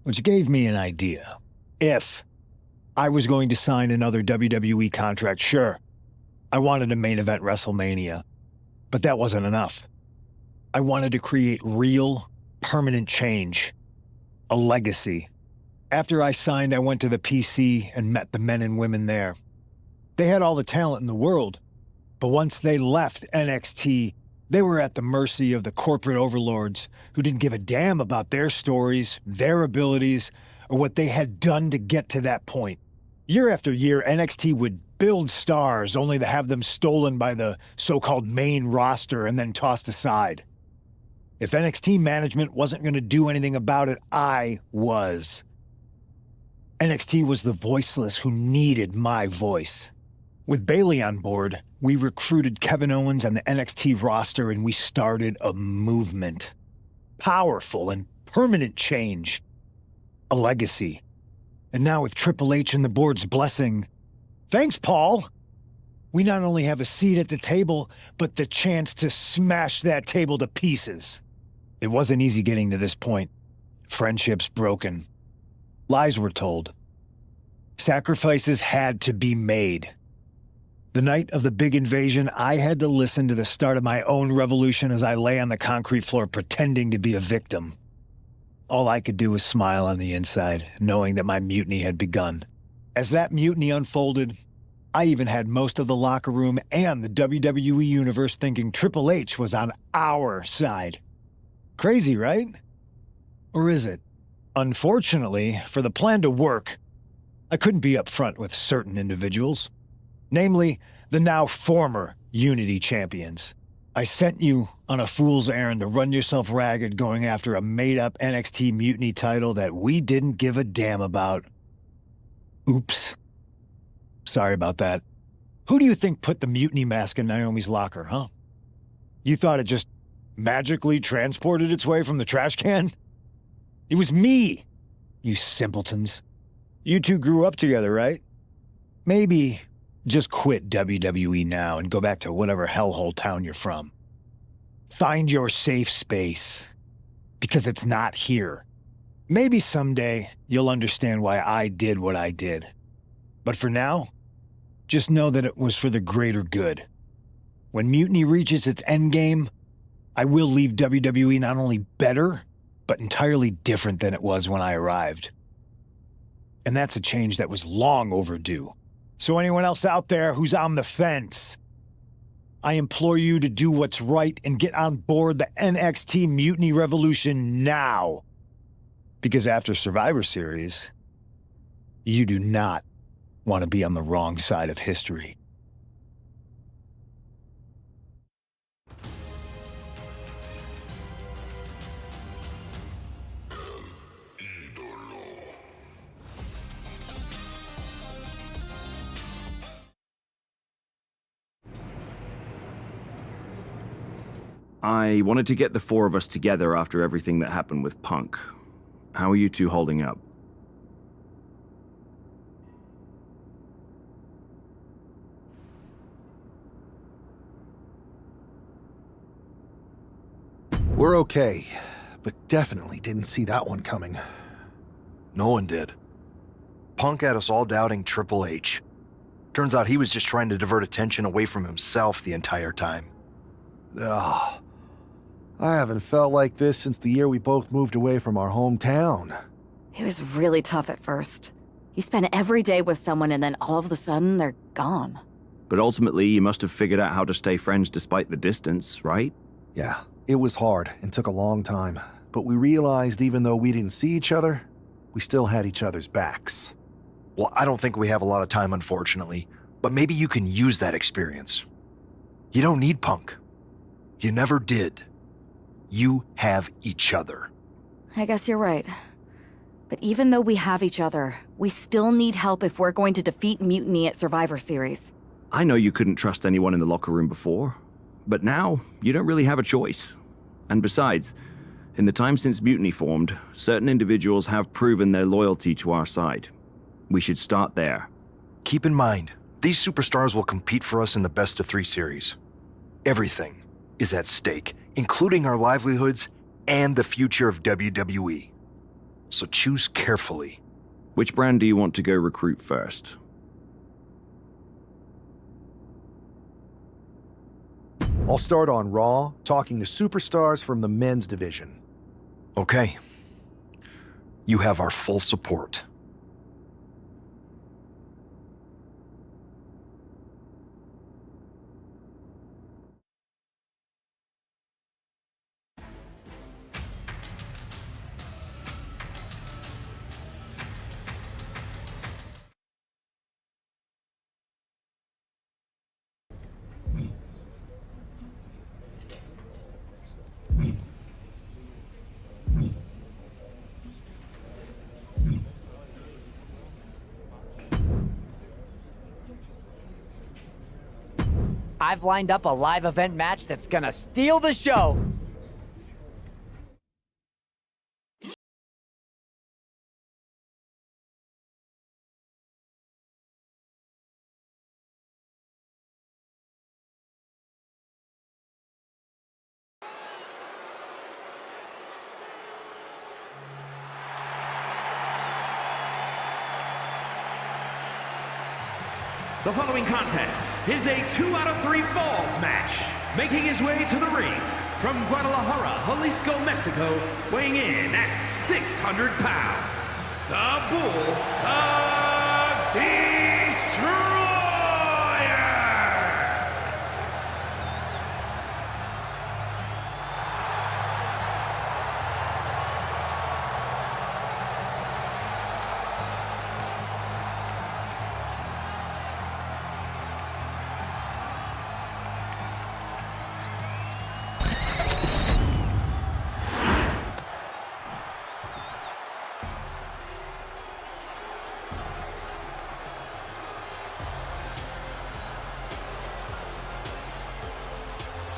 which gave me an idea. If I was going to sign another WWE contract, sure, I wanted to main event WrestleMania, but that wasn't enough. I wanted to create real, permanent change, a legacy. After I signed, I went to the PC and met the men and women there. They had all the talent in the world, but once they left NXT, they were at the mercy of the corporate overlords who didn't give a damn about their stories, their abilities, or what they had done to get to that point. Year after year, NXT would build stars only to have them stolen by the so-called main roster and then tossed aside. If NXT management wasn't going to do anything about it, I was. NXT was the voiceless who needed my voice. With Bailey on board, we recruited Kevin Owens and the NXT roster and we started a movement. Powerful and permanent change. A legacy. And now with Triple H and the board's blessing, thanks, Paul! We not only have a seat at the table, but the chance to smash that table to pieces. It wasn't easy getting to this point. Friendships broken. Lies were told. Sacrifices had to be made. The night of the big invasion, I had to listen to the start of my own revolution as I lay on the concrete floor pretending to be a victim. All I could do was smile on the inside, knowing that my mutiny had begun. As that mutiny unfolded, I even had most of the locker room and the WWE Universe thinking Triple H was on our side. Crazy, right? Or is it? Unfortunately, for the plan to work, I couldn't be upfront with certain individuals. Namely, the now former Unity champions. I sent you on a fool's errand to run yourself ragged going after a made-up NXT Mutiny title that we didn't give a damn about. Oops. Sorry about that. Who do you think put the Mutiny mask in Naomi's locker, huh? You thought it just magically transported its way from the trash can? It was me, you simpletons. You two grew up together, right? Maybe just quit WWE now and go back to whatever hellhole town you're from. Find your safe space, because it's not here. Maybe someday you'll understand why I did what I did. But for now, just know that it was for the greater good. When Mutiny reaches its endgame, I will leave WWE not only better, but entirely different than it was when I arrived. And that's a change that was long overdue. So anyone else out there who's on the fence, I implore you to do what's right and get on board the NXT Mutiny Revolution now. Because after Survivor Series, you do not want to be on the wrong side of history. I wanted to get the four of us together after everything that happened with Punk. How are you two holding up? We're okay, but definitely didn't see that one coming. No one did. Punk had us all doubting Triple H. Turns out he was just trying to divert attention away from himself the entire time. Ugh. I haven't felt like this since the year we both moved away from our hometown. It was really tough at first. You spend every day with someone and then all of a sudden they're gone. But ultimately, you must have figured out how to stay friends despite the distance, right? Yeah, it was hard and took a long time. But we realized even though we didn't see each other, we still had each other's backs. Well, I don't think we have a lot of time, unfortunately. But maybe you can use that experience. You don't need Punk. You never did. You have each other. I guess you're right. But even though we have each other, we still need help if we're going to defeat Mutiny at Survivor Series. I know you couldn't trust anyone in the locker room before, but now you don't really have a choice. And besides, in the time since Mutiny formed, certain individuals have proven their loyalty to our side. We should start there. Keep in mind, these superstars will compete for us in the best-of-3 series. Everything is at stake, including our livelihoods and the future of WWE. So choose carefully. Which brand do you want to go recruit first? I'll start on Raw, talking to superstars from the men's division. Okay. You have our full support. I've lined up a live event match that's gonna steal the show. The following contest is a 2 out of 3 falls match. Making his way to the ring from Guadalajara, Jalisco, Mexico, weighing in at 600 pounds, the Bull of Destroyer!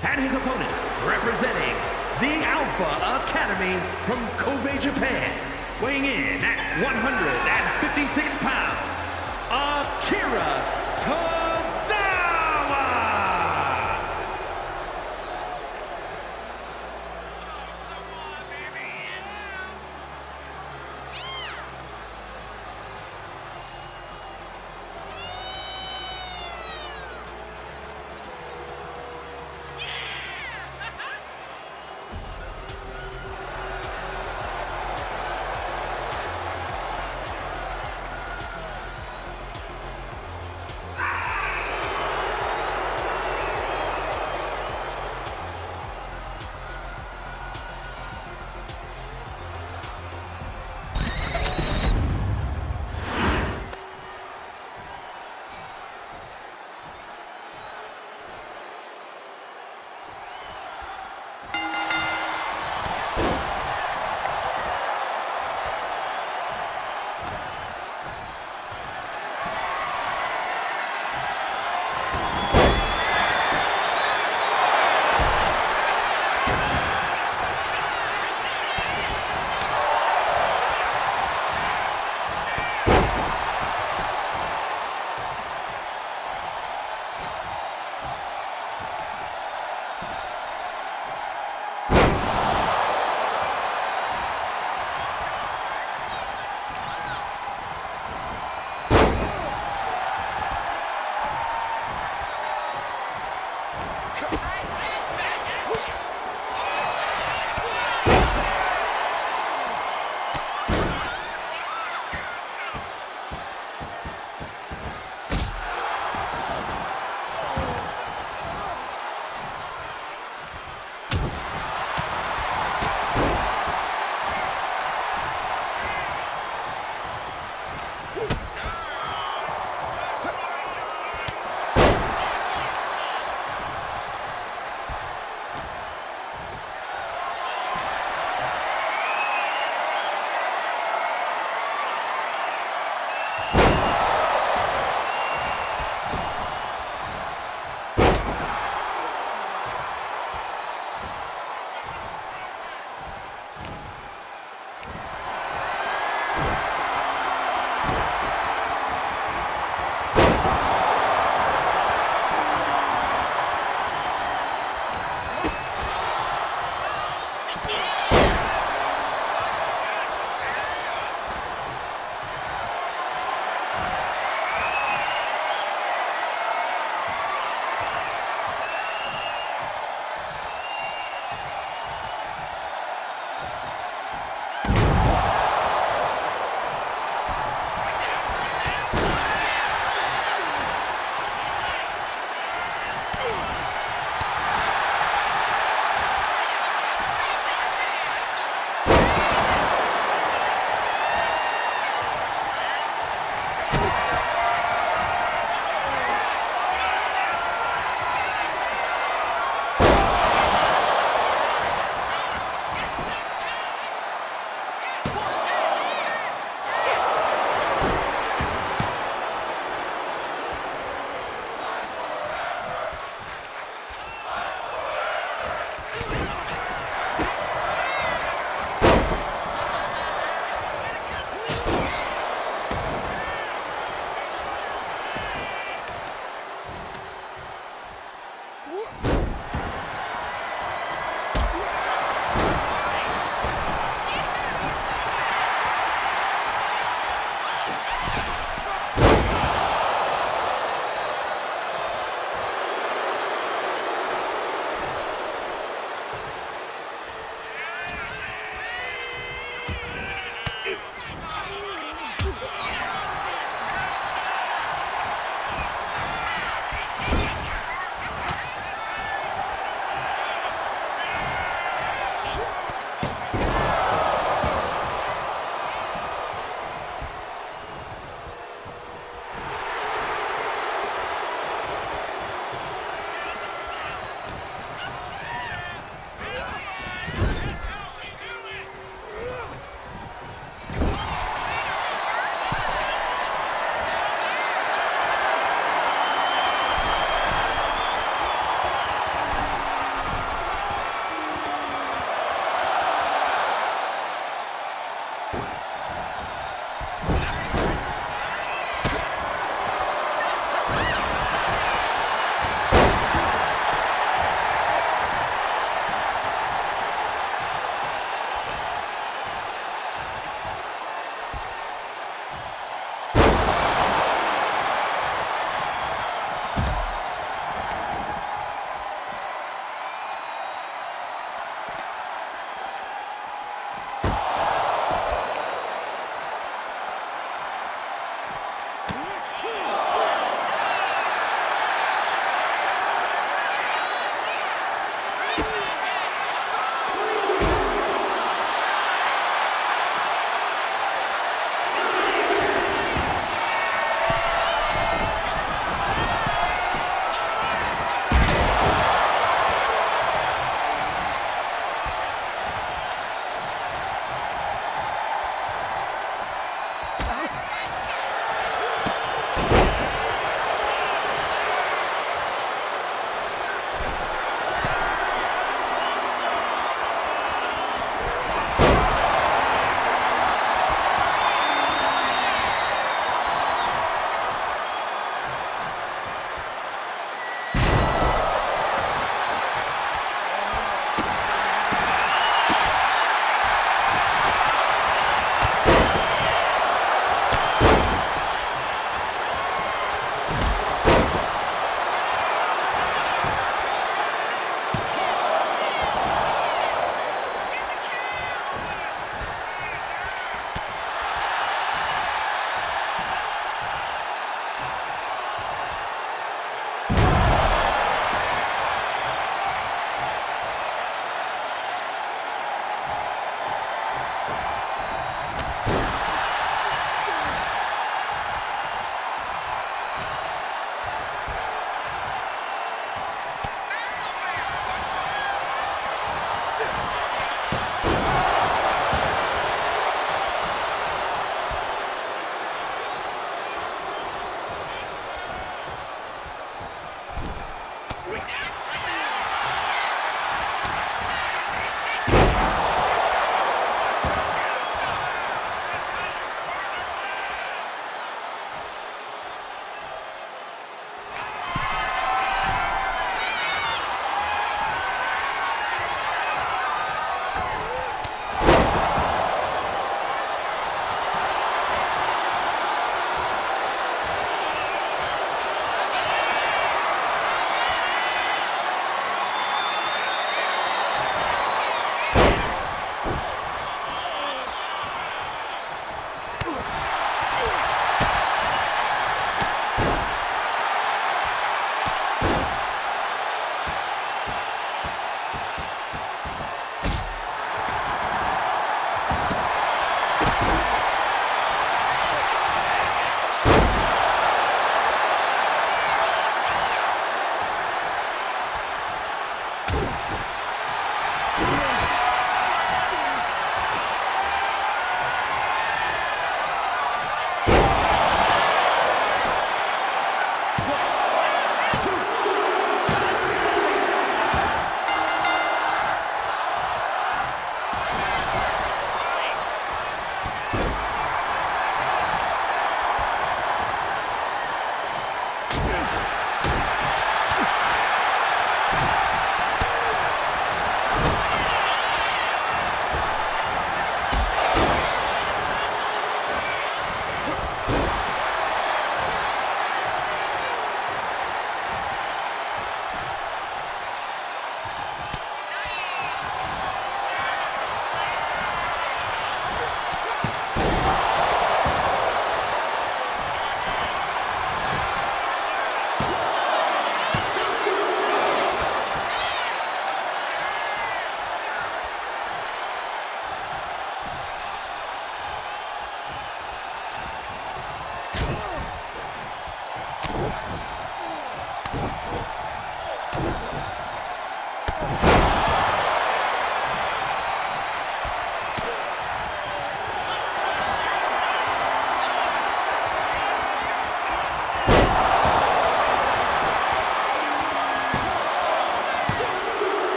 And his opponent, representing the Alpha Academy from Kobe, Japan, weighing in at 156 pounds, Akira Tozawa!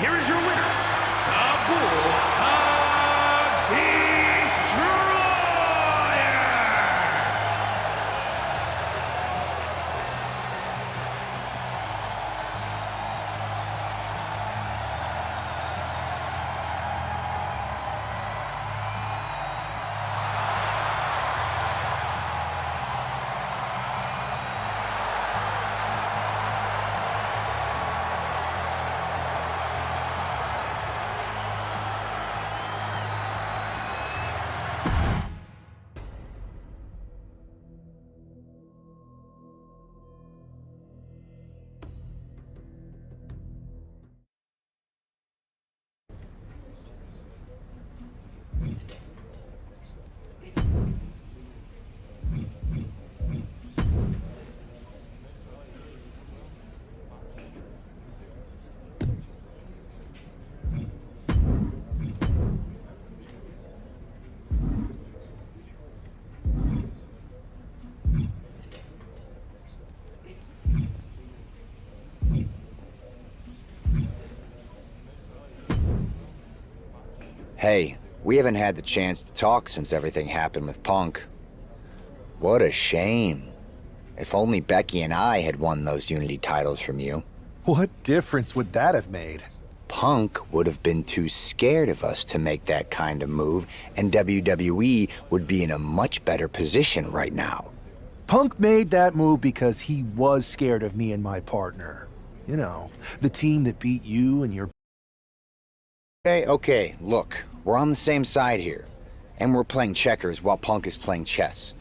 Here is your winner, the Bull of Destroyer! Hey, we haven't had the chance to talk since everything happened with Punk. What a shame. If only Becky and I had won those Unity titles from you. What difference would that have made? Punk would have been too scared of us to make that kind of move, and WWE would be in a much better position right now. Punk made that move because he was scared of me and my partner. You know, the team that beat you and your... Okay, look, we're on the same side here. And we're playing checkers while Punk is playing chess.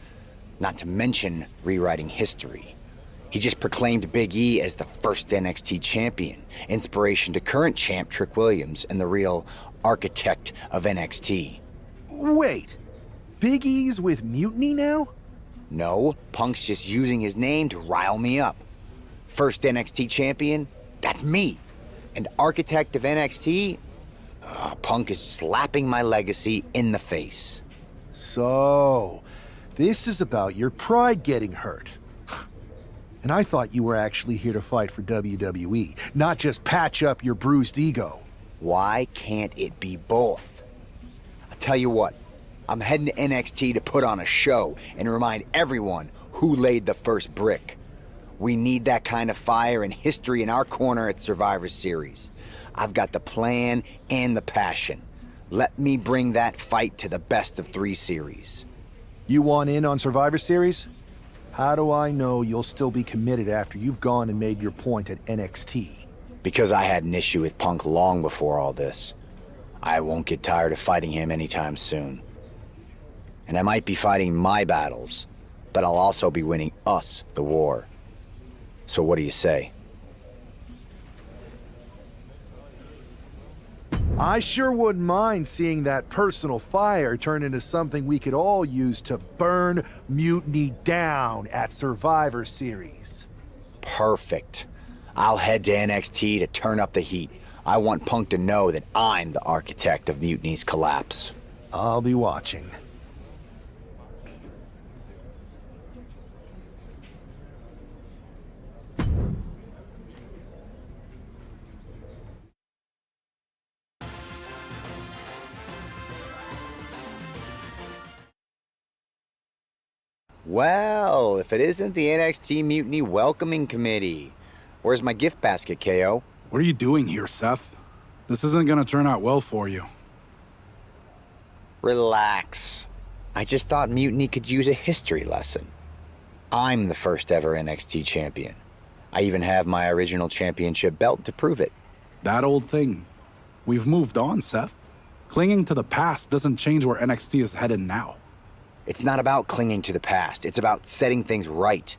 Not to mention rewriting history. He just proclaimed Big E as the first NXT champion, inspiration to current champ Trick Williams and the real architect of NXT. Wait, Big E's with Mutiny now? No, Punk's just using his name to rile me up. First NXT champion? That's me. And architect of NXT? Punk is slapping my legacy in the face. So, this is about your pride getting hurt. And I thought you were actually here to fight for WWE, not just patch up your bruised ego. Why can't it be both? I'll tell you what, I'm heading to NXT to put on a show and remind everyone who laid the first brick. We need that kind of fire and history in our corner at Survivor Series. I've got the plan and the passion. Let me bring that fight to the best of 3 series. You want in on Survivor Series? How do I know you'll still be committed after you've gone and made your point at NXT? Because I had an issue with Punk long before all this. I won't get tired of fighting him anytime soon. And I might be fighting my battles, but I'll also be winning us the war. So what do you say? I sure wouldn't mind seeing that personal fire turn into something we could all use to burn Mutiny down at Survivor Series. Perfect. I'll head to NXT to turn up the heat. I want Punk to know that I'm the architect of Mutiny's collapse. I'll be watching. Well, if it isn't the NXT Mutiny Welcoming Committee. Where's my gift basket, KO? What are you doing here, Seth? This isn't gonna turn out well for you. Relax. I just thought Mutiny could use a history lesson. I'm the first ever NXT champion. I even have my original championship belt to prove it. That old thing. We've moved on, Seth. Clinging to the past doesn't change where NXT is headed now. It's not about clinging to the past. It's about setting things right.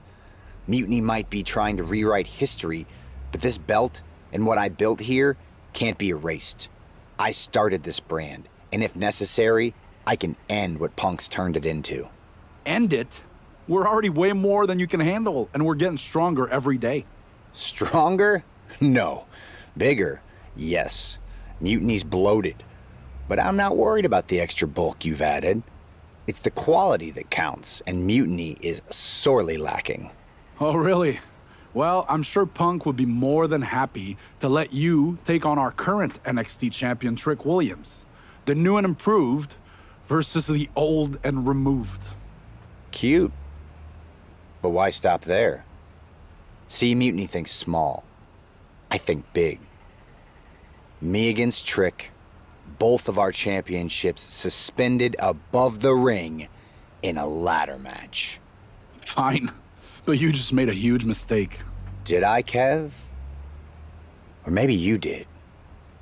Mutiny might be trying to rewrite history, but this belt and what I built here can't be erased. I started this brand, And if necessary, I can end what Punk's turned it into. End it? We're already way more than you can handle, and we're getting stronger every day. Stronger? No. Bigger? Yes. Mutiny's bloated. But I'm not worried about the extra bulk you've added. It's the quality that counts, and Mutiny is sorely lacking. Oh, really? Well, I'm sure Punk would be more than happy to let you take on our current NXT champion, Trick Williams. The new and improved versus the old and removed. Cute. But why stop there? See, Mutiny thinks small. I think big. Me against Trick, both of our championships suspended above the ring in a ladder match. Fine, but you just made a huge mistake. Did I, Kev? Or maybe you did.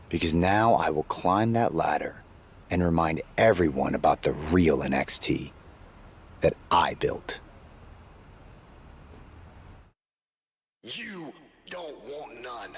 Because now I will climb that ladder and remind everyone about the real NXT that I built. You don't want none.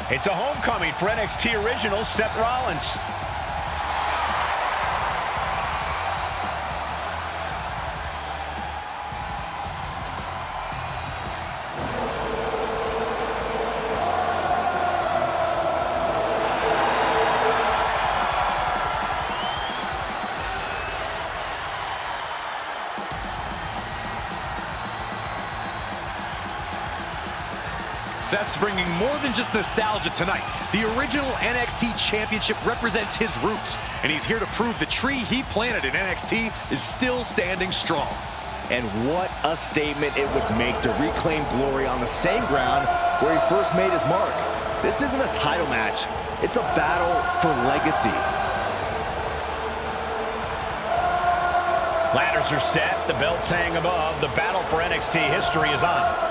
It's a homecoming for NXT original Seth Rollins. Seth's bringing more than just nostalgia tonight. The original NXT Championship represents his roots, and he's here to prove the tree he planted in NXT is still standing strong. And what a statement it would make to reclaim glory on the same ground where he first made his mark. This isn't a title match. It's a battle for legacy. Ladders are set. The belts hang above. The battle for NXT history is on.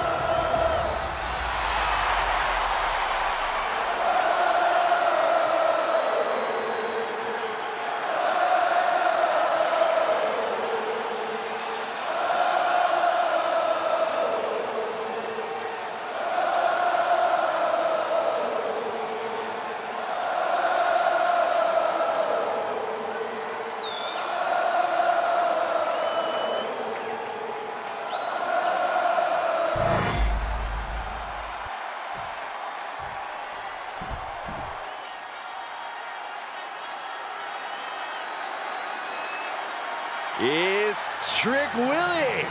Is Trick Willie.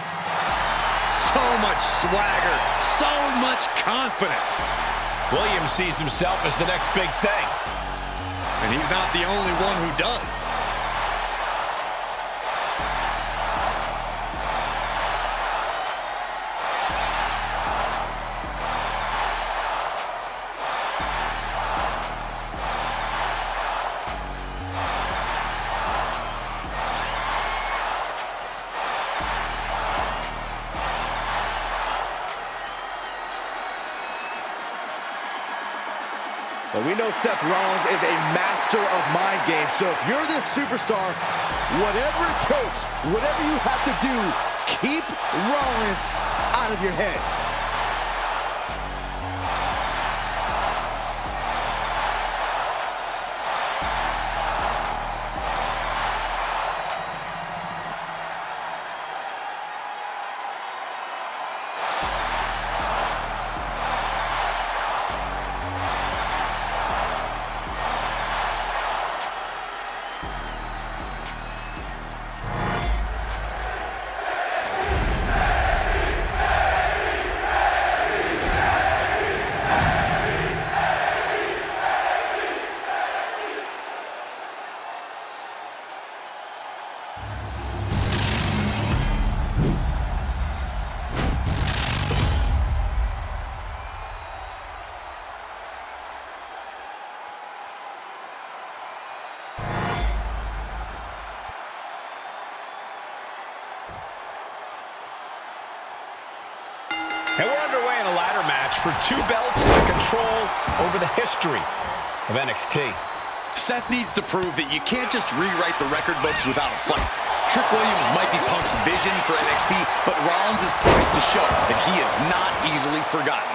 So much swagger, so much confidence. Williams sees himself as the next big thing. And he's not the only one who does. But we know Seth Rollins is a master of mind games. So if you're this superstar, whatever it takes, whatever you have to do, keep Rollins out of your head. And we're underway in a ladder match for 2 belts and control over the history of NXT. Seth needs to prove that you can't just rewrite the record books without a fight. Trick Williams might be Punk's vision for NXT, but Rollins is poised to show that he is not easily forgotten.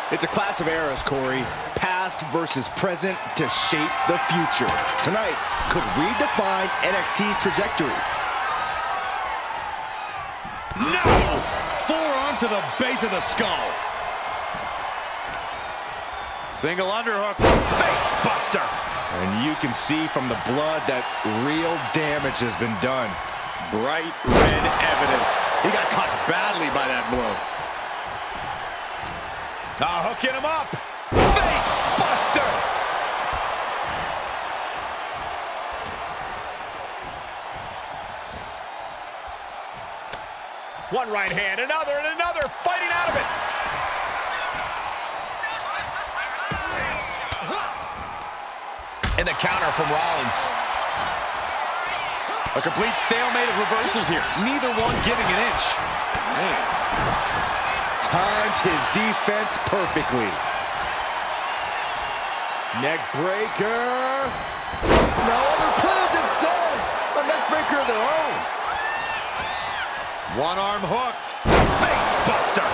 It's a clash of eras, Corey. Past versus present to shape the future. Tonight could redefine NXT's trajectory. No! Forearm to the base of the skull. Single underhook. Face buster. And you can see from the blood that real damage has been done. Bright red evidence. He got caught badly by that blow. Hooking him up. Face buster. One right hand, another, and another, fighting out of it. And the counter from Rollins. A complete stalemate of reversals here. Neither one giving an inch. Man. Timed his defense perfectly. Neck breaker. No other plans instead. A neck breaker of their own. One arm hooked. Face buster.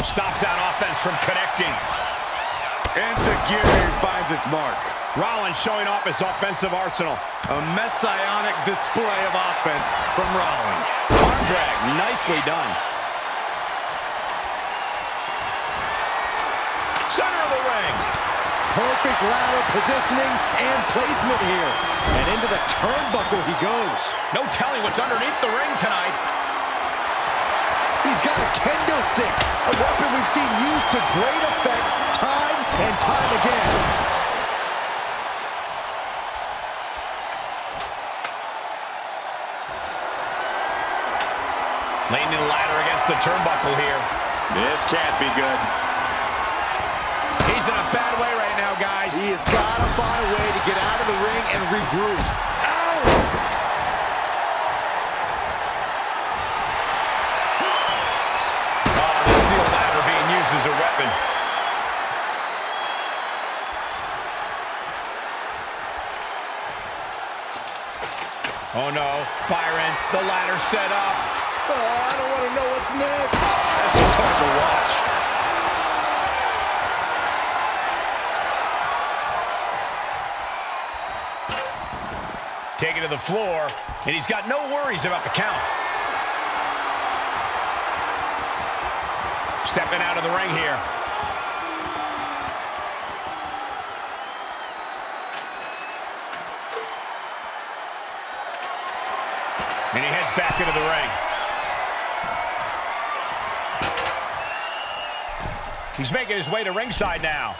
Stops that offense from connecting. Enzuigiri finds its mark. Rollins showing off his offensive arsenal. A messianic display of offense from Rollins. Arm drag, nicely done. Center of the ring. Perfect ladder positioning and placement here. And into the turnbuckle he goes. No telling what's underneath the ring tonight. He's got a kendo stick, a weapon we've seen used to great effect time and time again. Laying the ladder against the turnbuckle here. This can't be good. He's in a bad way right now, guys. He has got to find a way to get out of the ring and regroup. As a weapon. Oh no, Byron, the ladder set up. Oh, I don't want to know what's next. That's just hard to watch. Taken to the floor, and he's got no worries about the count. Stepping out of the ring here. And he heads back into the ring. He's making his way to ringside now.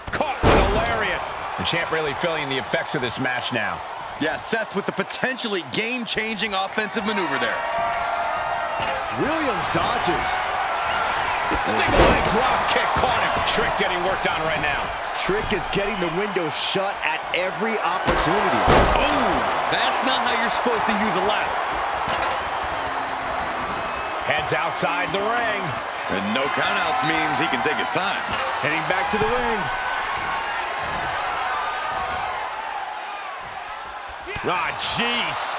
Caught with a lariat. The champ really feeling the effects of this match now. Yeah, Seth with the potentially game-changing offensive maneuver there. Williams dodges. Single leg drop kick caught him. Trick getting worked on right now. Trick is getting the window shut at every opportunity. Oh, that's not how you're supposed to use a ladder. Heads outside the ring. And no countouts means he can take his time. Heading back to the ring. Ah, jeez.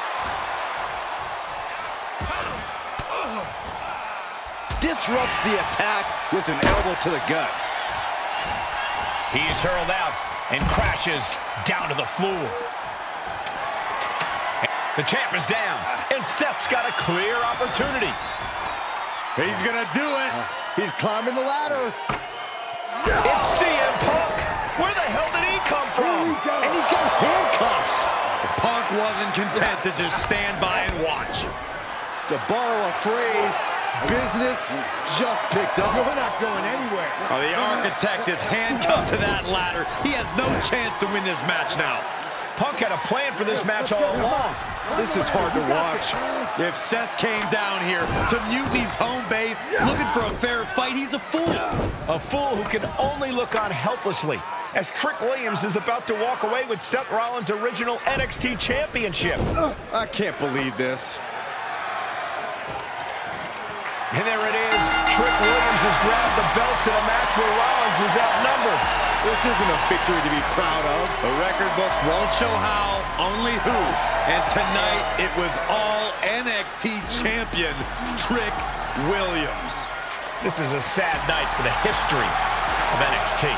Disrupts the attack with an elbow to the gut. He's hurled out and crashes down to the floor. The champ is down, and Seth's got a clear opportunity. He's gonna do it. He's climbing the ladder. It's CM Punk. Where the hell did he come from? And he's got handcuffs. Punk wasn't content to just stand by and watch. To borrow a phrase, business just picked up. We're not going anywhere. Oh, the architect is handcuffed to that ladder. He has no chance to win this match now. Punk had a plan for this match all along. This is hard to watch. If Seth came down here to Mutiny's home base looking for a fair fight, he's a fool. A fool who can only look on helplessly as Trick Williams is about to walk away with Seth Rollins' original NXT championship. I can't believe this. And there it is, Trick Williams has grabbed the belts in a match where Rollins was outnumbered. This isn't a victory to be proud of. The record books won't show how, only who. And tonight, it was all NXT champion Trick Williams. This is a sad night for the history of NXT.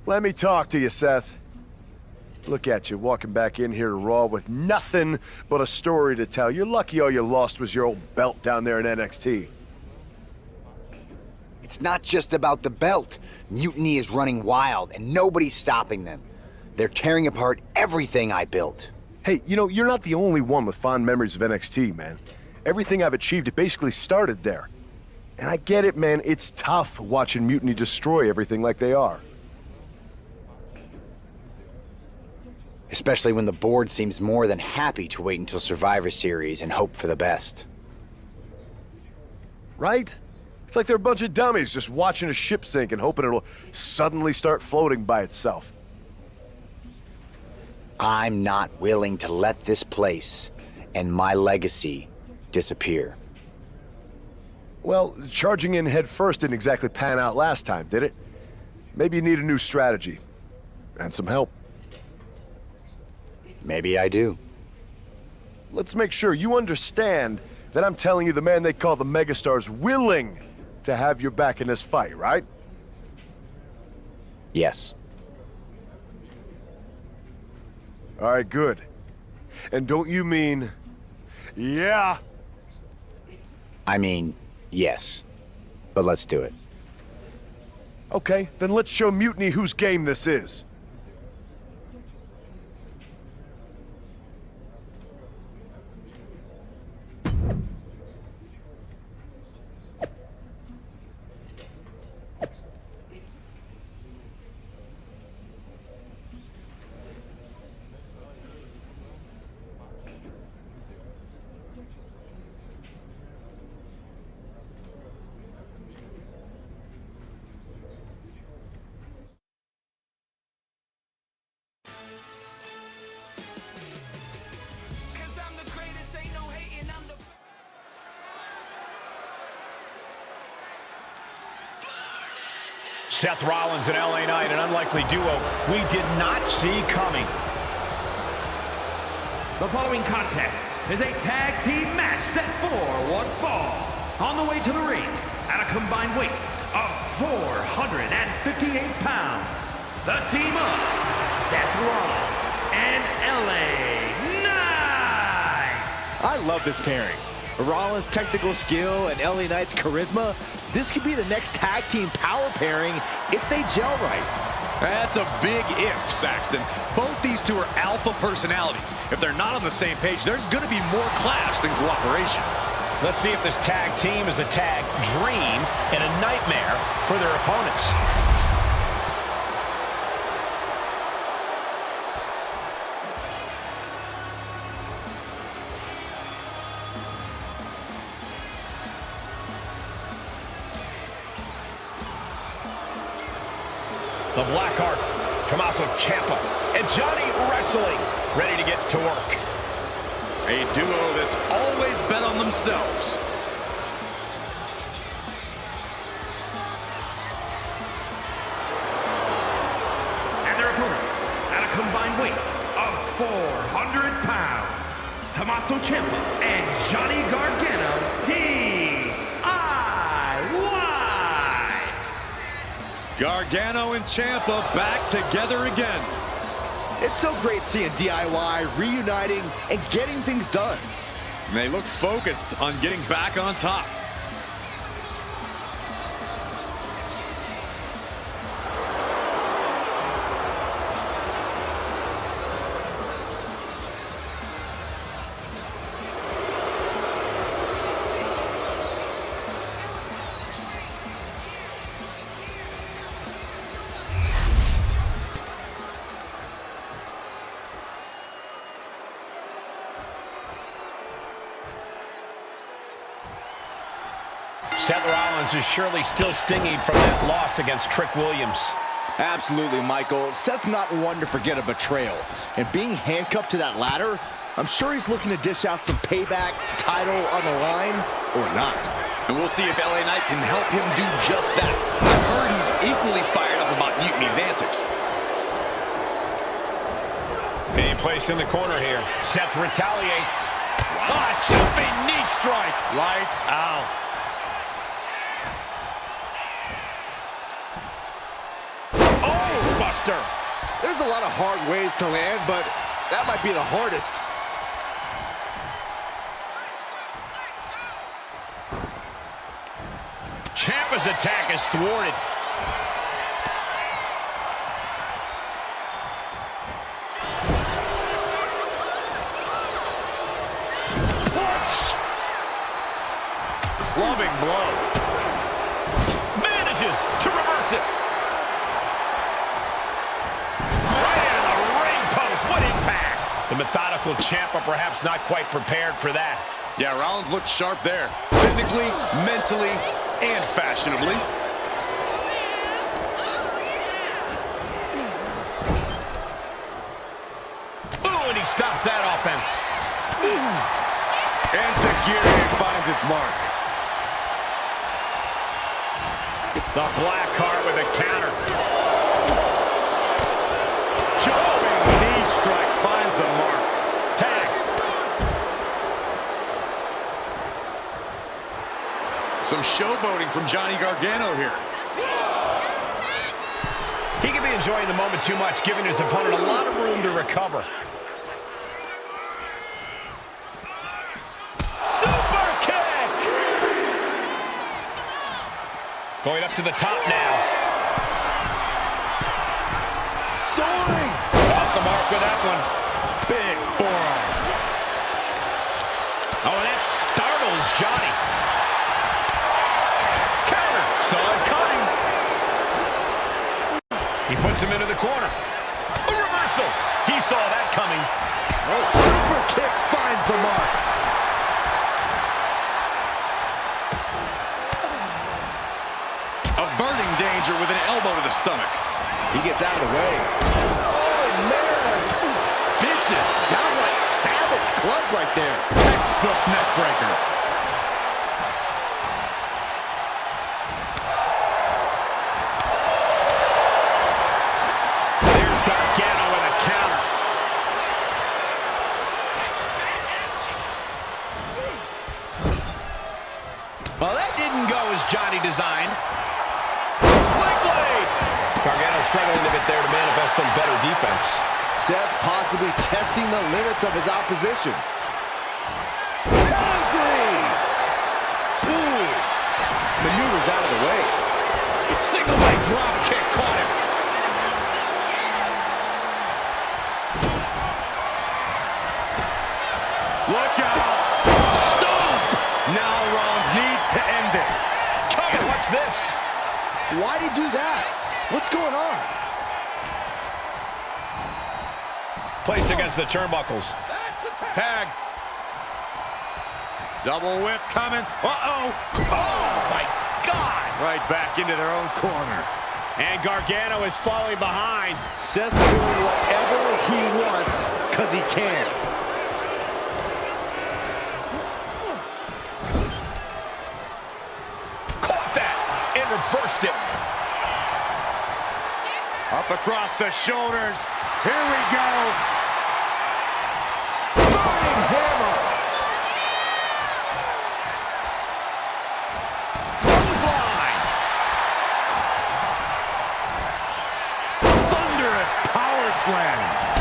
Let me talk to you, Seth. Look at you, walking back in here to Raw with nothing but a story to tell. You're lucky all you lost was your old belt down there in NXT. It's not just about the belt. Mutiny is running wild, and nobody's stopping them. They're tearing apart everything I built. Hey, you know, you're not the only one with fond memories of NXT, man. Everything I've achieved, it basically started there. And I get it, man. It's tough watching Mutiny destroy everything like they are. Especially when the board seems more than happy to wait until Survivor Series and hope for the best. Right? It's like they're a bunch of dummies just watching a ship sink and hoping it'll suddenly start floating by itself. I'm not willing to let this place and my legacy disappear. Well, charging in head first didn't exactly pan out last time, did it? Maybe you need a new strategy. And some help. Maybe I do. Let's make sure you understand that I'm telling you the man they call the Megastar's willing to have your back in this fight, right? Yes. All right, good. And don't you mean, yeah? I mean, yes. But let's do it. Okay, then let's show Mutiny whose game this is. Seth Rollins and LA Knight, an unlikely duo we did not see coming. The following contest is a tag team match set for one fall. On the way to the ring, at a combined weight of 458 pounds, the team of Seth Rollins and LA Knight. I love this pairing. Rollins' technical skill and LA Knight's charisma. This could be the next tag team power pairing if they gel right. That's a big if, Saxton. Both these two are alpha personalities. If they're not on the same page, there's going to be more clash than cooperation. Let's see if this tag team is a tag dream and a nightmare for their opponents. The Black Art, Tommaso Ciampa, and Johnny Wrestling ready to get to work. A duo that's always bet on themselves. And their opponents, at a combined weight of 400 pounds, Tommaso Ciampa and Johnny Gargano, DIY. Gargano and Ciampa back together again. It's so great seeing DIY reuniting and getting things done. And they look focused on getting back on top. Seth Rollins is surely still stinging from that loss against Trick Williams. Absolutely, Michael. Seth's not one to forget a betrayal. And being handcuffed to that ladder, I'm sure he's looking to dish out some payback, title on the line, or not. And we'll see if LA Knight can help him do just that. I've heard he's equally fired up about Mutiny's antics. Being placed in the corner here. Seth retaliates. Wow. Ah, jumping knee strike. Lights out. Oh, Buster. There's a lot of hard ways to land, but that might be the hardest. Ciampa's attack is thwarted. Clubbing blow. Manages to reverse it. Right into the ring post. What impact. The methodical Ciampa perhaps not quite prepared for that. Yeah, Rollins looked sharp there. Physically, mentally, and fashionably. Ooh, and he stops that offense. And Takiri finds its mark. The black heart with a counter. Jumping knee strike finds the mark. Tag. Some showboating from Johnny Gargano here. He can be enjoying the moment too much, giving his opponent a lot of room to recover. Super kick! Going up to the top now. Soaring! Off the mark with that one. Big forearm. Oh, and that startles Johnny. Counter. Saw it coming. He puts him into the corner. A reversal. He saw that coming. Oh, super kick finds the mark. Averting danger with an elbow to the stomach. He gets out of the way. Oh, man. Vicious, downright savage club right there. Textbook neck breaker. There's Gargano with a counter. Well, that didn't go as Johnny designed. Sling blade! Gargano struggling a bit there to manifest some better defense. Seth possibly testing the limits of his opposition. Pedigree! Ooh! Maneuvers out of the way. Single leg drop kick caught him. Look out! Stomp! Now Rollins needs to end this. Cover, watch this. Why'd he do that? What's going on? Placed against the turnbuckles. Tag. Double whip coming. Uh-oh. Oh, my God. Right back into their own corner. And Gargano is falling behind. Seth's doing whatever he wants because he can. Caught that and reversed it. Up across the shoulders. Here we go. Burning hammer. Clothesline. Thunderous power slam.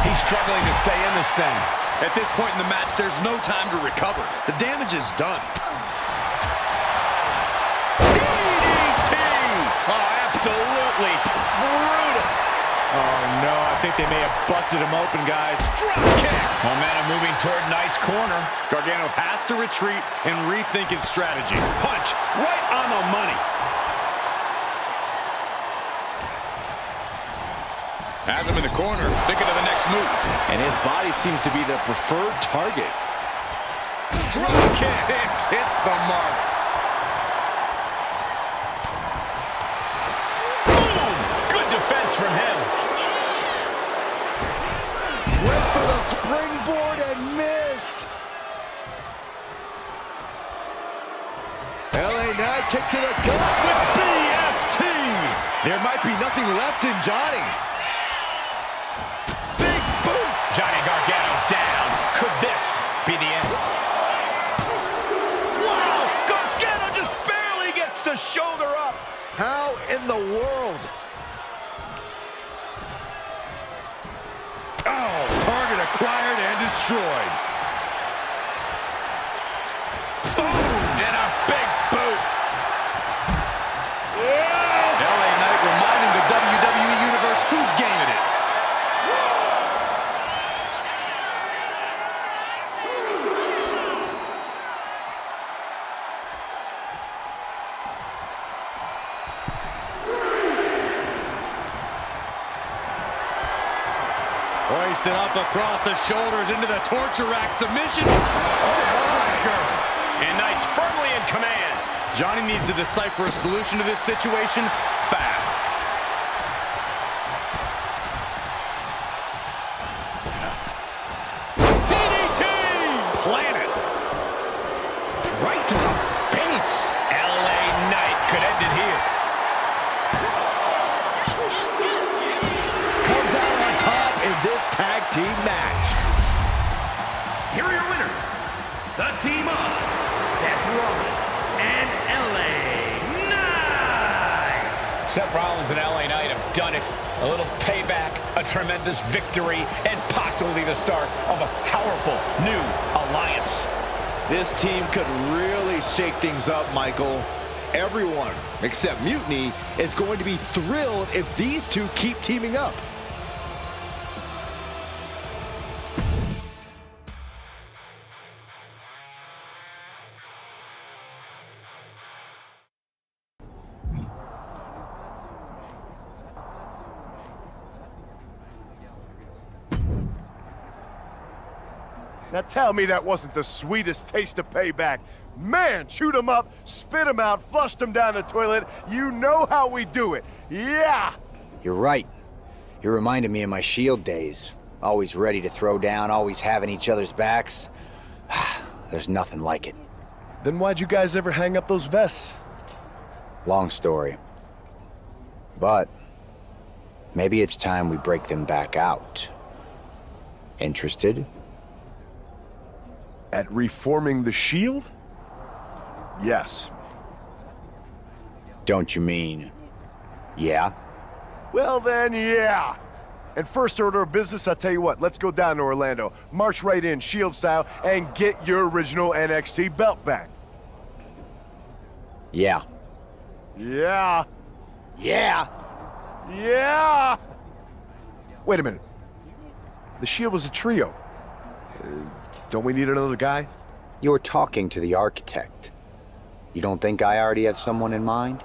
He's struggling to stay in this thing. At this point in the match, there's no time to recover. The damage is done. DDT! Oh, absolutely brutal. Oh, no, I think they may have busted him open, guys. Drop kick! Momentum moving toward Knight's corner. Gargano has to retreat and rethink his strategy. Punch right on the money. Has him in the corner, thinking of the next move. And his body seems to be the preferred target. Drop kick hits the mark. Boom! Good defense from him. Went for the springboard and missed. LA Knight kick to the gut with BFT. There might be nothing left in Johnny. Big boot. Johnny Gargano's down. Could this be the end? Wow! Gargano just barely gets the shoulder up. How in the world? Oh, target acquired and destroyed. Boom! And a big boot. LA Knight reminding the WWE Universe whose game it is. Hoisted up across the shoulders into the torture rack submission. And Knight's firmly in command. Johnny needs to decipher a solution to this situation fast. DDT! Planted. Right to the face. LA Knight could end it here. Comes out on top in this tag team match. Here are your winners, the team of Seth Rollins and LA Knight. Seth Rollins and LA Knight have done it. A little payback, a tremendous victory, and possibly the start of a powerful new alliance. This team could really shake things up, Michael. Everyone, except Mutiny, is going to be thrilled if these two keep teaming up. Now tell me that wasn't the sweetest taste of payback. Man, chewed him up, spit him out, flushed him down the toilet. You know how we do it. Yeah! You're right. You reminded me of my Shield days. Always ready to throw down, always having each other's backs. There's nothing like it. Then why'd you guys ever hang up those vests? Long story. But maybe it's time we break them back out. Interested? At reforming the Shield? Yes. Don't you mean, yeah? Well then, yeah. And first order of business, I'll tell you what, let's go down to Orlando, march right in, Shield style, and get your original NXT belt back. Yeah. Yeah. Yeah. Yeah! Wait a minute. The Shield was a trio. Don't we need another guy? You're talking to the architect. You don't think I already have someone in mind?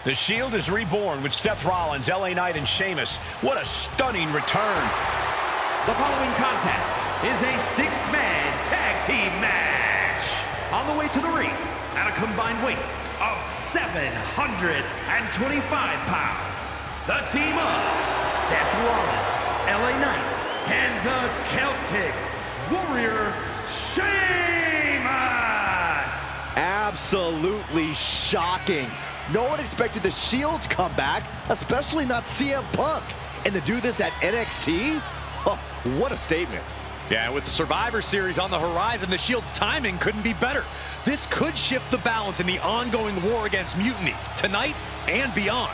The Shield is reborn with Seth Rollins, LA Knight, and Sheamus. What a stunning return. The following contest is a six-man tag team match. On the way to the ring, at a combined weight of 725 pounds, the team of Seth Rollins, LA Knight, and the Celtic Warrior, Sheamus. Absolutely shocking. No one expected the Shield's comeback, especially not CM Punk. And to do this at NXT? Oh, what a statement. Yeah, with the Survivor Series on the horizon, the Shield's timing couldn't be better. This could shift the balance in the ongoing war against mutiny, tonight and beyond.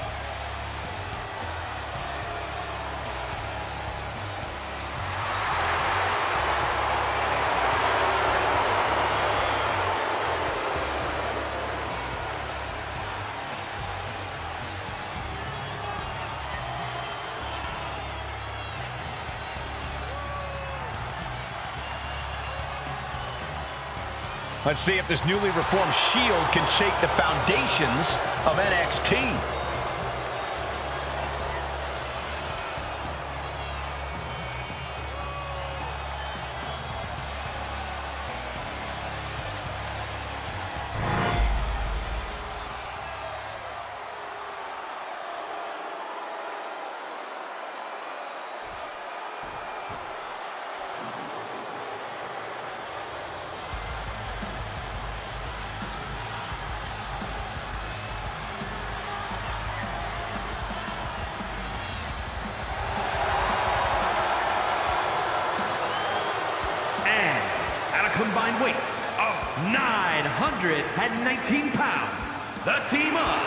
Let's see if this newly reformed Shield can shake the foundations of NXT. Combined weight of 919 pounds. The team of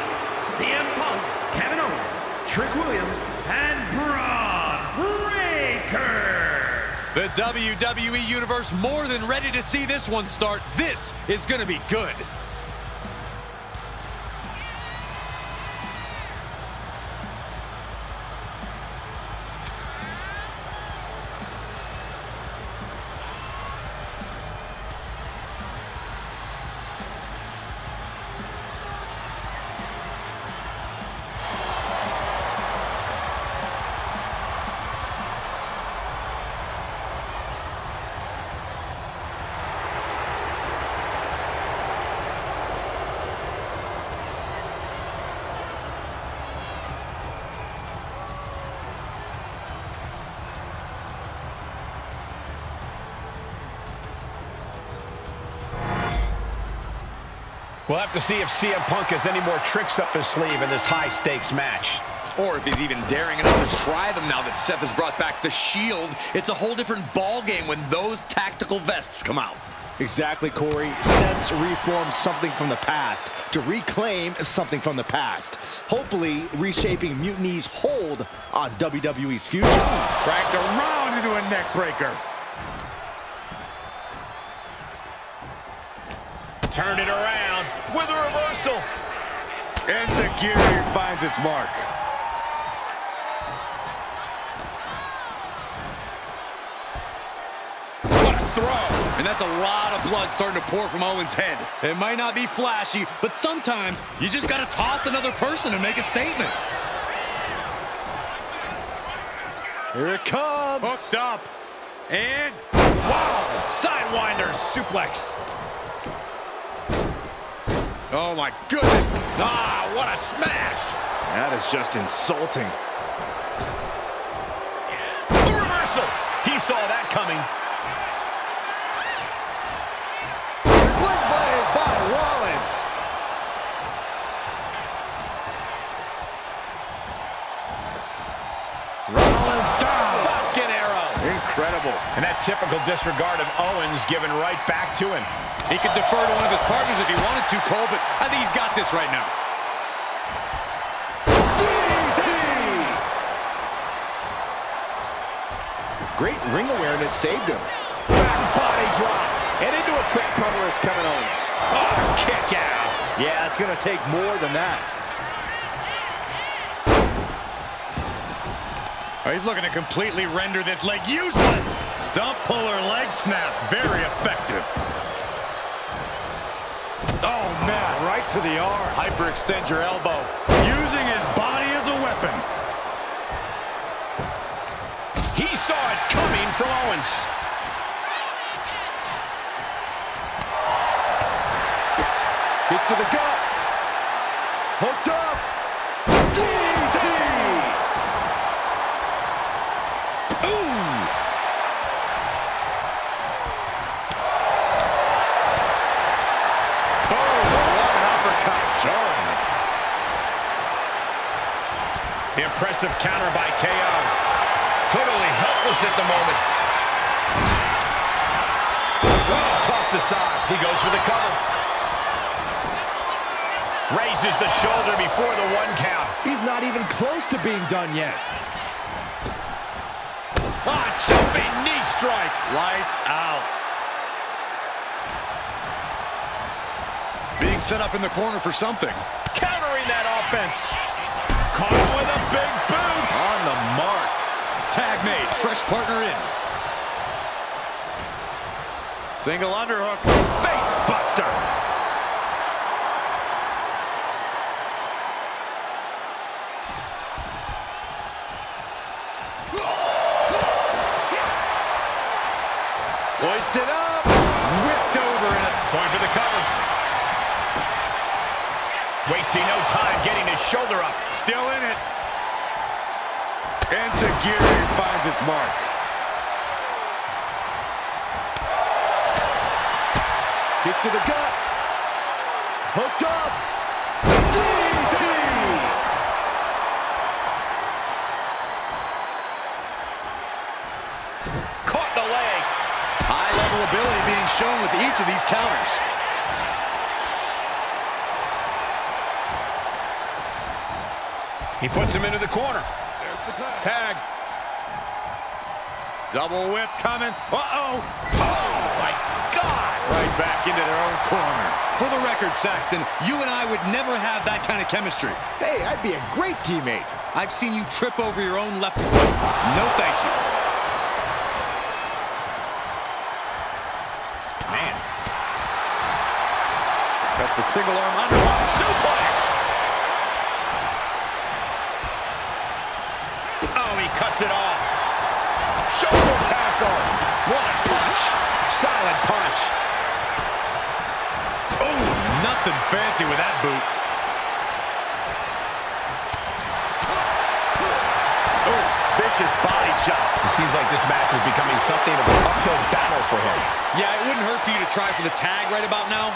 CM Punk, Kevin Owens, Trick Williams, and Braun Breaker. The WWE Universe more than ready to see this one start. This is going to be good. We'll have to see if CM Punk has any more tricks up his sleeve in this high-stakes match. Or if he's even daring enough to try them now that Seth has brought back the Shield. It's a whole different ballgame when those tactical vests come out. Exactly, Corey. Seth's reformed something from the past to reclaim something from the past. Hopefully, reshaping Mutiny's hold on WWE's future. Cracked around into a neck breaker. Turn it around with a reversal. Insecurity finds its mark. What a throw. And that's a lot of blood starting to pour from Owens' head. It might not be flashy, but sometimes you just got to toss another person and make a statement. Here it comes. Hooked up. And wow, sidewinder suplex. Oh my goodness. Ah, what a smash. That is just insulting. The reversal. He saw that coming. Sling blade by Rollins. Rollins down. Falcon arrow. Incredible. And that typical disregard of Owens given right back to him. He could defer to one of his partners if he wanted to, Cole, but I think he's got this right now. DDT! Great ring awareness saved him. Back body drop. And into a quick cover is Kevin Owens. Oh, kick out. Yeah, it's going to take more than that. oh, he's looking to completely render this leg useless. Stump puller leg snap. Very effective. Oh, man, right to the arm. Hyperextend your elbow. Using his body as a weapon. He saw it coming from Owens. Kick to the gut. Hooked up. DDT. Ooh. Oh, what an uppercut. Jarring. Impressive counter by KO. Totally helpless at the moment. Oh, tossed aside. He goes for the cover. Raises the shoulder before the 1 count. He's not even close to being done yet. Ah, jumping knee strike. Lights out. Being set up in the corner for something. Countering that offense. Caught him with a big boot. On the mark. Tag made. Fresh partner in. Single underhook. Face buster. Hoisted up. Whipped over and a point for the cover. Wasting no time getting his shoulder up. Still in it. Into gear. It finds its mark. Kick to the gut. Hooked up. DDT. Caught the leg. High-level ability being shown with each of these counters. He puts him into the corner. Tag. Double whip coming. Uh-oh. Oh, my God. Right back into their own corner. For the record, Saxton, you and I would never have that kind of chemistry. Hey, I'd be a great teammate. I've seen you trip over your own left foot. No, thank you. Man. Got the single arm underhook. Suplex. Oh, he cuts it off. Shoulder tackle. What a punch. Solid punch. Oh, nothing fancy with that boot. Oh, vicious body shot. It seems like this match is becoming something of an uphill battle for him. Yeah, it wouldn't hurt for you to try for the tag right about now.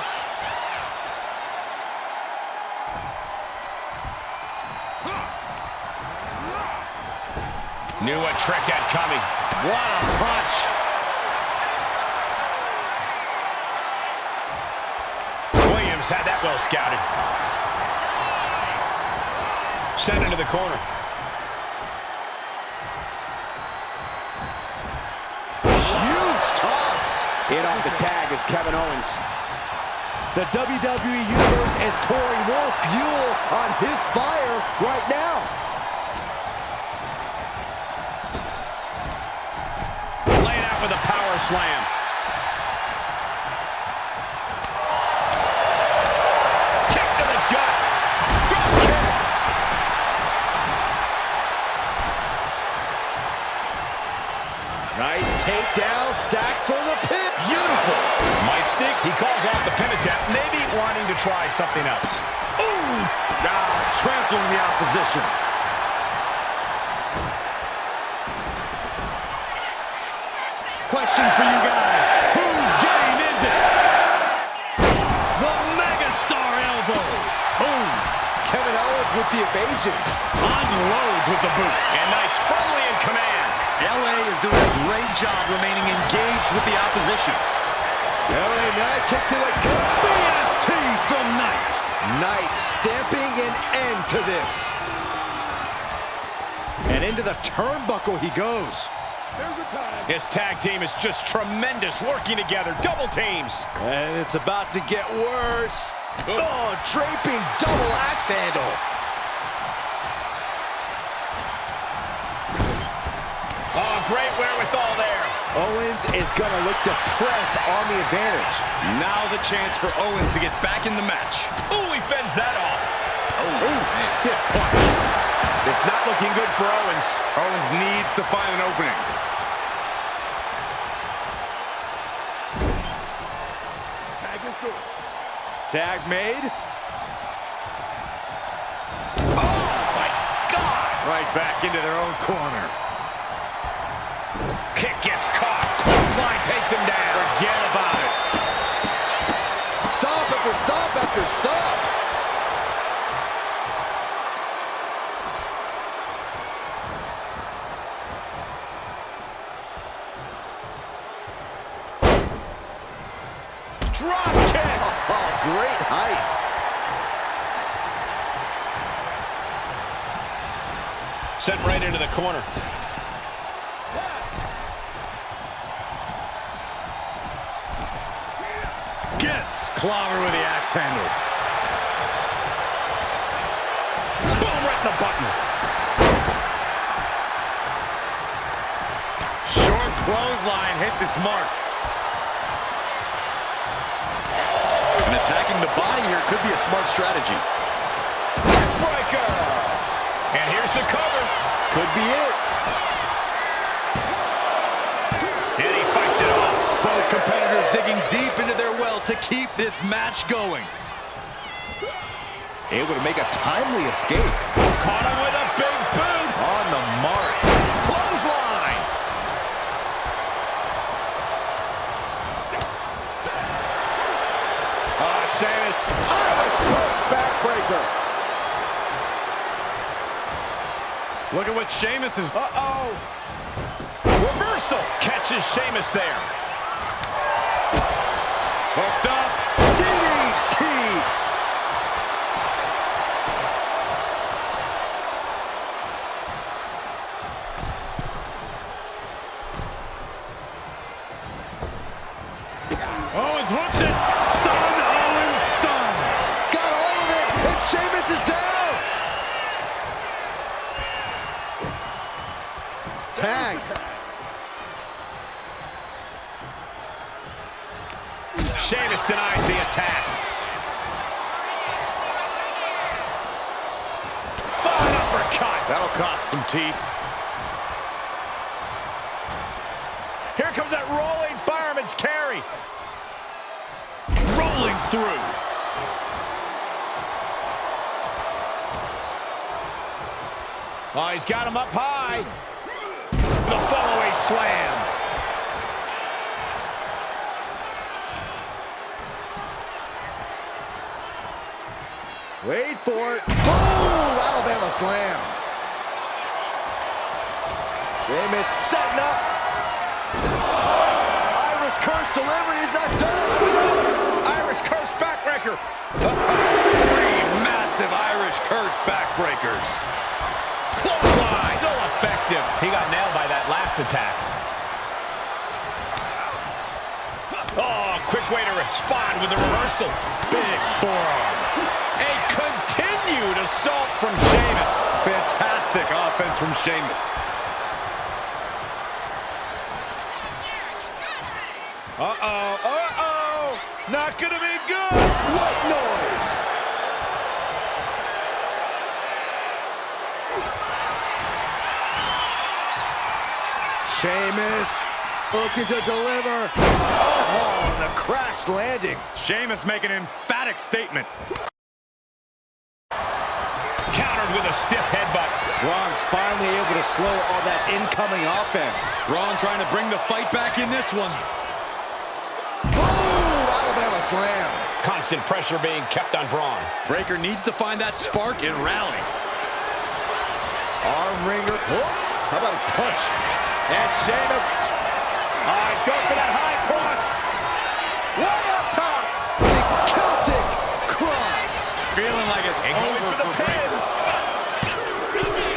Knew a trick had coming. What a punch. Williams had that well scouted. Sent into the corner. Huge toss. In off the tag is Kevin Owens. The WWE Universe is pouring more fuel on his fire right now. Laying out with a power slam. Kick to the gut. Drop kick. Nice takedown, stack for the pin. Beautiful. Might stick. He calls off the pin attempt, maybe wanting to try something else. Ooh! Trampling the opposition. Question for you guys. Whose game is it? The Megastar elbow. Boom. Kevin Owens with the evasion. Unloads with the boot. And nice firmly in command. LA is doing a great job remaining engaged with the opposition. LA Knight kick to the gut. BFT from Knight. Knight stamping an end to this. And into the turnbuckle he goes. His tag team is just tremendous, working together, double teams. And it's about to get worse. Oh, draping double axe handle. Oh, great wherewithal there. Owens is gonna look to press on the advantage. Now's a chance for Owens to get back in the match. Ooh, he fends that off. Oh, stiff punch. It's not looking good for Owens. Owens needs to find an opening. Tag is good. Tag made. Oh, my God. Right back into their own corner. Kick gets caught. Clothesline takes him down. Forget about it. Stop after stop after stop. Drop kick. Oh, great height. Sent right into the corner. Gets clobbered with the axe handle. Boom, right in the button. Short clothesline hits its mark. And attacking the body here could be a smart strategy. Breaker. And here's the cover. Could be it. And he fights it off. Both competitors digging deep into their well to keep this match going. Able to make a timely escape. Caught him with a big boot. On the mark. Clothesline. Sheamus. Irish cross backbreaker. Look at what Sheamus is. Uh-oh. Reversal. Catches Sheamus there. Hooked up. DDT. Owens hooks it. Stun. Owens stun. Got all of it. And Sheamus is down. Tagged. Sheamus denies the attack. Oh, an uppercut. That'll cost some teeth. Here comes that rolling fireman's carry. Rolling through. Oh, he's got him up high. The follow-away slam. Wait for it. Oh, Alabama slam. Sheamus setting up. Irish curse delivery is not done. Irish curse backbreaker. 3 massive Irish curse backbreakers. Clothesline. So effective. He got nailed by that last attack. Oh, quick way to respond with the reversal. Big forearm. A continued assault from Sheamus. Fantastic offense from Sheamus. Uh-oh, uh-oh. Not gonna be good. What noise? Sheamus looking to deliver. Oh, the crash landing. Sheamus making an emphatic statement. Countered with a stiff headbutt. Braun's finally able to slow all that incoming offense. Braun trying to bring the fight back in this one. Oh, Alabama slam. Constant pressure being kept on Braun. Breaker needs to find that spark and rally. Arm wringer. Oh, how about a punch? And Sheamus. He's going for that high cross. Way up top. The Celtic cross. Feeling like it's over for the pin.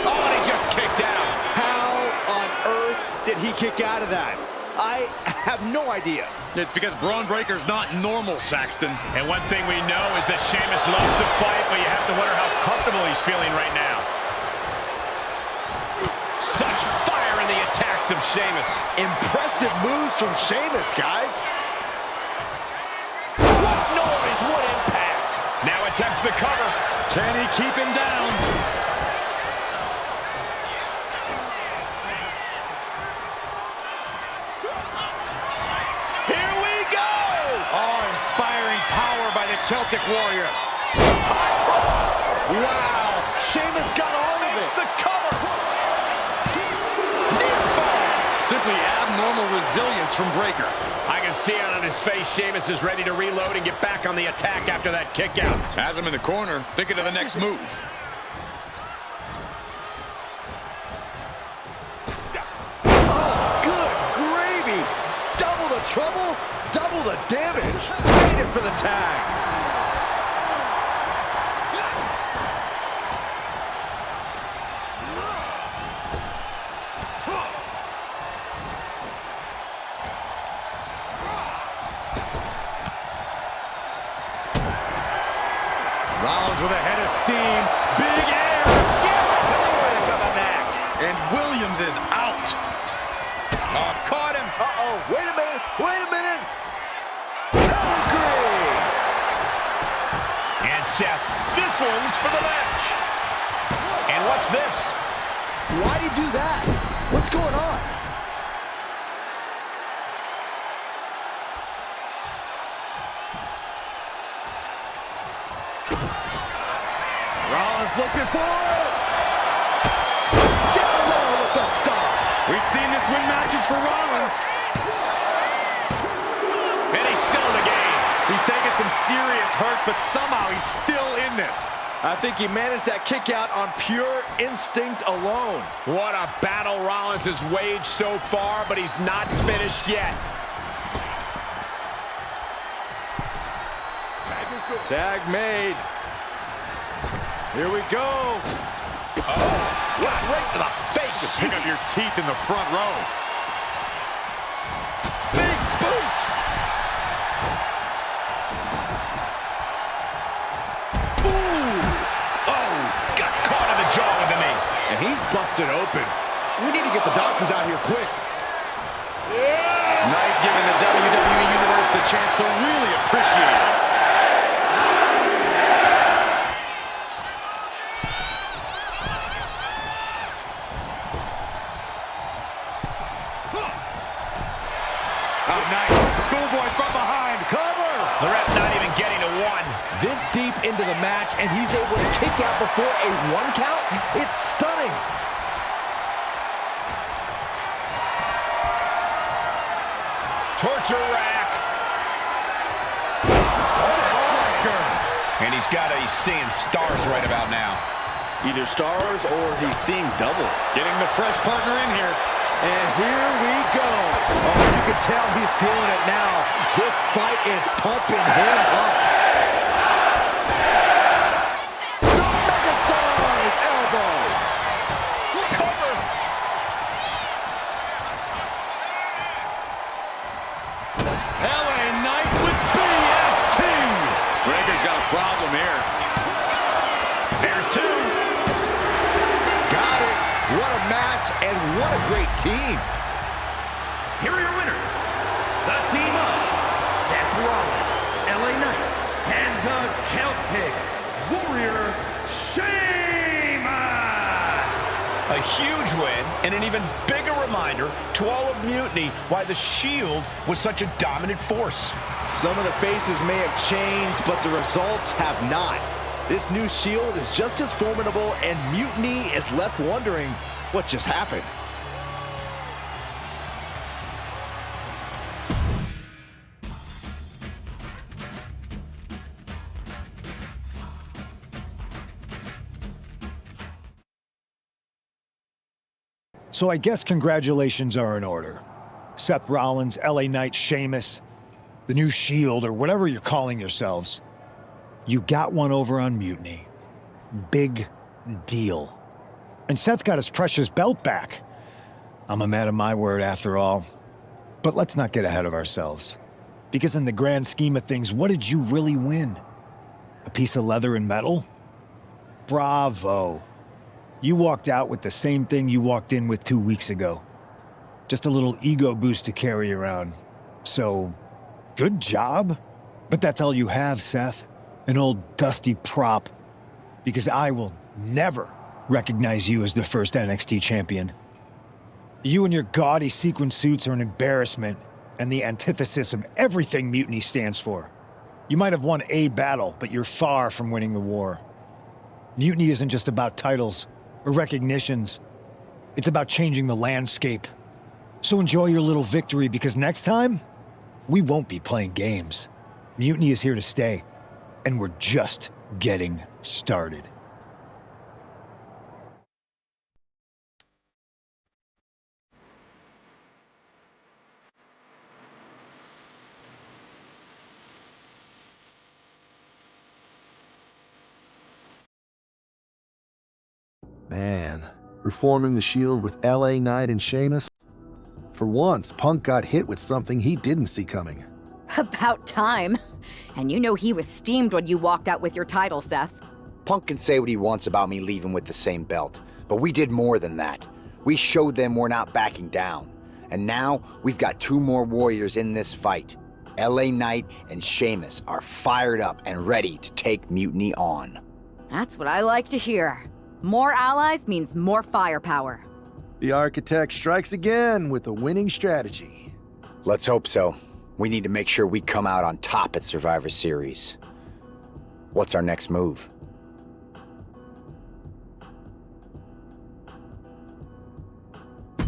Oh, and he just kicked out. How on earth did he kick out of that? I have no idea. It's because Braun Breaker's not normal, Saxton. And one thing we know is that Sheamus loves to fight, but you have to wonder how comfortable he's feeling right now. Such fire in the attack of Sheamus. Impressive moves from Sheamus, guys. What noise, what impact. Now attempts the cover. Can he keep him down? Here we go! Oh, inspiring power by the Celtic Warrior. Wow, Sheamus got all of it. The cover. Simply abnormal resilience from Breakker. I can see it on his face. Sheamus is ready to reload and get back on the attack after that kick out. Has him in the corner, thinking of the next move. Oh, good gravy. Double the trouble, double the damage. Waited for the tag. Rollins with a head of steam. Big air. Yeah, delivery on the neck. And Williams is out. Oh, caught him. Uh-oh. Wait a minute. Wait a minute. Pedigree. And Seth, this one's for the match. And what's this? Why'd he do that? What's going on? Rollins looking for it. Down low with the stop. We've seen this win matches for Rollins. And he's still in the game. He's taking some serious hurt, but somehow he's still in this. I think he managed that kick out on pure instinct alone. What a battle Rollins has waged so far, but he's not finished yet. Tag made. Here we go. Oh, God, right to the face. Just pick up your teeth in the front row. Big boot. Ooh. Oh, got caught in the jaw with the knee. And he's busted open. We need to get the doctors out here quick. Knight giving the WWE Universe the chance to really appreciate it. Oh, nice. Schoolboy from behind. Cover. The ref not even getting to one. This deep into the match, and he's able to kick out before a 1 count? It's stunning. Torture rack. And he's seeing stars right about now. Either stars or he's seeing double. Getting the fresh partner in here. And here we go. Oh, you can tell he's feeling it now. This fight is pumping him up. The Megastar's elbow. Cover. LA Knight with BFT. Breaker's got a problem here. There's two. Got it. What a match and what a great team. Here are your winners. The team of Seth Rollins, LA Knight, and the Celtic Warrior, Sheamus. A huge win and an even bigger reminder to all of Mutiny why the Shield was such a dominant force. Some of the faces may have changed, but the results have not. This new Shield is just as formidable, and Mutiny is left wondering what just happened. So I guess congratulations are in order. Seth Rollins, LA Knight, Sheamus, the new Shield, or whatever you're calling yourselves. You got one over on Mutiny. Big deal. And Seth got his precious belt back. I'm a man of my word after all. But let's not get ahead of ourselves. Because in the grand scheme of things, what did you really win? A piece of leather and metal? Bravo. You walked out with the same thing you walked in with 2 weeks ago. Just a little ego boost to carry around. So, good job. But that's all you have, Seth. An old dusty prop. Because I will never recognize you as the first NXT champion. You and your gaudy sequin suits are an embarrassment and the antithesis of everything Mutiny stands for. You might have won a battle, but you're far from winning the war. Mutiny isn't just about titles or recognitions. It's about changing the landscape. So enjoy your little victory, because next time, we won't be playing games. Mutiny is here to stay, and we're just getting started. Man, reforming the Shield with LA Knight and Sheamus? For once, Punk got hit with something he didn't see coming. About time. And you know he was steamed when you walked out with your title, Seth. Punk can say what he wants about me leaving with the same belt, but we did more than that. We showed them we're not backing down. And now, we've got 2 more warriors in this fight. LA Knight and Sheamus are fired up and ready to take Mutiny on. That's what I like to hear. More allies means more firepower. The Architect strikes again with a winning strategy. Let's hope so. We need to make sure we come out on top at Survivor Series. What's our next move?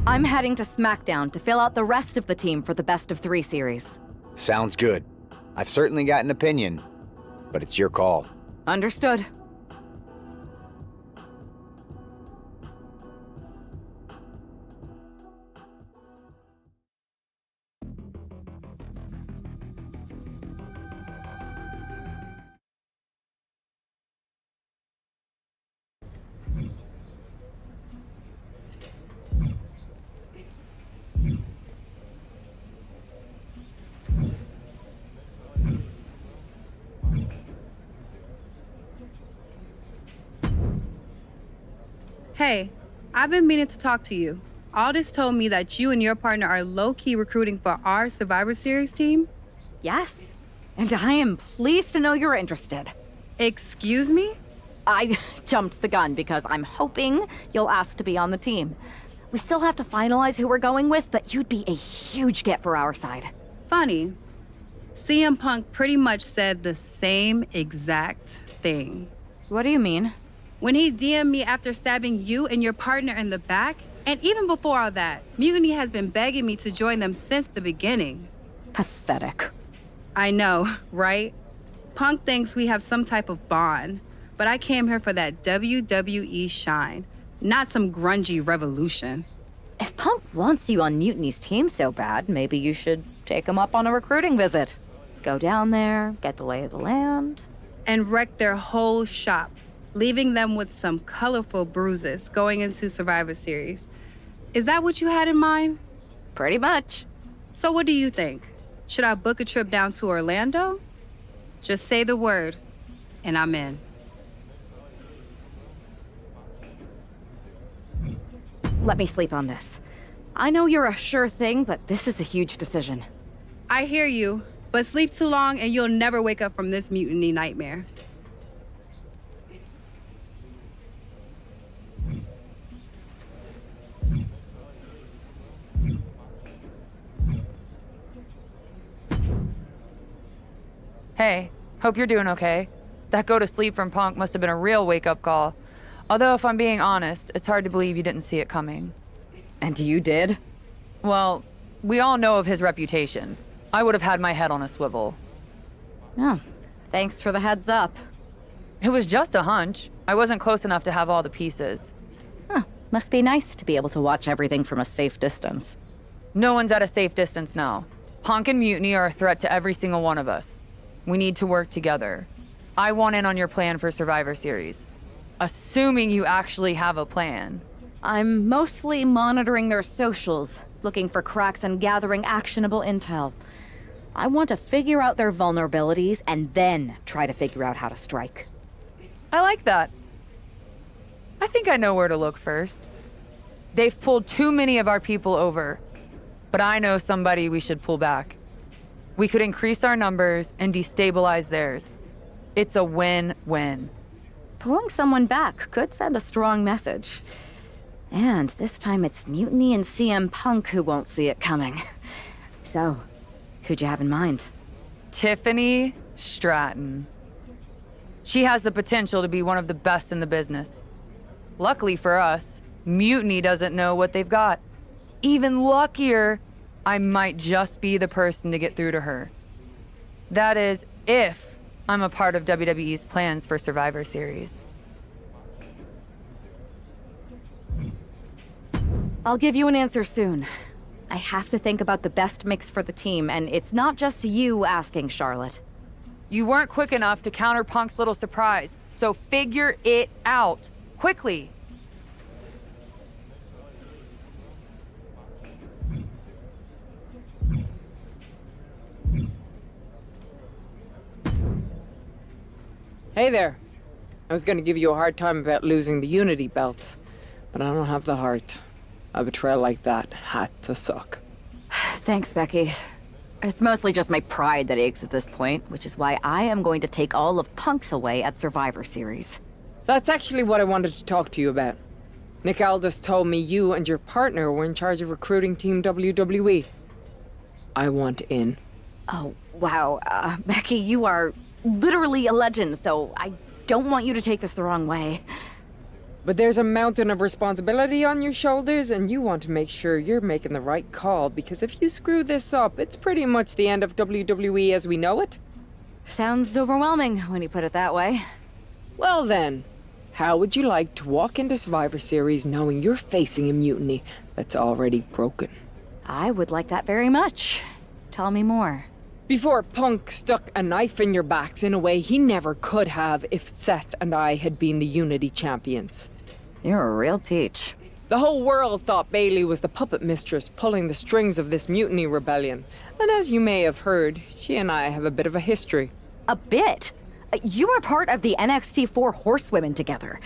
I'm heading to SmackDown to fill out the rest of the team for the Best of 3 series. Sounds good. I've certainly got an opinion, but it's your call. Understood. Hey, I've been meaning to talk to you. Aldous told me that you and your partner are low-key recruiting for our Survivor Series team? Yes, and I am pleased to know you're interested. Excuse me? I jumped the gun because I'm hoping you'll ask to be on the team. We still have to finalize who we're going with, but you'd be a huge get for our side. Funny. CM Punk pretty much said the same exact thing. What do you mean? When he DM'd me after stabbing you and your partner in the back, and even before all that, Mutiny has been begging me to join them since the beginning. Pathetic. I know, right? Punk thinks we have some type of bond, but I came here for that WWE shine, not some grungy revolution. If Punk wants you on Mutiny's team so bad, maybe you should take him up on a recruiting visit. Go down there, get the lay of the land. And wreck their whole shop, leaving them with some colorful bruises going into Survivor Series. Is that what you had in mind? Pretty much. So what do you think? Should I book a trip down to Orlando? Just say the word, and I'm in. Let me sleep on this. I know you're a sure thing, but this is a huge decision. I hear you, but sleep too long and you'll never wake up from this mutiny nightmare. Hey, hope you're doing okay. That go to sleep from Punk must have been a real wake-up call. Although, if I'm being honest, it's hard to believe you didn't see it coming. And you did? Well, we all know of his reputation. I would have had my head on a swivel. Oh, thanks for the heads up. It was just a hunch. I wasn't close enough to have all the pieces. Huh, must be nice to be able to watch everything from a safe distance. No one's at a safe distance now. Punk and Mutiny are a threat to every single one of us. We need to work together. I want in on your plan for Survivor Series. Assuming you actually have a plan. I'm mostly monitoring their socials, looking for cracks and gathering actionable intel. I want to figure out their vulnerabilities and then try to figure out how to strike. I like that. I think I know where to look first. They've pulled too many of our people over. But I know somebody we should pull back. We could increase our numbers and destabilize theirs. It's a win-win. Pulling someone back could send a strong message. And this time it's Mutiny and CM Punk who won't see it coming. So, who'd you have in mind? Tiffany Stratton. She has the potential to be one of the best in the business. Luckily for us, Mutiny doesn't know what they've got. Even luckier, I might just be the person to get through to her. That is, if I'm a part of WWE's plans for Survivor Series. I'll give you an answer soon. I have to think about the best mix for the team, and it's not just you asking, Charlotte. You weren't quick enough to counter Punk's little surprise, so figure it out. Quickly. Hey there. I was gonna give you a hard time about losing the Unity belt, but I don't have the heart. A betrayal like that had to suck. Thanks, Becky. It's mostly just my pride that aches at this point, which is why I am going to take all of Punk's away at Survivor Series. That's actually what I wanted to talk to you about. Nick Aldis told me you and your partner were in charge of recruiting Team WWE. I want in. Oh, wow. Becky, you are literally a legend, so I don't want you to take this the wrong way. But there's a mountain of responsibility on your shoulders, and you want to make sure you're making the right call, because if you screw this up, it's pretty much the end of WWE as we know it. Sounds overwhelming when you put it that way. Well then, how would you like to walk into Survivor Series knowing you're facing a mutiny that's already broken? I would like that very much. Tell me more. Before Punk stuck a knife in your backs in a way he never could have if Seth and I had been the Unity champions. You're a real peach. The whole world thought Bailey was the puppet mistress pulling the strings of this mutiny rebellion. And as you may have heard, she and I have a bit of a history. A bit? You were part of the NXT 4 Horsewomen together.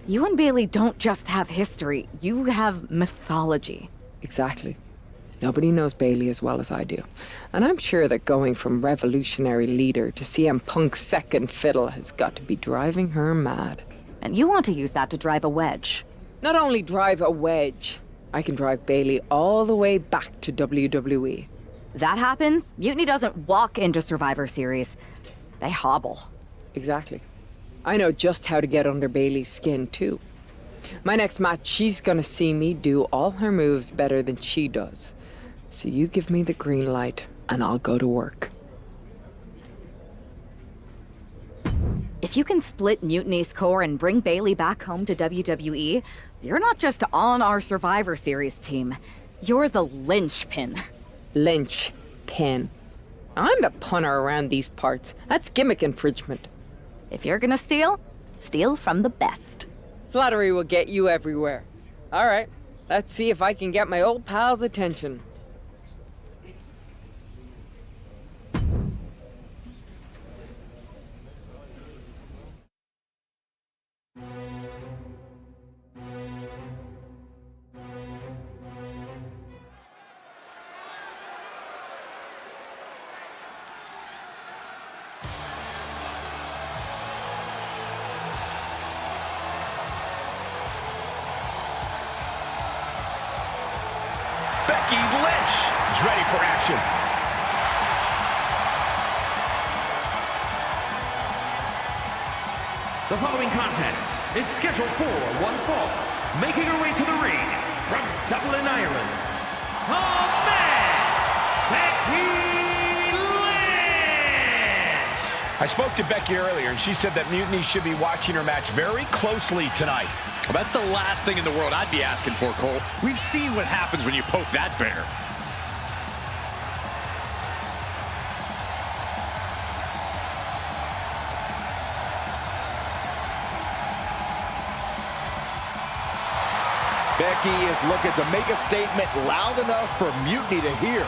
You and Bailey don't just have history, you have mythology. Exactly. Nobody knows Bailey as well as I do. And I'm sure that going from revolutionary leader to CM Punk's second fiddle has got to be driving her mad. And you want to use that to drive a wedge. Not only drive a wedge, I can drive Bailey all the way back to WWE. That happens, Mutiny doesn't walk into Survivor Series. They hobble. Exactly. I know just how to get under Bailey's skin, too. My next match, she's gonna see me do all her moves better than she does. So you give me the green light, and I'll go to work. If you can split Mutiny's core and bring Bailey back home to WWE, you're not just on our Survivor Series team. You're the linchpin. Linchpin. I'm the punter around these parts. That's gimmick infringement. If you're gonna steal, steal from the best. Flattery will get you everywhere. All right, let's see if I can get my old pal's attention. Ready for action. The following contest is scheduled for one fall. Making her way to the ring from Dublin, Ireland, the man, Becky Lynch! I spoke to Becky earlier, and she said that Mutiny should be watching her match very closely tonight. Well, that's the last thing in the world I'd be asking for, Cole. We've seen what happens when you poke that bear. Becky is looking to make a statement loud enough for Mutiny to hear.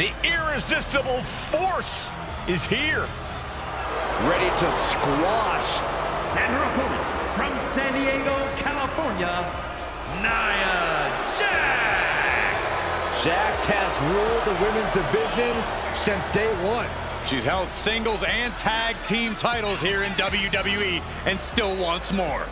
The irresistible force is here. Ready to squash. And her opponent from San Diego, California, Nia Jax. Jax has ruled the women's division since day one. She's held singles and tag team titles here in WWE and still wants more.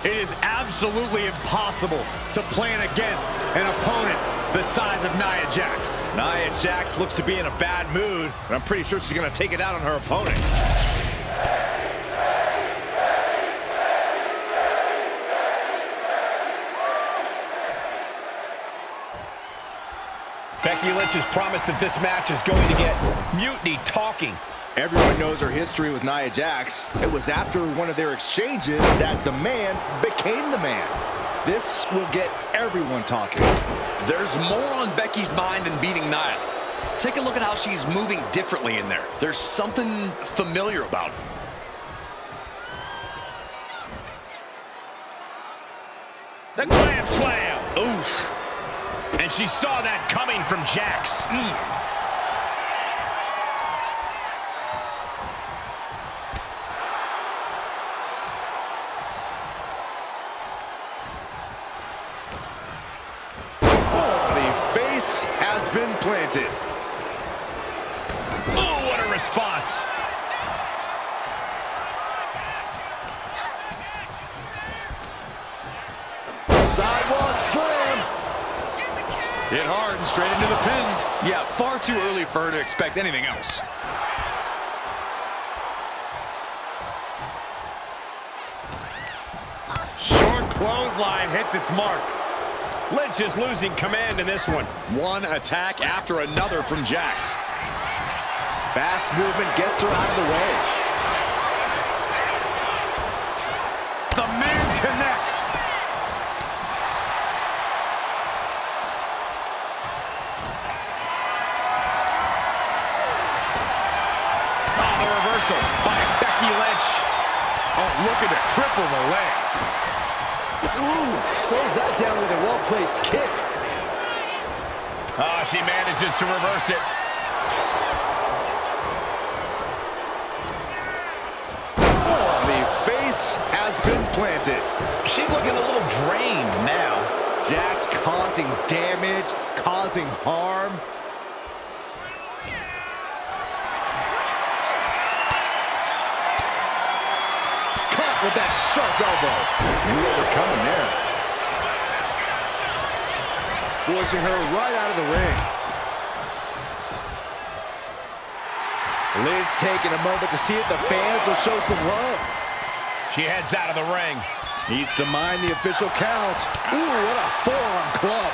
It is absolutely impossible to plan against an opponent the size of Nia Jax. Nia Jax looks to be in a bad mood, and I'm pretty sure she's going to take it out on her opponent. Becky Lynch has promised that this match is going to get mutiny talking. Everyone knows her history with Nia Jax. It was after one of their exchanges that the man became the man. This will get everyone talking. There's more on Becky's mind than beating Nia. Take a look at how she's moving differently in there. There's something familiar about her. The Grand Slam. Oof. And she saw that coming from Jax. Has been planted. Oh, what a response. Sidewalk slam. Hit hard and straight into the pin. Yeah, far too early for her to expect anything else. Short clothesline hits its mark. Lynch is losing command in this one. One attack after another from Jax. Fast movement gets her out of the way. The man connects. Oh, the reversal by Becky Lynch. Oh, looking to cripple the leg. Ooh, slows that down with a well-placed kick. Oh, she manages to reverse it. Oh, the face has been planted. She's looking a little drained now. Jax causing damage, causing harm. With that sharp elbow. Knew what was coming there. Forcing her right out of the ring. Lynch taking a moment to see if the fans will show some love. She heads out of the ring. Needs to mind the official count. Ooh, what a forearm club.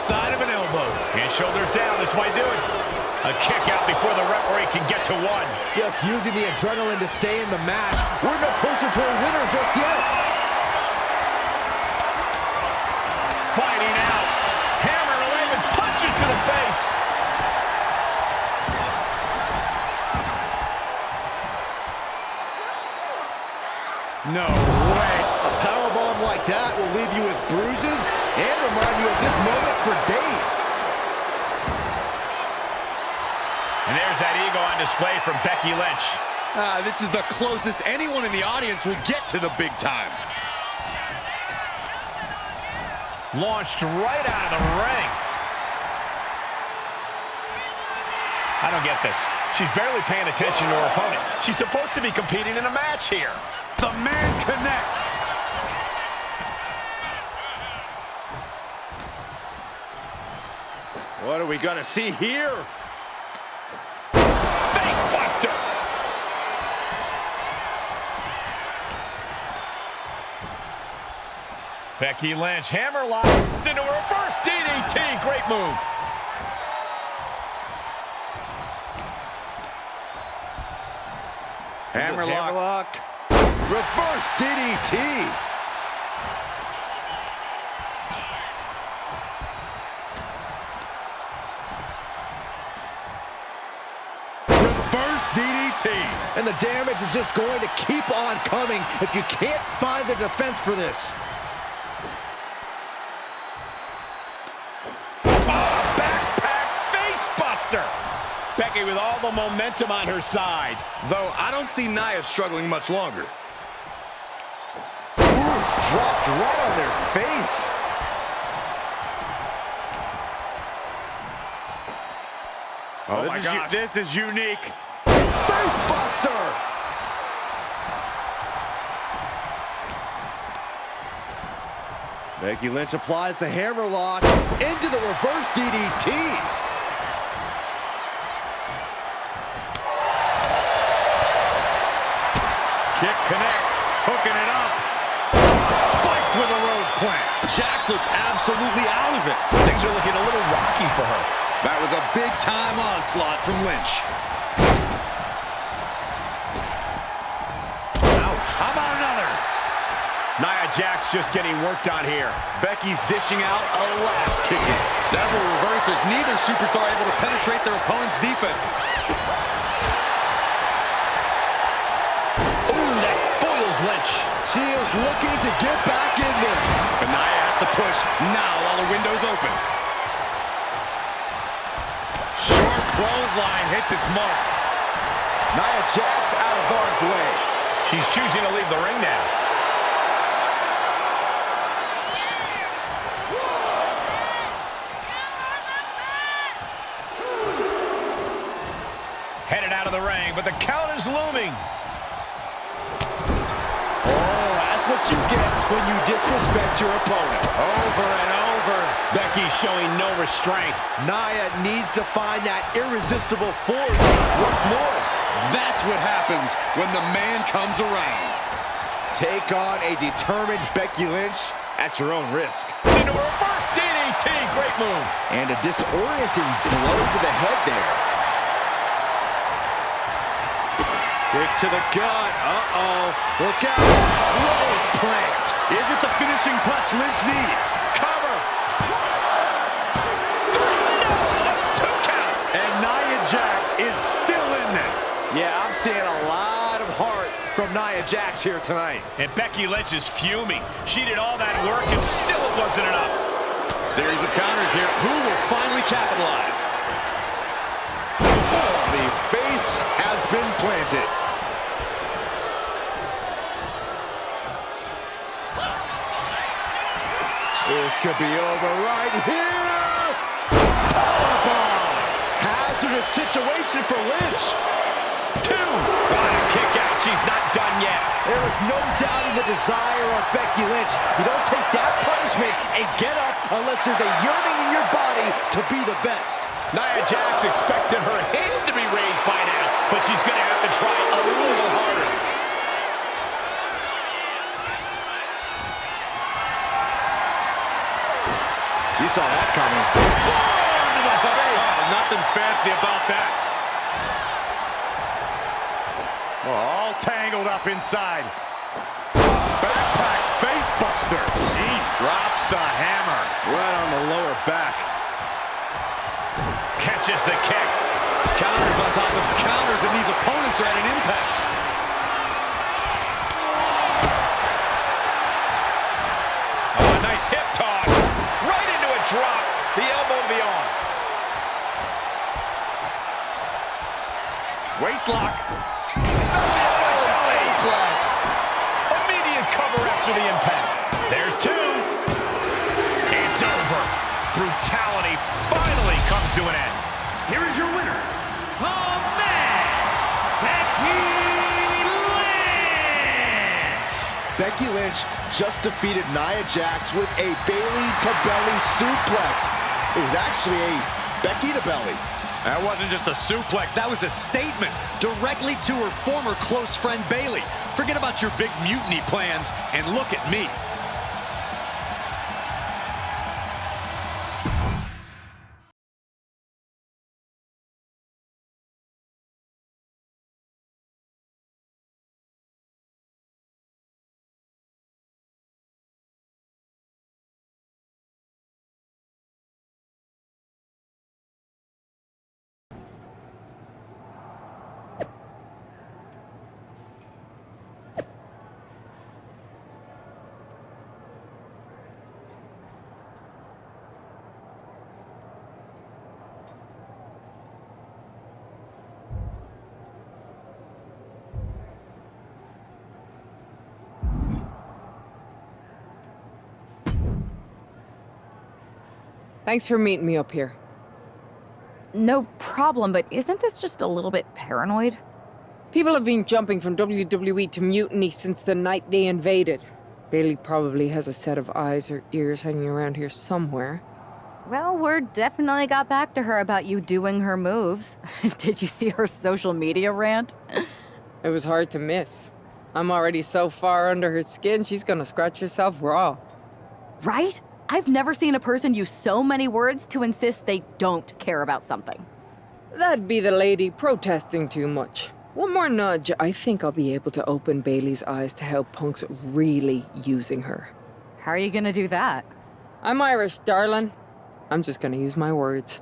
Side of an elbow. And shoulders down, this might do it. A kick out before the referee can get to one. Just using the adrenaline to stay in the match. We're no closer to a winner just yet. Fighting out. Hammer away with punches to the face. No way. A powerbomb like that will leave you with bruises and remind you of this moment for days. And there's that ego on display from Becky Lynch. This is the closest anyone in the audience will get to the big time. Launched right out of the ring. I don't get this. She's barely paying attention to her opponent. She's supposed to be competing in a match here. The man connects. What are we gonna see here? Facebuster! Becky Lynch, hammerlock into a reverse DDT. Great move. Hammerlock. Reverse DDT. Reverse DDT. And the damage is just going to keep on coming if you can't find the defense for this. Becky with all the momentum on her side. Though I don't see Nia struggling much longer. Dropped right on their face. Oh my gosh. This is unique. Face buster. Becky Lynch applies the hammerlock into the reverse DDT. Kick connects, hooking it up. Spiked with a rose plant. Jax looks absolutely out of it. Things are looking a little rocky for her. That was a big-time onslaught from Lynch. Ouch. How about another? Nia Jax just getting worked on here. Becky's dishing out a last kicking. Several reversals, neither superstar able to penetrate their opponent's defense. Lynch. She is looking to get back in this. But Nia has to push now while the window's open. Short clothesline hits its mark. Nia Jax out of harm's way. She's choosing to leave the ring now. Headed out of the ring, but the count is looming. What you get when you disrespect your opponent. Over and over. Becky showing no restraint. Nia needs to find that irresistible force once more. That's what happens when the man comes around. Take on a determined Becky Lynch at your own risk. Into a reverse DDT. Great move. And a disorienting blow to the head there. Kick to the gut. Uh-oh. Look out. Rose plant. Is it the finishing touch Lynch needs? Cover. No, 2 count. And Nia Jax is still in this. Yeah, I'm seeing a lot of heart from Nia Jax here tonight. And Becky Lynch is fuming. She did all that work and still it wasn't enough. Series of counters here. Who will finally capitalize? The face has been planted. This could be over right here. Powerbomb. Hazardous situation for Lynch. 2. Body kick out. She's not done yet. There is no doubting the desire of Becky Lynch. You don't take that punishment and get up unless there's a yearning in your body to be the best. Nia Jax expected her hand to be raised by now, but she's going to have to try a little harder. You saw that coming. Forearm to the face. Oh, nothing fancy about that. Well, all tangled up inside. Backpack face buster. Jeez. Drops the hammer. Right on the lower back. Catches the kick. Counters on top of counters, and these opponents are at an impasse. Oh, a nice hip toss. Right into a drop. The elbow to the arm. Waistlock. Immediate cover after the impact. There's 2. It's over. Brutality finally comes to an end. Here is your winner, the man, Becky Lynch. Becky Lynch just defeated Nia Jax with a Bailey-to-belly suplex. It was actually a Becky-to-belly. That wasn't just a suplex, that was a statement directly to her former close friend Bailey. Forget about your big mutiny plans and look at me. Thanks for meeting me up here. No problem, but isn't this just a little bit paranoid? People have been jumping from WWE to Mutiny since the night they invaded. Bailey probably has a set of eyes or ears hanging around here somewhere. Well, word definitely got back to her about you doing her moves. Did you see her social media rant? It was hard to miss. I'm already so far under her skin, she's gonna scratch herself raw. Right? I've never seen a person use so many words to insist they don't care about something. That'd be the lady protesting too much. One more nudge, I think I'll be able to open Bailey's eyes to how Punk's really using her. How are you gonna do that? I'm Irish, darling. I'm just gonna use my words.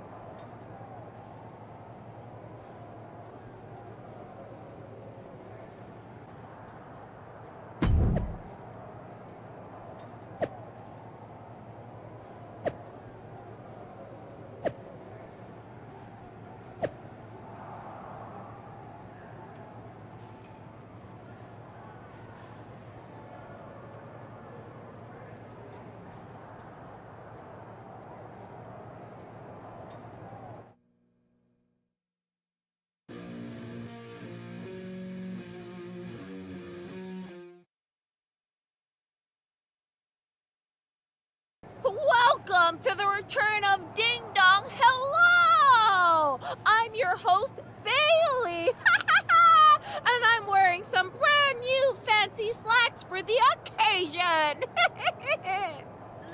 Welcome to the return of Ding Dong. Hello! I'm your host, Bailey. And I'm wearing some brand new fancy slacks for the occasion.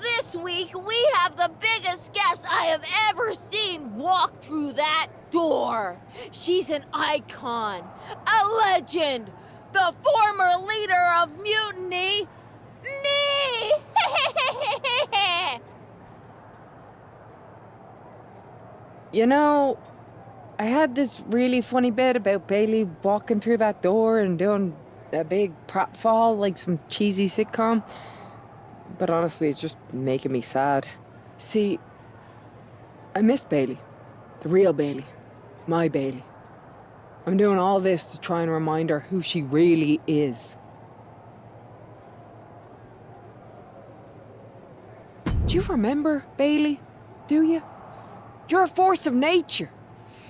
This week, we have the biggest guest I have ever seen walk through that door. She's an icon, a legend, the former leader of Mutiny, me! You know, I had this really funny bit about Bailey walking through that door and doing a big pratfall like some cheesy sitcom. But honestly, it's just making me sad. See, I miss Bailey. The real Bailey. My Bailey. I'm doing all this to try and remind her who she really is. Do you remember Bailey? Do you? You're a force of nature.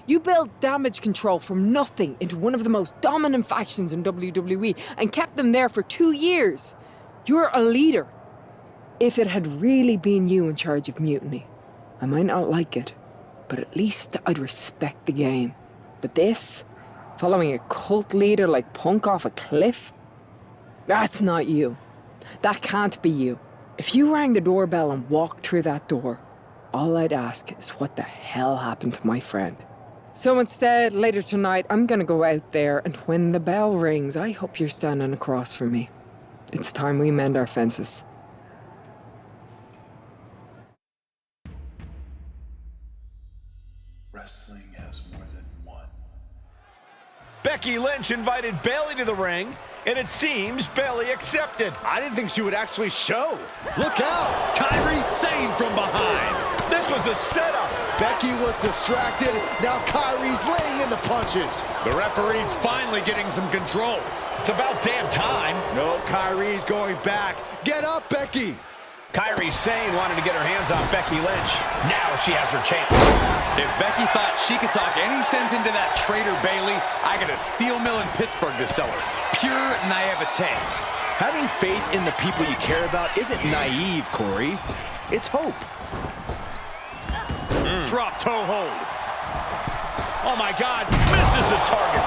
You built damage control from nothing into one of the most dominant factions in WWE and kept them there for 2 years. You're a leader. If it had really been you in charge of Mutiny, I might not like it, but at least I'd respect the game. But this, following a cult leader like Punk off a cliff, that's not you. That can't be you. If you rang the doorbell and walked through that door, all I'd ask is what the hell happened to my friend. So instead, later tonight, I'm gonna go out there, and when the bell rings, I hope you're standing across from me. It's time we mend our fences. Wrestling has more than one. Becky Lynch invited Bailey to the ring, and it seems Bailey accepted. I didn't think she would actually show. Look out! Kairi Sane from behind. This was a setup. Becky was distracted. Now Kairi's laying in the punches. The referee's finally getting some control. It's about damn time. No, Kairi's going back. Get up, Becky. Kairi Sane wanted to get her hands on Becky Lynch. Now she has her chance. If Becky thought she could talk any sense into that traitor Bailey, I got a steel mill in Pittsburgh to sell her. Pure naivete. Having faith in the people you care about isn't naive, Corey. It's hope. Drop toe hold. Oh my God, misses the target.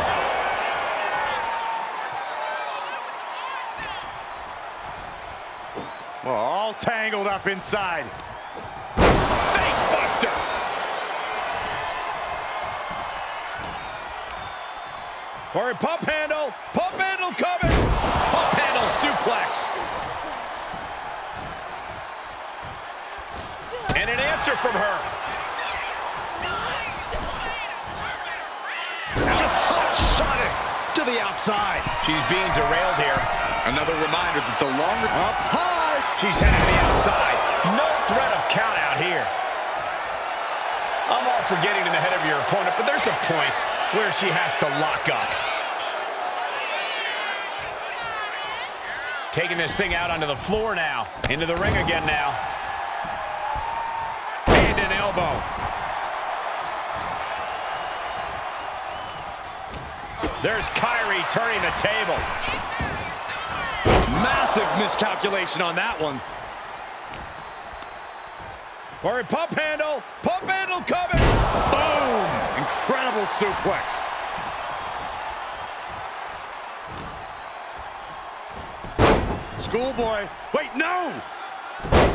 Well, all tangled up inside. Face buster. Corey, pump handle coming. Pump handle suplex. And an answer from her. Just hot shot it to the outside. She's being derailed here. Another reminder that the longer... Up high. She's headed to the outside. No threat of count out here. I'm all for getting to the head of your opponent, but there's a point where she has to lock up. Taking this thing out onto the floor now. Into the ring again now. And an There's Kyrie turning the table. Massive miscalculation on that one. Or a pump handle coming. Boom! Incredible suplex. Schoolboy. Wait, no!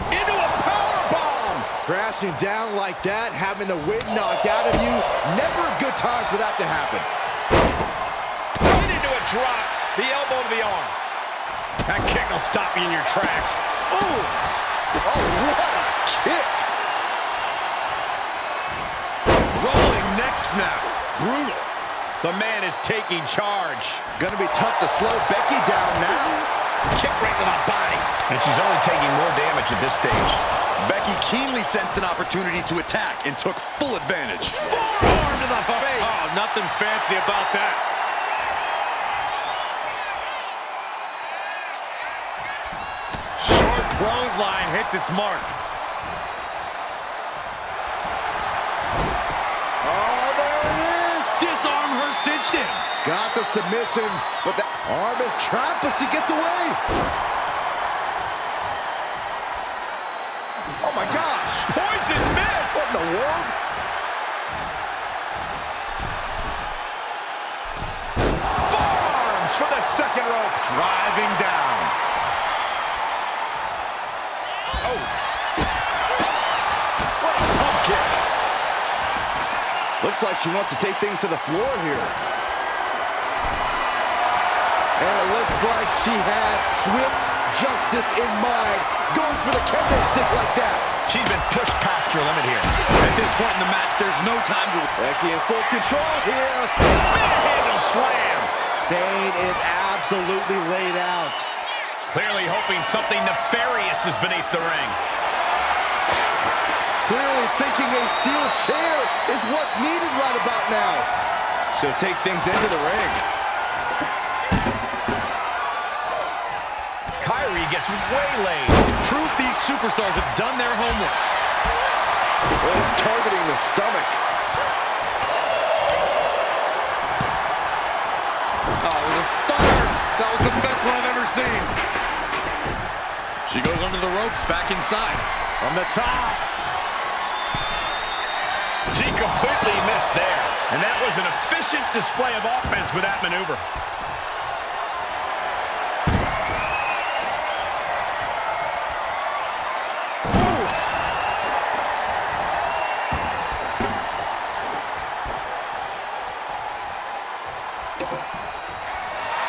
Into a power bomb. Crashing down like that, having the wind knocked out of you, never a good time for that to happen. Right into a drop. The elbow to the arm. That kick will stop you in your tracks. Oh, what a kick. Rolling neck snap. Brutal. The man is taking charge. Gonna be tough to slow Becky down now. Kick right to the body. And she's only taking more damage at this stage. Becky keenly sensed an opportunity to attack and took full advantage. Forearm to the face. Oh, nothing fancy about that. Short clothesline hits its mark. Oh, there it is. Disarm her cinched in. Got the submission, but the arm is trapped, but she gets away. Oh my gosh. Poison miss. What in the world? Forearms for the second rope. Driving down. Oh. What a pump kick. Looks like she wants to take things to the floor here. And it looks like she has swift justice in mind, going for the kendo stick like that. She's been pushed past your limit here. At this point in the match, there's no time to... Becky in full control here. Manhandle slam. Sane is absolutely laid out. Clearly hoping something nefarious is beneath the ring. Clearly thinking a steel chair is what's needed right about now. She'll take things into the ring. Kyrie gets waylaid. Proof these superstars have done their homework. Oh, targeting the stomach. Oh, it was a stunner. That was the best one I've ever seen. She goes under the ropes, back inside. From the top. She completely missed there. And that was an efficient display of offense with that maneuver.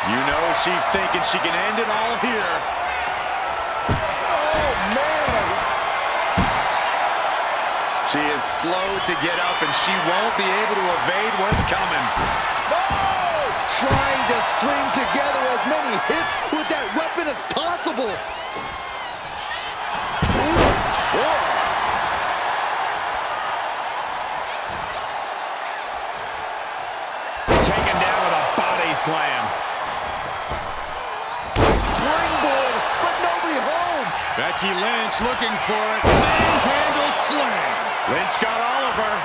You know she's thinking she can end it all here. Oh, man. She is slow to get up, and she won't be able to evade what's coming. Oh! Trying to string together as many hits with that weapon as possible. Taken down with a body slam. Springboard, but nobody home. Becky Lynch looking for it. Manhandle slam. Lynch got all of her.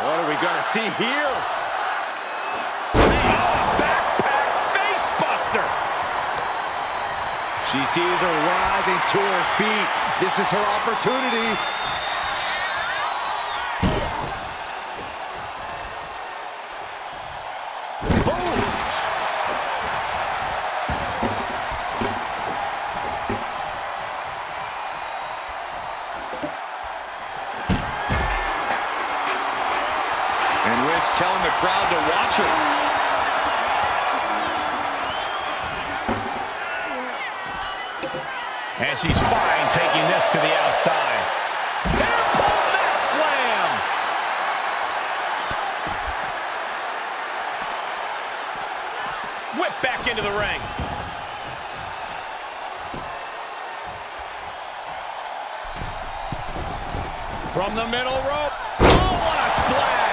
What are we going to see here? Oh, backpack face buster. She sees her rising to her feet. This is her opportunity. Telling the crowd to watch her. And she's fine taking this to the outside. Airport mat slam. Whip back into the ring. From the middle rope. Oh, what a splash.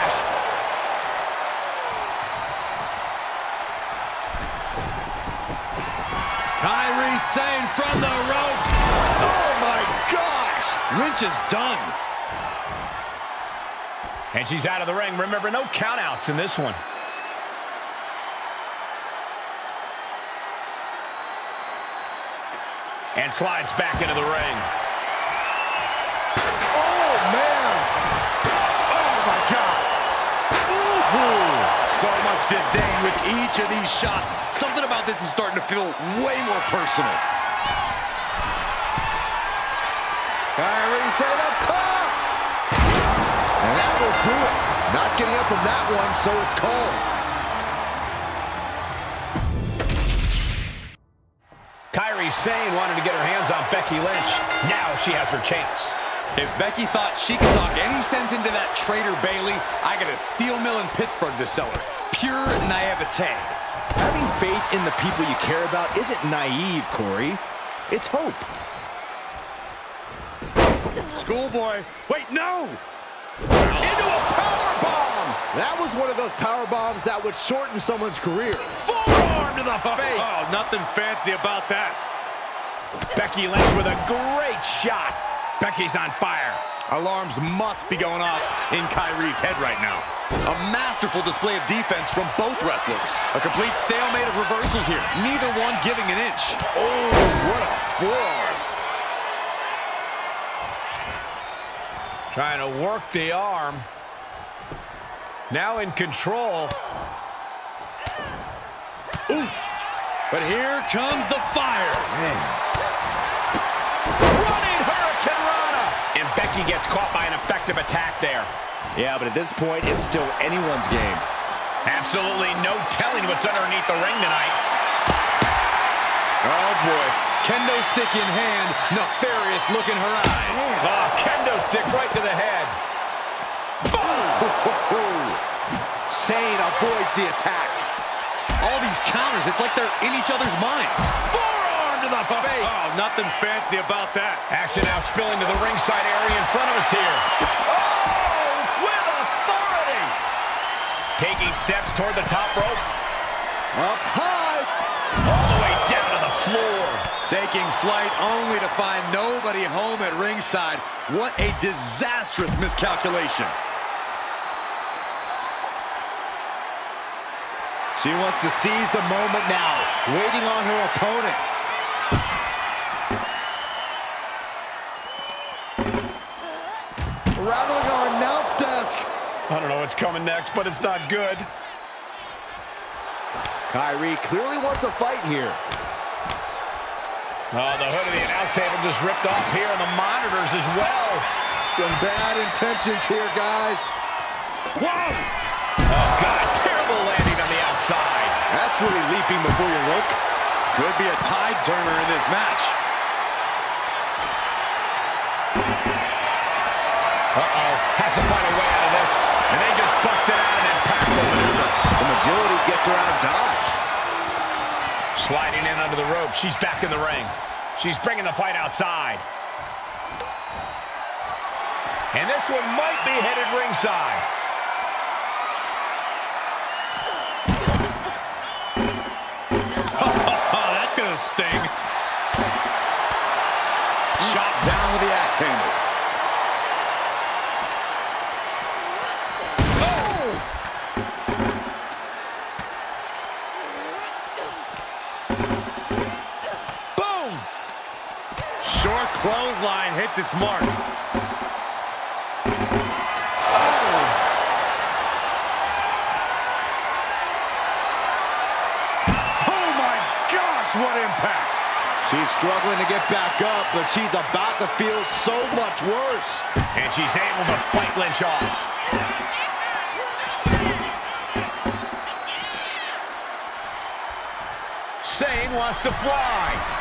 Kyrie Sane from the ropes. Oh, my Lynch is done. And she's out of the ring. Remember, no countouts in this one. And slides back into the ring. Oh, man. Oh, my God. Ooh. So much disdain with each of these shots. Something about this is starting to feel way more personal. Kyrie set up top. And that will do it. Not getting up from that one, so it's called. Kairi Sane wanted to get her hands on Becky Lynch. Now she has her chance. If Becky thought she could talk any sense into that traitor Bayley, I got a steel mill in Pittsburgh to sell her. Pure naivete. Having faith in the people you care about isn't naive, Corey. It's hope. Schoolboy. Wait, no! Into a power bomb! That was one of those power bombs that would shorten someone's career. Forearm to the face! Oh, nothing fancy about that. Becky Lynch with a great shot. Becky's on fire. Alarms must be going off in Kairi's head right now. A masterful display of defense from both wrestlers. A complete stalemate of reversals here. Neither one giving an inch. Oh, what a forearm. Trying to work the arm. Now in control. Oof. But here comes the fire. Man. Running Hurricane Rana. And Becky gets caught by an effective attack there. Yeah, but at this point, it's still anyone's game. Absolutely no telling what's underneath the ring tonight. Oh, boy. Kendo stick in hand, nefarious look in her eyes. Oh, kendo stick right to the head. Boom! Sane avoids the attack. All these counters, it's like they're in each other's minds. Forearm to the face. Oh, nothing fancy about that. Action now spilling to the ringside area in front of us here. Oh, with authority. Taking steps toward the top rope. Up high. All the way down to the floor. Taking flight only to find nobody home at ringside. What a disastrous miscalculation. She wants to seize the moment now, waiting on her opponent. Rattling our announce desk. I don't know what's coming next, but it's not good. Kairi clearly wants a fight here. Oh, the hood of the announce table just ripped off here, and the monitors as well. Some bad intentions here, guys. Whoa! Oh, God, terrible landing on the outside. That's really leaping before you look. Could be a tide turner in this match. Uh-oh, has to find a way out of this. And they just busted out an impactful maneuver. Some agility gets her out of dodge. Sliding in under the rope. She's back in the ring. She's bringing the fight outside. And this one might be headed ringside. Oh, that's going to sting. Chopped down with the axe handle. Clothesline hits its mark. Oh my gosh, what impact! She's struggling to get back up, but she's about to feel so much worse. And she's able to fight Lynch off. Sane wants to fly.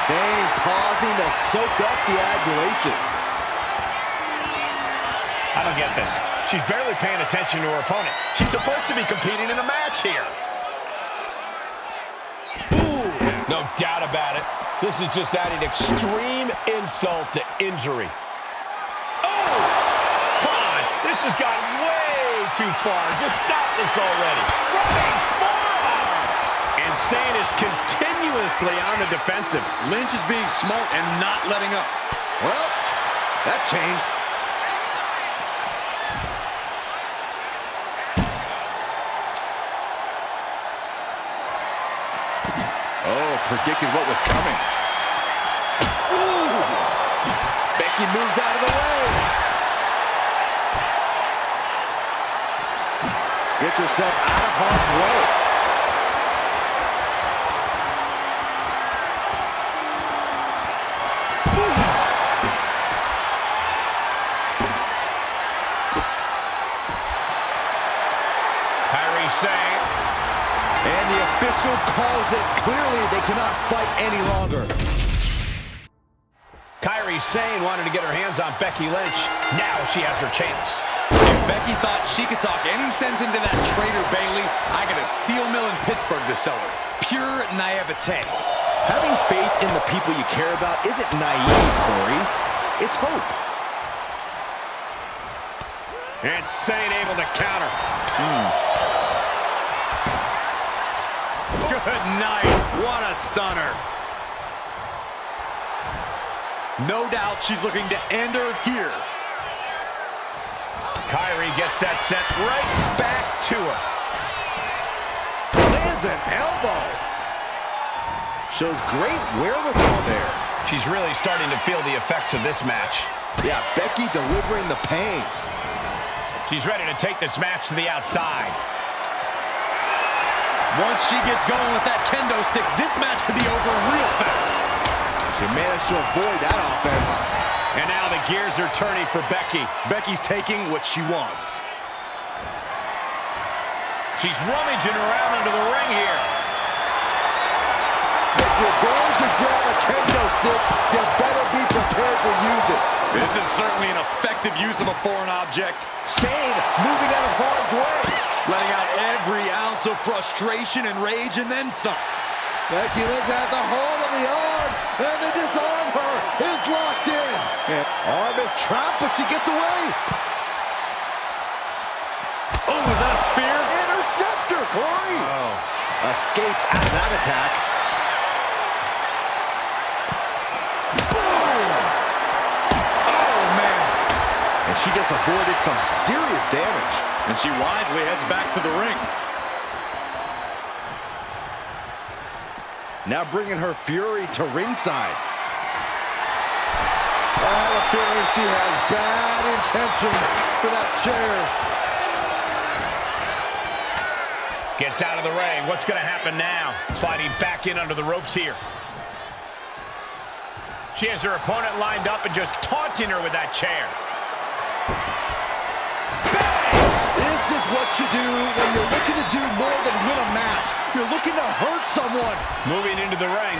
Sane pausing to soak up the adulation. I don't get this. She's barely paying attention to her opponent. She's supposed to be competing in a match here. Ooh, no doubt about it. This is just adding extreme insult to injury. Oh! Come on. This has gone way too far. Just stop this already. Running forward. Sane is continuously on the defensive. Lynch is being smart and not letting up. Well, that changed. Oh, predicted what was coming. Ooh. Becky moves out of the way. Gets herself out of harm's way. Sane. And the official calls it. Clearly, they cannot fight any longer. Kairi Sane wanted to get her hands on Becky Lynch. Now she has her chance. If Becky thought she could talk any sense into that traitor Bayley, I got a steel mill in Pittsburgh to sell her. Pure naivete. Having faith in the people you care about isn't naive, Corey. It's hope. And Sane able to counter. Good night. What a stunner. No doubt she's looking to end her here. Kairi gets that sent right back to her. Lands an elbow. Shows great wherewithal there. She's really starting to feel the effects of this match. Yeah, Becky delivering the pain. She's ready to take this match to the outside. Once she gets going with that kendo stick, this match could be over real fast. She managed to avoid that offense. And now the gears are turning for Becky. Becky's taking what she wants. She's rummaging around under the ring here. If you're going to grab a kendo stick, you better be prepared to use it. This is certainly an effective use of a foreign object. Sane moving out of harm's way. Letting out every ounce of frustration and rage and then some. Becky Lynch has a hold of the arm, and the disarm her is locked in. And arm is trapped, but she gets away. Oh, is that a spear? Interceptor, Corey. Oh. Escapes out of that attack. Boom! Oh, man. And she just avoided some serious damage. And she wisely heads back to the ring. Now bringing her fury to ringside. I have a feeling she has bad intentions for that chair. Gets out of the ring. What's going to happen now? Sliding back in under the ropes here. She has her opponent lined up and just taunting her with that chair. This is what you do when you're looking to do more than win a match. You're looking to hurt someone. Moving into the ring.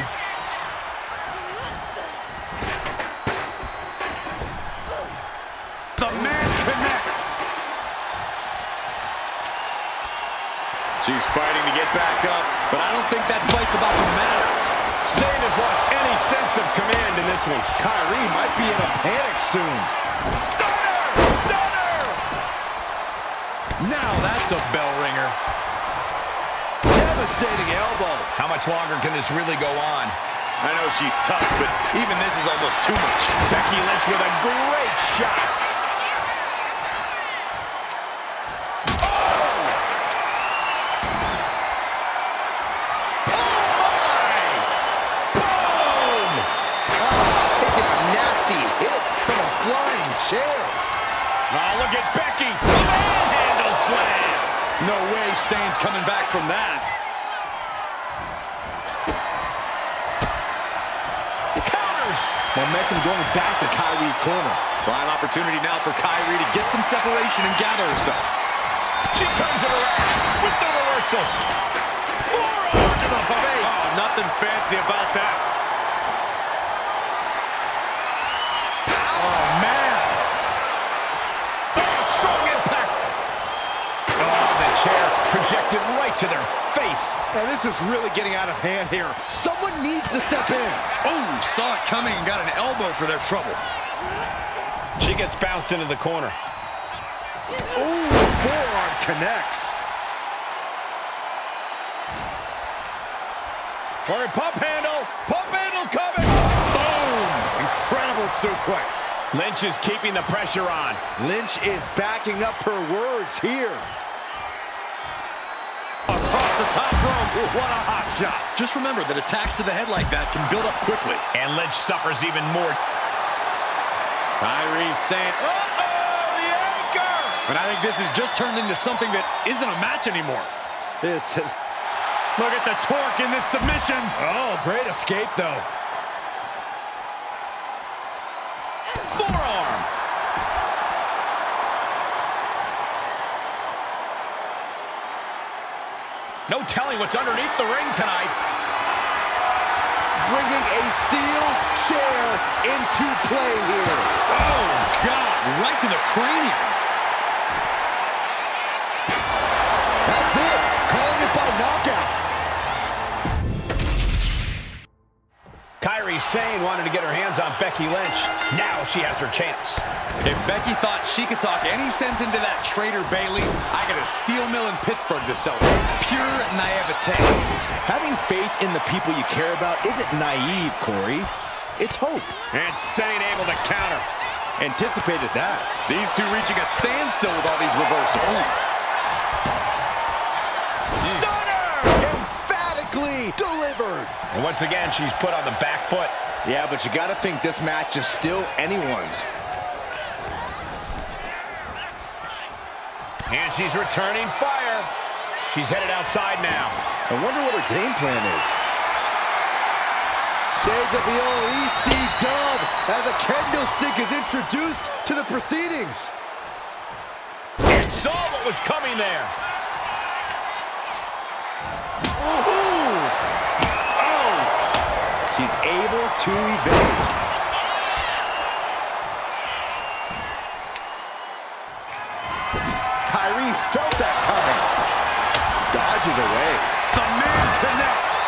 The man connects. She's fighting to get back up, but I don't think that fight's about to matter. Sane has lost any sense of command in this one. Kairi might be in a panic soon. Stunner! Stunner! Now that's a bell ringer. Devastating elbow. How much longer can this really go on? I know she's tough, but even this is almost too much. Becky Lynch with a great shot. Chair. Oh, look at Becky. The manhandle slam. No way Sane's coming back from that. Counters. Momentum going back to Kairi's corner. Prime opportunity now for Kairi to get some separation and gather herself. She turns it around with the reversal. Forearm to the face. Oh, nothing fancy about that. Oh, man. Chair projected right to their face. And this is really getting out of hand here. Someone needs to step in. Oh, saw it coming and got an elbow for their trouble. She gets bounced into the corner. Oh, forearm connects. Or a pump handle coming. Boom! Incredible suplex. Lynch is keeping the pressure on. Lynch is backing up her words here. Across the top rope, what a hot shot. Just remember that attacks to the head like that can build up quickly. And Lynch suffers even more. Kairi saying, uh-oh, the anchor! And I think this has just turned into something that isn't a match anymore. This is... Look at the torque in this submission. Oh, great escape, though. Forearm. No telling what's underneath the ring tonight. Bringing a steel chair into play here. Oh, God, right to the cranium. That's it. Calling it by knockout. Kairi Sane wanted to get her hands on Becky Lynch. Now she has her chance. If Becky thought she could talk any sense into that traitor Bayley, I got a steel mill in Pittsburgh to sell her. Pure naivete. Having faith in the people you care about isn't naive, Corey. It's hope. And Sane able to counter. Anticipated that. These two reaching a standstill with all these reversals. Stunner! Emphatically delivered. And once again, she's put on the back foot. Yeah, but you got to think this match is still anyone's. And she's returning fire. She's headed outside now. I wonder what her game plan is. Shades of the old EC dub as a kendo stick is introduced to the proceedings. And saw what was coming there. She's able to evade. Kairi felt that coming. Dodges away. The man connects.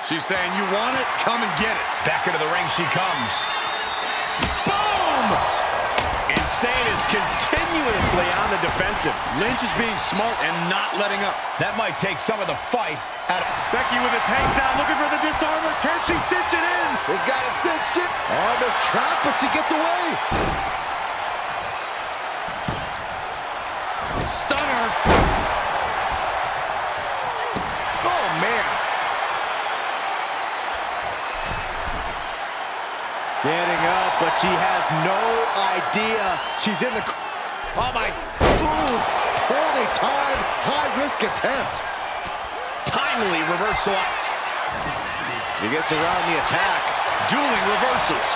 She's saying, you want it? Come and get it. Back into the ring she comes. Boom! Insane is continuously on the defensive. Lynch is being smart and not letting up. That might take some of the fight out of... Becky with a takedown, looking for the disarmer. Can she cinch it in? He's got it cinched it. On this trap, but she gets away. Stunner. Oh, man. Getting up, but she has no idea she's in the... Oh, my... Ooh, poorly timed, high-risk attempt. Timely reversal. She gets around the attack. Dueling reversals.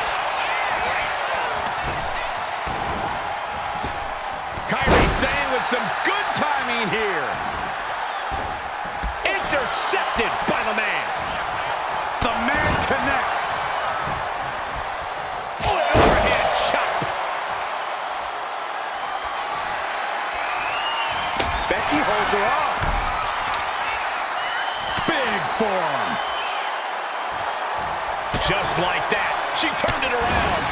Kairi Sane with some good timing here. Intercepted by the man. The man connects. Overhead chop. Becky holds her off. Big forearm. Just like that, she turned it around.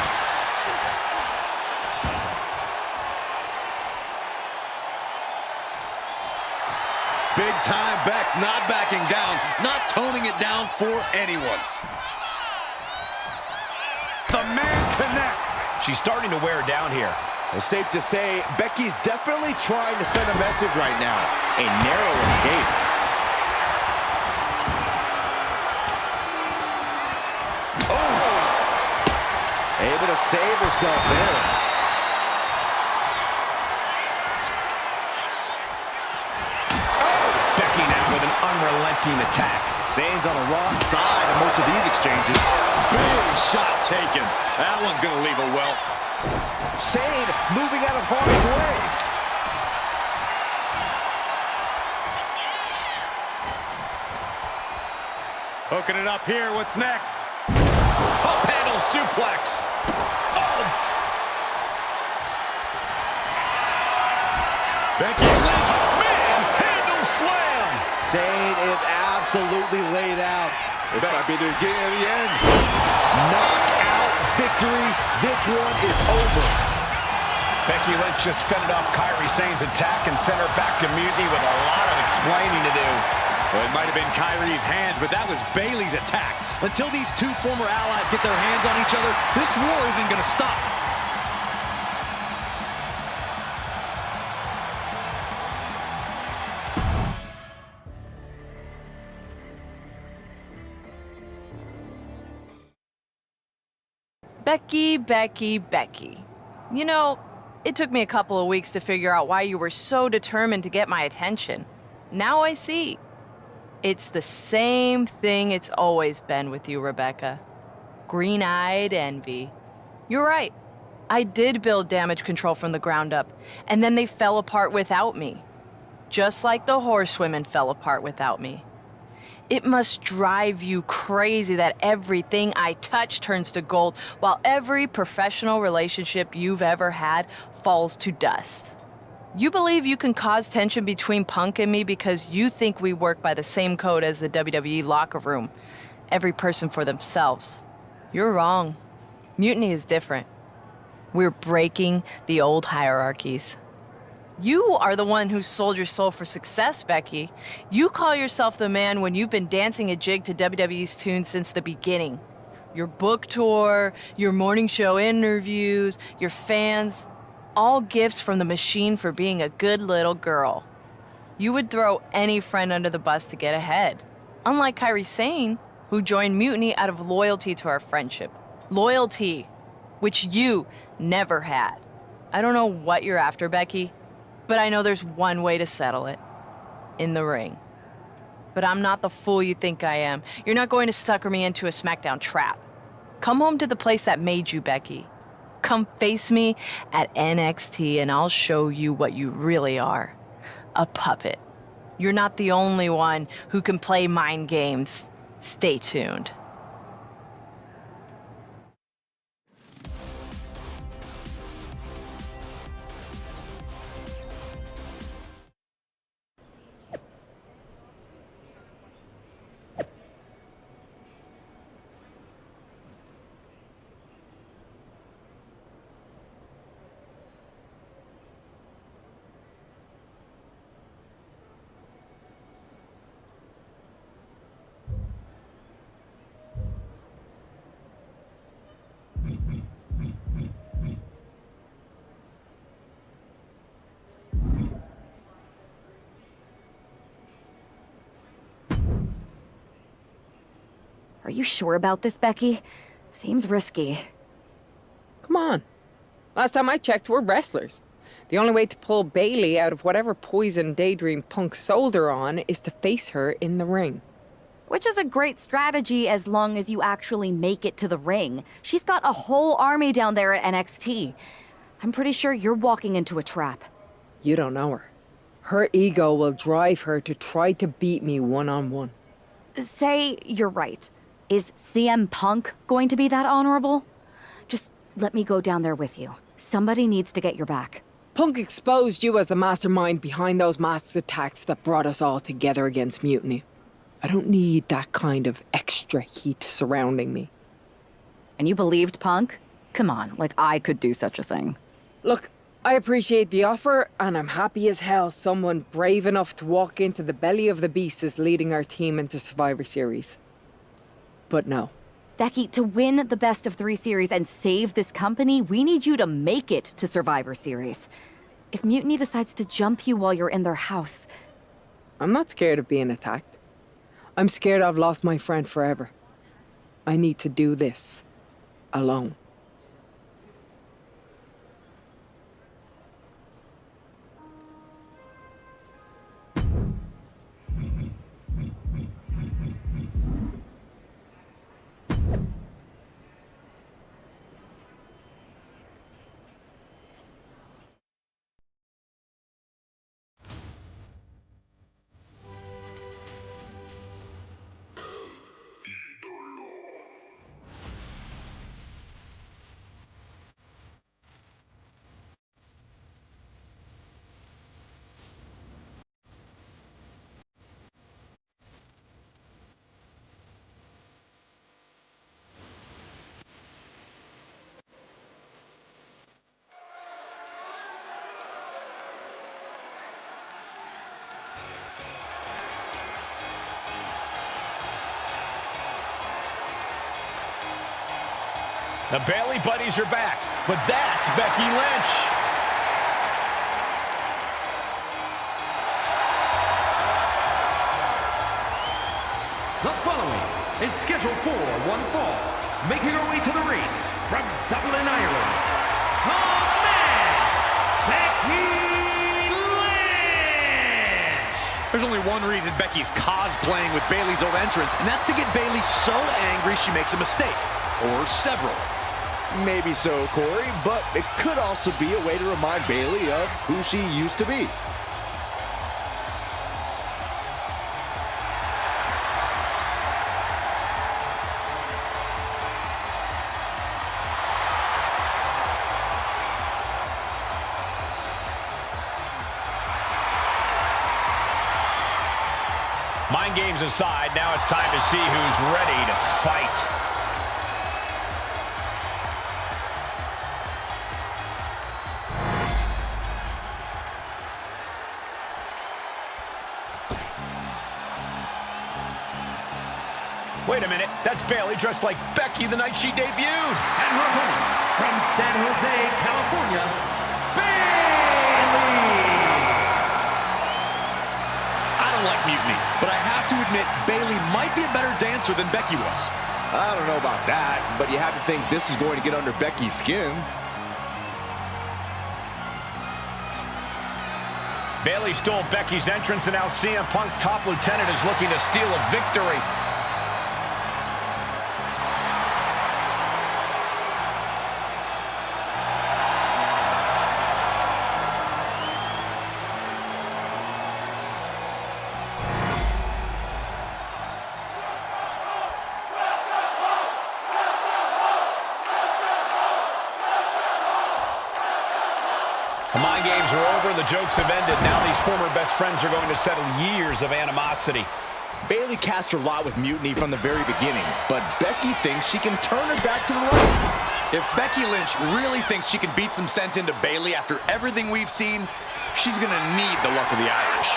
Big time Beck's not backing down, not toning it down for anyone. The man connects. She's starting to wear down here. Well, safe to say, Becky's definitely trying to send a message right now. A narrow escape. Able to save herself there. Becky now with an unrelenting attack. Sane's on the wrong side of most of these exchanges. Big shot taken. That one's going to leave a welt. Sane moving out of harm's way. Hooking it up here. What's next? Up handle suplex. Oh! Becky Lynch. Man, handle slam. Sane is absolutely laid out. This might be the beginning of the end. Knockout victory. This one is over. Becky Lynch just fended off Kairi Sane's attack and sent her back to Mutiny with a lot of explaining to do. Well, it might have been Kairi's hands, but that was Bayley's attack. Until these two former allies get their hands on each other, this war isn't going to stop. Becky, Becky, Becky. You know, it took me a couple of weeks to figure out why you were so determined to get my attention. Now I see. It's the same thing it's always been with you, Rebecca. Green-eyed envy. You're right. I did build damage control from the ground up, and then they fell apart without me. Just like the horsewomen fell apart without me. It must drive you crazy that everything I touch turns to gold, while every professional relationship you've ever had falls to dust. You believe you can cause tension between Punk and me because you think we work by the same code as the WWE locker room. Every person for themselves. You're wrong. Mutiny is different. We're breaking the old hierarchies. You are the one who sold your soul for success, Becky. You call yourself the man when you've been dancing a jig to WWE's tune since the beginning. Your book tour, your morning show interviews, your fans, all gifts from the machine for being a good little girl. You would throw any friend under the bus to get ahead. Unlike Kairi Sane, who joined Mutiny out of loyalty to our friendship. Loyalty, which you never had. I don't know what you're after, Becky, but I know there's one way to settle it. In the ring. But I'm not the fool you think I am. You're not going to sucker me into a SmackDown trap. Come home to the place that made you, Becky. Come face me at NXT and I'll show you what you really are. A puppet. You're not the only one who can play mind games. Stay tuned. Are you sure about this, Becky? Seems risky. Come on. Last time I checked, we're wrestlers. The only way to pull Bayley out of whatever poison daydream Punk sold her on is to face her in the ring. Which is a great strategy as long as you actually make it to the ring. She's got a whole army down there at NXT. I'm pretty sure you're walking into a trap. You don't know her. Her ego will drive her to try to beat me one-on-one. Say you're right. Is CM Punk going to be that honorable? Just let me go down there with you. Somebody needs to get your back. Punk exposed you as the mastermind behind those masked attacks that brought us all together against Mutiny. I don't need that kind of extra heat surrounding me. And you believed Punk? Come on, like I could do such a thing. Look, I appreciate the offer, and I'm happy as hell someone brave enough to walk into the belly of the beast is leading our team into Survivor Series. But no. Becky, to win the best of 3 series and save this company, we need you to make it to Survivor Series. If Mutiny decides to jump you while you're in their house... I'm not scared of being attacked. I'm scared I've lost my friend forever. I need to do this. Alone. The Bayley buddies are back, but that's Becky Lynch. The following is scheduled for one fall, making her way to the ring from Dublin, Ireland. Oh man, Becky Lynch! There's only one reason Becky's cosplaying with Bayley's old entrance, and that's to get Bayley so angry she makes a mistake. Or several. Maybe so, Corey, but it could also be a way to remind Bayley of who she used to be. Mind games aside, now it's time to see who's ready to fight. Wait a minute, that's Bayley dressed like Becky the night she debuted. And her opponent from San Jose, California, Bayley! I don't like mutiny, but I have to admit Bayley might be a better dancer than Becky was. I don't know about that, but you have to think this is going to get under Becky's skin. Bayley stole Becky's entrance, and now CM Punk's top lieutenant is looking to steal a victory. The mind games are over, the jokes have ended. Now these former best friends are going to settle years of animosity. Bayley cast her lot with mutiny from the very beginning, but Becky thinks she can turn her back to the light. If Becky Lynch really thinks she can beat some sense into Bayley after everything we've seen, she's going to need the luck of the Irish.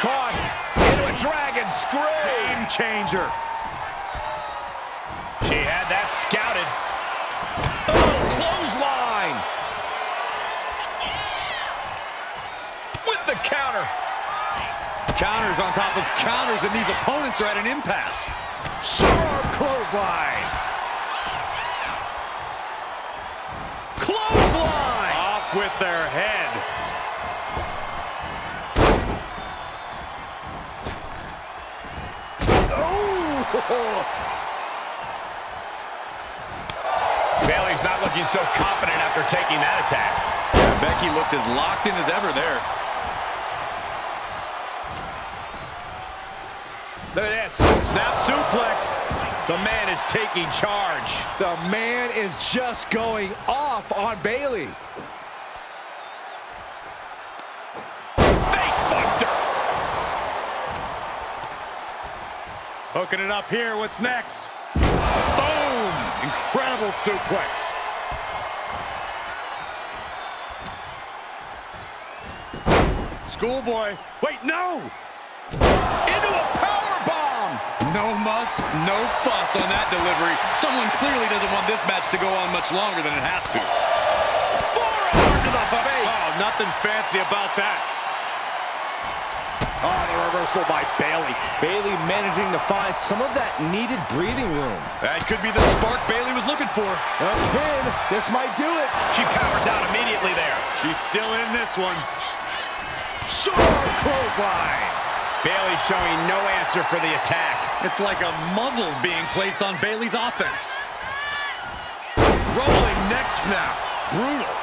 Caught into a dragon screw. Game changer. She had that scouted. Oh, clothesline. With the counter. Counters on top of counters, and these opponents are at an impasse. Sharp clothesline. Clothesline. Off with their head. Oh! Bayley's not looking so confident after taking that attack. Yeah, Becky looked as locked in as ever there. Look at this. Snap suplex. The man is taking charge. The man is just going off on Bayley. Face buster. Hooking it up here. What's next? Boom! Incredible suplex. Schoolboy. Wait, no! Into a power bomb. No muss, no fuss on that delivery. Someone clearly doesn't want this match to go on much longer than it has to. Forearm to the face. Oh, nothing fancy about that. Oh, the reversal by Bayley. Bayley managing to find some of that needed breathing room. That could be the spark Bayley was looking for. A pin. This might do it. She powers out immediately there. She's still in this one. Sharp clothesline. Bayley showing no answer for the attack. It's like a muzzle's being placed on Bayley's offense. Rolling neck snap. Brutal.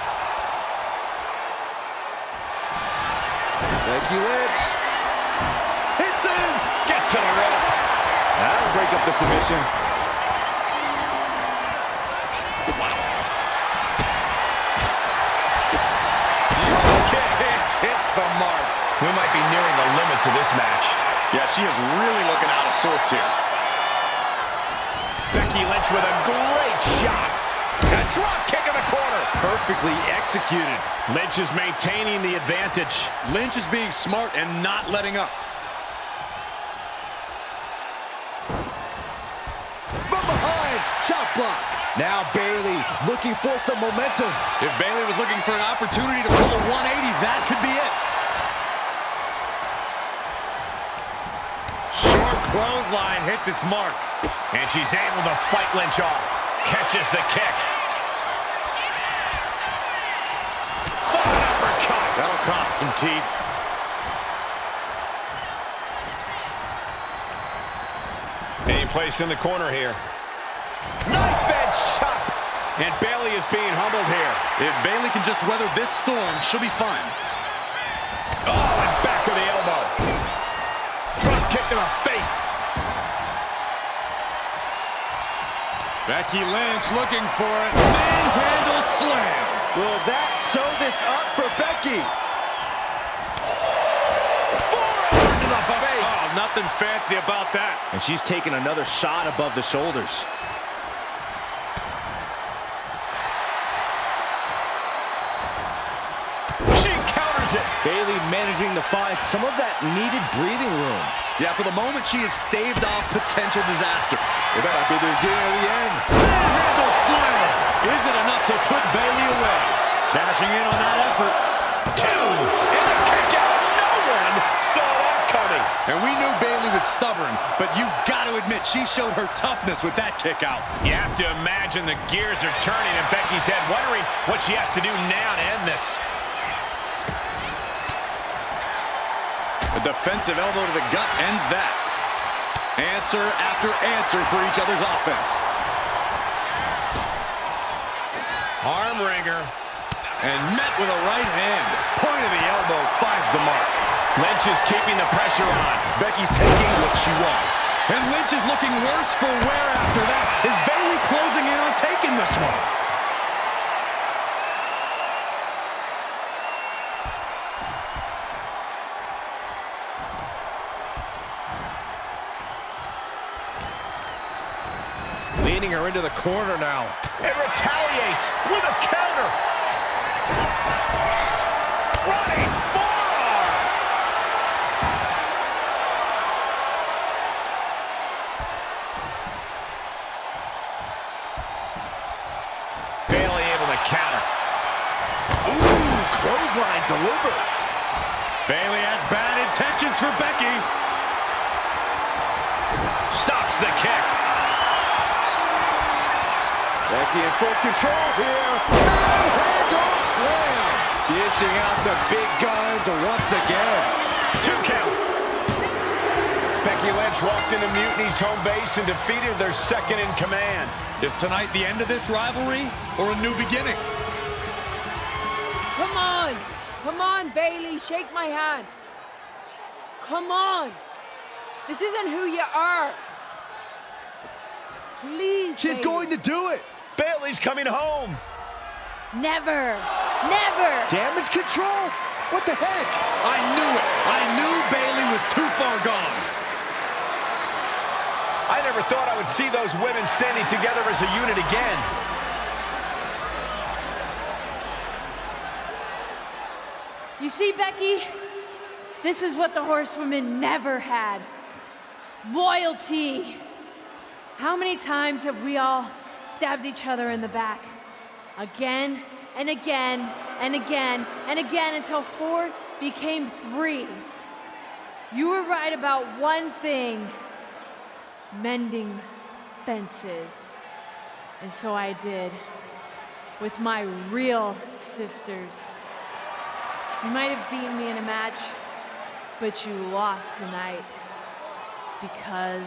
Becky Lynch. Hits in. Gets to the rope. That'll break up the submission. Wow. Drop kick. Hits the mark. We might be nearing the limits of this match. Yeah, she is really looking out of sorts here. Becky Lynch with a great shot. A drop kick in the corner. Perfectly executed. Lynch is maintaining the advantage. Lynch is being smart and not letting up. From behind, chop block. Now Bayley looking for some momentum. If Bayley was looking for an opportunity to pull a 180, that could be it. Short clothesline hits its mark. And she's able to fight Lynch off. Catches the kick. Oh, an uppercut. That'll cost some teeth. Being placed in the corner here. Knife edge chop. And Bayley is being humbled here. If Bayley can just weather this storm, she'll be fine. Oh, and back of the elbow. Drop kick to the face. Becky Lynch looking for it. Manhandle slam. Will that sew this up for Becky? Forearm to the face. Oh, nothing fancy about that. And she's taking another shot above the shoulders. She counters it. Bayley managing to find some of that needed breathing room. Yeah, for the moment, she has staved off potential disaster. This might be the beginning of the end. Manhandle slam. Is it enough to put Bayley away? Cashing in on that effort. 2. And a kick out. No one saw that coming. And we knew Bayley was stubborn, but you've got to admit she showed her toughness with that kick out. You have to imagine the gears are turning in Becky's head, wondering what she has to do now to end this. A defensive elbow to the gut ends that. Answer after answer for each other's offense. Arm wringer. And met with a right hand. Point of the elbow finds the mark. Lynch is keeping the pressure on. Becky's taking what she wants. And Lynch is looking worse for wear after that. Is Bayley closing in on taking this one? Leading her into the corner now. It retaliates with a counter. Running forearm. Bayley able to counter. Ooh, clothesline delivered. Bayley has bad intentions for Becky. Stops the kick. Becky in full control here. Manhandle slam. Dishing out the big guns once again. 2 count. Becky Lynch walked into Mutiny's home base and defeated their second in command. Is tonight the end of this rivalry or a new beginning? Come on! Come on, Bayley, shake my hand. Come on! This isn't who you are. Please, She's Bayley. going to do it. Bayley's coming home. Never. Never. Damage control? What the heck? I knew it. I knew Bayley was too far gone. I never thought I would see those women standing together as a unit again. You see, Becky? This is what the horsewomen never had. Loyalty. How many times have we all stabbed each other in the back? Again and again and again and again until 4 became 3. You were right about one thing. Mending fences. And so I did. With my real sisters. You might have beaten me in a match, but you lost tonight. Because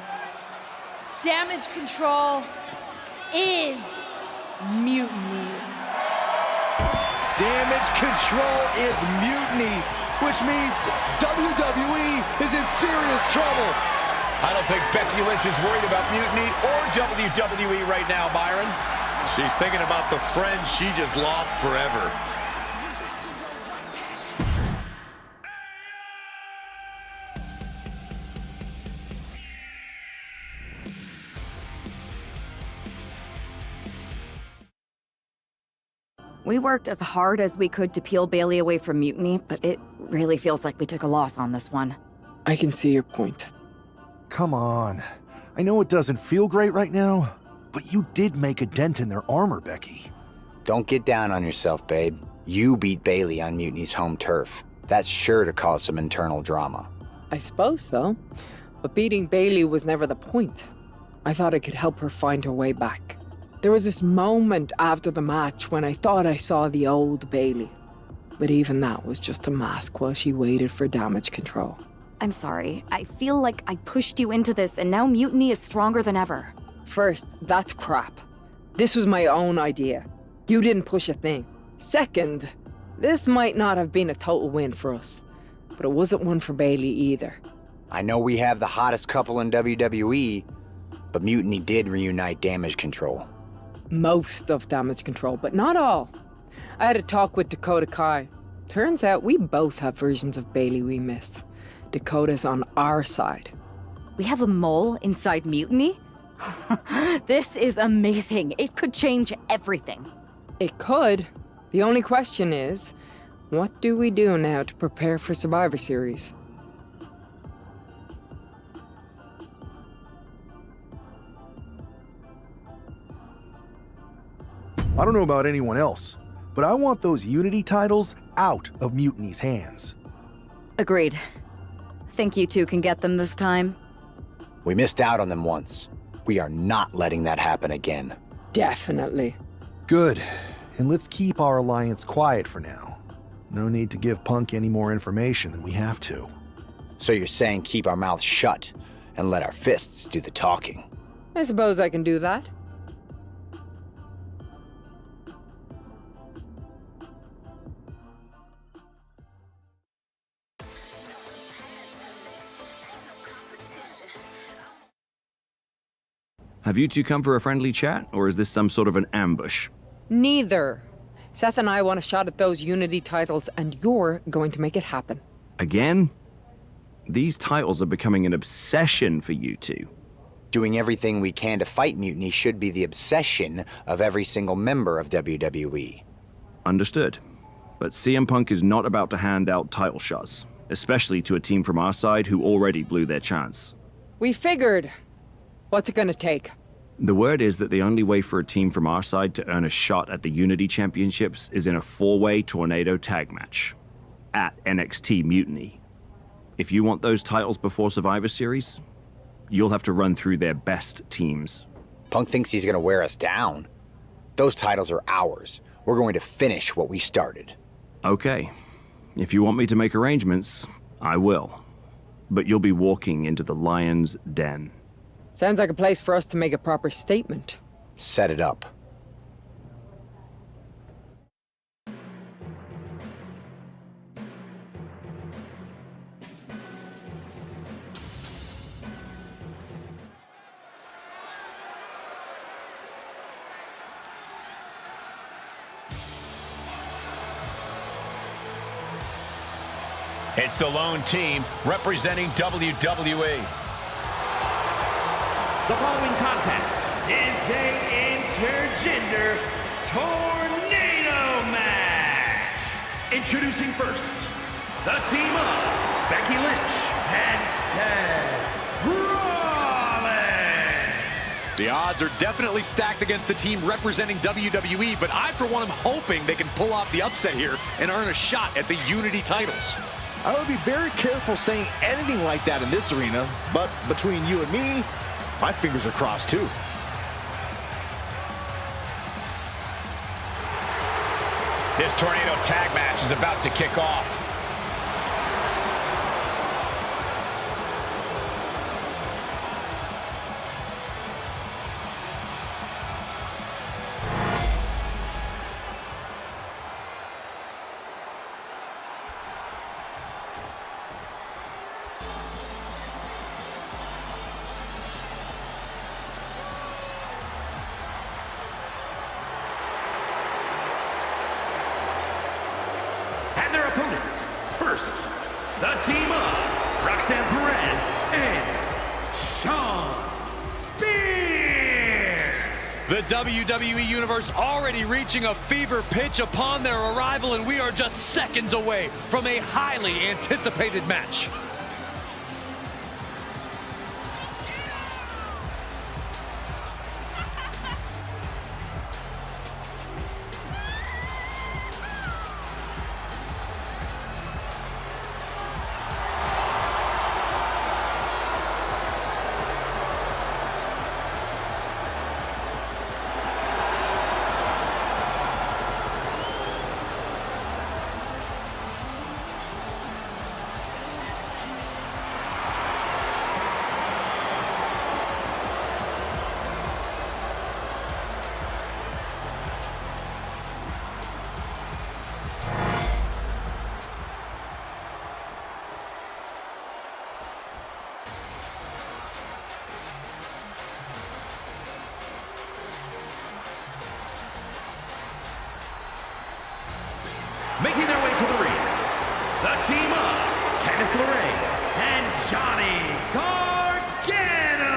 damage control is mutiny. Damage control is mutiny, which means WWE is in serious trouble. I don't think Becky Lynch is worried about mutiny or WWE right now, Byron. She's thinking about the friend she just lost forever. We worked as hard as we could to peel Bayley away from mutiny, but it really feels like we took a loss on this one. I can see your point. Come on. I know it doesn't feel great right now, But you did make a dent in their armor, Becky. Don't get down on yourself, babe. You beat Bailey on Mutiny's home turf. That's sure to cause some internal drama. I suppose so. But beating Bailey was never the point. I thought I could help her find her way back. There was this moment after the match when I thought I saw the old Bailey. But even that was just a mask while she waited for damage control. I'm sorry. I feel like I pushed you into this and now Mutiny is stronger than ever. First, that's crap. This was my own idea. You didn't push a thing. Second, this might not have been a total win for us, but it wasn't one for Bailey either. I know we have the hottest couple in WWE, but Mutiny did reunite damage control. Most of damage control, but not all. I had a talk with Dakota Kai. Turns out we both have versions of Bailey we miss. Dakota's on our side. We have a mole inside Mutiny? This is amazing. It could change everything. It could. The only question is, what do we do now to prepare for Survivor Series? I don't know about anyone else, but I want those Unity titles out of Mutiny's hands. Agreed. Think you two can get them this time? We missed out on them once. We are not letting that happen again. Definitely. Good. And let's keep our alliance quiet for now. No need to give Punk any more information than we have to. So you're saying keep our mouths shut and let our fists do the talking? I suppose I can do that. Have you two come for a friendly chat, or is this some sort of an ambush? Neither. Seth and I want a shot at those Unity titles, and you're going to make it happen. Again? These titles are becoming an obsession for you two. Doing everything we can to fight Mutiny should be the obsession of every single member of WWE. Understood. But CM Punk is not about to hand out title shots, especially to a team from our side who already blew their chance. We figured. What's it gonna take? The word is that the only way for a team from our side to earn a shot at the Unity Championships is in a 4-way tornado tag match at NXT Mutiny. If you want those titles before Survivor Series, you'll have to run through their best teams. Punk thinks he's gonna wear us down. Those titles are ours. We're going to finish what we started. Okay. If you want me to make arrangements, I will. But you'll be walking into the lion's den. Sounds like a place for us to make a proper statement. Set it up. It's the lone team representing WWE. The following contest is a intergender tornado match. Introducing first, the team of Becky Lynch and Seth Rollins. The odds are definitely stacked against the team representing WWE, but I, for one, am hoping they can pull off the upset here and earn a shot at the Unity titles. I would be very careful saying anything like that in this arena, but between you and me, my fingers are crossed too. This tornado tag match is about to kick off. And their opponents, first, the team of Roxanne Perez and Shawn Spears. The WWE Universe already reaching a fever pitch upon their arrival, and we are just seconds away from a highly anticipated match. making their way to the ring, the team of Candice LeRae and Johnny Gargano.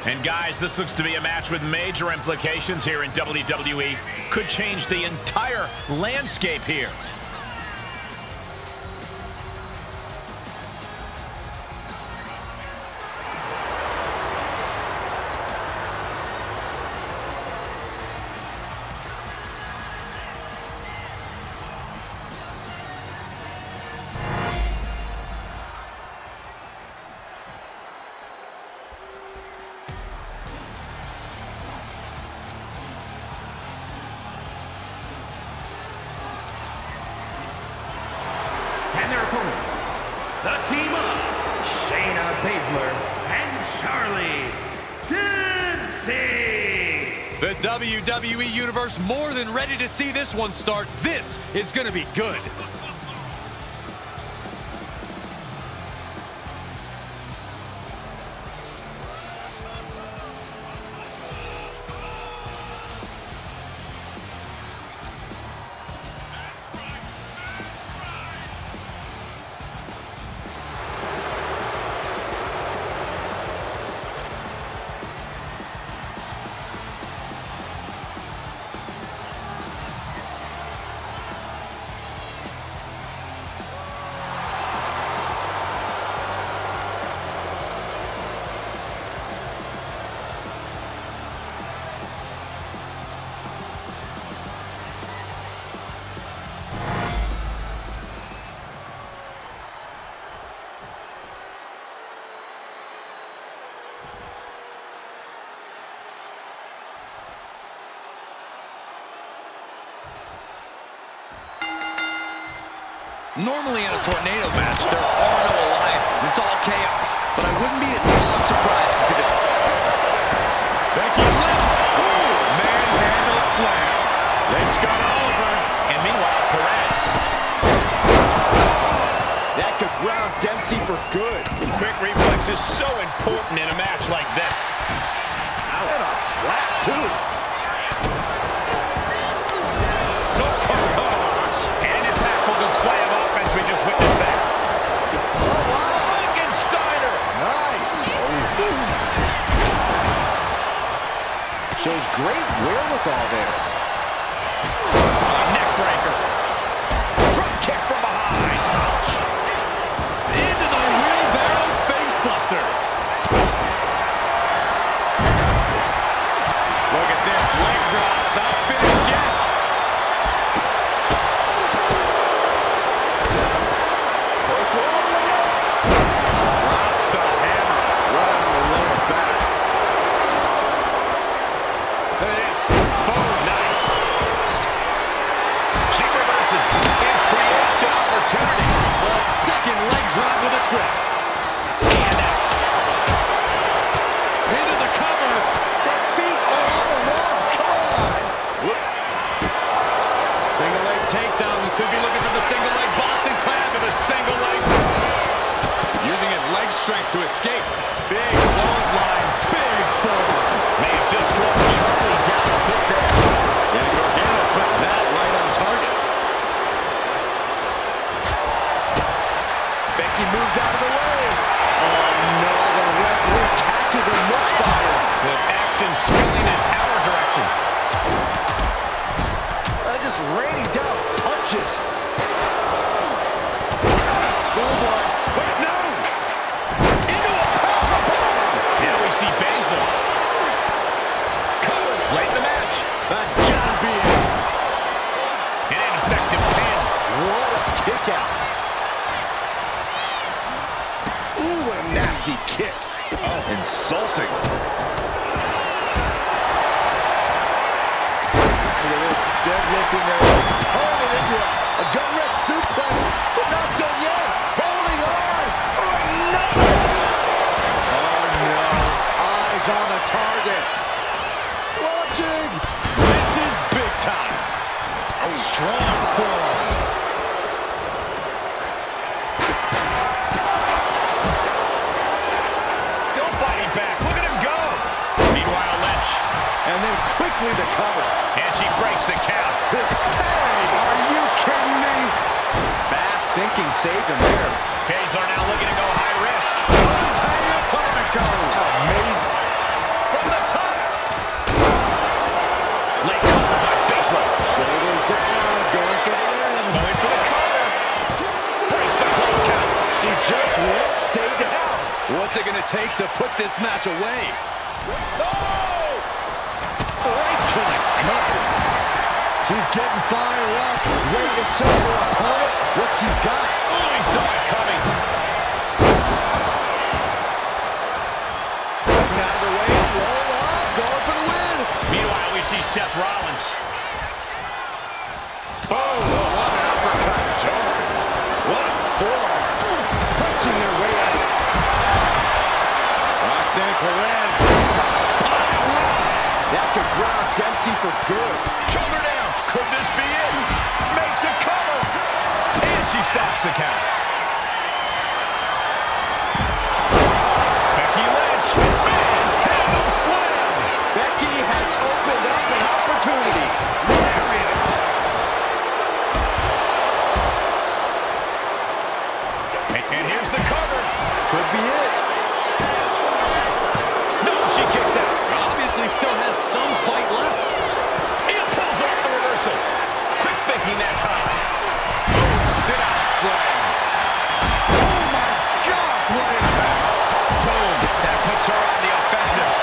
And guys, this looks to be a match with major implications here in WWE. Could change the entire landscape here. And their opponents, the team of Shayna Baszler and Charlie Dempsey. The WWE Universe more than ready to see this one start. This is going to be good. Normally in a tornado match, there are no alliances. It's all chaos. But I wouldn't be at all surprised to see that. Becky Lynch. Manhandle slam. Lynch got over. And meanwhile, Perez. That could ground Dempsey for good. Quick reflex is so important in a match like this. And a slap, too. And an impactful display of offense we just witnessed there. Oh, wow. Steiner. Nice. Shows great wherewithal there. Neck breaker. Drop kick from behind. Ouch. Into the wheelbarrow facebuster. Look at this. Leg drops. Not finished yet. Drops the hammer. Right on the lower back. There it is. Boom. Nice. She reverses and creates an opportunity. A second leg drop with a twist. And out. Into the cover. Their feet are on the ropes. Come on. Whoop. Single leg takedown. Could be looking for the single leg Boston Crab To the single leg. using his leg strength to escape. Big clothesline. Big forward. May have just slowed Charlie down a bit there. And Gargano put that right on target. Becky moves out of the way. Oh, no. The referee catches a misfire. The action spilling in our direction. Just raining down punches. Schoolboy. Wait, no! Into a powerbomb. Now we see Baszler. Cover late in the match. That's gotta be it. An ineffective pin. What a kick out. Ooh, what a nasty kick. Oh, insulting. Look at this, deadlifting there. Holding into a gut-wrench suplex, but not done yet. Holding on for another. Oh, no. Eyes on the target. Watching. This is big time. Strong forearm. Still fighting back. Look at him go. Meanwhile, Lynch. And then quickly the cover. And she breaks the count. Hey! blocking saved him there. Kazar now looking to go high risk. Amazing. From the top. Late cover by Baszler. Shoulders down, going for the win. Going for the cover. Breaks the close count. She just won't stay down. What's it gonna take to put this match away? Oh! Right to the gut. She's getting fired up, ready to show her opponent what she's got. Oh, he saw it coming. Coming out of the way, roll up, going for the win. Meanwhile, we see Seth Rollins. Oh, what an uppercut. Jarring. What a forearm. Punching their way out. Roxanne Perez. Rocks. That could ground Dempsey for good. Shoulder down. Could this be it? Makes a cover. And she stops the count. Becky Lynch. Handle slam. Becky has opened up an opportunity. Lariat. And here's the cover. Could be it. No, she kicks out. Obviously still has some fight left. It pulls off the reversal. Quick thinking that time. Sit out slam. Oh my gosh, what impact. Boom. That puts her on the offensive.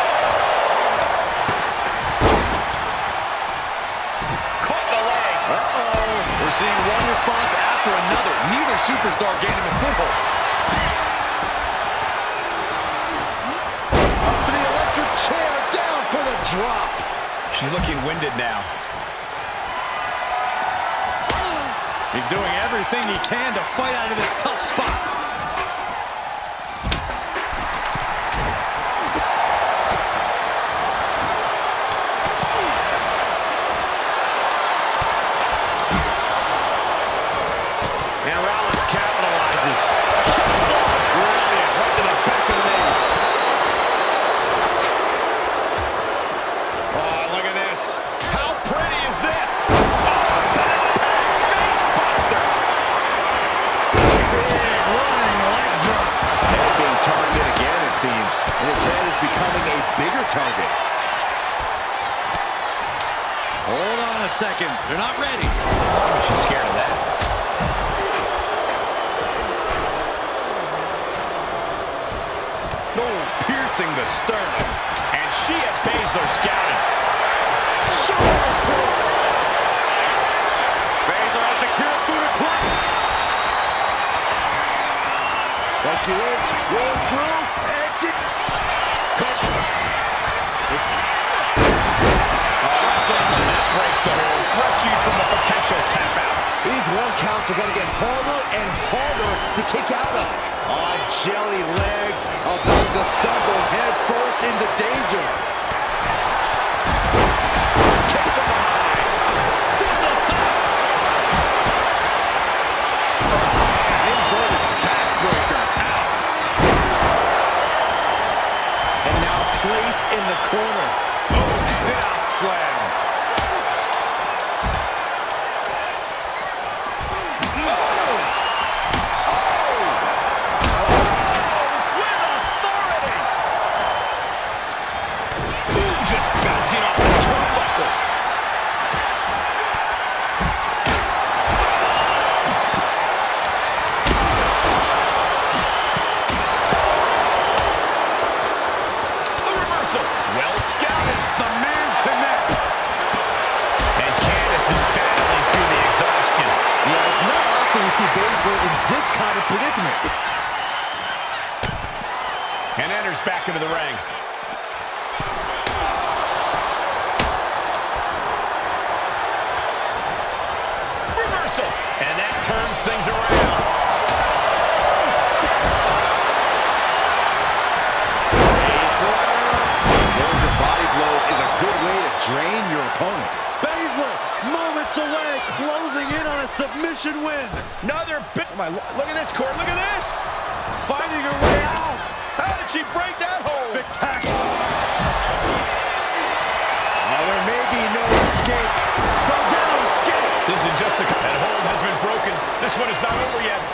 Caught the leg. Uh-oh. We're seeing one response after another. Neither superstar gaining a foothold. Up to the electric chair, down for the drop. She's looking winded now. He's doing everything he can to fight out of this tough spot. And Rollins capitalizes. Brilliant. Right to the back of the knee. Oh, look at this. How pretty is this? Face buster. Big running leg drop. Head being targeted again, it seems. And his head is becoming a bigger target. Hold on a second. They're not ready. She's scared of that. Oh, piercing the sternum. And she at Baszler scouting. Baszler has the Kirifuda clutch. Becky Lynch rolls through. Exit. Breaks the hold. Rescued from a potential tap out. These one counts are going to get harder and harder to kick out of. On jelly legs, about to stumble head first into danger. Kick from behind. From the top. Inverted backbreaker. Out. And now placed in the corner. Oh, sit out slam. in this kind of predicament. And enters back into the ring. Reversal. And that turns things around. Those body blows is a good way to drain your opponent. Baszler, moments away, closing in on a submission win. Another bit. Look at this, Cord. Look at this. Finding her way out. How did she break that hold? Spectacular. There may be no escape. Go down, skip. This is just a... That hold has been broken. This one is not over yet.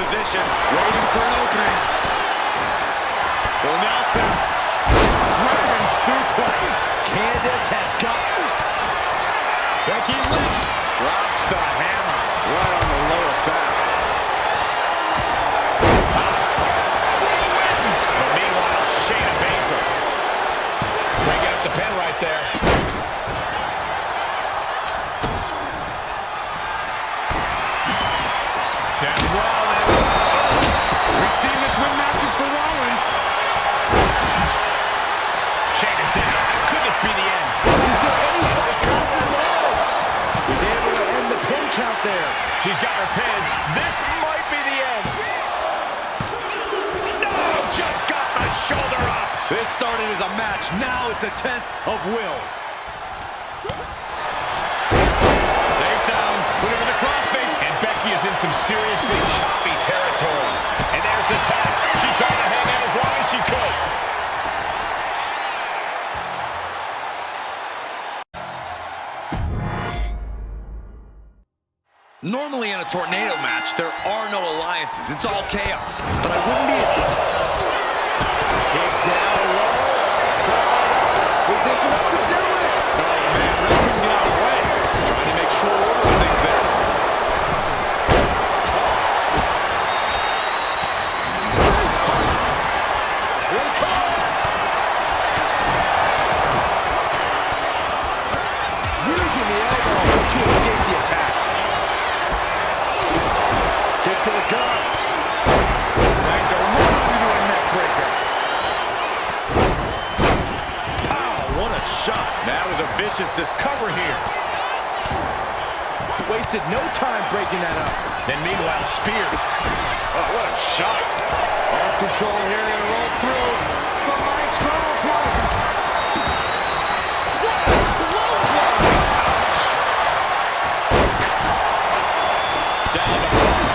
position, waiting for an opening. Well, Nelson, Dragon suplex. Candice has got it. Becky Lynch drops the hammer right on the lower back. But meanwhile, Shayna Baszler breaking up the pin right there. We've seen this win matches for Rollins. Shayna's down. Could this be the end? Is there any fight left for Rollins? He's able to end the pin count there. She's got her pin. This might be the end. No, just got the shoulder up. This started as a match. Now it's a test of will. Takedown. Put him in the crossface. And Becky is in some seriously choppy territory. And there's the tap. She tried to hang out as long as she could. Normally in a tornado match, there are no alliances. It's all chaos. But I wouldn't be... Kick down low. Tied up. Is this enough to do it? Oh, man, Ray couldn't get out of the way. Trying to make short order of things there. Using the elbow to escape the attack. Kick to the gut. Right to run into a neck breaker. Pow, what a shot. That was a vicious discover here. Wasted no time breaking that up. Then meanwhile, spear. Oh, what a shot. Off control here, gonna roll through. The maestro play. What a clothesline. Ouch. Down the front.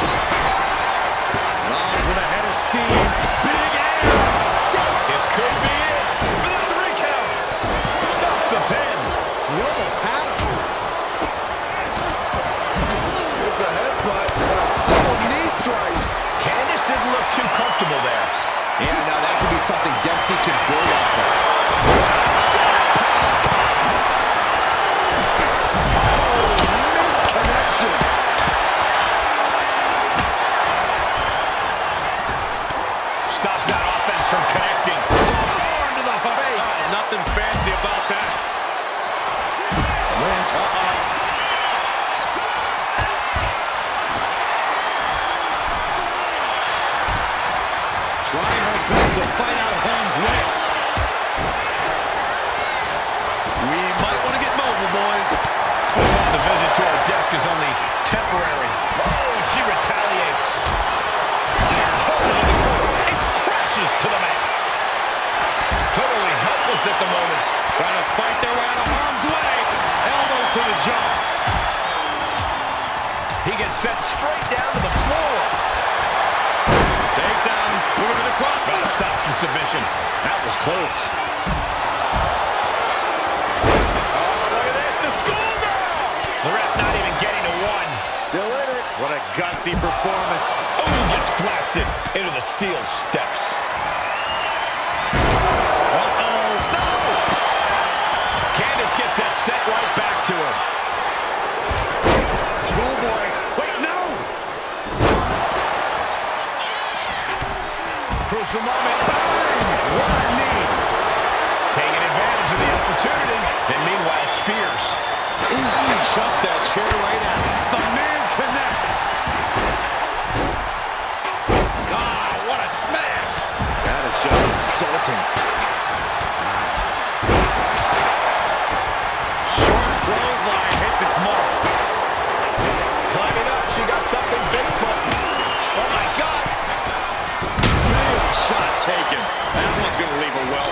Rollins with a head of steam. Big air. This could be it. But that's a recount. Stops the pin. He almost had him. It's a headbutt. Double knee strike. Candice didn't look too comfortable there. Yeah, now that could be something Dempsey can build off of. Oh, missed connection. Stops that offense from connecting. Far into the face. Oh, nothing fancy about that. Lynch, Trying her best to fight out of harm's way. We might want to get mobile, boys. Looks like the visit to our desk is only temporary. Oh, she retaliates. Iron hold in the corner. It crashes to the mat. Totally helpless at the moment. Trying to fight their way out of harm's way. Elbow to the jaw. He gets sent straight down to the floor. Takedown. Moving to the cross. Stops the submission. That was close. Oh, look at this. The schoolgirl. The ref not even getting to one. still in it. What a gutsy performance. Oh, gets blasted into the steel steps. Uh-oh. No! Candice gets that set right back to her. Schoolboy. Wait, no! Crucial moment. Bang! What a knee. Taking advantage of the opportunity. And meanwhile, Spears. Shot that chair right out. The man connects. Ah, what a smash. That is just insulting. Short clothesline hits its mark. Climbing up. She got something big planned. Oh, my God. Big shot taken. That one's going to leave her well.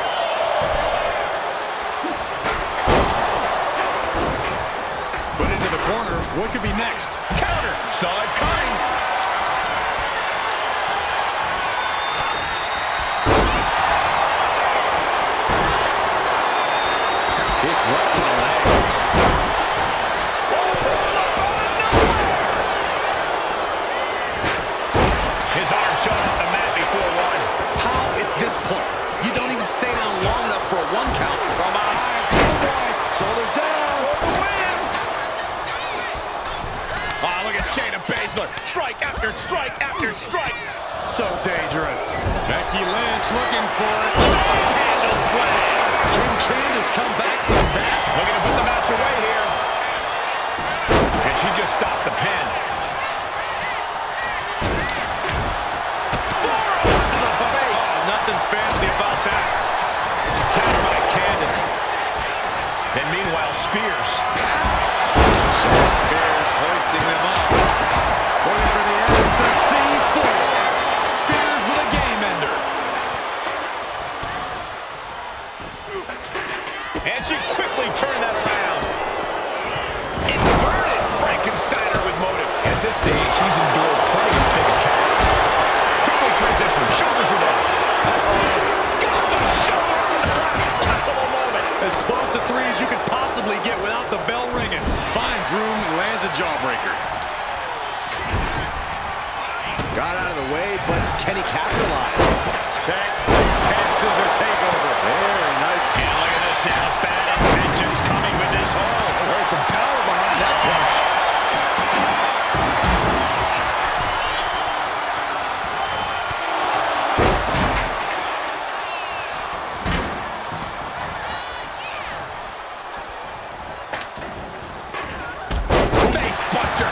Put into the corner. What could be next? Counter. Saw it coming. Kick right to the leg. Shayna Baszler, strike after strike after strike. So dangerous. Becky Lynch looking for it. Handle slam. Can Candice come back from that? Looking to put the match away here. And she just stopped the pin. Forearm to the face. Oh, nothing fancy about that. Counter by Candice. And meanwhile, Spears. Spears hoisting them up. Going for the end of the C4. Spears with a game ender. And she quickly turned that around. Inverted Frankensteiner with motive. At this stage, she's endured plenty of big attacks. Quickly transition. Shoulders are down. Got the shoulder in the last possible moment. As close to 3 as you could possibly get without the bell ringing. Finds room and lands a jawbreaker. Got out of the way, but can he capitalize? Textbook head scissor takeover. Very nice. And look at this now. Bad intentions coming with this hold. There's some power behind that punch. Face buster.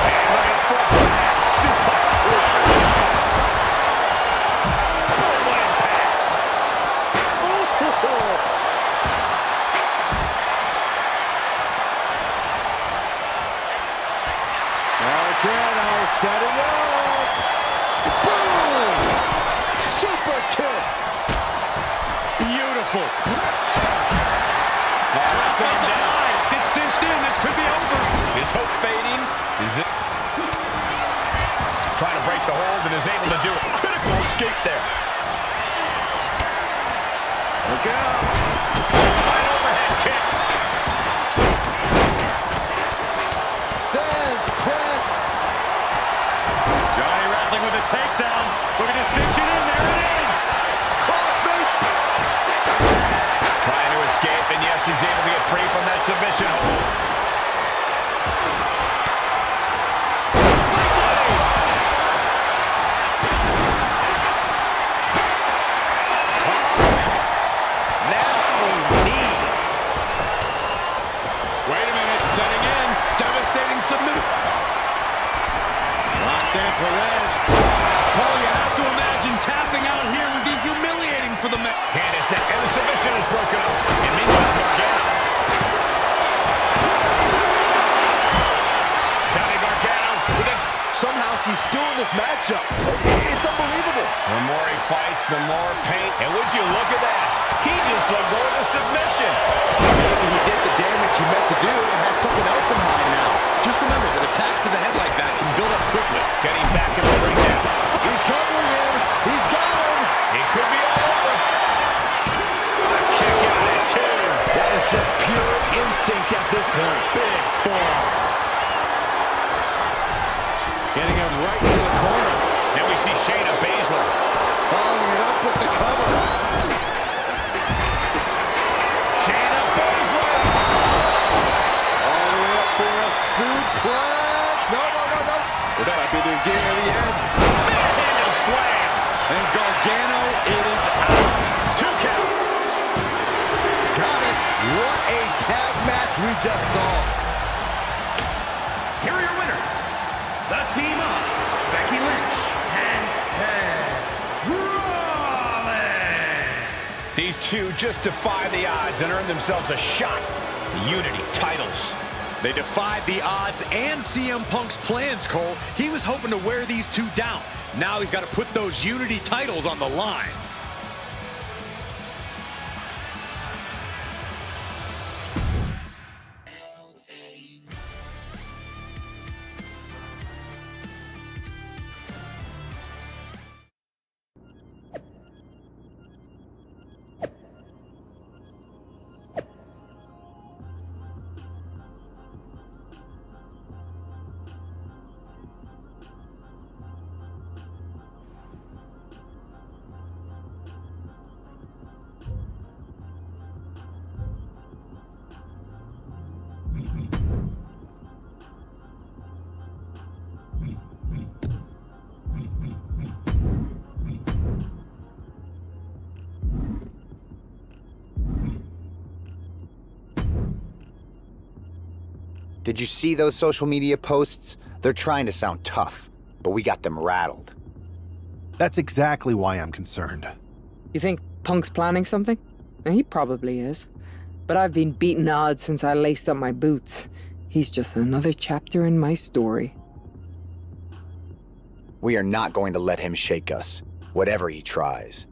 And right front back suplex. Boom, what impact. Gargano setting up. Boom! Super kick. Beautiful. Down. It's cinched in. This could be over. Is hope fading? Is it? Trying to break the hold and is able to do it. Critical escape there. Look out. Right overhead kick. Fez press. Johnny wrestling with a takedown. Look at this cinch it in. There it is. Crossface. Trying to escape, and yes, he's able to get free from that submission hold. Nasty knee. Wait a minute. Setting in. Devastating submit. Roxanne Perez. Cole, you have to imagine tapping out here would be humiliating for the man. Candice neck, and the submission is broken up. And meanwhile, Gargano. Johnny Gargano's with it. Somehow she's still in this matchup. It's unbelievable. The more he fights, the more pain. And would you look at that? He just let go of the submission. Maybe he did the damage he meant to do and has something else in mind now. Just remember that attacks to the head like that can build up quickly. Getting back in the ring now. He's covering him. He's got him. It could be all over. A kick out at 2. That is just pure instinct at this point. Big form. Getting him right into the corner. And we see Shayna Baszler following it up with the cover. Shayna Baszler. All the way up for a suplex. No. This might be the beginning of the end. Manhandle slam. And Gargano is out. 2 count. Got it. What a tag match we just saw. Here are your winners. The team of Becky Lynch and Seth Rollins. These two just defy the odds and earn themselves a shot at the Unity titles. They defied the odds and CM Punk's plans, Cole. He was hoping to wear these two down. Now he's got to put those Unity titles on the line. Did you see those social media posts? They're trying to sound tough, but we got them rattled. That's exactly why I'm concerned. You think Punk's planning something? He probably is. But I've been beating odds since I laced up my boots. He's just another chapter in my story. We are not going to let him shake us, whatever he tries.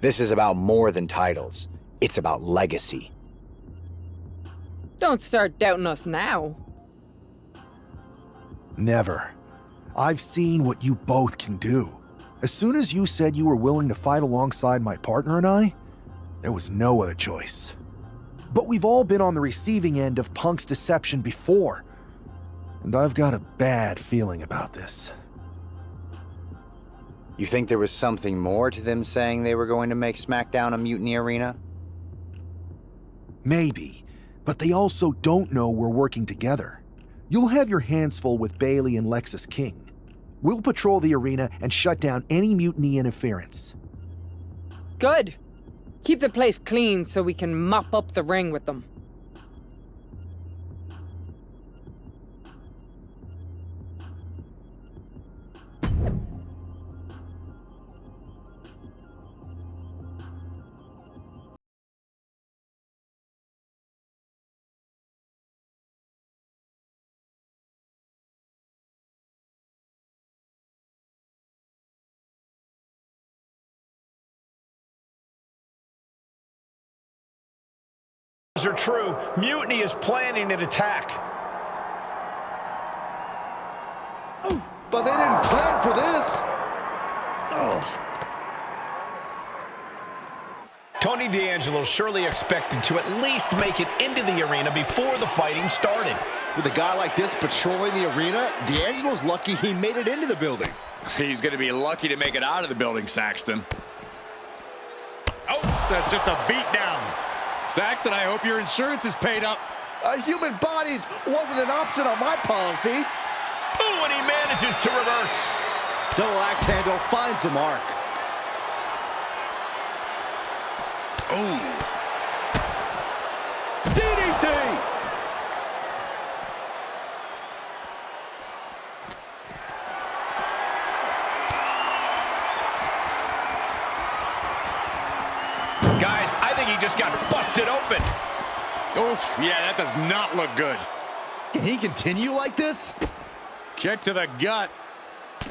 This is about more than titles. It's about legacy. Don't start doubting us now. Never. I've seen what you both can do. As soon as you said you were willing to fight alongside my partner and I, there was no other choice. But we've all been on the receiving end of Punk's deception before, and I've got a bad feeling about this. You think there was something more to them saying they were going to make SmackDown a mutiny arena? Maybe, but they also don't know we're working together. You'll have your hands full with Bailey and Lexus King. We'll patrol the arena and shut down any mutiny interference. Good. Keep the place clean so we can mop up the ring with them. Are true. Mutiny is planning an attack. But they didn't plan for this. Tony D'Angelo surely expected to at least make it into the arena before the fighting started. With a guy like this patrolling the arena, D'Angelo's lucky he made it into the building. He's going to be lucky to make it out of the building, Saxton. Oh, it's just a beatdown. Saxton, I hope your insurance is paid up. Human bodies wasn't an option on my policy. Ooh, and he manages to reverse. Double axe handle finds the mark. Ooh. DDT! Guys, I think he just got busted open. Oof, yeah, that does not look good. Can he continue like this? Kick to the gut.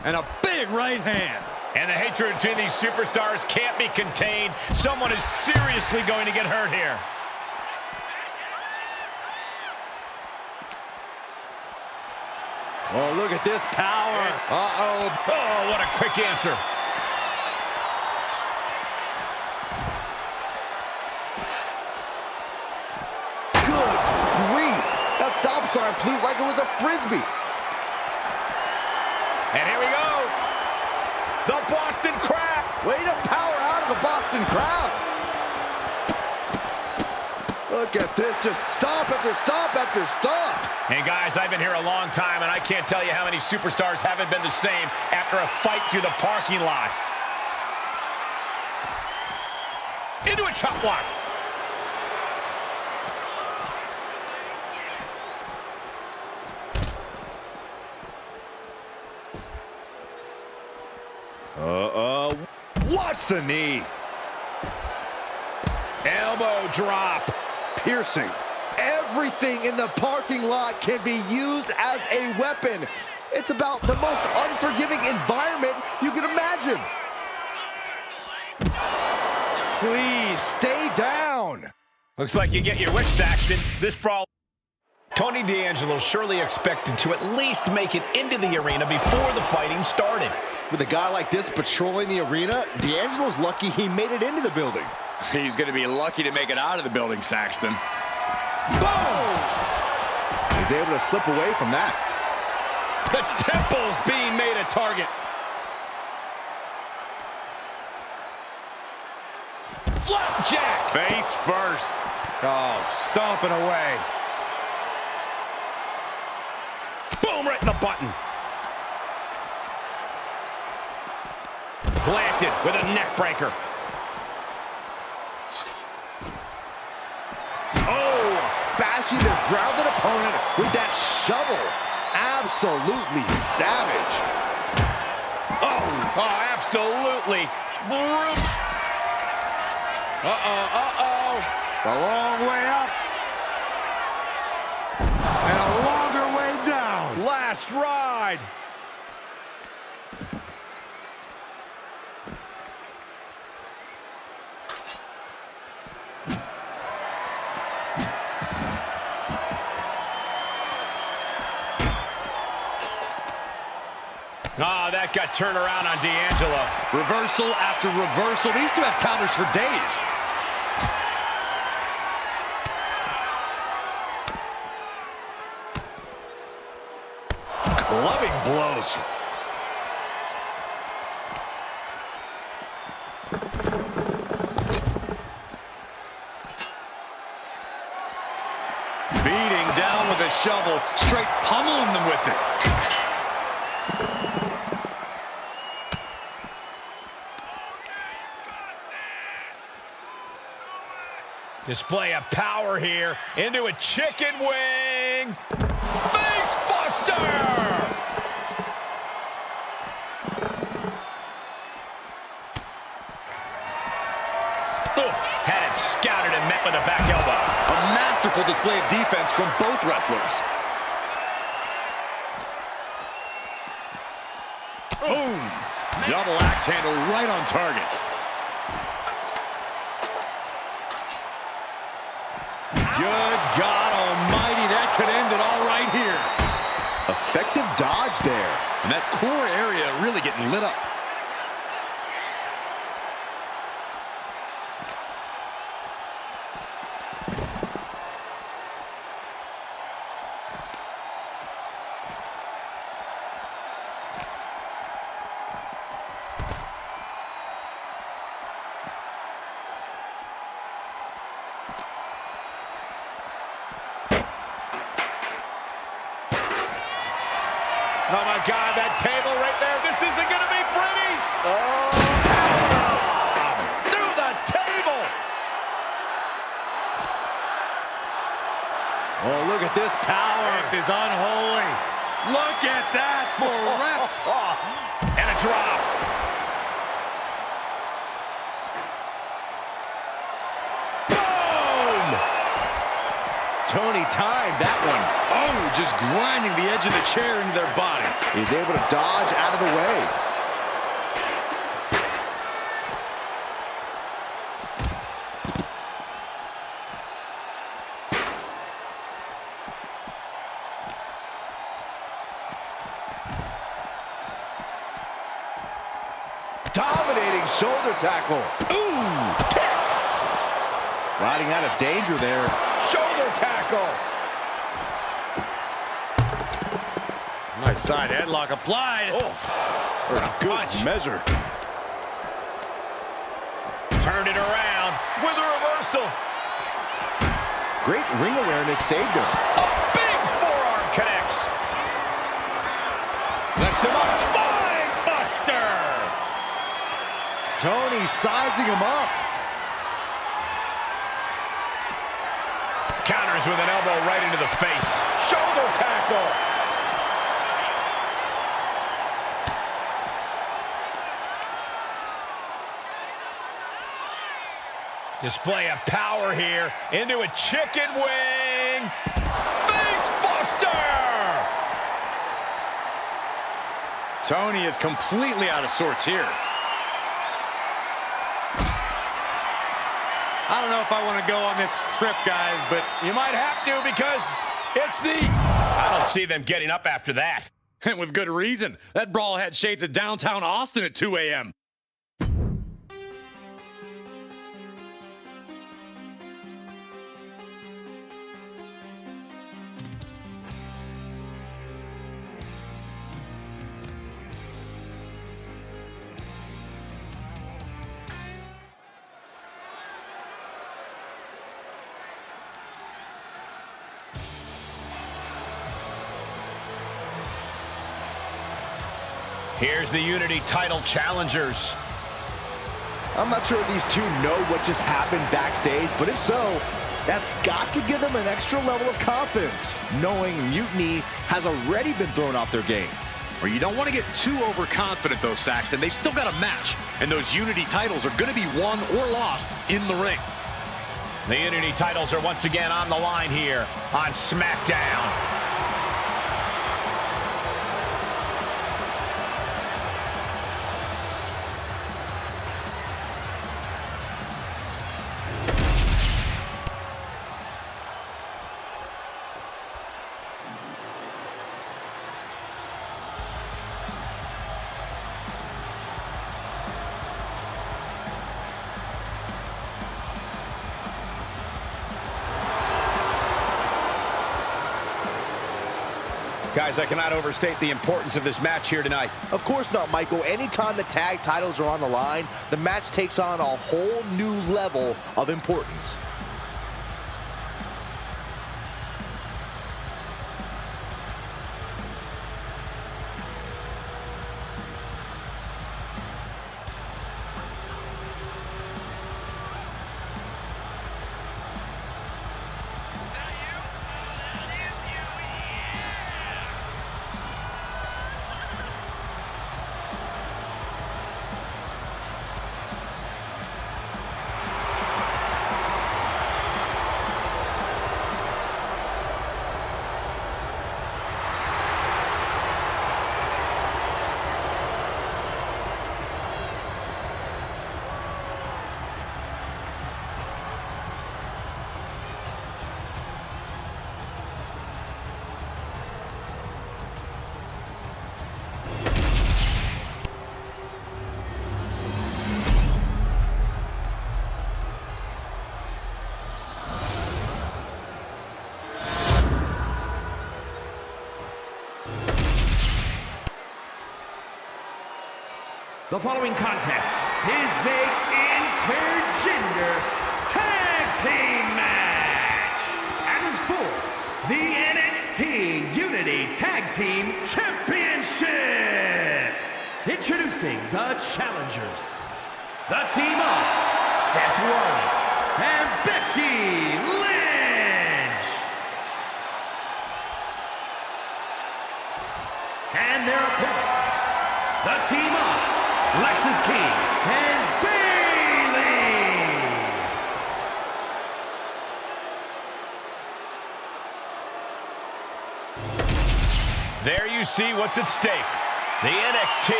And a big right hand. And the hatred between these superstars can't be contained. Someone is seriously going to get hurt here. Oh, look at this power. Uh-oh. Oh, what a quick answer. Good grief. That stop sign flew like it was a Frisbee. And here we go. The Boston Crab. Way to power out of the Boston Crab. Look at this, just stop after stop after stop. And guys, I've been here a long time, and I can't tell you how many superstars haven't been the same after a fight through the parking lot. Into a chop block. Watch the knee. Elbow drop. Piercing. Everything in the parking lot can be used as a weapon. It's about the most unforgiving environment you can imagine. Please, stay down. Looks like you get your wish, Saxton. This brawl. Tony D'Angelo surely expected to at least make it into the arena before the fighting started. With a guy like this patrolling the arena, D'Angelo's lucky he made it into the building. He's going to be lucky to make it out of the building, Saxton. Boom! He's able to slip away from that. The temple's being made a target. Flapjack! Face first. Oh, stomping away. Boom, right in the button. Planted with a neck breaker. punishing their grounded opponent with that shovel. Absolutely savage. Oh, absolutely brutal. It's a long way up. And a longer way down. Last ride. Oh, that got turned around on D'Angelo. Reversal after reversal. These two have counters for days. Clubbing blows. Beating down with a shovel, straight pummeling them with it. Display of power here into a chicken wing. Face buster! Had it scouted and met with a back elbow. A masterful display of defense from both wrestlers. Boom! Double axe handle right on target. Good God almighty, that could end it all right here. Effective dodge there. And that core area really getting lit up. Oh, my God, that table right there. This isn't going to be pretty. Oh, through the table. Oh, look at this power. This is unholy. Look at that for reps. And a drop. Boom! Tony timed that one. Oh, just grinding the edge of the chair into their body. He's able to dodge out of the way. Dominating shoulder tackle. Ooh, kick. Sliding out of danger there. Shoulder tackle. Nice side headlock applied. Oh, for a good measure. Turned it around with a reversal. Great ring awareness saved him. A big forearm connects. Lets him up. Spine buster. Tony sizing him up. Counters with an elbow right into the face. Shoulder tackle. Display of power here into a chicken wing. Face buster! Tony is completely out of sorts here. I don't know if I want to go on this trip, guys, but You might have to because it's the... I don't see them getting up after that. and with good reason. That brawl had shades of downtown Austin at 2 a.m. Here's the Unity title challengers. I'm not sure these two know what just happened backstage, but if so, that's got to give them an extra level of confidence, knowing Mutiny has already been thrown off their game. Or you don't want to get too overconfident, though, Saxton. They've still got a match, and those Unity titles are going to be won or lost in the ring. The Unity titles are once again on the line here on SmackDown. Guys, I cannot overstate the importance of this match here tonight. Of course not, Michael. Anytime the tag titles are on the line, the match takes on a whole new level of importance. The following contest is a intergender tag team match and is for the NXT Unity Tag Team Championship. Introducing the challengers, the team of Seth Rollins and Becky Lynch. And their opponents, the team of Lexis King and Bayley. There you see what's at stake. The NXT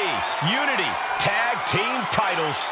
Unity Tag Team titles.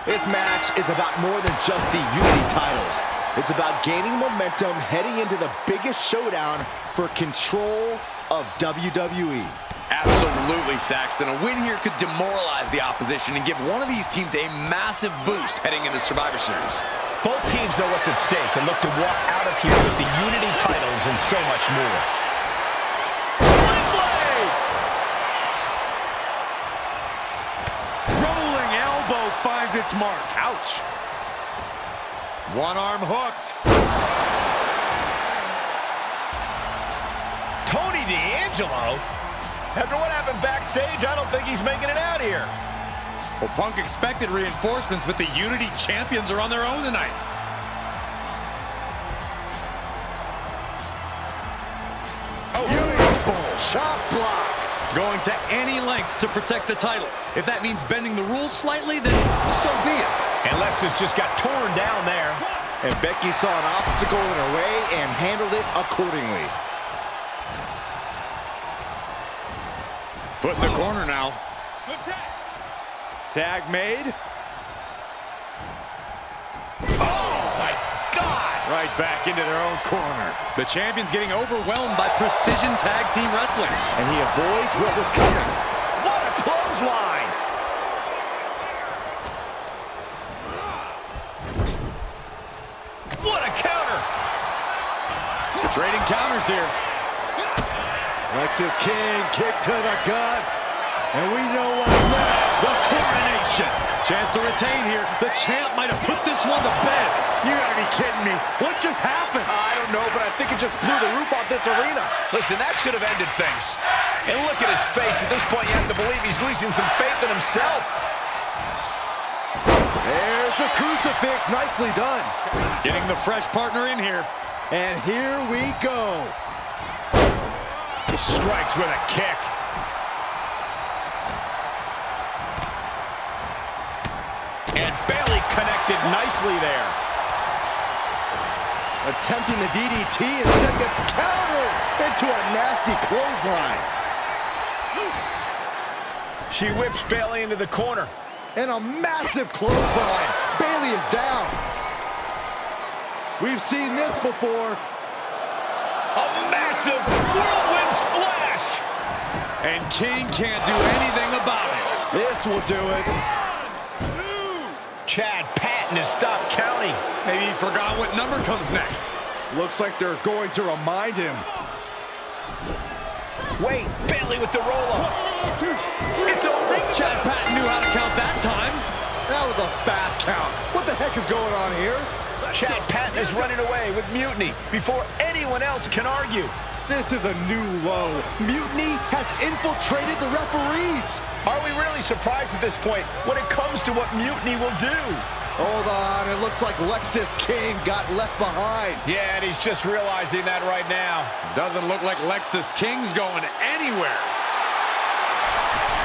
This match is about more than just the Unity titles. It's about gaining momentum heading into the biggest showdown for control of WWE. Absolutely, Saxton. A win here could demoralize the opposition and give one of these teams a massive boost heading into Survivor Series. Both teams know what's at stake and look to walk out of here with the Unity titles and so much more. Finds its mark. Ouch. One arm hooked. Tony D'Angelo? After what happened backstage, I don't think he's making it out here. Well, Punk expected reinforcements, but the Unity champions are on their own tonight. Oh, beautiful shot block. Going to any lengths to protect the title. If that means bending the rules slightly, then so be it. And Lexis just got torn down there. And Becky saw an obstacle in her way and handled it accordingly. Put in the corner now. Tag made. Oh, my God! Right back into their own corner. The champion's getting overwhelmed by precision tag team wrestling. And he avoids what was coming. What a clothesline! What a counter! Trading counters here. Lexis King, kick to the gut. And we know what's next, the coronation. Chance to retain here. The champ might have put this one to bed. You gotta be kidding me. What just happened? I don't know, but I think it just blew the roof off this arena. Listen, that should have ended things. And look at his face. At this point, you have to believe he's losing some faith in himself. There's the crucifix. Nicely done. Getting the fresh partner in here. And here we go. Strikes with a kick. And Bayley connected nicely there. Attempting the DDT, instead gets countered into a nasty clothesline. She whips Bayley into the corner. And a massive clothesline. Bayley is down. We've seen this before. A massive whirlwind splash. And King can't do anything about it. This will do it. Chad Patton has stopped counting. Maybe he forgot what number comes next. Looks like they're going to remind him. Wait, Bayley with the roll-up. It's over. Chad Patton knew how to count that time. That was a fast count. What the heck is going on here? Chad Patton is running away with Mutiny before anyone else can argue. This is a new low. Mutiny has infiltrated the referees. Are we really surprised at this point when it comes to what Mutiny will do? Hold on, it looks like Lexis King got left behind. Yeah, and he's just realizing that right now. Doesn't look like Lexis King's going anywhere.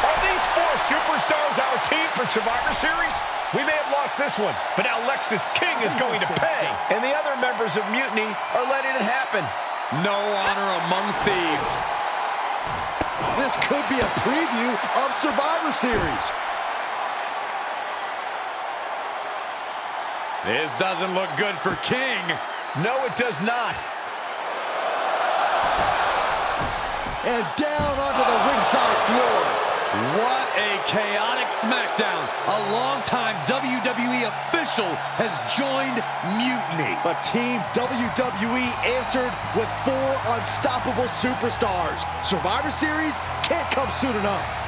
Are these four superstars our team for Survivor Series? We may have lost this one, but now Lexis King is going to pay. And the other members of Mutiny are letting it happen. No honor among thieves. This could be a preview of Survivor Series. This doesn't look good for King. No, it does not. And down onto the ringside floor. What a chaotic SmackDown. A longtime WWE official has joined Mutiny. But Team WWE answered with 4 unstoppable superstars. Survivor Series can't come soon enough.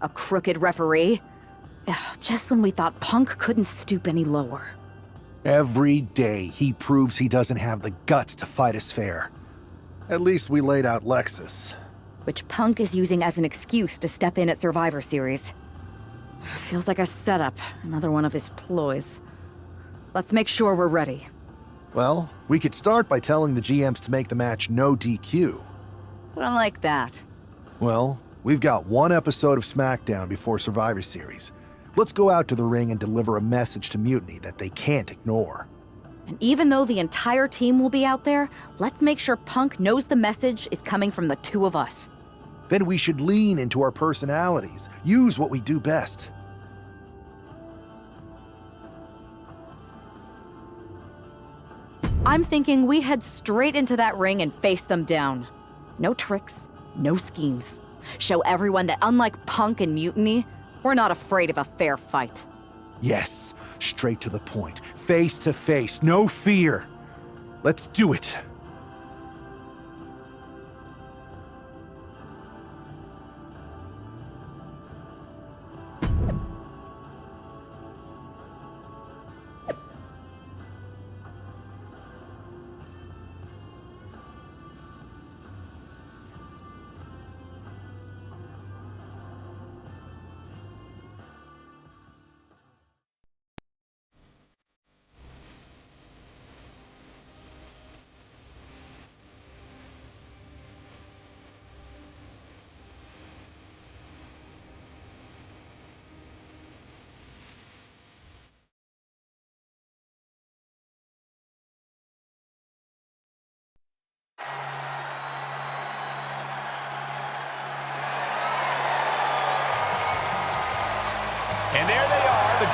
A crooked referee? Ugh, just when we thought Punk couldn't stoop any lower. Every day he proves he doesn't have the guts to fight us fair. At least we laid out Lexus. Which Punk is using as an excuse to step in at Survivor Series. Feels like a setup, another one of his ploys. Let's make sure we're ready. Well, we could start by telling the GMs to make the match no DQ. I don't like that. Well, we've got one episode of SmackDown before Survivor Series. Let's go out to the ring and deliver a message to Mutiny that they can't ignore. And even though the entire team will be out there, let's make sure Punk knows the message is coming from the two of us. Then we should lean into our personalities, use what we do best. I'm thinking we head straight into that ring and face them down. No tricks, no schemes. Show everyone that unlike Punk and Mutiny, we're not afraid of a fair fight. Yes, straight to the point, face to face, no fear. Let's do it.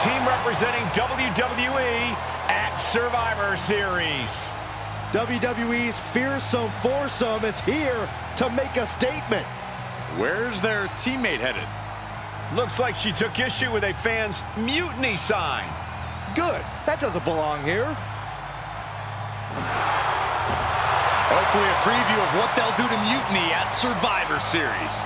team representing WWE at Survivor Series. WWE's fearsome foursome is here to make a statement. Where's their teammate headed? Looks like she took issue with a fan's mutiny sign. Good. That doesn't belong here. Hopefully a preview of what they'll do to Mutiny at Survivor Series.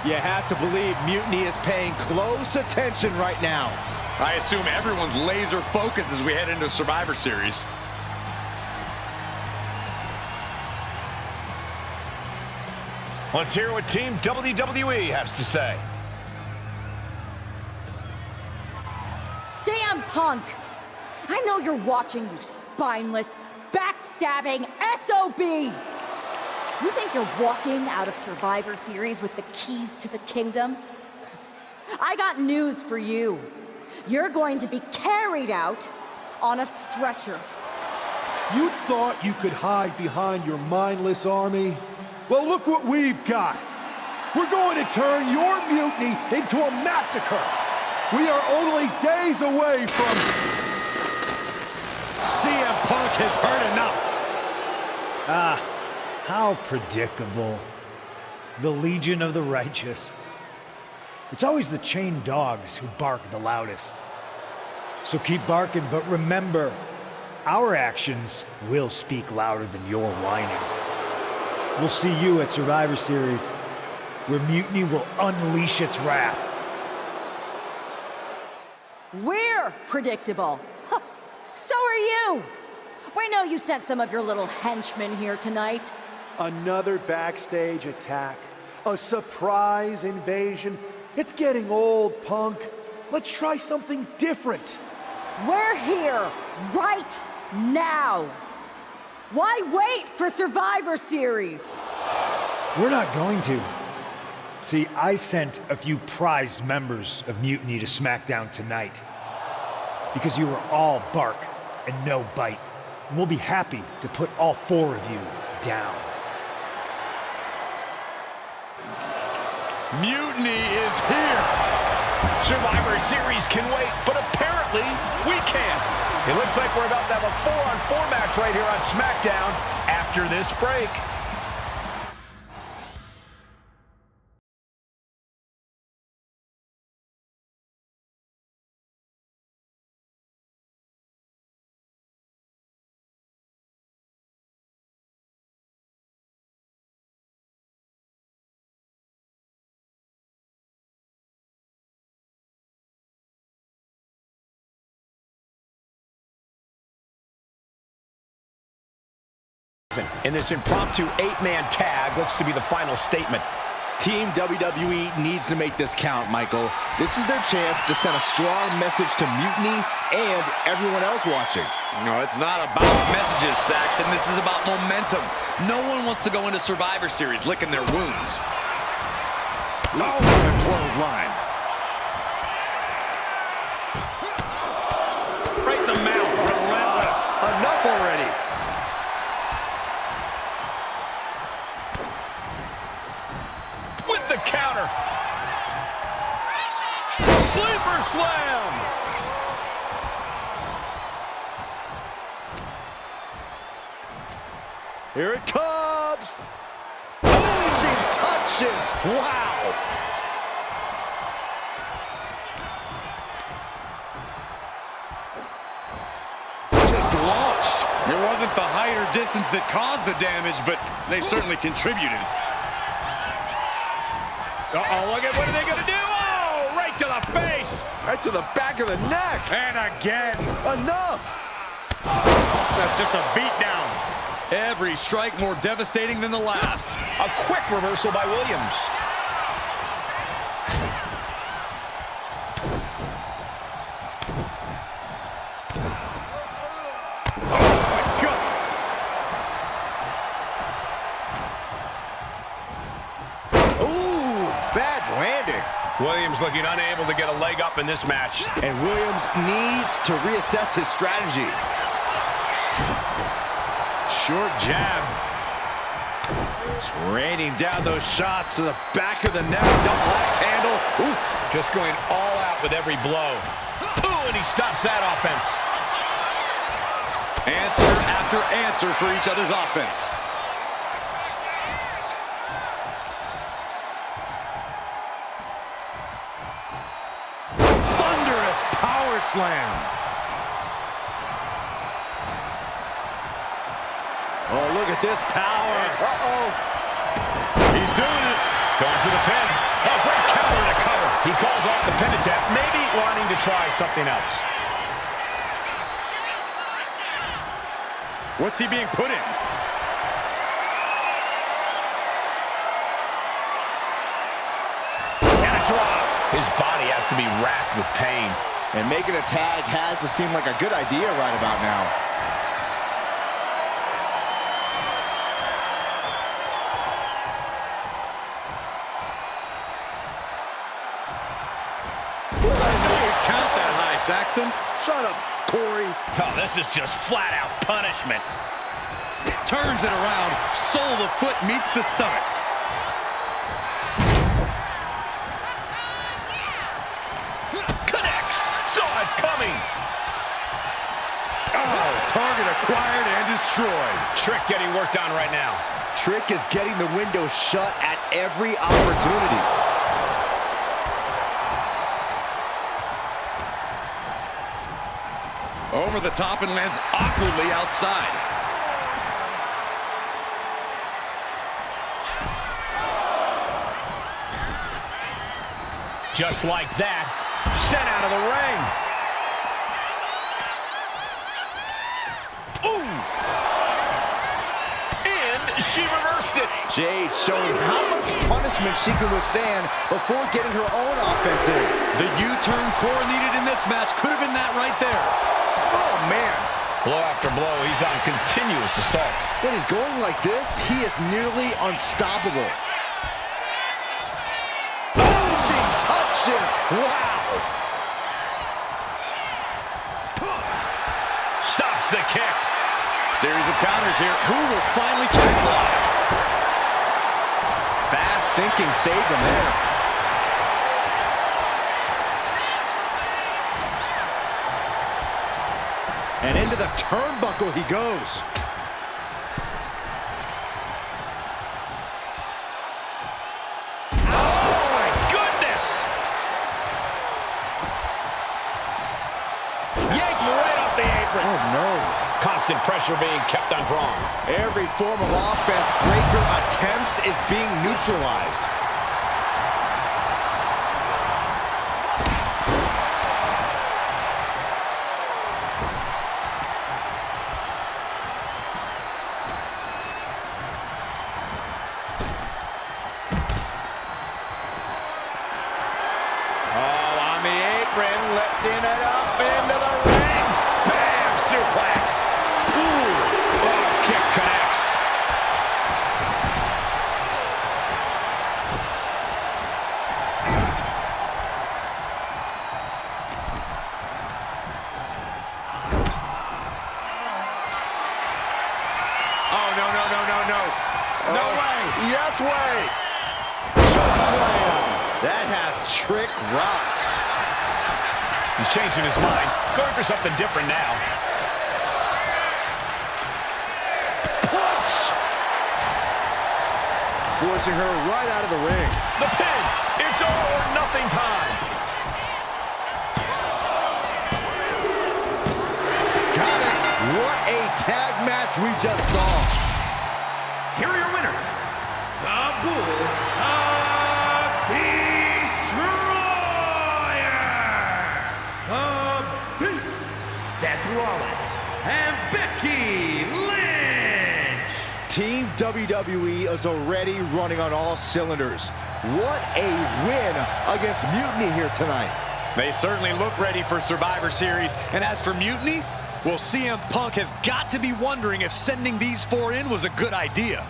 You have to believe Mutiny is paying close attention right now. I assume everyone's laser focus as we head into Survivor Series. Let's hear what Team WWE has to say. CM Punk, I know you're watching, you spineless, backstabbing SOB. You think you're walking out of Survivor Series with the keys to the kingdom? I got news for you. You're going to be carried out on a stretcher. You thought you could hide behind your mindless army? Well, look what we've got. We're going to turn your mutiny into a massacre. We are only days away from... CM Punk has heard enough. How predictable. The Legion of the Righteous. It's always the chained dogs who bark the loudest. So keep barking, but remember, our actions will speak louder than your whining. We'll see you at Survivor Series, where Mutiny will unleash its wrath. We're predictable. Huh. So are you. We know you sent some of your little henchmen here tonight. Another backstage attack. A surprise invasion. It's getting old, Punk. Let's try something different. We're here right now. Why wait for Survivor Series? We're not going to. See, I sent a few prized members of Mutiny to SmackDown tonight. Because you were all bark and no bite. And we'll be happy to put all four of you down. Mutiny is here. Survivor Series can wait, but apparently we can't. It looks like we're about to have a 4-on-4 match right here on SmackDown after this break. In this impromptu 8-man tag, looks to be the final statement. Team WWE needs to make this count, Michael. This is their chance to send a strong message to Mutiny and everyone else watching. No, it's not about messages, Saxon. This is about momentum. No one wants to go into Survivor Series licking their wounds. Oh, what a clothesline. Right in the mouth, relentless. Enough already. The counter. Sleeper slam. Here it comes. Amazing touches. Wow. Just launched. It wasn't the height or distance that caused the damage, but they certainly contributed. Uh-oh, look at what are they going to do? Oh, right to the face. Right to the back of the neck. And again. Enough. That's just a beatdown. Every strike more devastating than the last. A quick reversal by Williams. Oh, my God. Williams looking unable to get a leg up in this match. And Williams needs to reassess his strategy. Short jab. Just raining down those shots to the back of the neck. Double axe handle. Oof. Just going all out with every blow. Ooh, and he stops that offense. Answer after answer for each other's offense. Thunderous power slam. Oh, look at this power. Uh-oh. He's doing it. Going for the pin. Oh, great counter to cover. He calls off the pin attempt, maybe wanting to try something else. What's he being put in? And a drop. His body has to be racked with pain. And making a tag has to seem like a good idea right about now. Count that high, Saxton. Shut up, Corey. Oh, this is just flat-out punishment. Turns it around. Sole of the foot meets the stomach. Connects. Saw it coming. Oh, target acquired and destroyed. Trick getting worked on right now. Trick is getting the window shut at every opportunity. Over the top and lands awkwardly outside. Just like that, sent out of the ring. Ooh! And she reversed it. Jade showing how much punishment she can withstand before getting her own offense in. The U-turn core needed in this match could have been that right there. Oh, man. Blow after blow, he's on continuous assault. When he's going like this, he is nearly unstoppable. Oh, she touches. Wow. Stops the kick. Series of counters here. Who will finally capitalize? Fast thinking saved him there. And into the turnbuckle he goes. Oh, my goodness! Yanked right off the apron. Oh, no. Constant pressure being kept on Braun. Every form of offense Breaker attempts is being neutralized. Lifting it up into the ring. Bam! Suplex. Ooh. Oh, kick connects. Oh, no, no, no, no, no. No way. Yes way. Choke slam. That has Trick rocked. He's changing his mind, going for something different now. Punch! Forcing her right out of the ring. The pin! It's all or nothing time! Got it! What a tag match we just saw! Here are your winners, the Bull of Destroyer, the Beast, Seth Rollins, and Becky Lynch. Team WWE is already running on all cylinders. What a win against Mutiny here tonight. They certainly look ready for Survivor Series. And as for Mutiny, well, CM Punk has got to be wondering if sending these four in was a good idea.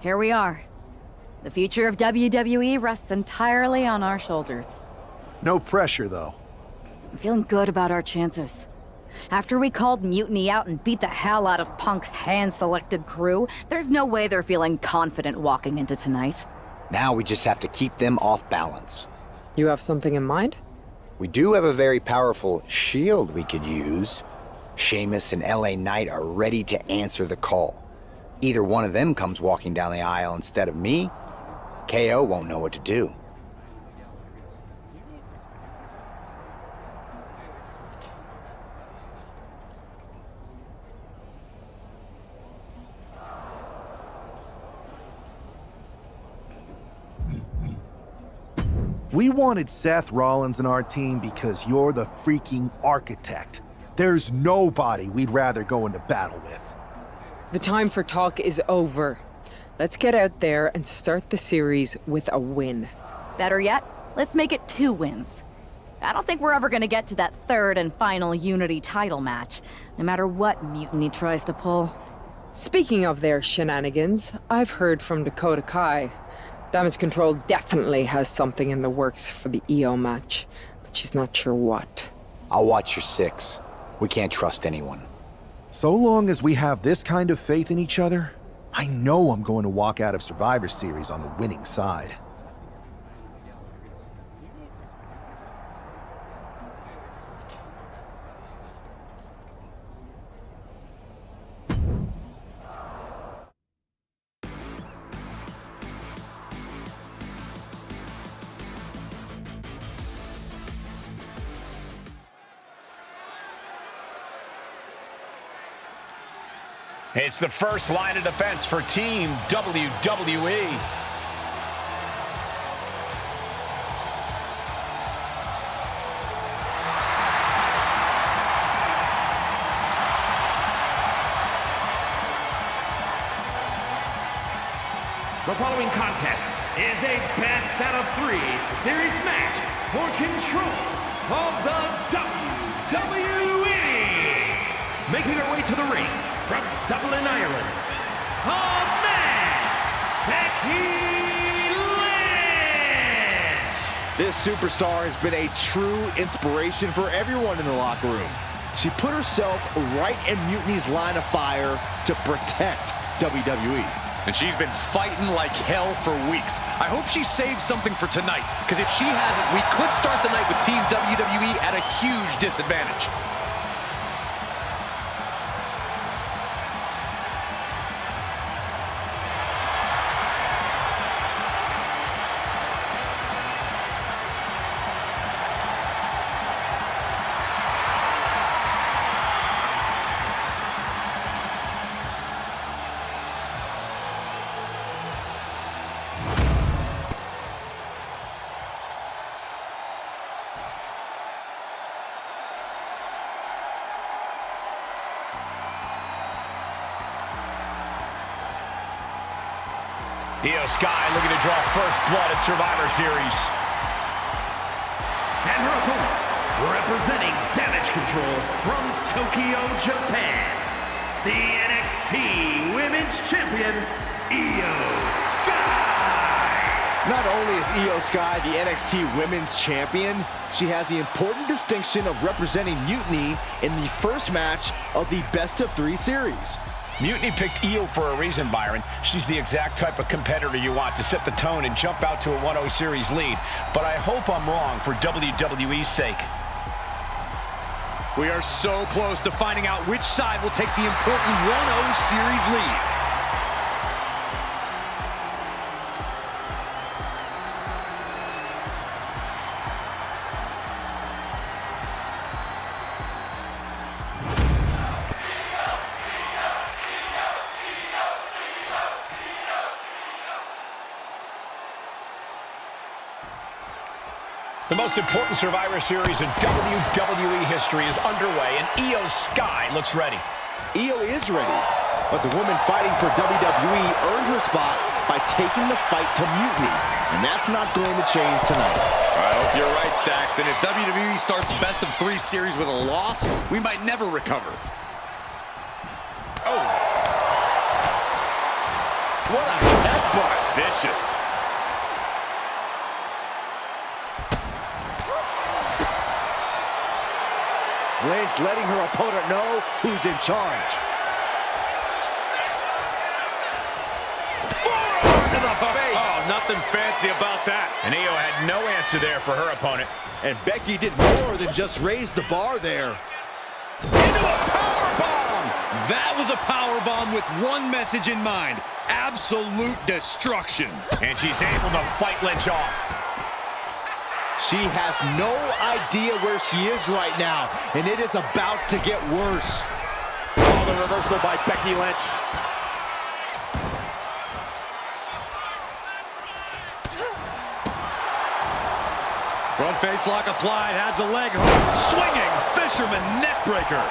here we are. The future of WWE rests entirely on our shoulders. No pressure, though. I'm feeling good about our chances. After we called Mutiny out and beat the hell out of Punk's hand-selected crew, there's no way they're feeling confident walking into tonight. Now we just have to keep them off balance. You have something in mind? We do have a very powerful shield we could use. Sheamus and LA Knight are ready to answer the call. Either one of them comes walking down the aisle instead of me, KO won't know what to do. We wanted Seth Rollins in our team because you're the freaking architect. There's nobody we'd rather go into battle with. The time for talk is over. Let's get out there and start the series with a win. Better yet, let's make it 2 wins. I don't think we're ever gonna get to that third and final Unity title match, no matter what Mutiny tries to pull. Speaking of their shenanigans, I've heard from Dakota Kai. Damage Control definitely has something in the works for the EO match, but she's not sure what. I'll watch your 6. We can't trust anyone. So long as we have this kind of faith in each other, I know I'm going to walk out of Survivor Series on the winning side. It's the first line of defense for Team WWE. The following contest is a best out of 3 series match for control of the WWE. Making her way to the ring from Dublin, Ireland, a man, Becky Lynch! This superstar has been a true inspiration for everyone in the locker room. She put herself right in Mutiny's line of fire to protect WWE. And she's been fighting like hell for weeks. I hope she saved something for tonight, because if she hasn't, we could start the night with Team WWE at a huge disadvantage. Io Sky looking to draw first blood at Survivor Series. And her opponent, representing Damage Control from Tokyo, Japan, the NXT Women's Champion, Io Sky. Not only is Io Sky the NXT Women's Champion, she has the important distinction of representing Mutiny in the first match of the Best of 3 series. Mutiny picked Io for a reason, Byron. She's the exact type of competitor you want to set the tone and jump out to a 1-0 series lead. But I hope I'm wrong for WWE's sake. We are so close to finding out which side will take the important 1-0 series lead. The most important Survivor Series in WWE history is underway, and Io Sky looks ready. Io is ready, but the woman fighting for WWE earned her spot by taking the fight to Mutiny, and that's not going to change tonight. I hope you're right, Saxton. If WWE starts Best of 3 series with a loss, we might never recover. Oh! What a heck vicious. Lynch letting her opponent know who's in charge. Forearm to the face. Oh, nothing fancy about that. And Io had no answer there for her opponent. And Becky did more than just raise the bar there. Into a powerbomb. That was a powerbomb with one message in mind: absolute destruction. And she's able to fight Lynch off. She has no idea where she is right now, and it is about to get worse. Oh, the reversal by Becky Lynch. Front face lock applied, has the leg hook. Swinging fisherman neckbreaker.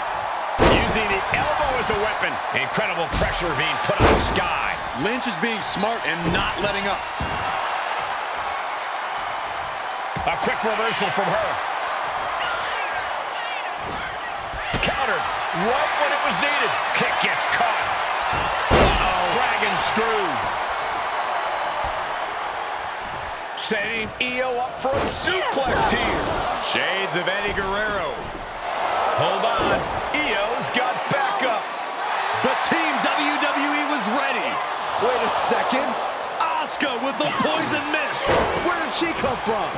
Using the elbow as a weapon. Incredible pressure being put on Sky. Lynch is being smart and not letting up. A quick reversal from her. Countered right when it was needed. Kick gets caught. Uh-oh. Dragon screw. Setting Io up for a suplex here. Shades of Eddie Guerrero. Hold on. Io's got backup. But Team WWE was ready. Wait a second. Asuka with the poison mist. Where did she come from?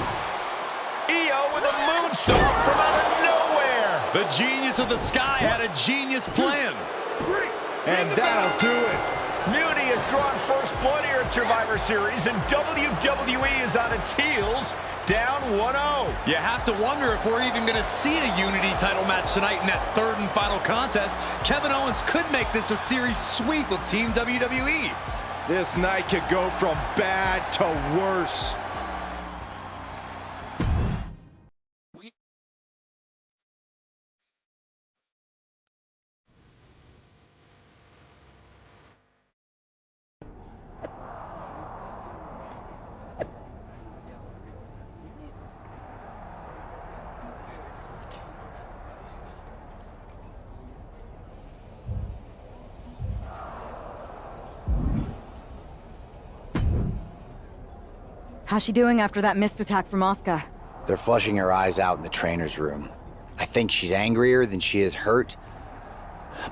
Io with a moonsault from out of nowhere. The genius of the Sky had a genius plan. And that'll do it. Mutiny has drawn first blood here at Survivor Series, and WWE is on its heels, down 1-0. You have to wonder if we're even going to see a Unity title match tonight in that third and final contest. Kevin Owens could make this a series sweep of Team WWE. This night could go from bad to worse. How's she doing after that missed attack from Asuka? They're flushing her eyes out in the trainer's room. I think she's angrier than she is hurt,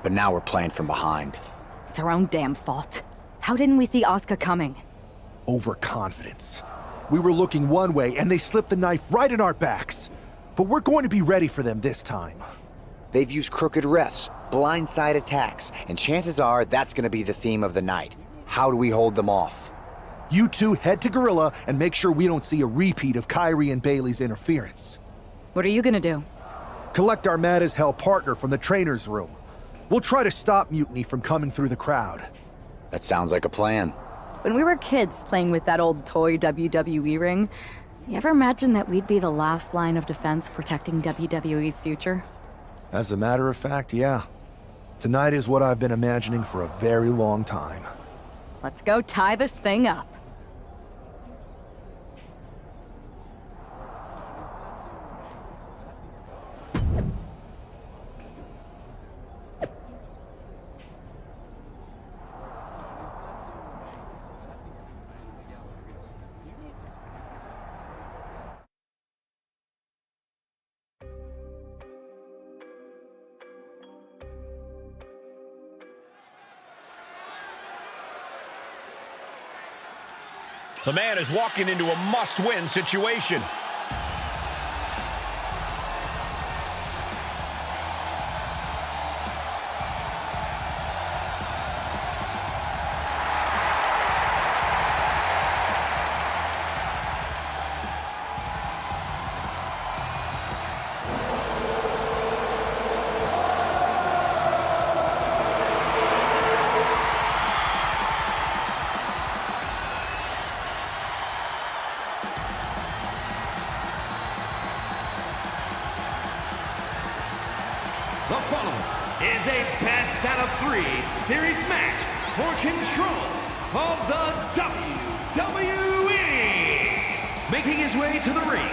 but now we're playing from behind. It's her own damn fault. How didn't we see Asuka coming? Overconfidence. We were looking one way, and they slipped the knife right in our backs. But we're going to be ready for them this time. They've used crooked refs, blindside attacks, and chances are that's going to be the theme of the night. How do we hold them off? You two head to Gorilla and make sure we don't see a repeat of Kyrie and Bailey's interference. What are you gonna do? Collect our mad-as-hell partner from the trainer's room. We'll try to stop Mutiny from coming through the crowd. That sounds like a plan. When we were kids playing with that old toy WWE ring, you ever imagine that we'd be the last line of defense protecting WWE's future? As a matter of fact, yeah. Tonight is what I've been imagining for a very long time. Let's go tie this thing up. The man is walking into a must-win situation. The following is a best out of 3 series match for control of the WWE. Making his way to the ring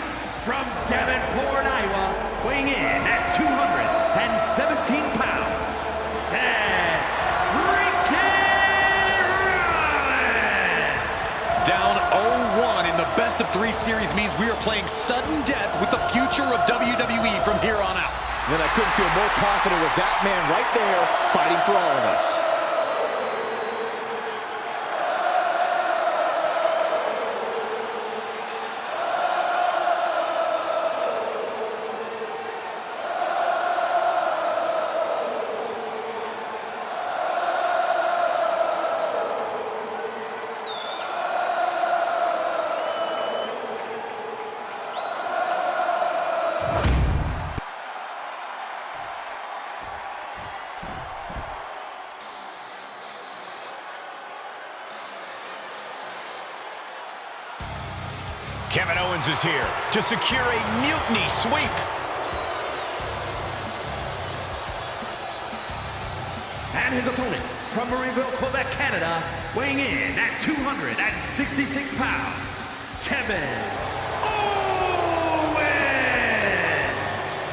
from Davenport, Iowa, weighing in at 217 pounds, Seth Freakin' Rollins. Down best-of-3 series means we are playing sudden death with the future of WWE from here on out. And I couldn't feel more confident with that man right there fighting for all of us. Kevin Owens is here to secure a mutiny sweep. And his opponent from Marieville, Quebec, Canada, weighing in at 266 pounds, Kevin Owens!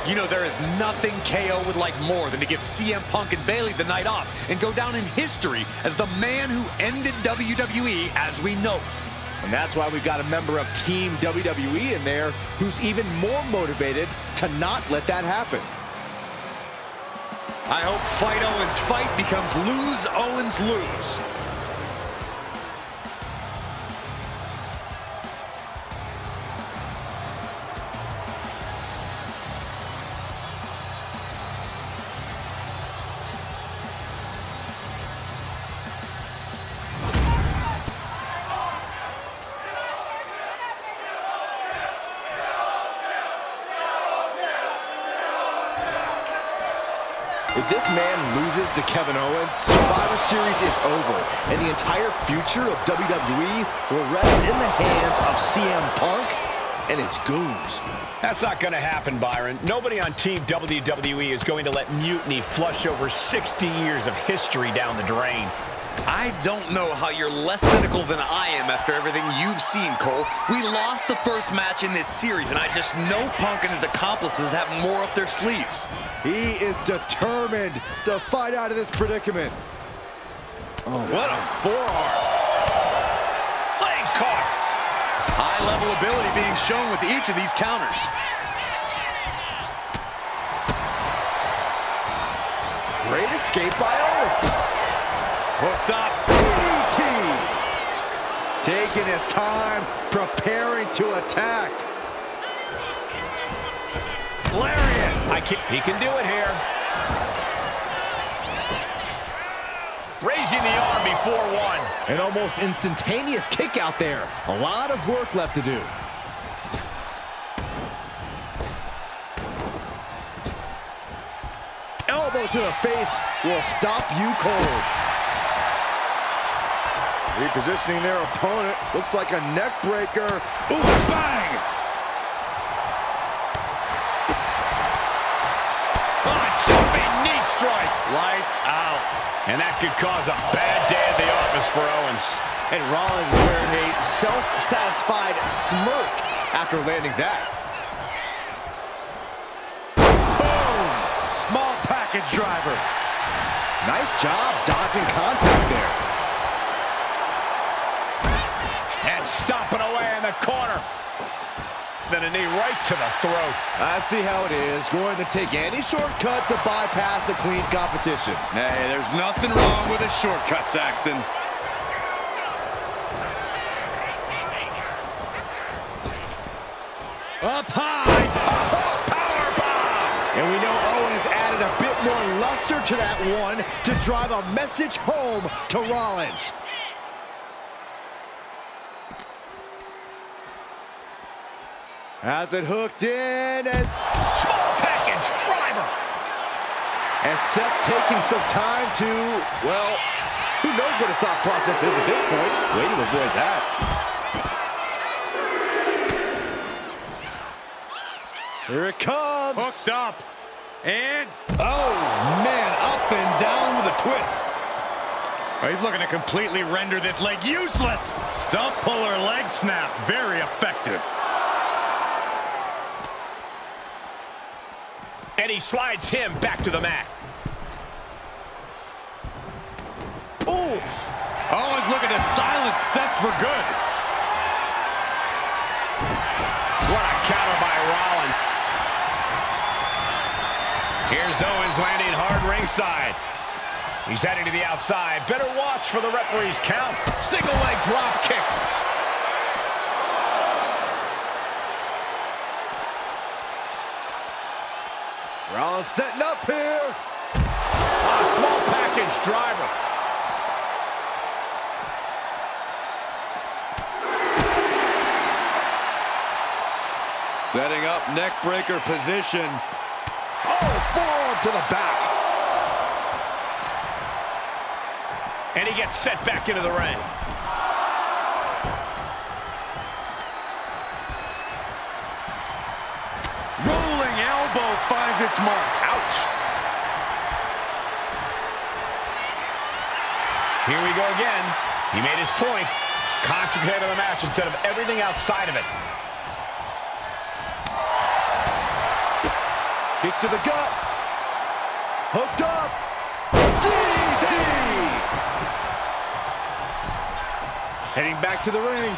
You know, there is nothing KO would like more than to give CM Punk and Bayley the night off and go down in history as the man who ended WWE as we know it. And that's why we've got a member of Team WWE in there who's even more motivated to not let that happen. I hope Fight Owens Fight becomes Lose Owens Lose. If this man loses to Kevin Owens, Survivor Series is over, and the entire future of WWE will rest in the hands of CM Punk and his goons. That's not going to happen, Byron. Nobody on Team WWE is going to let mutiny flush over 60 years of history down the drain. I don't know how you're less cynical than I am after everything you've seen, Cole. We lost the first match in this series, and I just know Punk and his accomplices have more up their sleeves. He is determined to fight out of this predicament. Oh, what a forearm. Legs caught. High-level ability being shown with each of these counters. Great escape by Owens. Hooked up. DDT. Taking his time, preparing to attack. Lariat. He can do it here. Raising the arm before one. An almost instantaneous kick out there. A lot of work left to do. Elbow to the face will stop you cold. Repositioning their opponent. Looks like a neck breaker. Ooh, bang! Jumping knee strike. Lights out. And that could cause a bad day at the office for Owens. And Rollins wearing a self-satisfied smirk after landing that. Boom! Small package driver. Nice job dodging contact there. And stomping away in the corner. Then a knee right to the throat. I see how it is. Going to take any shortcut to bypass a clean competition. Hey, there's nothing wrong with a shortcut, Saxton. Up high. Power bomb. And we know Owens added a bit more luster to that one to drive a message home to Rollins. Has it hooked in and small package driver. And Seth taking some time to, well, who knows what his thought process is at this point. Way to avoid that. Here it comes. Hooked up. And, oh, man, up and down with a twist. Oh, he's looking to completely render this leg useless. Stump puller leg snap. Very effective. And he slides him back to the mat. Oof. Owens looking to silence Seth for good. Owens. Here's Owens landing hard ringside. He's heading to the outside. Better watch for the referee's count. Single leg drop kick. Rollins setting up here. Small package driver. Setting up neck breaker position. Oh, forearm to the back. And he gets set back into the ring. Rolling elbow finds its mark. Ouch. Here we go again. He made his point. Concentrate on the match instead of everything outside of it. Kick to the gut. Hooked up. DDT. Heading back to the ring.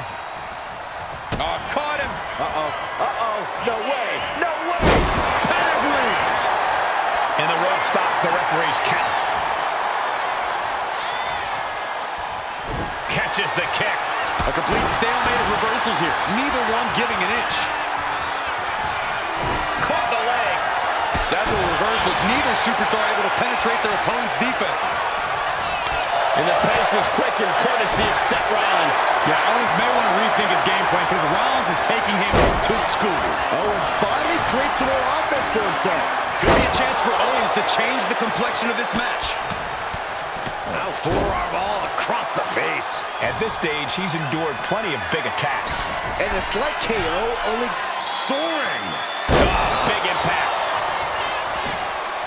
Oh, caught him. Uh-oh. Uh-oh. No way. No way. Pedigree. And the rope stopped the referee's count. Catches the kick. A complete stalemate of reversals here. Neither one giving an inch. Caught the leg. Several reversals. Neither superstar able to penetrate their opponent's defenses. And the pace was quick and courtesy of Seth Rollins. Yeah, Owens may want to rethink his game plan because Rollins is taking him to school. Owens finally creates some more offense for himself. Could be a chance for Owens to change the complexion of this match. Now forearm all across the face. At this stage, he's endured plenty of big attacks. And it's like KO, only soaring. Oh, big impact.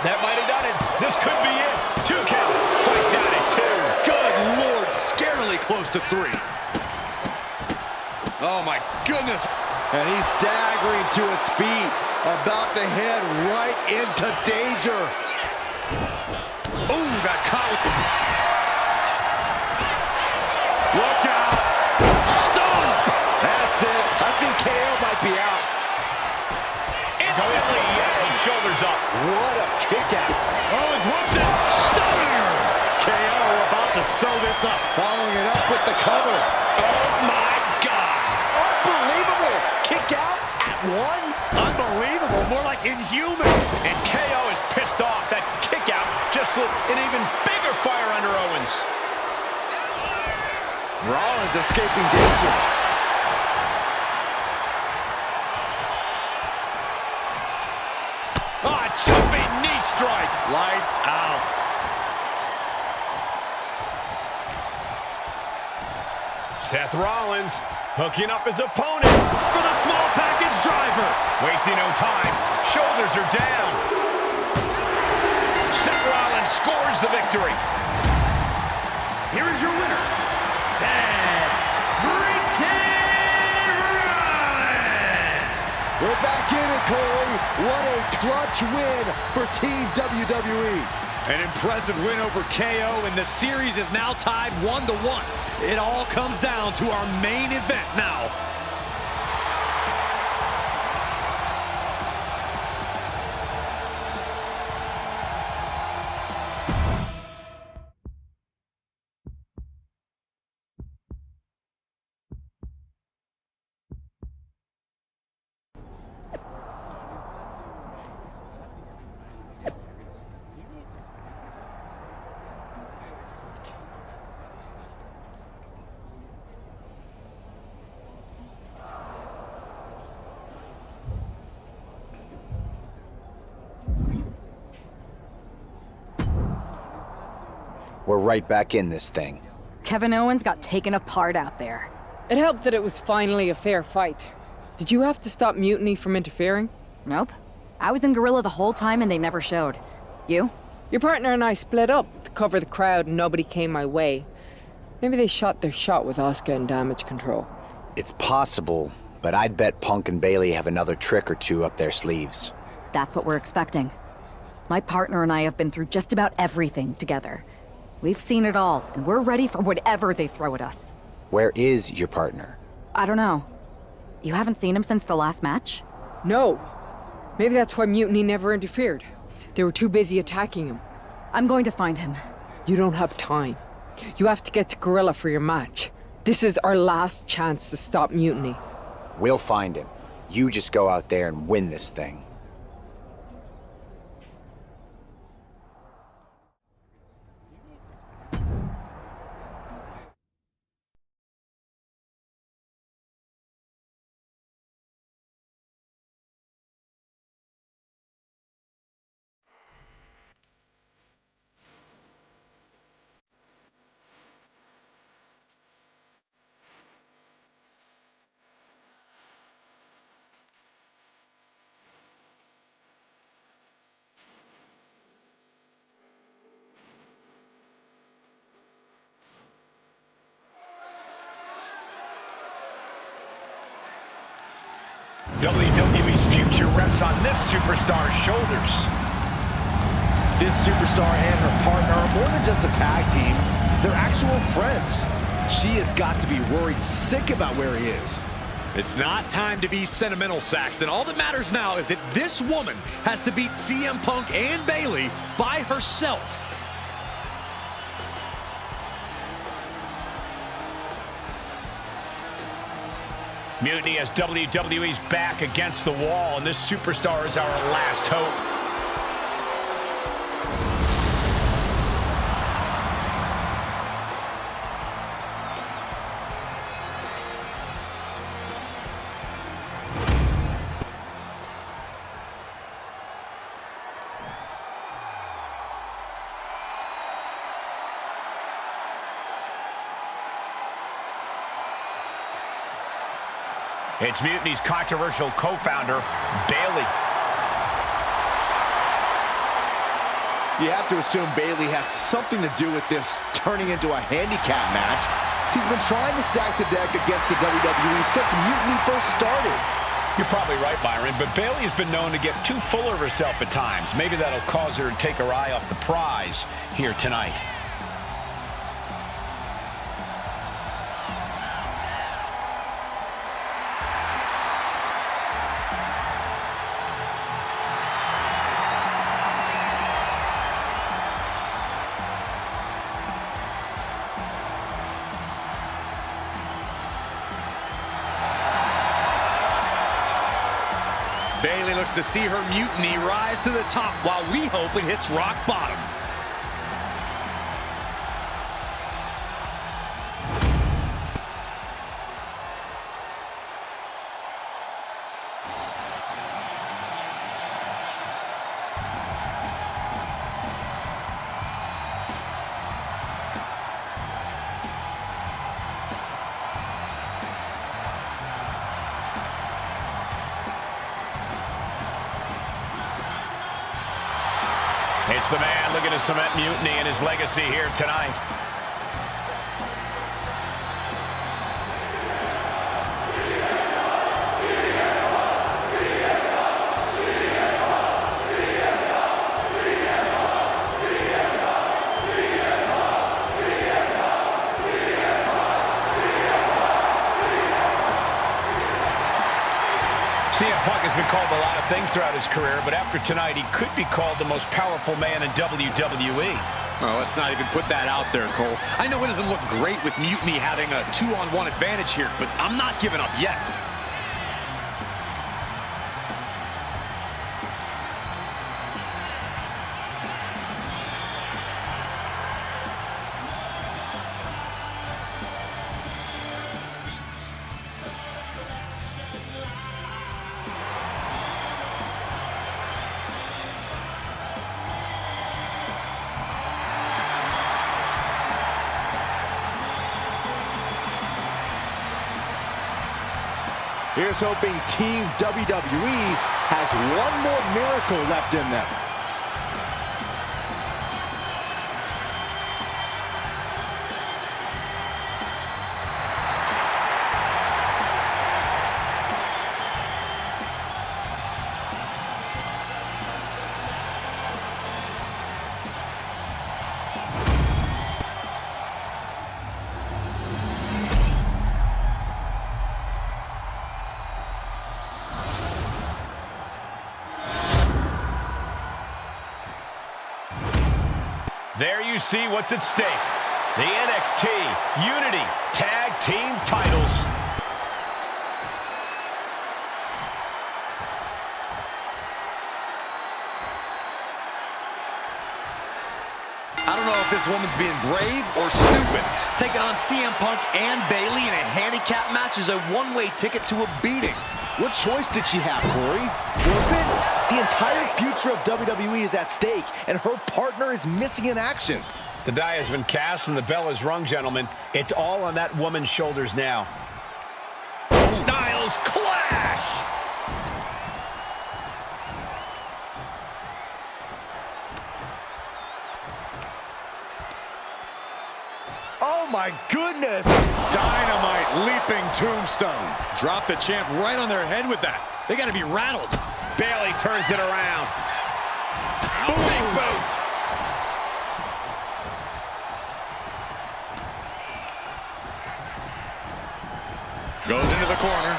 That might have done it. This could be it. 2 count. Fights out at 2. Good Lord, scarily close to 3. Oh my goodness. And he's staggering to his feet, about to head right into danger. Ooh, got caught with... Look out. Stomp. That's it. I think KO might be out. Instantly, he has his shoulders up. What a kick out. Owens whoops it. Stunner. KO about to sew this up. Following it up with the cover. Oh my God. Unbelievable. Kick out at 1. Unbelievable. More like inhuman. And KO is pissed off. That kick out just lit an even bigger fire under Owens. Rollins escaping danger. Jumping knee strike. Lights out. Seth Rollins hooking up his opponent for the small package driver. Wasting no time. Shoulders are down. Seth Rollins scores the victory. Here is your winner, Seth freaking Rollins. We're back in it, Corey. What a clutch win for Team WWE. An impressive win over KO, and the series is now tied 1-1. It all comes down to our main event now. We're right back in this thing. Kevin Owens got taken apart out there. It helped that it was finally a fair fight. Did you have to stop Mutiny from interfering? Nope. I was in Gorilla the whole time and they never showed. You? Your partner and I split up to cover the crowd and nobody came my way. Maybe they shot their shot with Asuka and damage control. It's possible, but I'd bet Punk and Bailey have another trick or two up their sleeves. That's what we're expecting. My partner and I have been through just about everything together. We've seen it all, and we're ready for whatever they throw at us. Where is your partner? I don't know. You haven't seen him since the last match? No. Maybe that's why Mutiny never interfered. They were too busy attacking him. I'm going to find him. You don't have time. You have to get to Gorilla for your match. This is our last chance to stop Mutiny. We'll find him. You just go out there and win this thing. WWE's future rests on this superstar's shoulders. This superstar and her partner are more than just a tag team. They're actual friends. She has got to be worried sick about where he is. It's not time to be sentimental, Saxton. All that matters now is that this woman has to beat CM Punk and Bayley by herself. Mutiny has WWE's back against the wall, and this superstar is our last hope. It's Mutiny's controversial co-founder, Bayley. You have to assume Bayley has something to do with this turning into a handicap match. She's been trying to stack the deck against the WWE since Mutiny first started. You're probably right, Byron, but Bayley has been known to get too full of herself at times. Maybe that'll cause her to take her eye off the prize here tonight. Bayley looks to see her Mutiny rise to the top while we hope it hits rock bottom. It's the man looking to cement Mutiny and his legacy here tonight. CM Punk has been called a lot of things throughout his career, but after tonight, he could be called the most powerful man in WWE. Well, let's not even put that out there, Cole. I know it doesn't look great with Mutiny having a 2-on-1 advantage here, but I'm not giving up yet. Here's hoping Team WWE has one more miracle left in them. There you see what's at stake. The NXT Unity Tag Team titles. I don't know if this woman's being brave or stupid. Taking on CM Punk and Bayley in a handicap match is a one-way ticket to a beating. What choice did she have, Corey? Forfeit? The entire future of WWE is at stake, and her partner is missing in action. The die has been cast and the bell is rung, gentlemen. It's all on that woman's shoulders now. Styles clash! Oh my goodness! Dynamite leaping tombstone. Drop the champ right on their head with that. They got to be rattled. Bayley turns it around. Big boot! Goes into the corner.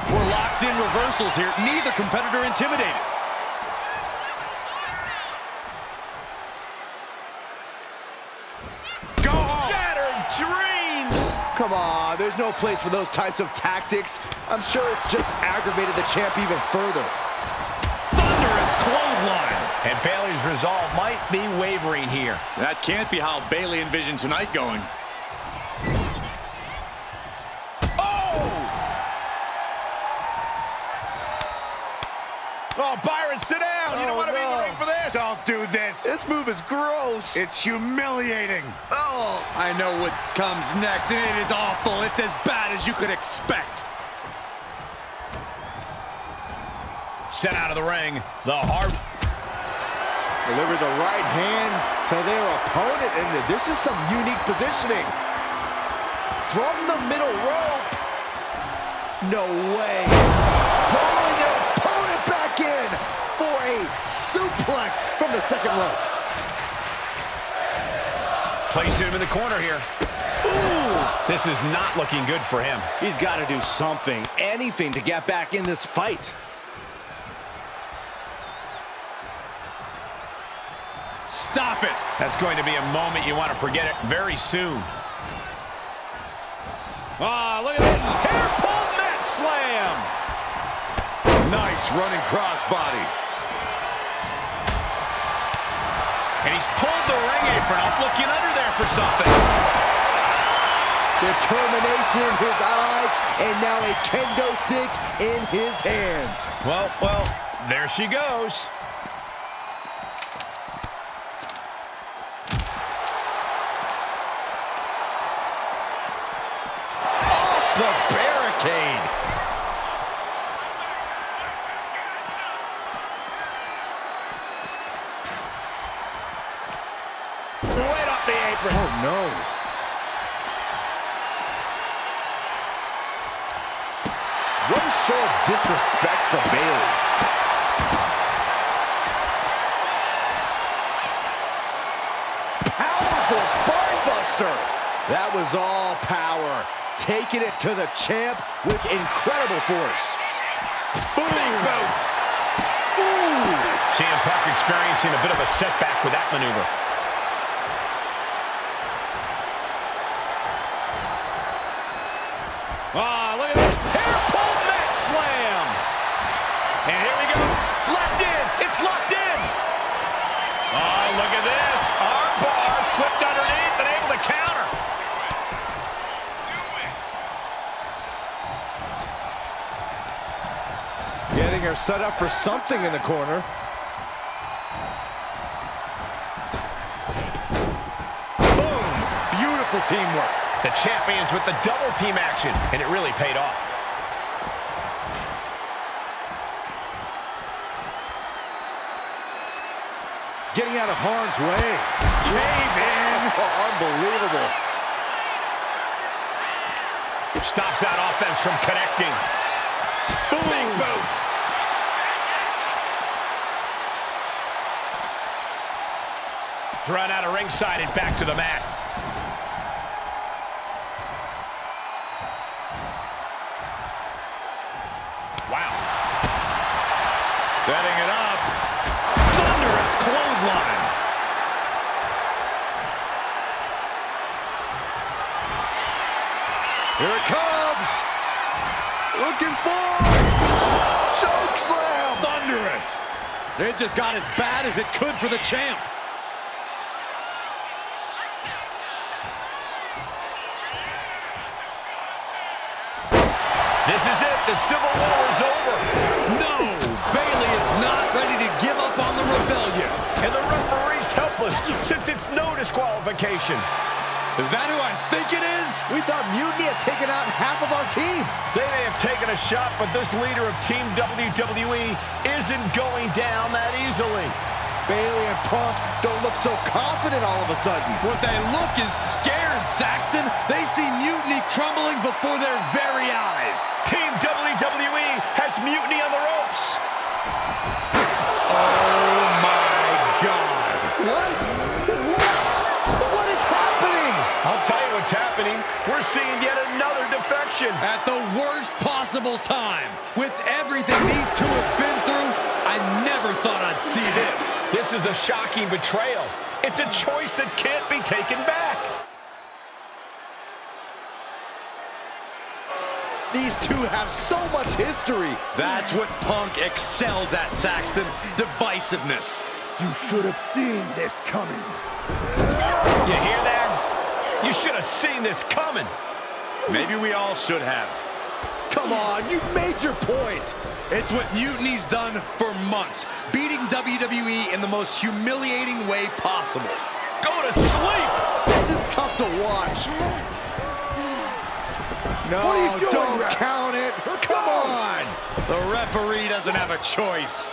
We're locked in reversals here. Neither competitor intimidated. Come on, there's no place for those types of tactics. I'm sure it's just aggravated the champ even further. Thunderous clothesline. And Bayley's resolve might be wavering here. That can't be how Bayley envisioned tonight going. Oh, Byron, sit down. You don't want to be in the ring for this. Don't do this. This move is gross. It's humiliating. Oh, I know what comes next, and it is awful. It's as bad as you could expect. Sent out of the ring, the hard... Delivers a right hand to their opponent, and this is some unique positioning. From the middle rope. No way. Pulling their opponent back in for a suplex from the second rope. Placing him in the corner here. Ooh, this is not looking good for him. He's got to do something, anything to get back in this fight. Stop it. That's going to be a moment you want to forget it very soon. Ah, look at this. Hair pull net slam. Nice running crossbody. And he's pulled the ring apron up, looking under there for something. Determination in his eyes, and now a kendo stick in his hands. Well, there she goes. Off the barricade. Right off the apron. Oh, no. What a show of disrespect from Bayley. Powerful spinebuster. That was all power. Taking it to the champ with incredible force. Big boot. Ooh. CM Punk experiencing a bit of a setback with that maneuver. Ah, look at this. Hair pull net slam. And here we go. Locked in. It's locked in. Oh, look at this. Arm bar slipped underneath and able to counter. Getting her set up for something in the corner. Boom. Beautiful teamwork. The champions with the double team action, and it really paid off. Getting out of harm's way. Cave in. Oh, unbelievable. Stops that offense from connecting. Boom. Big boot. Thrown out of ringside and back to the mat. Wow. Setting it up. Thunderous close. clothesline. Here it comes. Looking for choke slam. Thunderous. It just got as bad as it could for the champ. This is it. The Civil War is over. No! Bayley is not ready to give up on the rebellion. And the referee's helpless since it's no disqualification. Is that who I think it is? We thought Mutiny had taken out half of our team. They may have taken a shot, but this leader of Team WWE isn't going down that easily. Bayley and Punk don't look so confident all of a sudden. What they look is scared, Saxton. They see Mutiny crumbling before their very eyes. Team WWE has Mutiny on the ropes. Oh, my God. What? What is happening? I'll tell you what's happening. We're seeing yet another defection. At the worst possible time. With everything these two have been through, I never thought I'd see this. This is a shocking betrayal. It's a choice that can't be taken back. These two have so much history. That's what Punk excels at, Saxton. Divisiveness. You should have seen this coming. You hear that? You should have seen this coming. Maybe we all should have. Come on, you made your point. It's what Mutiny's done for months, beating WWE in the most humiliating way possible. Go to sleep! This is tough to watch. No, what are you doing, don't ref? count it. Come on. The referee doesn't have a choice.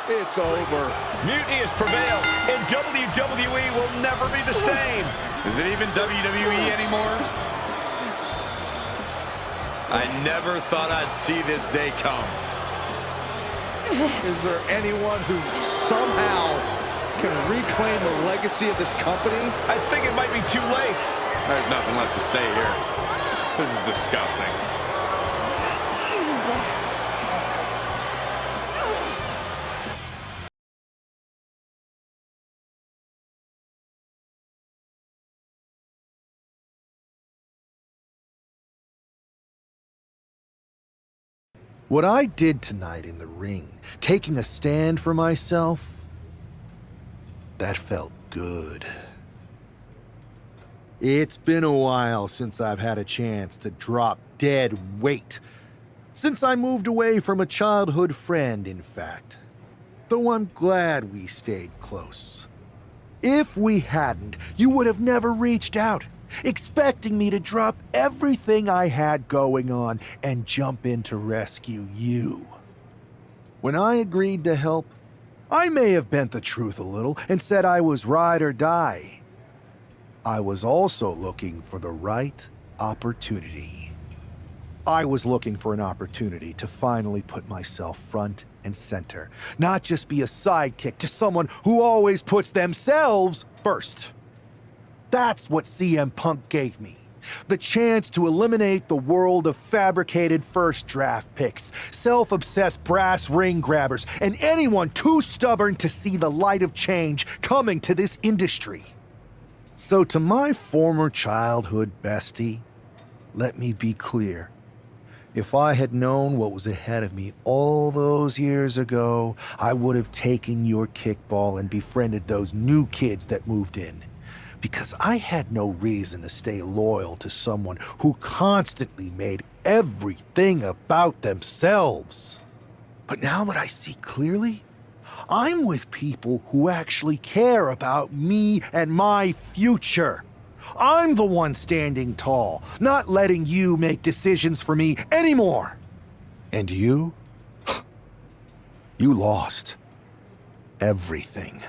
It's over. Mutiny has prevailed, and WWE will never be the same. Is it even WWE anymore? I never thought I'd see this day come. Is there anyone who somehow can reclaim the legacy of this company? I think it might be too late. There's nothing left to say here. This is disgusting. What I did tonight in the ring, taking a stand for myself, that felt good. It's been a while since I've had a chance to drop dead weight. Since I moved away from a childhood friend, in fact. Though I'm glad we stayed close. If we hadn't, you would have never reached out, expecting me to drop everything I had going on and jump in to rescue you. When I agreed to help, I may have bent the truth a little and said I was ride or die. I was also looking for the right opportunity. I was looking for an opportunity to finally put myself front and center, not just be a sidekick to someone who always puts themselves first. That's what CM Punk gave me. The chance to eliminate the world of fabricated first draft picks, self-obsessed brass ring grabbers, and anyone too stubborn to see the light of change coming to this industry. So to my former childhood bestie, let me be clear. If I had known what was ahead of me all those years ago, I would have taken your kickball and befriended those new kids that moved in. Because I had no reason to stay loyal to someone who constantly made everything about themselves. But now that I see clearly, I'm with people who actually care about me and my future. I'm the one standing tall, not letting you make decisions for me anymore. And you? You lost everything.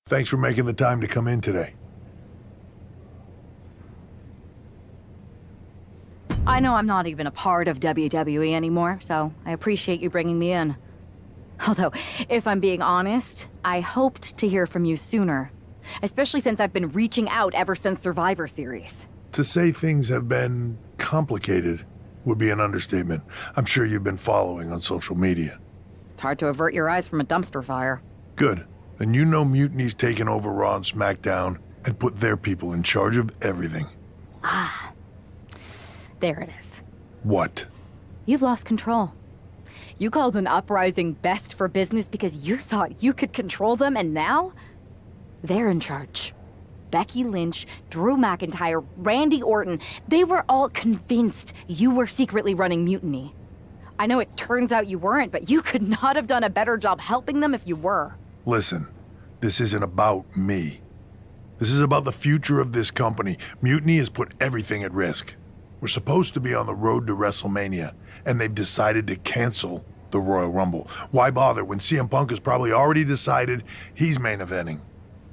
Thanks for making the time to come in today. I know I'm not even a part of WWE anymore, so I appreciate you bringing me in. Although, if I'm being honest, I hoped to hear from you sooner. Especially since I've been reaching out ever since Survivor Series. To say things have been complicated would be an understatement. I'm sure you've been following on social media. It's hard to avert your eyes from a dumpster fire. Good. Then you know Mutiny's taken over Raw and SmackDown and put their people in charge of everything. Ah. There it is. What? You've lost control. You called an uprising best for business because you thought you could control them, and now they're in charge. Becky Lynch, Drew McIntyre, Randy Orton, they were all convinced you were secretly running Mutiny. I know it turns out you weren't, but you could not have done a better job helping them if you were. Listen, this isn't about me. This is about the future of this company. Mutiny has put everything at risk. We're supposed to be on the road to WrestleMania, and they've decided to cancel the Royal Rumble. Why bother when CM Punk has probably already decided he's main eventing?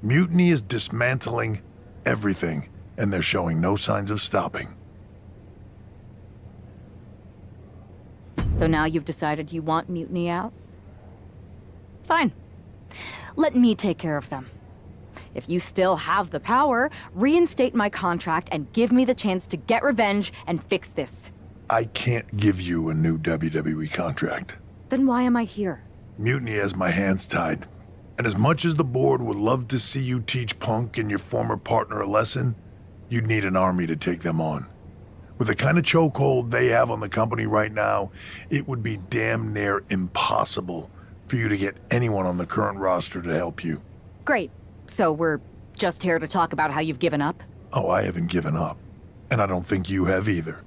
Mutiny is dismantling everything, and they're showing no signs of stopping. So now you've decided you want Mutiny out? Fine. Let me take care of them. If you still have the power, reinstate my contract and give me the chance to get revenge and fix this. I can't give you a new WWE contract. Then why am I here? Mutiny has my hands tied. And as much as the board would love to see you teach Punk and your former partner a lesson, you'd need an army to take them on. With the kind of chokehold they have on the company right now, it would be damn near impossible for you to get anyone on the current roster to help you. Great. So we're just here to talk about how you've given up? Oh, I haven't given up. And I don't think you have either.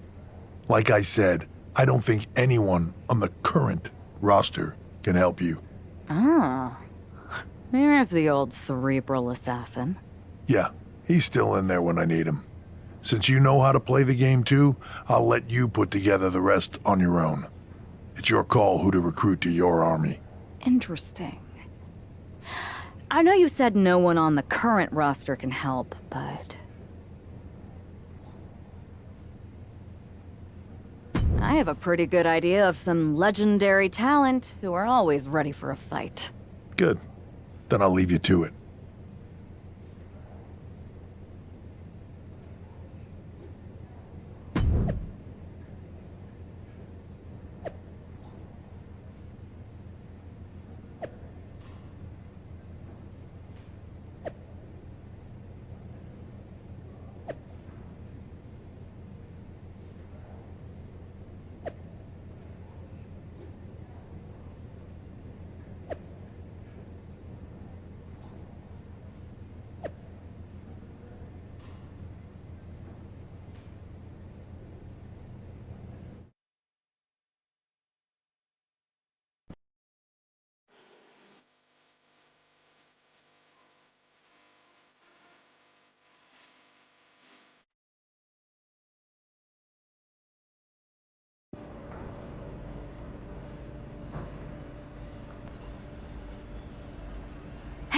Like I said, I don't think anyone on the current roster can help you. Ah. There's the old cerebral assassin. Yeah, he's still in there when I need him. Since you know how to play the game too, I'll let you put together the rest on your own. It's your call who to recruit to your army. Interesting. I know you said no one on the current roster can help, but I have a pretty good idea of some legendary talent who are always ready for a fight. Good. Then I'll leave you to it.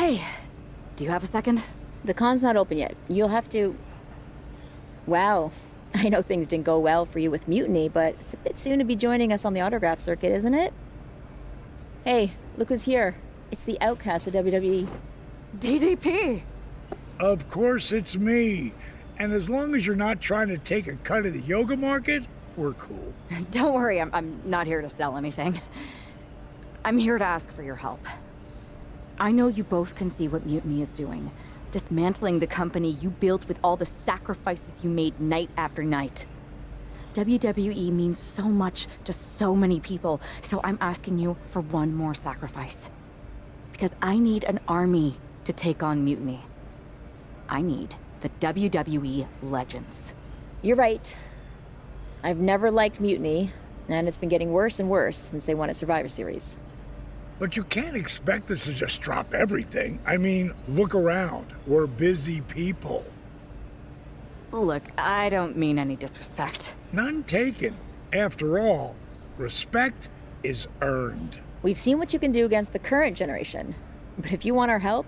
Hey, do you have a second? The con's not open yet. You'll have to... Wow. I know things didn't go well for you with Mutiny, but it's a bit soon to be joining us on the autograph circuit, isn't it? Hey, look who's here. It's the outcast of WWE. DDP! Of course it's me. And as long as you're not trying to take a cut of the yoga market, we're cool. Don't worry, I'm not here to sell anything. I'm here to ask for your help. I know you both can see what Mutiny is doing. Dismantling the company you built with all the sacrifices you made night after night. WWE means so much to so many people, so I'm asking you for one more sacrifice. Because I need an army to take on Mutiny. I need the WWE Legends. You're right. I've never liked Mutiny, and it's been getting worse and worse since they won a Survivor Series. But you can't expect us to just drop everything. I mean, look around. We're busy people. Look, I don't mean any disrespect. None taken. After all, respect is earned. We've seen what you can do against the current generation. But if you want our help,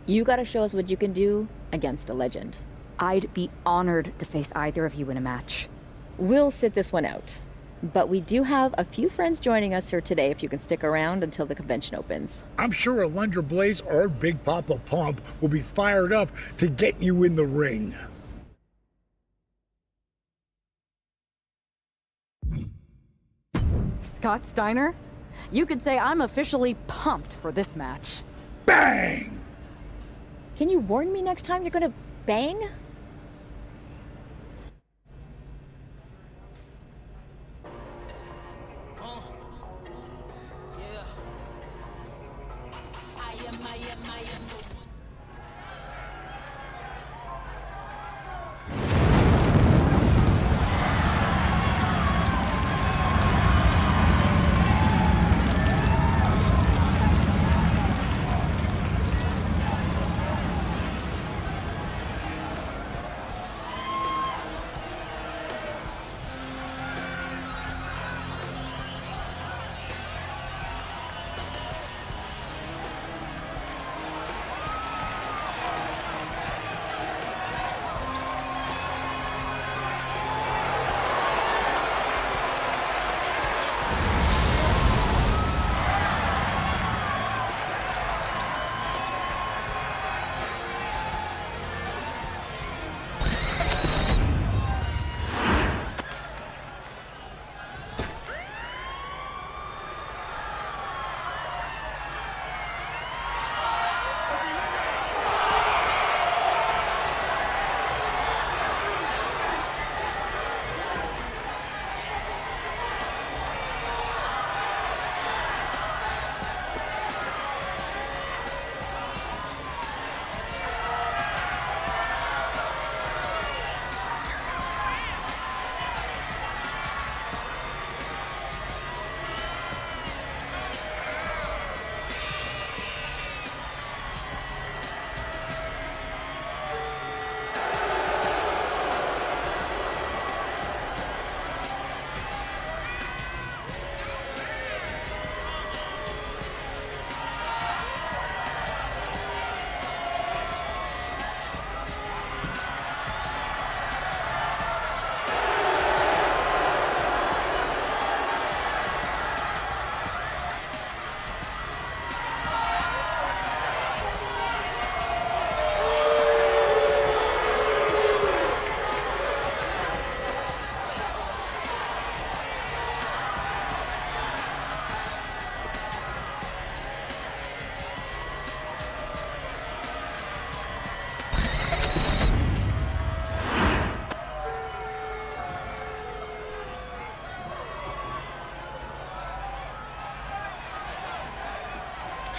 You gotta show us what you can do against a legend. I'd be honored to face either of you in a match. We'll sit this one out. But we do have a few friends joining us here today if you can stick around until the convention opens. I'm sure Alundra Blaze or Big Papa Pump will be fired up to get you in the ring. Scott Steiner? You could say I'm officially pumped for this match. Bang! Can you warn me next time you're gonna bang?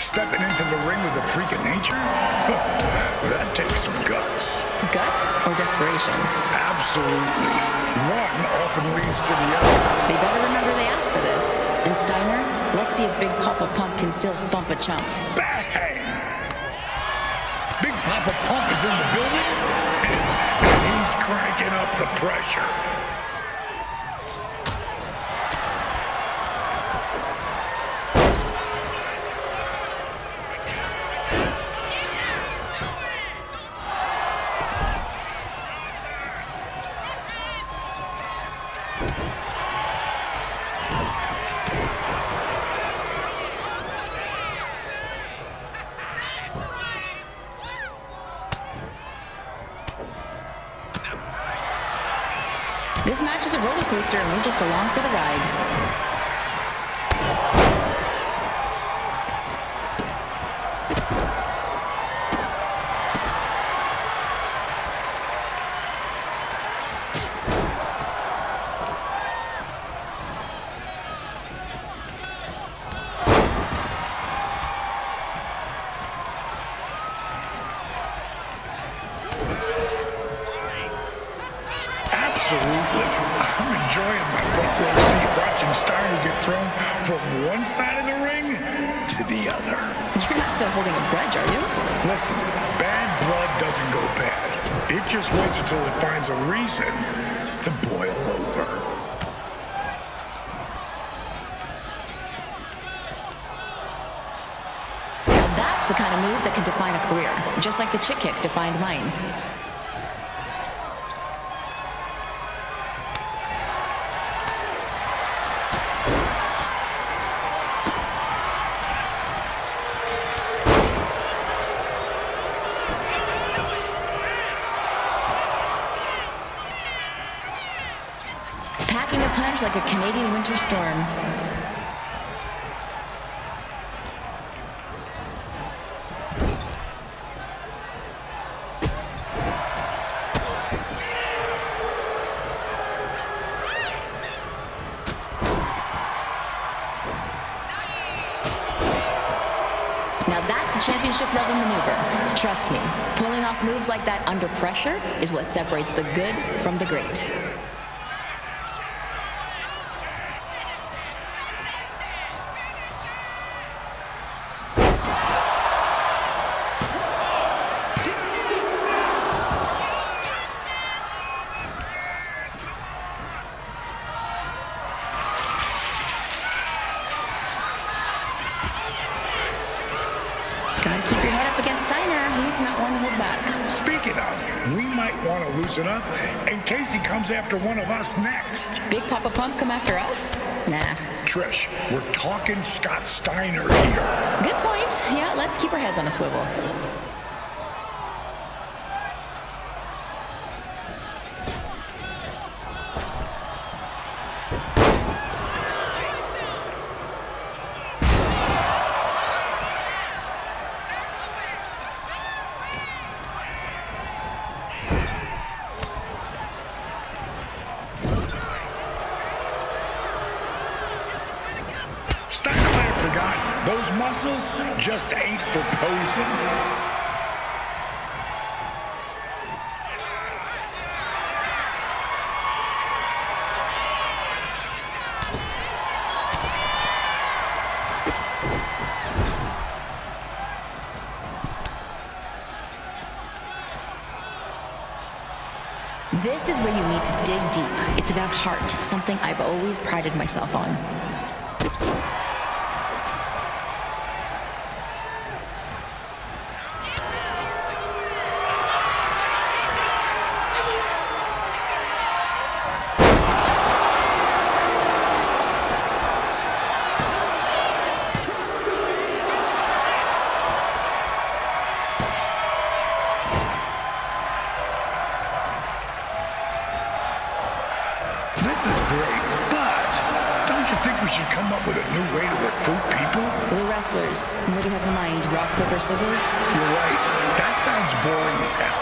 Stepping into the ring with a freak of nature? That takes some guts. Guts or desperation? Absolutely. One often leads to the other. They better remember they asked for this. And Steiner, let's see if Big Papa Pump can still thump a chump. Bang! Big Papa Pump is in the building, and he's cranking up the pressure. This match is a roller coaster and we're just along for the ride. Absolutely. I'm enjoying my front row seat watching Steiner get thrown from one side of the ring to the other. You're not still holding a grudge, are you? Listen, bad blood doesn't go bad. It just waits until it finds a reason to boil over. Now that's the kind of move that can define a career, just like the chick kick defined mine. Packing a punch like a Canadian winter storm. Now that's a championship level maneuver. Trust me, pulling off moves like that under pressure is what separates the good from the great. Gotta keep your head up against Steiner. He's not one to hold back. Speaking of, we might want to loosen up in case he comes after one of us next. Big Papa Pump come after us? Nah. Trish, we're talking Scott Steiner here. Good point. Yeah, let's keep our heads on a swivel. Steiner might have forgotten, those muscles just ain't for posing. This is where you need to dig deep. It's about heart, something I've always prided myself on. This is great, but don't you think we should come up with a new way to recruit people? We're wrestlers. What do you have in mind? Rock, paper, scissors? You're right. That sounds boring as hell.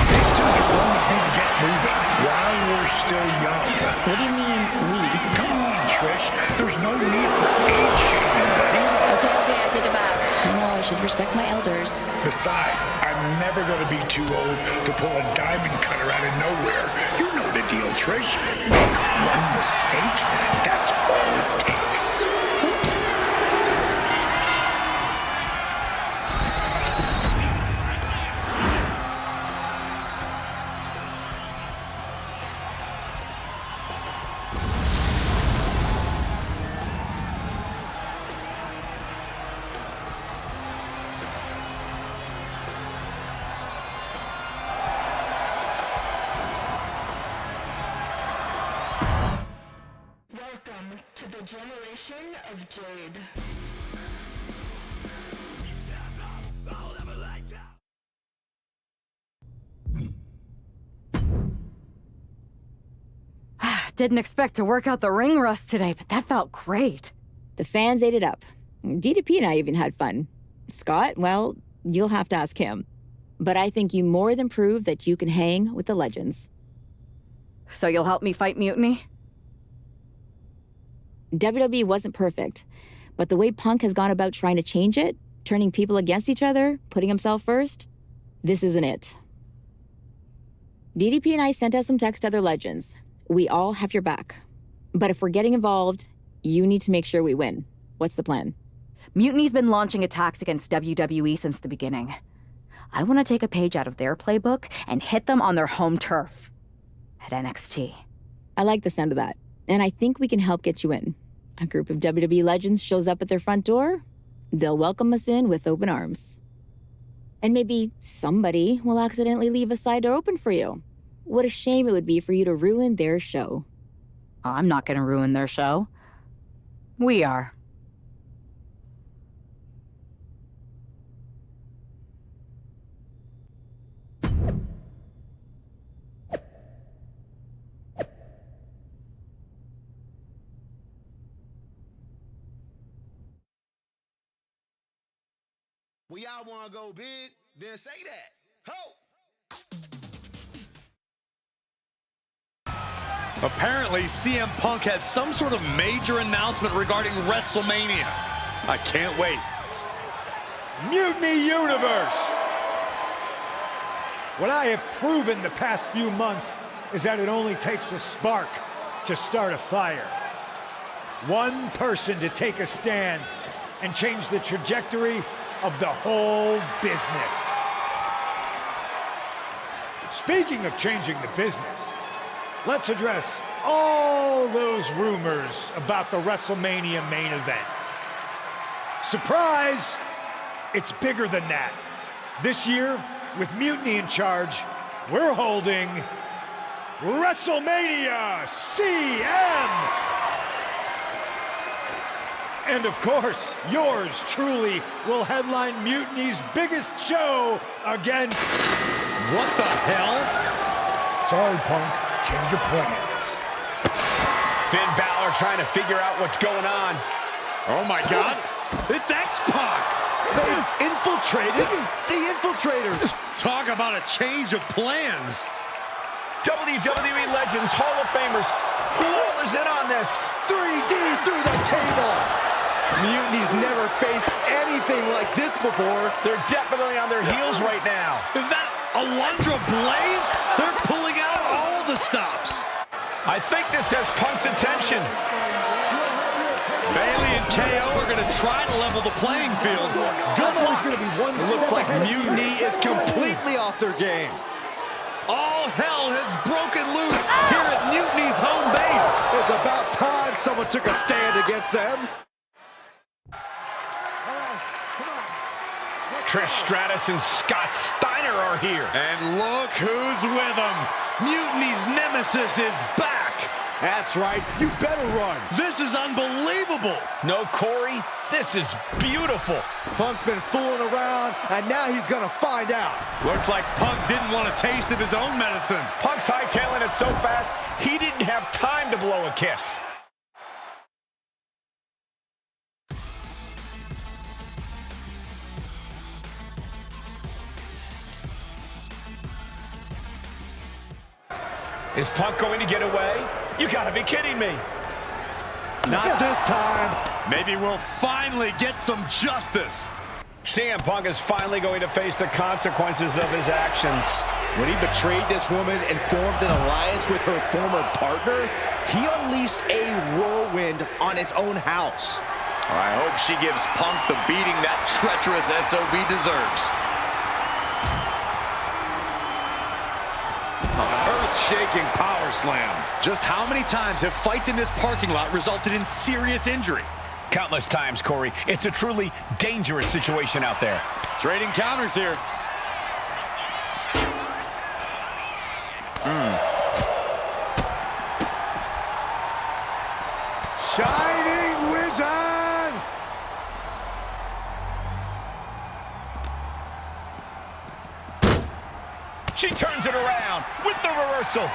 These two jabronis need to get moving while we're still young. What do you mean, we? Come on, Trish. There's no need for age shaming, buddy. Okay, I take it back. I know I should respect my elders. Besides, I'm never going to be too old to pull a diamond cutter out of nowhere. You know the deal, Trish. Make one mistake, that's all it takes. Welcome to the generation of Jade. Didn't expect to work out the ring rust today, but that felt great. The fans ate it up. DDP and I even had fun. Scott, well, you'll have to ask him. But I think you more than proved that you can hang with the legends. So you'll help me fight Mutiny? WWE wasn't perfect, but the way Punk has gone about trying to change it, turning people against each other, putting himself first, this isn't it. DDP and I sent out some text to other legends. We all have your back. But if we're getting involved, you need to make sure we win. What's the plan? Mutiny's been launching attacks against WWE since the beginning. I want to take a page out of their playbook and hit them on their home turf at NXT. I like the sound of that, and I think we can help get you in. A group of WWE legends shows up at their front door, they'll welcome us in with open arms. And maybe somebody will accidentally leave a side door open for you. What a shame it would be for you to ruin their show. I'm not going to ruin their show. We are. We all want to go big, then say that. Ho! Apparently, CM Punk has some sort of major announcement regarding WrestleMania. I can't wait. Mutiny Universe! What I have proven the past few months is that it only takes a spark to start a fire. One person to take a stand and change the trajectory of the whole business. Speaking of changing the business, let's address all those rumors about the WrestleMania main event. Surprise! It's bigger than that. This year, with Mutiny in charge, we're holding WrestleMania CM! And of course, yours truly will headline Mutiny's biggest show against... What the hell? Sorry, Punk. Change your plans. Finn Balor trying to figure out what's going on. Oh my God! It's X-Pac! They've infiltrated the Infiltrators! Talk about a change of plans! WWE Legends, Hall of Famers, who all is in on this? 3D through the table! Mutiny's never faced anything like this before. They're definitely on their heels right now. Is that Alundra Blaze? They're pulling out all the stops. I think this has Punk's attention. Bailey and KO are going to try to level the playing field. Good luck. It looks like Mutiny is completely off their game. All hell has broken loose here at Mutiny's home base. It's about time someone took a stand against them. Trish Stratus and Scott Steiner are here. And look who's with them. Mutiny's nemesis is back. That's right. You better run. This is unbelievable. No, Corey, this is beautiful. Punk's been fooling around, and now he's going to find out. Looks like Punk didn't want a taste of his own medicine. Punk's hightailing it so fast, he didn't have time to blow a kiss. Is Punk going to get away? You gotta be kidding me. Not this time. Maybe we'll finally get some justice. CM Punk is finally going to face the consequences of his actions. When he betrayed this woman and formed an alliance with her former partner, he unleashed a whirlwind on his own house. I hope she gives Punk the beating that treacherous SOB deserves. Earth-shaking power slam. Just how many times have fights in this parking lot resulted in serious injury? Countless times, Corey. It's a truly dangerous situation out there. Trading counters here. Shining Wizard! She turns it around with the reversal.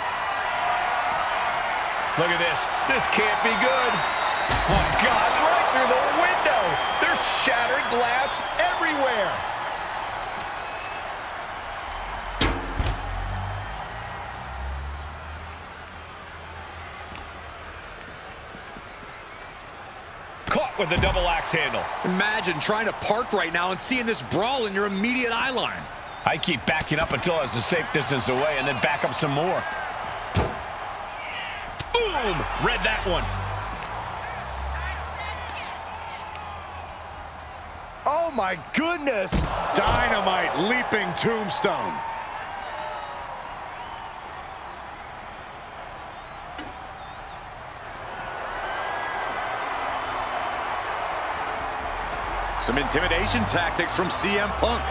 Look at this. This can't be good. Oh, God, right through the window. There's shattered glass everywhere. Caught with the double axe handle. Imagine trying to park right now and seeing this brawl in your immediate eye line. I keep backing up until I was a safe distance away and then back up some more. Boom! Read that one. Oh my goodness. Dynamite leaping tombstone. Some intimidation tactics from CM Punk.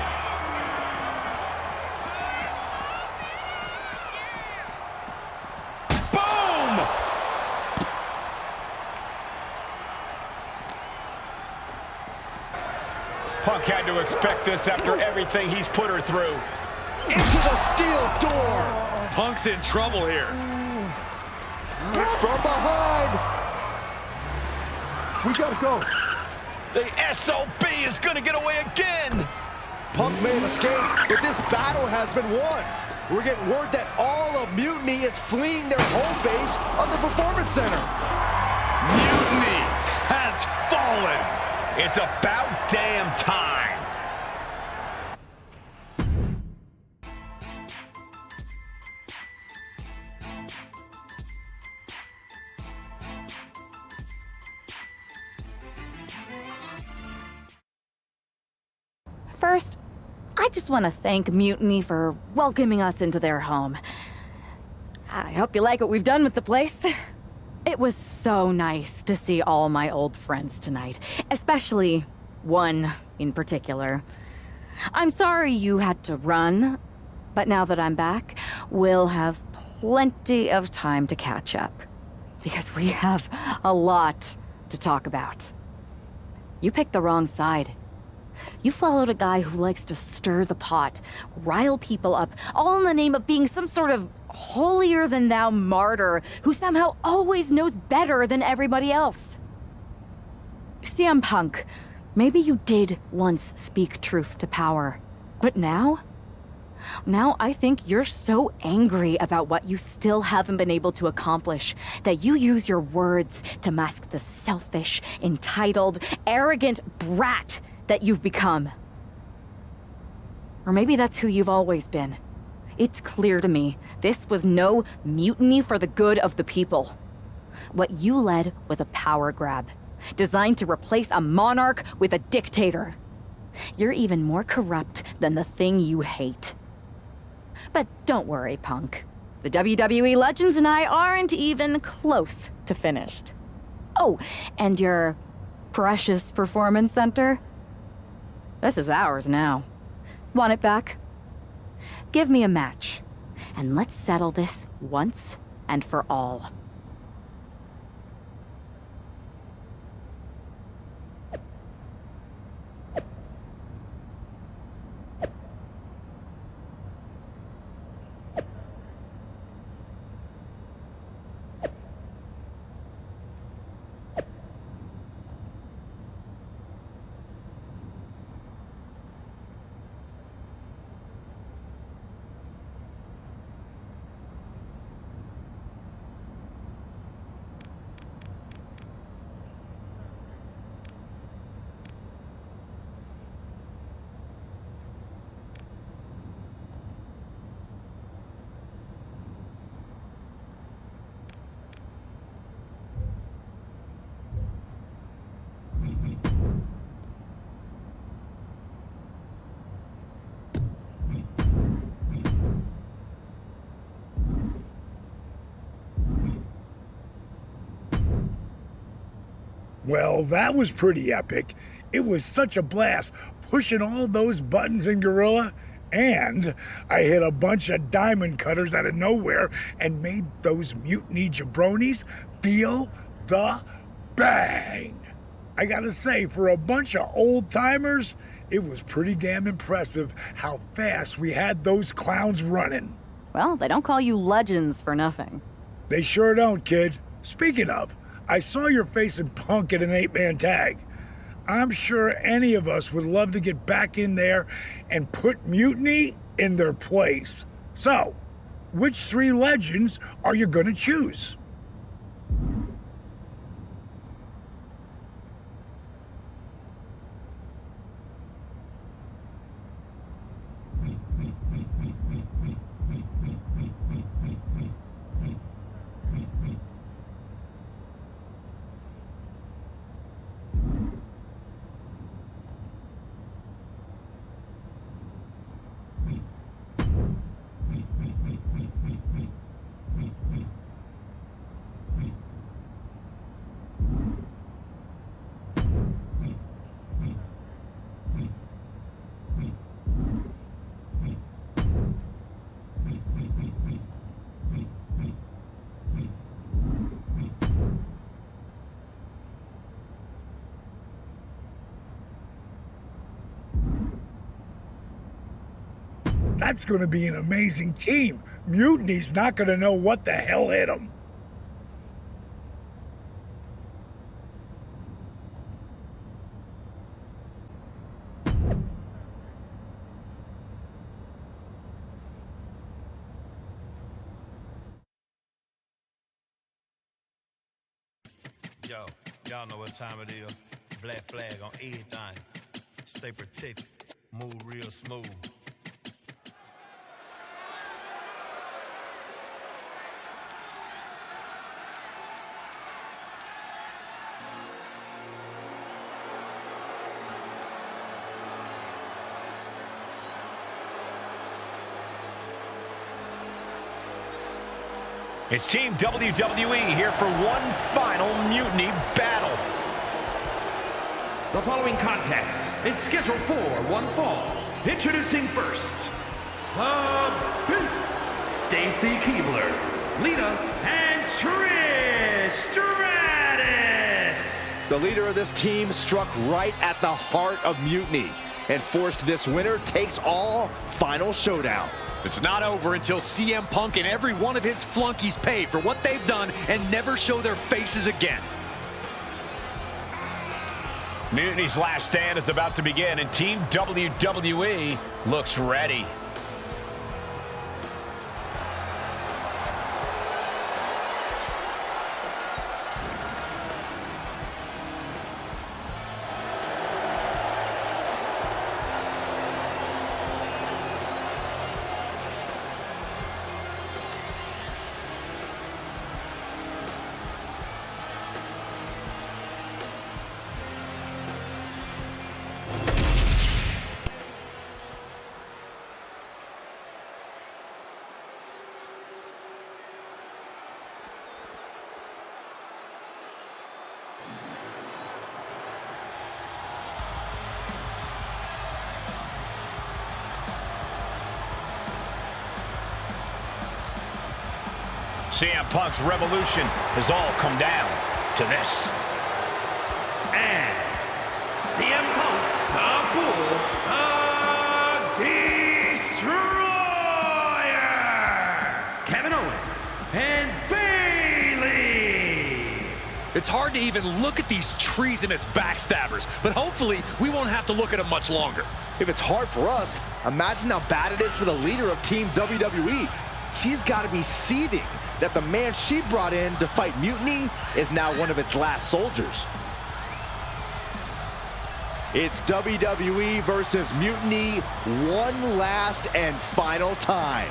Boom! Punk had to expect this after everything he's put her through. Into the steel door. Punk's in trouble here. From behind. We gotta go. The SOB is gonna get away again. Punk may have escaped, but this battle has been won. We're getting word that all of Mutiny is fleeing their home base on the Performance Center. Mutiny has fallen. It's about damn time. First, I just want to thank Mutiny for welcoming us into their home. I hope you like what we've done with the place. It was so nice to see all my old friends tonight, especially one in particular. I'm sorry you had to run, but now that I'm back, we'll have plenty of time to catch up, because we have a lot to talk about. You picked the wrong side. You followed a guy who likes to stir the pot, rile people up, all in the name of being some sort of holier-than-thou martyr who somehow always knows better than everybody else. CM Punk, maybe you did once speak truth to power, but now? Now I think you're so angry about what you still haven't been able to accomplish that you use your words to mask the selfish, entitled, arrogant brat that you've become. Or maybe that's who you've always been. It's clear to me, this was no mutiny for the good of the people. What you led was a power grab, designed to replace a monarch with a dictator. You're even more corrupt than the thing you hate. But don't worry, Punk. The WWE Legends and I aren't even close to finished. Oh, and your precious performance center? This is ours now. Want it back? Give me a match, and let's settle this once and for all. Well, that was pretty epic. It was such a blast pushing all those buttons in Gorilla, and I hit a bunch of diamond cutters out of nowhere and made those mutiny jabronis feel the bang. I gotta say, for a bunch of old timers, it was pretty damn impressive how fast we had those clowns running. Well, they don't call you legends for nothing. They sure don't, kid. Speaking of, I saw your face in Punk at an 8-man tag. I'm sure any of us would love to get back in there and put Mutiny in their place. So, which 3 legends are you gonna choose? That's going to be an amazing team. Mutiny's not going to know what the hell hit them. Yo, y'all know what time it is. Black flag on everything. Stay protected. Move real smooth. It's Team WWE here for one final Mutiny battle. The following contest is scheduled for one fall. Introducing first, the Beast, Stacy Keebler, Lita, and Trish Stratus. The leader of this team struck right at the heart of Mutiny and forced this winner takes all final showdown. It's not over until CM Punk and every one of his flunkies pay for what they've done and never show their faces again. Mutiny's last stand is about to begin, and Team WWE looks ready. CM Punk's revolution has all come down to this. And CM Punk, the Bull, the Destroyer, Kevin Owens, and Bayley. It's hard to even look at these treasonous backstabbers, but hopefully we won't have to look at them much longer. If it's hard for us, imagine how bad it is for the leader of Team WWE. She's got to be seething that the man she brought in to fight Mutiny is now one of its last soldiers. It's WWE versus Mutiny one last and final time.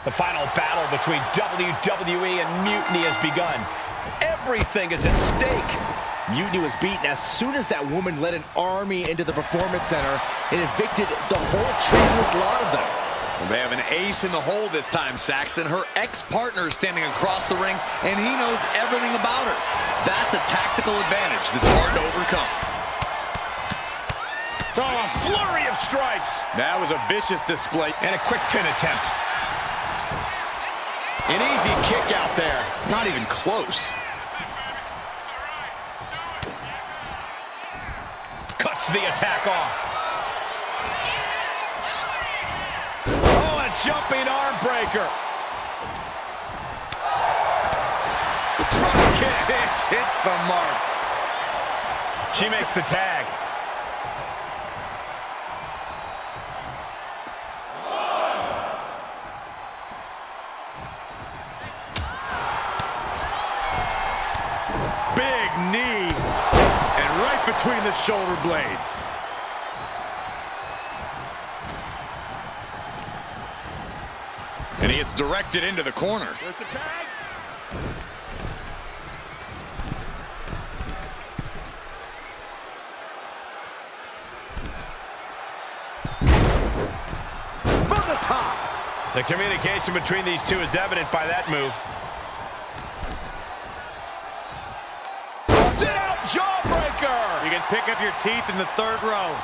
The final battle between WWE and Mutiny has begun. Everything is at stake. Mutiny was beaten as soon as that woman led an army into the Performance Center and evicted the whole treasonous lot of them. Well, they have an ace in the hole this time, Saxton. Her ex-partner is standing across the ring, and he knows everything about her. That's a tactical advantage that's hard to overcome. Oh, a flurry of strikes. That was a vicious display. And a quick pin attempt. An easy kick out there. Not even close. Cuts the attack off. Oh, a jumping arm breaker. Drop kick. Hits the mark. She makes the tag. Big knee, and right between the shoulder blades. And he gets directed into the corner. There's the tag. From the top. The communication between these two is evident by that move. jawbreaker. You can pick up your teeth in the third row.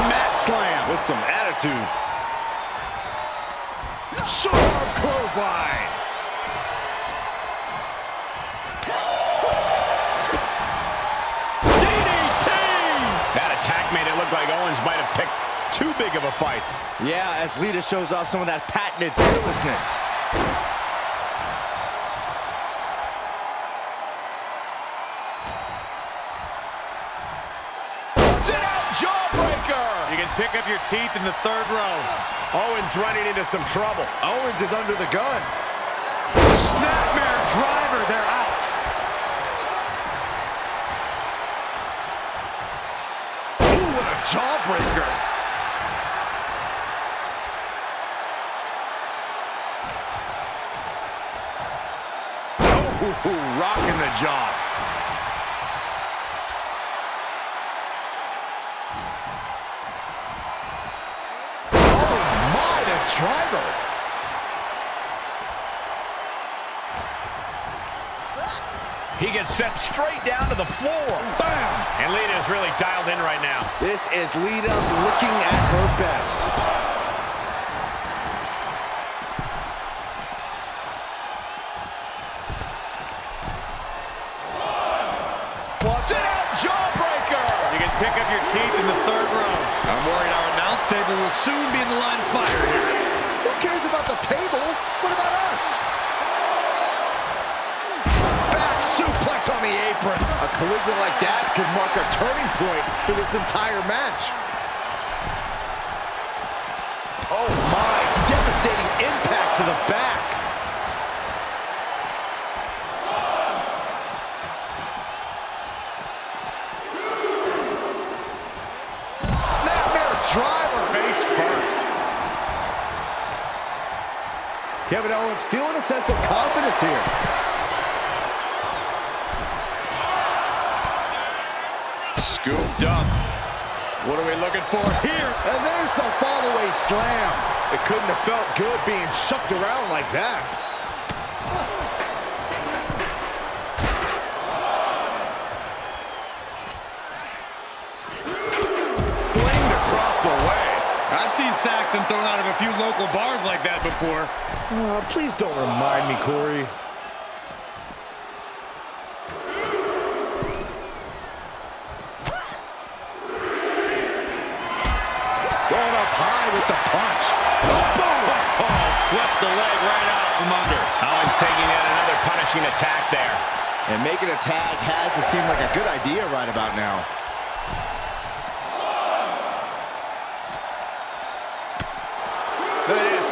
Mat slam with some attitude. Short clothesline. DDT! That attack made it look like Owens might have picked too big of a fight. Yeah, as Lita shows off some of that patented fearlessness. Sit-out jawbreaker! You can pick up your teeth in the third row. Owens running into some trouble. Owens is under the gun. Snapmare driver, they're out. Ooh, what a jawbreaker. Ooh, rocking the jaw. Driver. He gets sent straight down to the floor. Bam! And Lita is really dialed in right now. This is Lita looking at her best. Sit-out jawbreaker! You can pick up your teeth in the third row. I'm worried our announce table will soon be in the line of fire here. Who cares about the table? What about us? Back suplex on the apron. A collision like that could mark a turning point for this entire match. Oh my, devastating impact to the back. Snapmare driver face first. Kevin Owens feeling a sense of confidence here. Scooped up. What are we looking for here? And there's the fall-away slam. It couldn't have felt good being chucked around like that. Flamed across the way. I've seen Saxon thrown out of a few local bars like that before. Please don't remind me, Corey. Going up high with the punch. Oh, swept the leg right out from under. Owens taking yet another punishing attack there. And making a tag has to seem like a good idea right about now. Look at this.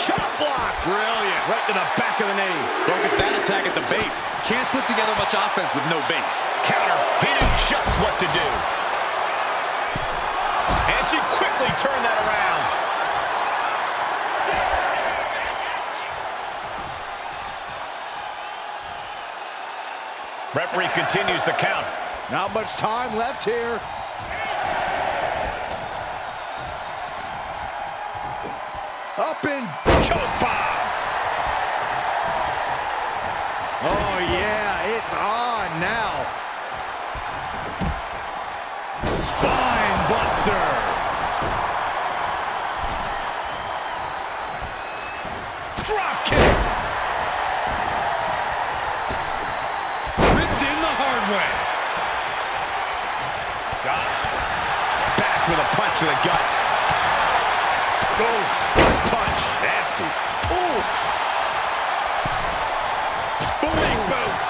Chop block. Brilliant. Right to the back of the knee. Focus that attack at the base. Can't put together much offense with no base. Counter. He knew just what to do. And she quickly turned that around. Referee continues the count. Not much time left here. Up and choke bomb. Oh yeah, it's on now. Spine buster. Drop kick. Ripped in the hard way. Gosh. Bash with a punch to the gut. Oof. Punch. Nasty. Oof. Booming boot.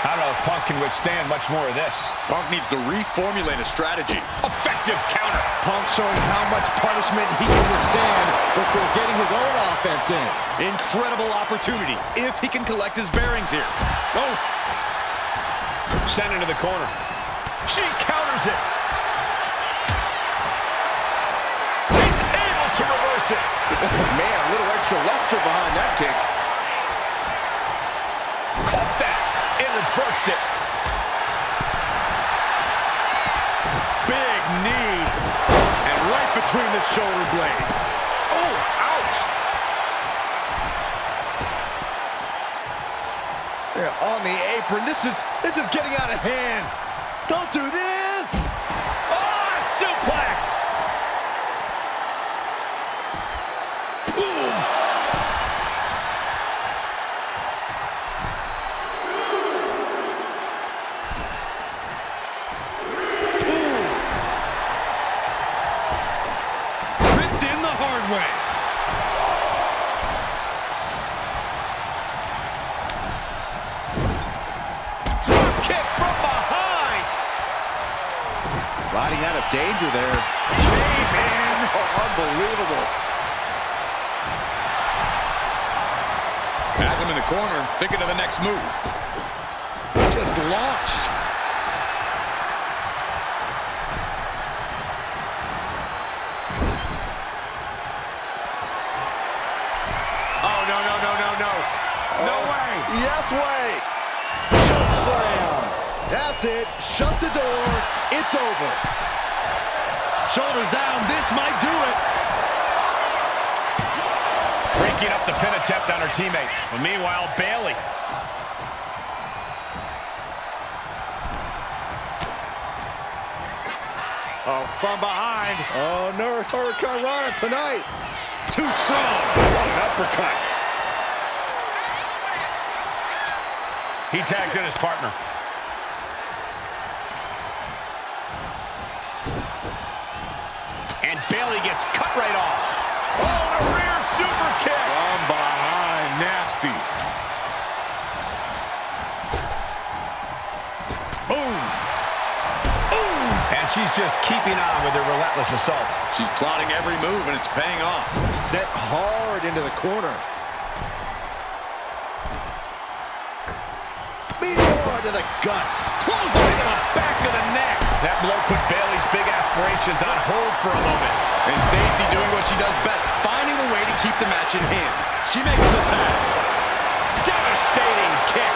I don't know if Punk can withstand much more of this. Punk needs to reformulate a strategy. Effective counter. Punk showing how much punishment he can withstand before getting his own offense in. Incredible opportunity if he can collect his bearings here. Oh. Sent into the corner. She counters it. He's able to reverse it. Man, a little extra luster behind that kick. Caught that and reversed it. Big knee. And right between the shoulder blades. Oh, ouch. apron. This is getting out of hand. Don't do this. Oh, suplex. Boom. Ripped in the hard way. Kick from behind. Sliding out of danger there. Cave in. Oh, unbelievable. Has him in the corner, thinking of the next move. Just launched. Oh, no, no, no, no, no. No way. Yes way. Choke slam. That's it. Shut the door. It's over. Shoulders down. This might do it. Breaking up the pin attempt on her teammate. And meanwhile, Bayley. Oh, from behind. Oh, no, Hurricane Rana tonight. Too strong. What an uppercut. He tags in his partner. And Bayley gets cut right off. Oh, a rear super kick. From behind, nasty. Boom. Boom. And she's just keeping on with her relentless assault. She's plotting every move, and it's paying off. Set hard into the corner. Meteor to the gut. Clothesline to the back of the neck. That blow put Bayley's big aspirations on hold for a moment. And Stacy doing what she does best, finding a way to keep the match in hand. She makes the tag. Devastating kick.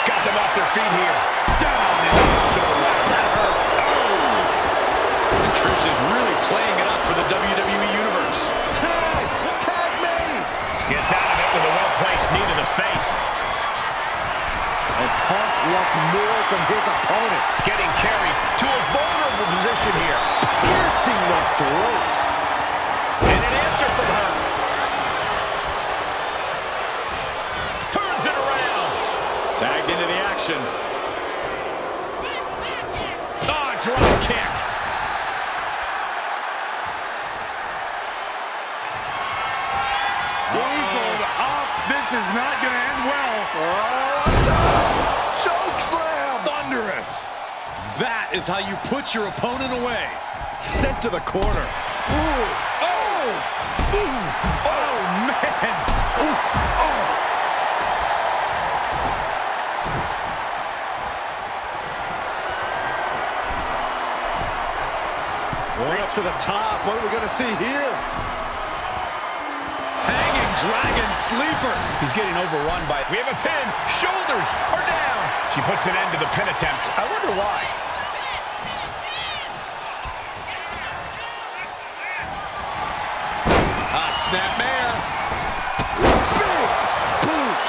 Got them off their feet here. Down into the shoulder. That hurt. Oh! And Trish is really playing it up for the WWE Universe. Tag! Tag me! Gets out of it with a well-placed knee to the face. And Punk wants more from his opponent. Getting carried to a vulnerable position here. Piercing the throat. And an answer from her. Turns it around. Tagged into the action. Ah, drop kick. Hold up. This is not going to end well. Choke slam. Thunderous. That is how you put your opponent away. Sent to the corner. Ooh. Oh. Ooh. Oh, man. Ooh. Oh. Way up to the top. What are we going to see here? Hanging Dragon Sleeper. He's getting overrun by... We have a pin. Shoulders are down. She puts an end to the pin attempt. I wonder why. Snapmare. Big boot.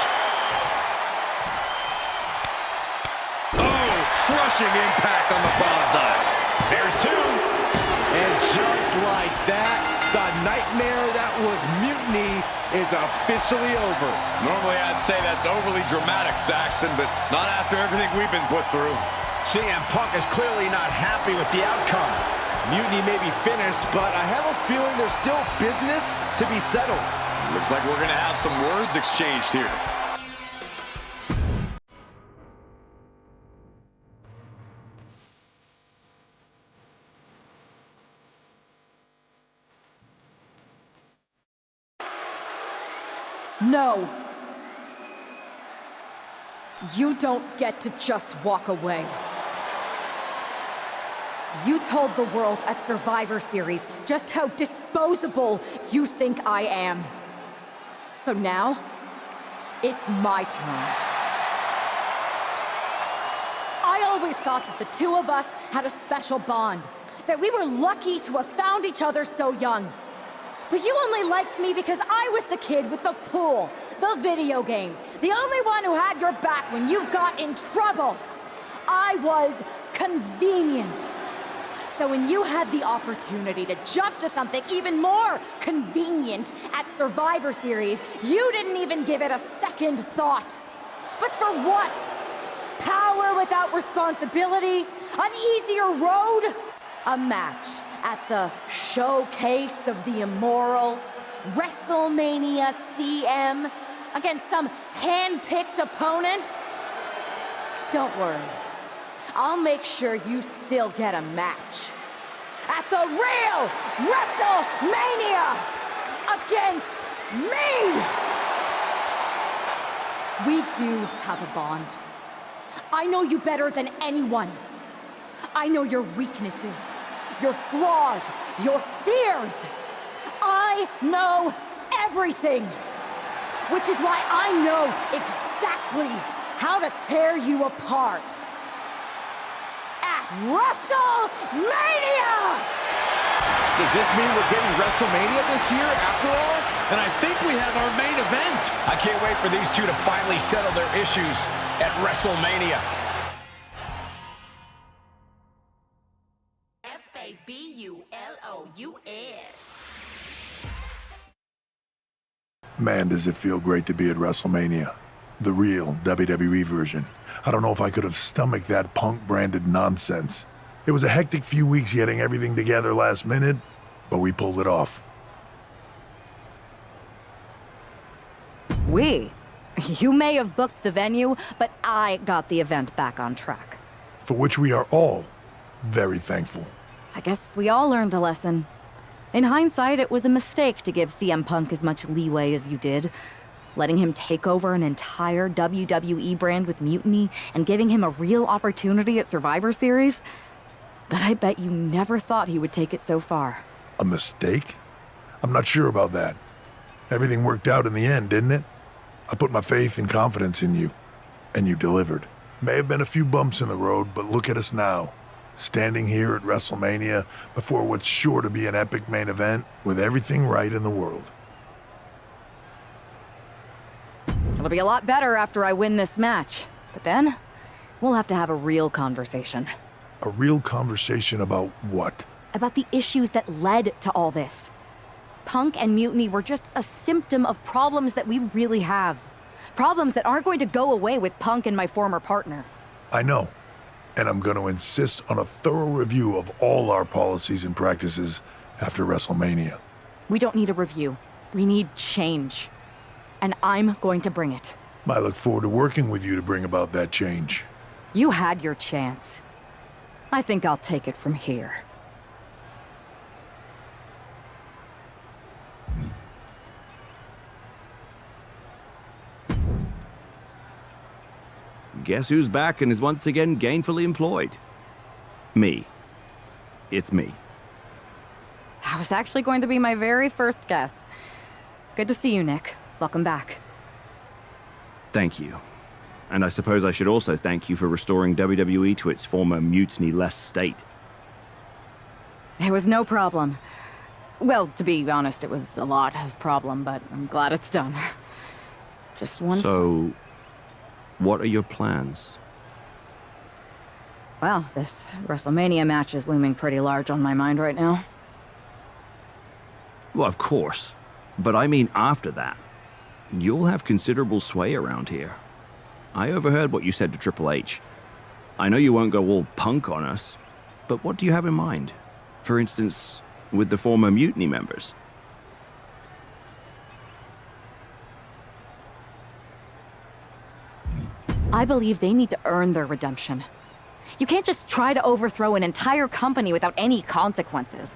Oh, crushing impact on the bonsai. There's two. And just like that, the nightmare that was Mutiny is officially over. Normally I'd say that's overly dramatic, Saxton, but not after everything we've been put through. CM Punk is clearly not happy with the outcome. Mutiny may be finished, but I have a feeling there's still business to be settled. Looks like we're going to have some words exchanged here. No. You don't get to just walk away. You told the world at Survivor Series just how disposable you think I am. So now, it's my turn. I always thought that the two of us had a special bond, that we were lucky to have found each other so young. But you only liked me because I was the kid with the pool, the video games, the only one who had your back when you got in trouble. I was convenient. So when you had the opportunity to jump to something even more convenient at Survivor Series, you didn't even give it a second thought. But for what? Power without responsibility? An easier road? A match at the Showcase of the Immortals, WrestleMania CM, against some hand-picked opponent? Don't worry. I'll make sure you still get a match. At the real WrestleMania! Against me! We do have a bond. I know you better than anyone. I know your weaknesses, your flaws, your fears. I know everything. Which is why I know exactly how to tear you apart. At WrestleMania! Does this mean we're getting WrestleMania this year after all? And I think we have our main event. I can't wait for these two to finally settle their issues at WrestleMania. Man, does it feel great to be at WrestleMania. The real WWE version. I don't know if I could have stomached that Punk-branded nonsense. It was a hectic few weeks getting everything together last minute, but we pulled it off. You may have booked the venue, but I got the event back on track. For which we are all very thankful. I guess we all learned a lesson. In hindsight, it was a mistake to give CM Punk as much leeway as you did. Letting him take over an entire WWE brand with Mutiny and giving him a real opportunity at Survivor Series. But I bet you never thought he would take it so far. A mistake? I'm not sure about that. Everything worked out in the end, didn't it? I put my faith and confidence in you, and you delivered. May have been a few bumps in the road, but look at us now. Standing here at WrestleMania before what's sure to be an epic main event with everything right in the world. It'll be a lot better after I win this match. But then, we'll have to have a real conversation. A real conversation about what? About the issues that led to all this. Punk and Mutiny were just a symptom of problems that we really have. Problems that aren't going to go away with Punk and my former partner. I know. And I'm going to insist on a thorough review of all our policies and practices after WrestleMania. We don't need a review. We need change. And I'm going to bring it. I look forward to working with you to bring about that change. You had your chance. I think I'll take it from here. Guess who's back and is once again gainfully employed? Me. It's me. That was actually going to be my very first guess. Good to see you, Nick. Welcome back. Thank you. And I suppose I should also thank you for restoring WWE to its former mutiny-less state. It was no problem. Well, to be honest, it was a lot of problem, but I'm glad it's done. Just one... So, what are your plans? Well, this WrestleMania match is looming pretty large on my mind right now. Well, of course. But I mean after that. You'll have considerable sway around here. I overheard what you said to Triple H. I know you won't go all Punk on us, but what do you have in mind? For instance, with the former Mutiny members? I believe they need to earn their redemption. You can't just try to overthrow an entire company without any consequences.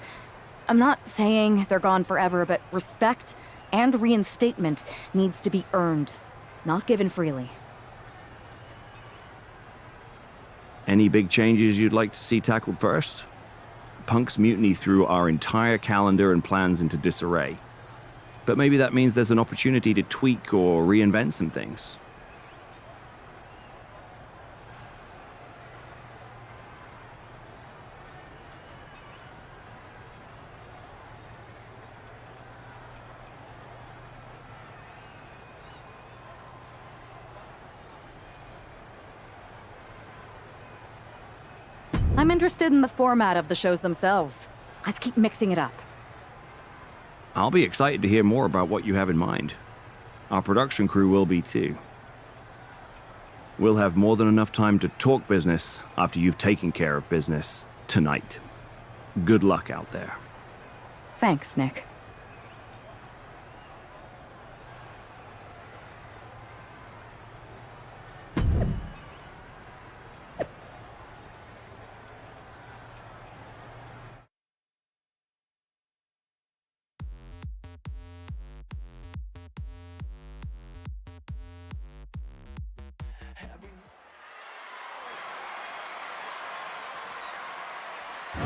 I'm not saying they're gone forever, but respect and reinstatement needs to be earned, not given freely. Any big changes you'd like to see tackled first? Punk's mutiny threw our entire calendar and plans into disarray. But maybe that means there's an opportunity to tweak or reinvent some things. I'm interested in the format of the shows themselves. Let's keep mixing it up. I'll be excited to hear more about what you have in mind. Our production crew will be too. We'll have more than enough time to talk business after you've taken care of business tonight. Good luck out there. Thanks, Nick.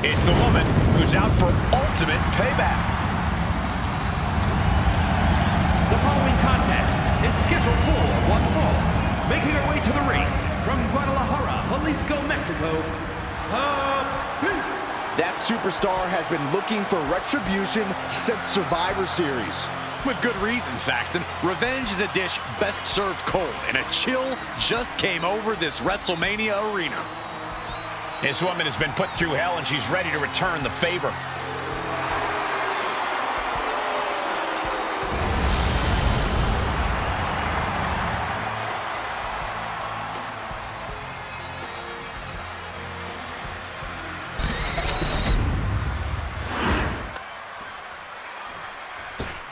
It's the woman who's out for ultimate payback. The following contest is scheduled for one fall. Making her way to the ring from Guadalajara, Jalisco, Mexico, That superstar has been looking for retribution since Survivor Series. With good reason, Saxton. Revenge is a dish best served cold, and a chill just came over this WrestleMania arena. This woman has been put through hell, and she's ready to return the favor.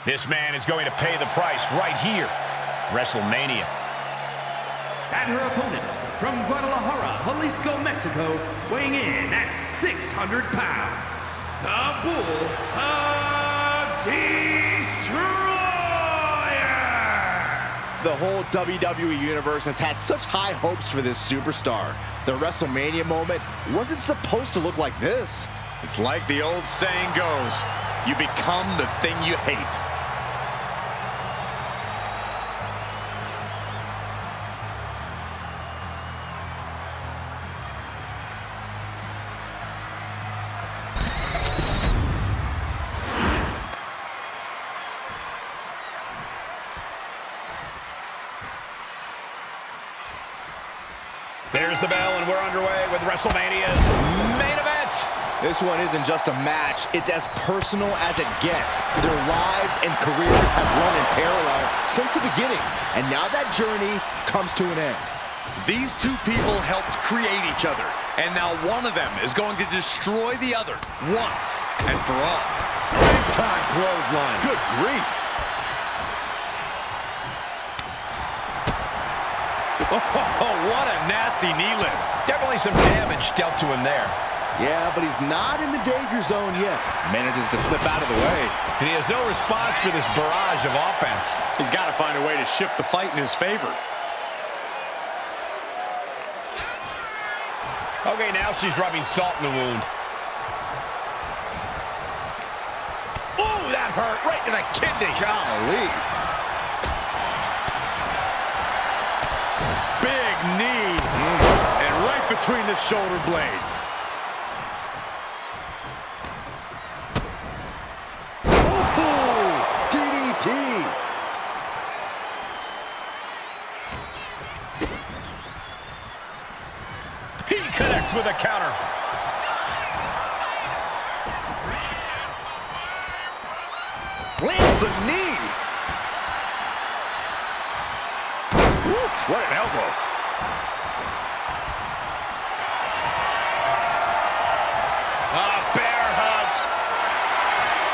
This man is going to pay the price right here. WrestleMania. And her opponent from Guadalajara, Jalisco, Mexico, weighing in at 600 pounds, the Bull Destroyer! The whole WWE Universe has had such high hopes for this superstar. The WrestleMania moment wasn't supposed to look like this. It's like the old saying goes, you become the thing you hate. There's the bell, and we're underway with WrestleMania's main event. This one isn't just a match, it's as personal as it gets. Their lives and careers have run in parallel since the beginning, and now that journey comes to an end. These two people helped create each other, and now one of them is going to destroy the other once and for all. Big time clothesline. Good grief. Oh, what a nasty knee lift. Definitely some damage dealt to him there. Yeah, but he's not in the danger zone yet. Manages to slip out of the way. And he has no response for this barrage of offense. He's got to find a way to shift the fight in his favor. Okay, now she's rubbing salt in the wound. Oh, that hurt right in the kidney. Golly. Big knee. And right between the shoulder blades. Oh, DDT. He connects with a counter. Lands a knee. Oof, what an elbow. Bear hugs.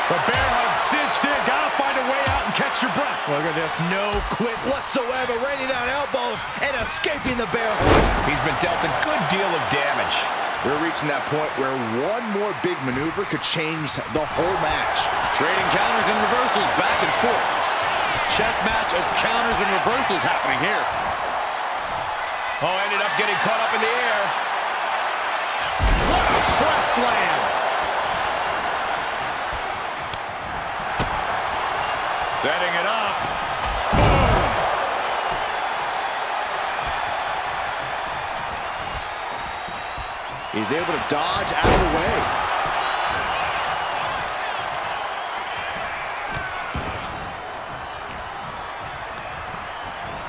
The bear hug cinched in. Gotta find a way out and catch your breath. Look at this, no quit whatsoever. Raining down elbows and escaping the bear hug. He's been dealt a good deal of damage. We're reaching that point where one more big maneuver could change the whole match. Trading counters and reversals back and forth. Chess match of counters and reversals happening here. Oh, ended up getting caught up in the air. What a press slam. Setting it up. He's able to dodge out of the way.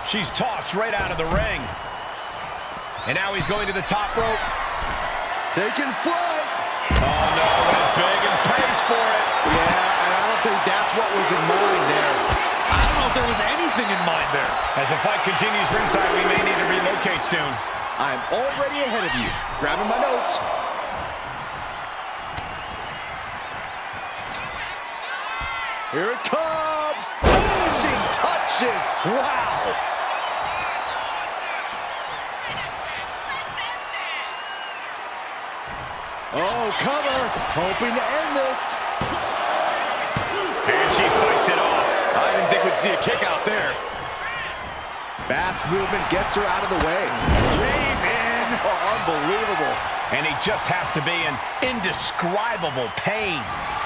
She's tossed right out of the ring. And now he's going to the top rope. Taking flight. Oh, no, went big and pays for it. Yeah, and I don't think that's what was in mind there. I don't know if there was anything in mind there. As the fight continues ringside, we may need to relocate soon. I'm already ahead of you. Grabbing my notes. Here it comes. Finishing touches. Wow. Oh, cover. Hoping to end this. And she fights it off. I didn't think we'd see a kick out there. Fast movement gets her out of the way. Cave in. Oh, unbelievable. And he just has to be in indescribable pain.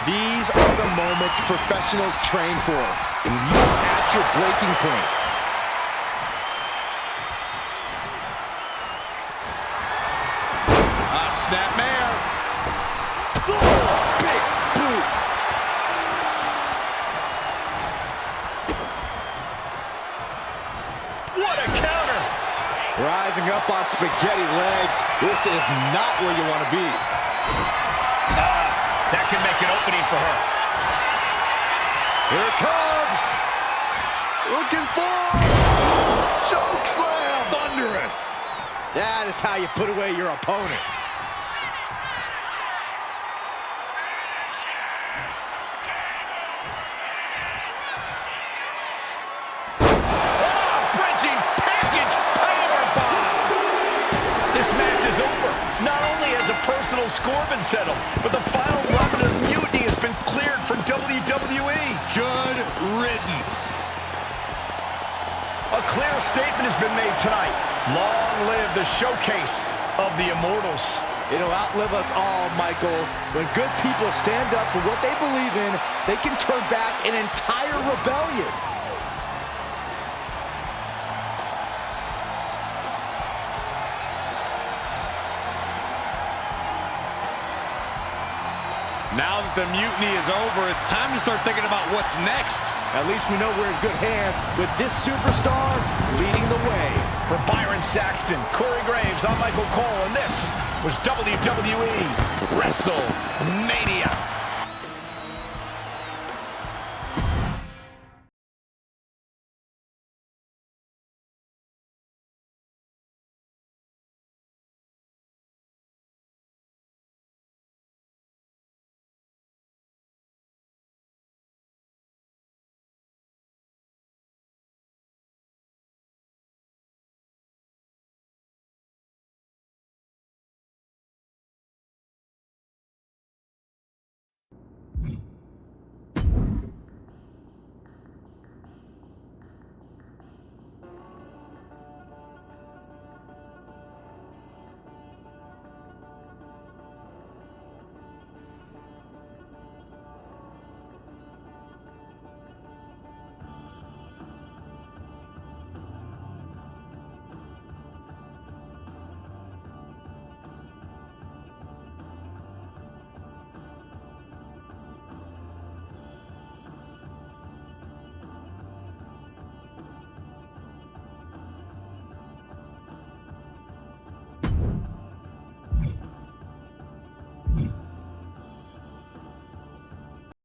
These are the moments professionals train for. When you are at your breaking point. Snapmare. Oh, big boot. What a counter. Rising up on spaghetti legs. This is not where you want to be. That can make an opening for her. Here it comes. Looking for choke slam. Thunderous. That is how you put away your opponent. Bridging package powerbomb. This match is over. Not only has a personal score been settled, but the final weapon of mutiny has been cleared for WWE. Good riddance. A clear statement has been made tonight. Long live the showcase of the Immortals. It'll outlive us all, Michael. When good people stand up for what they believe in, they can turn back an entire rebellion. Now that the mutiny is over, it's time to start thinking about what's next. At least we know we're in good hands with this superstar leading the way. For Byron Saxton, Corey Graves, I'm Michael Cole, and this was WWE WrestleMania.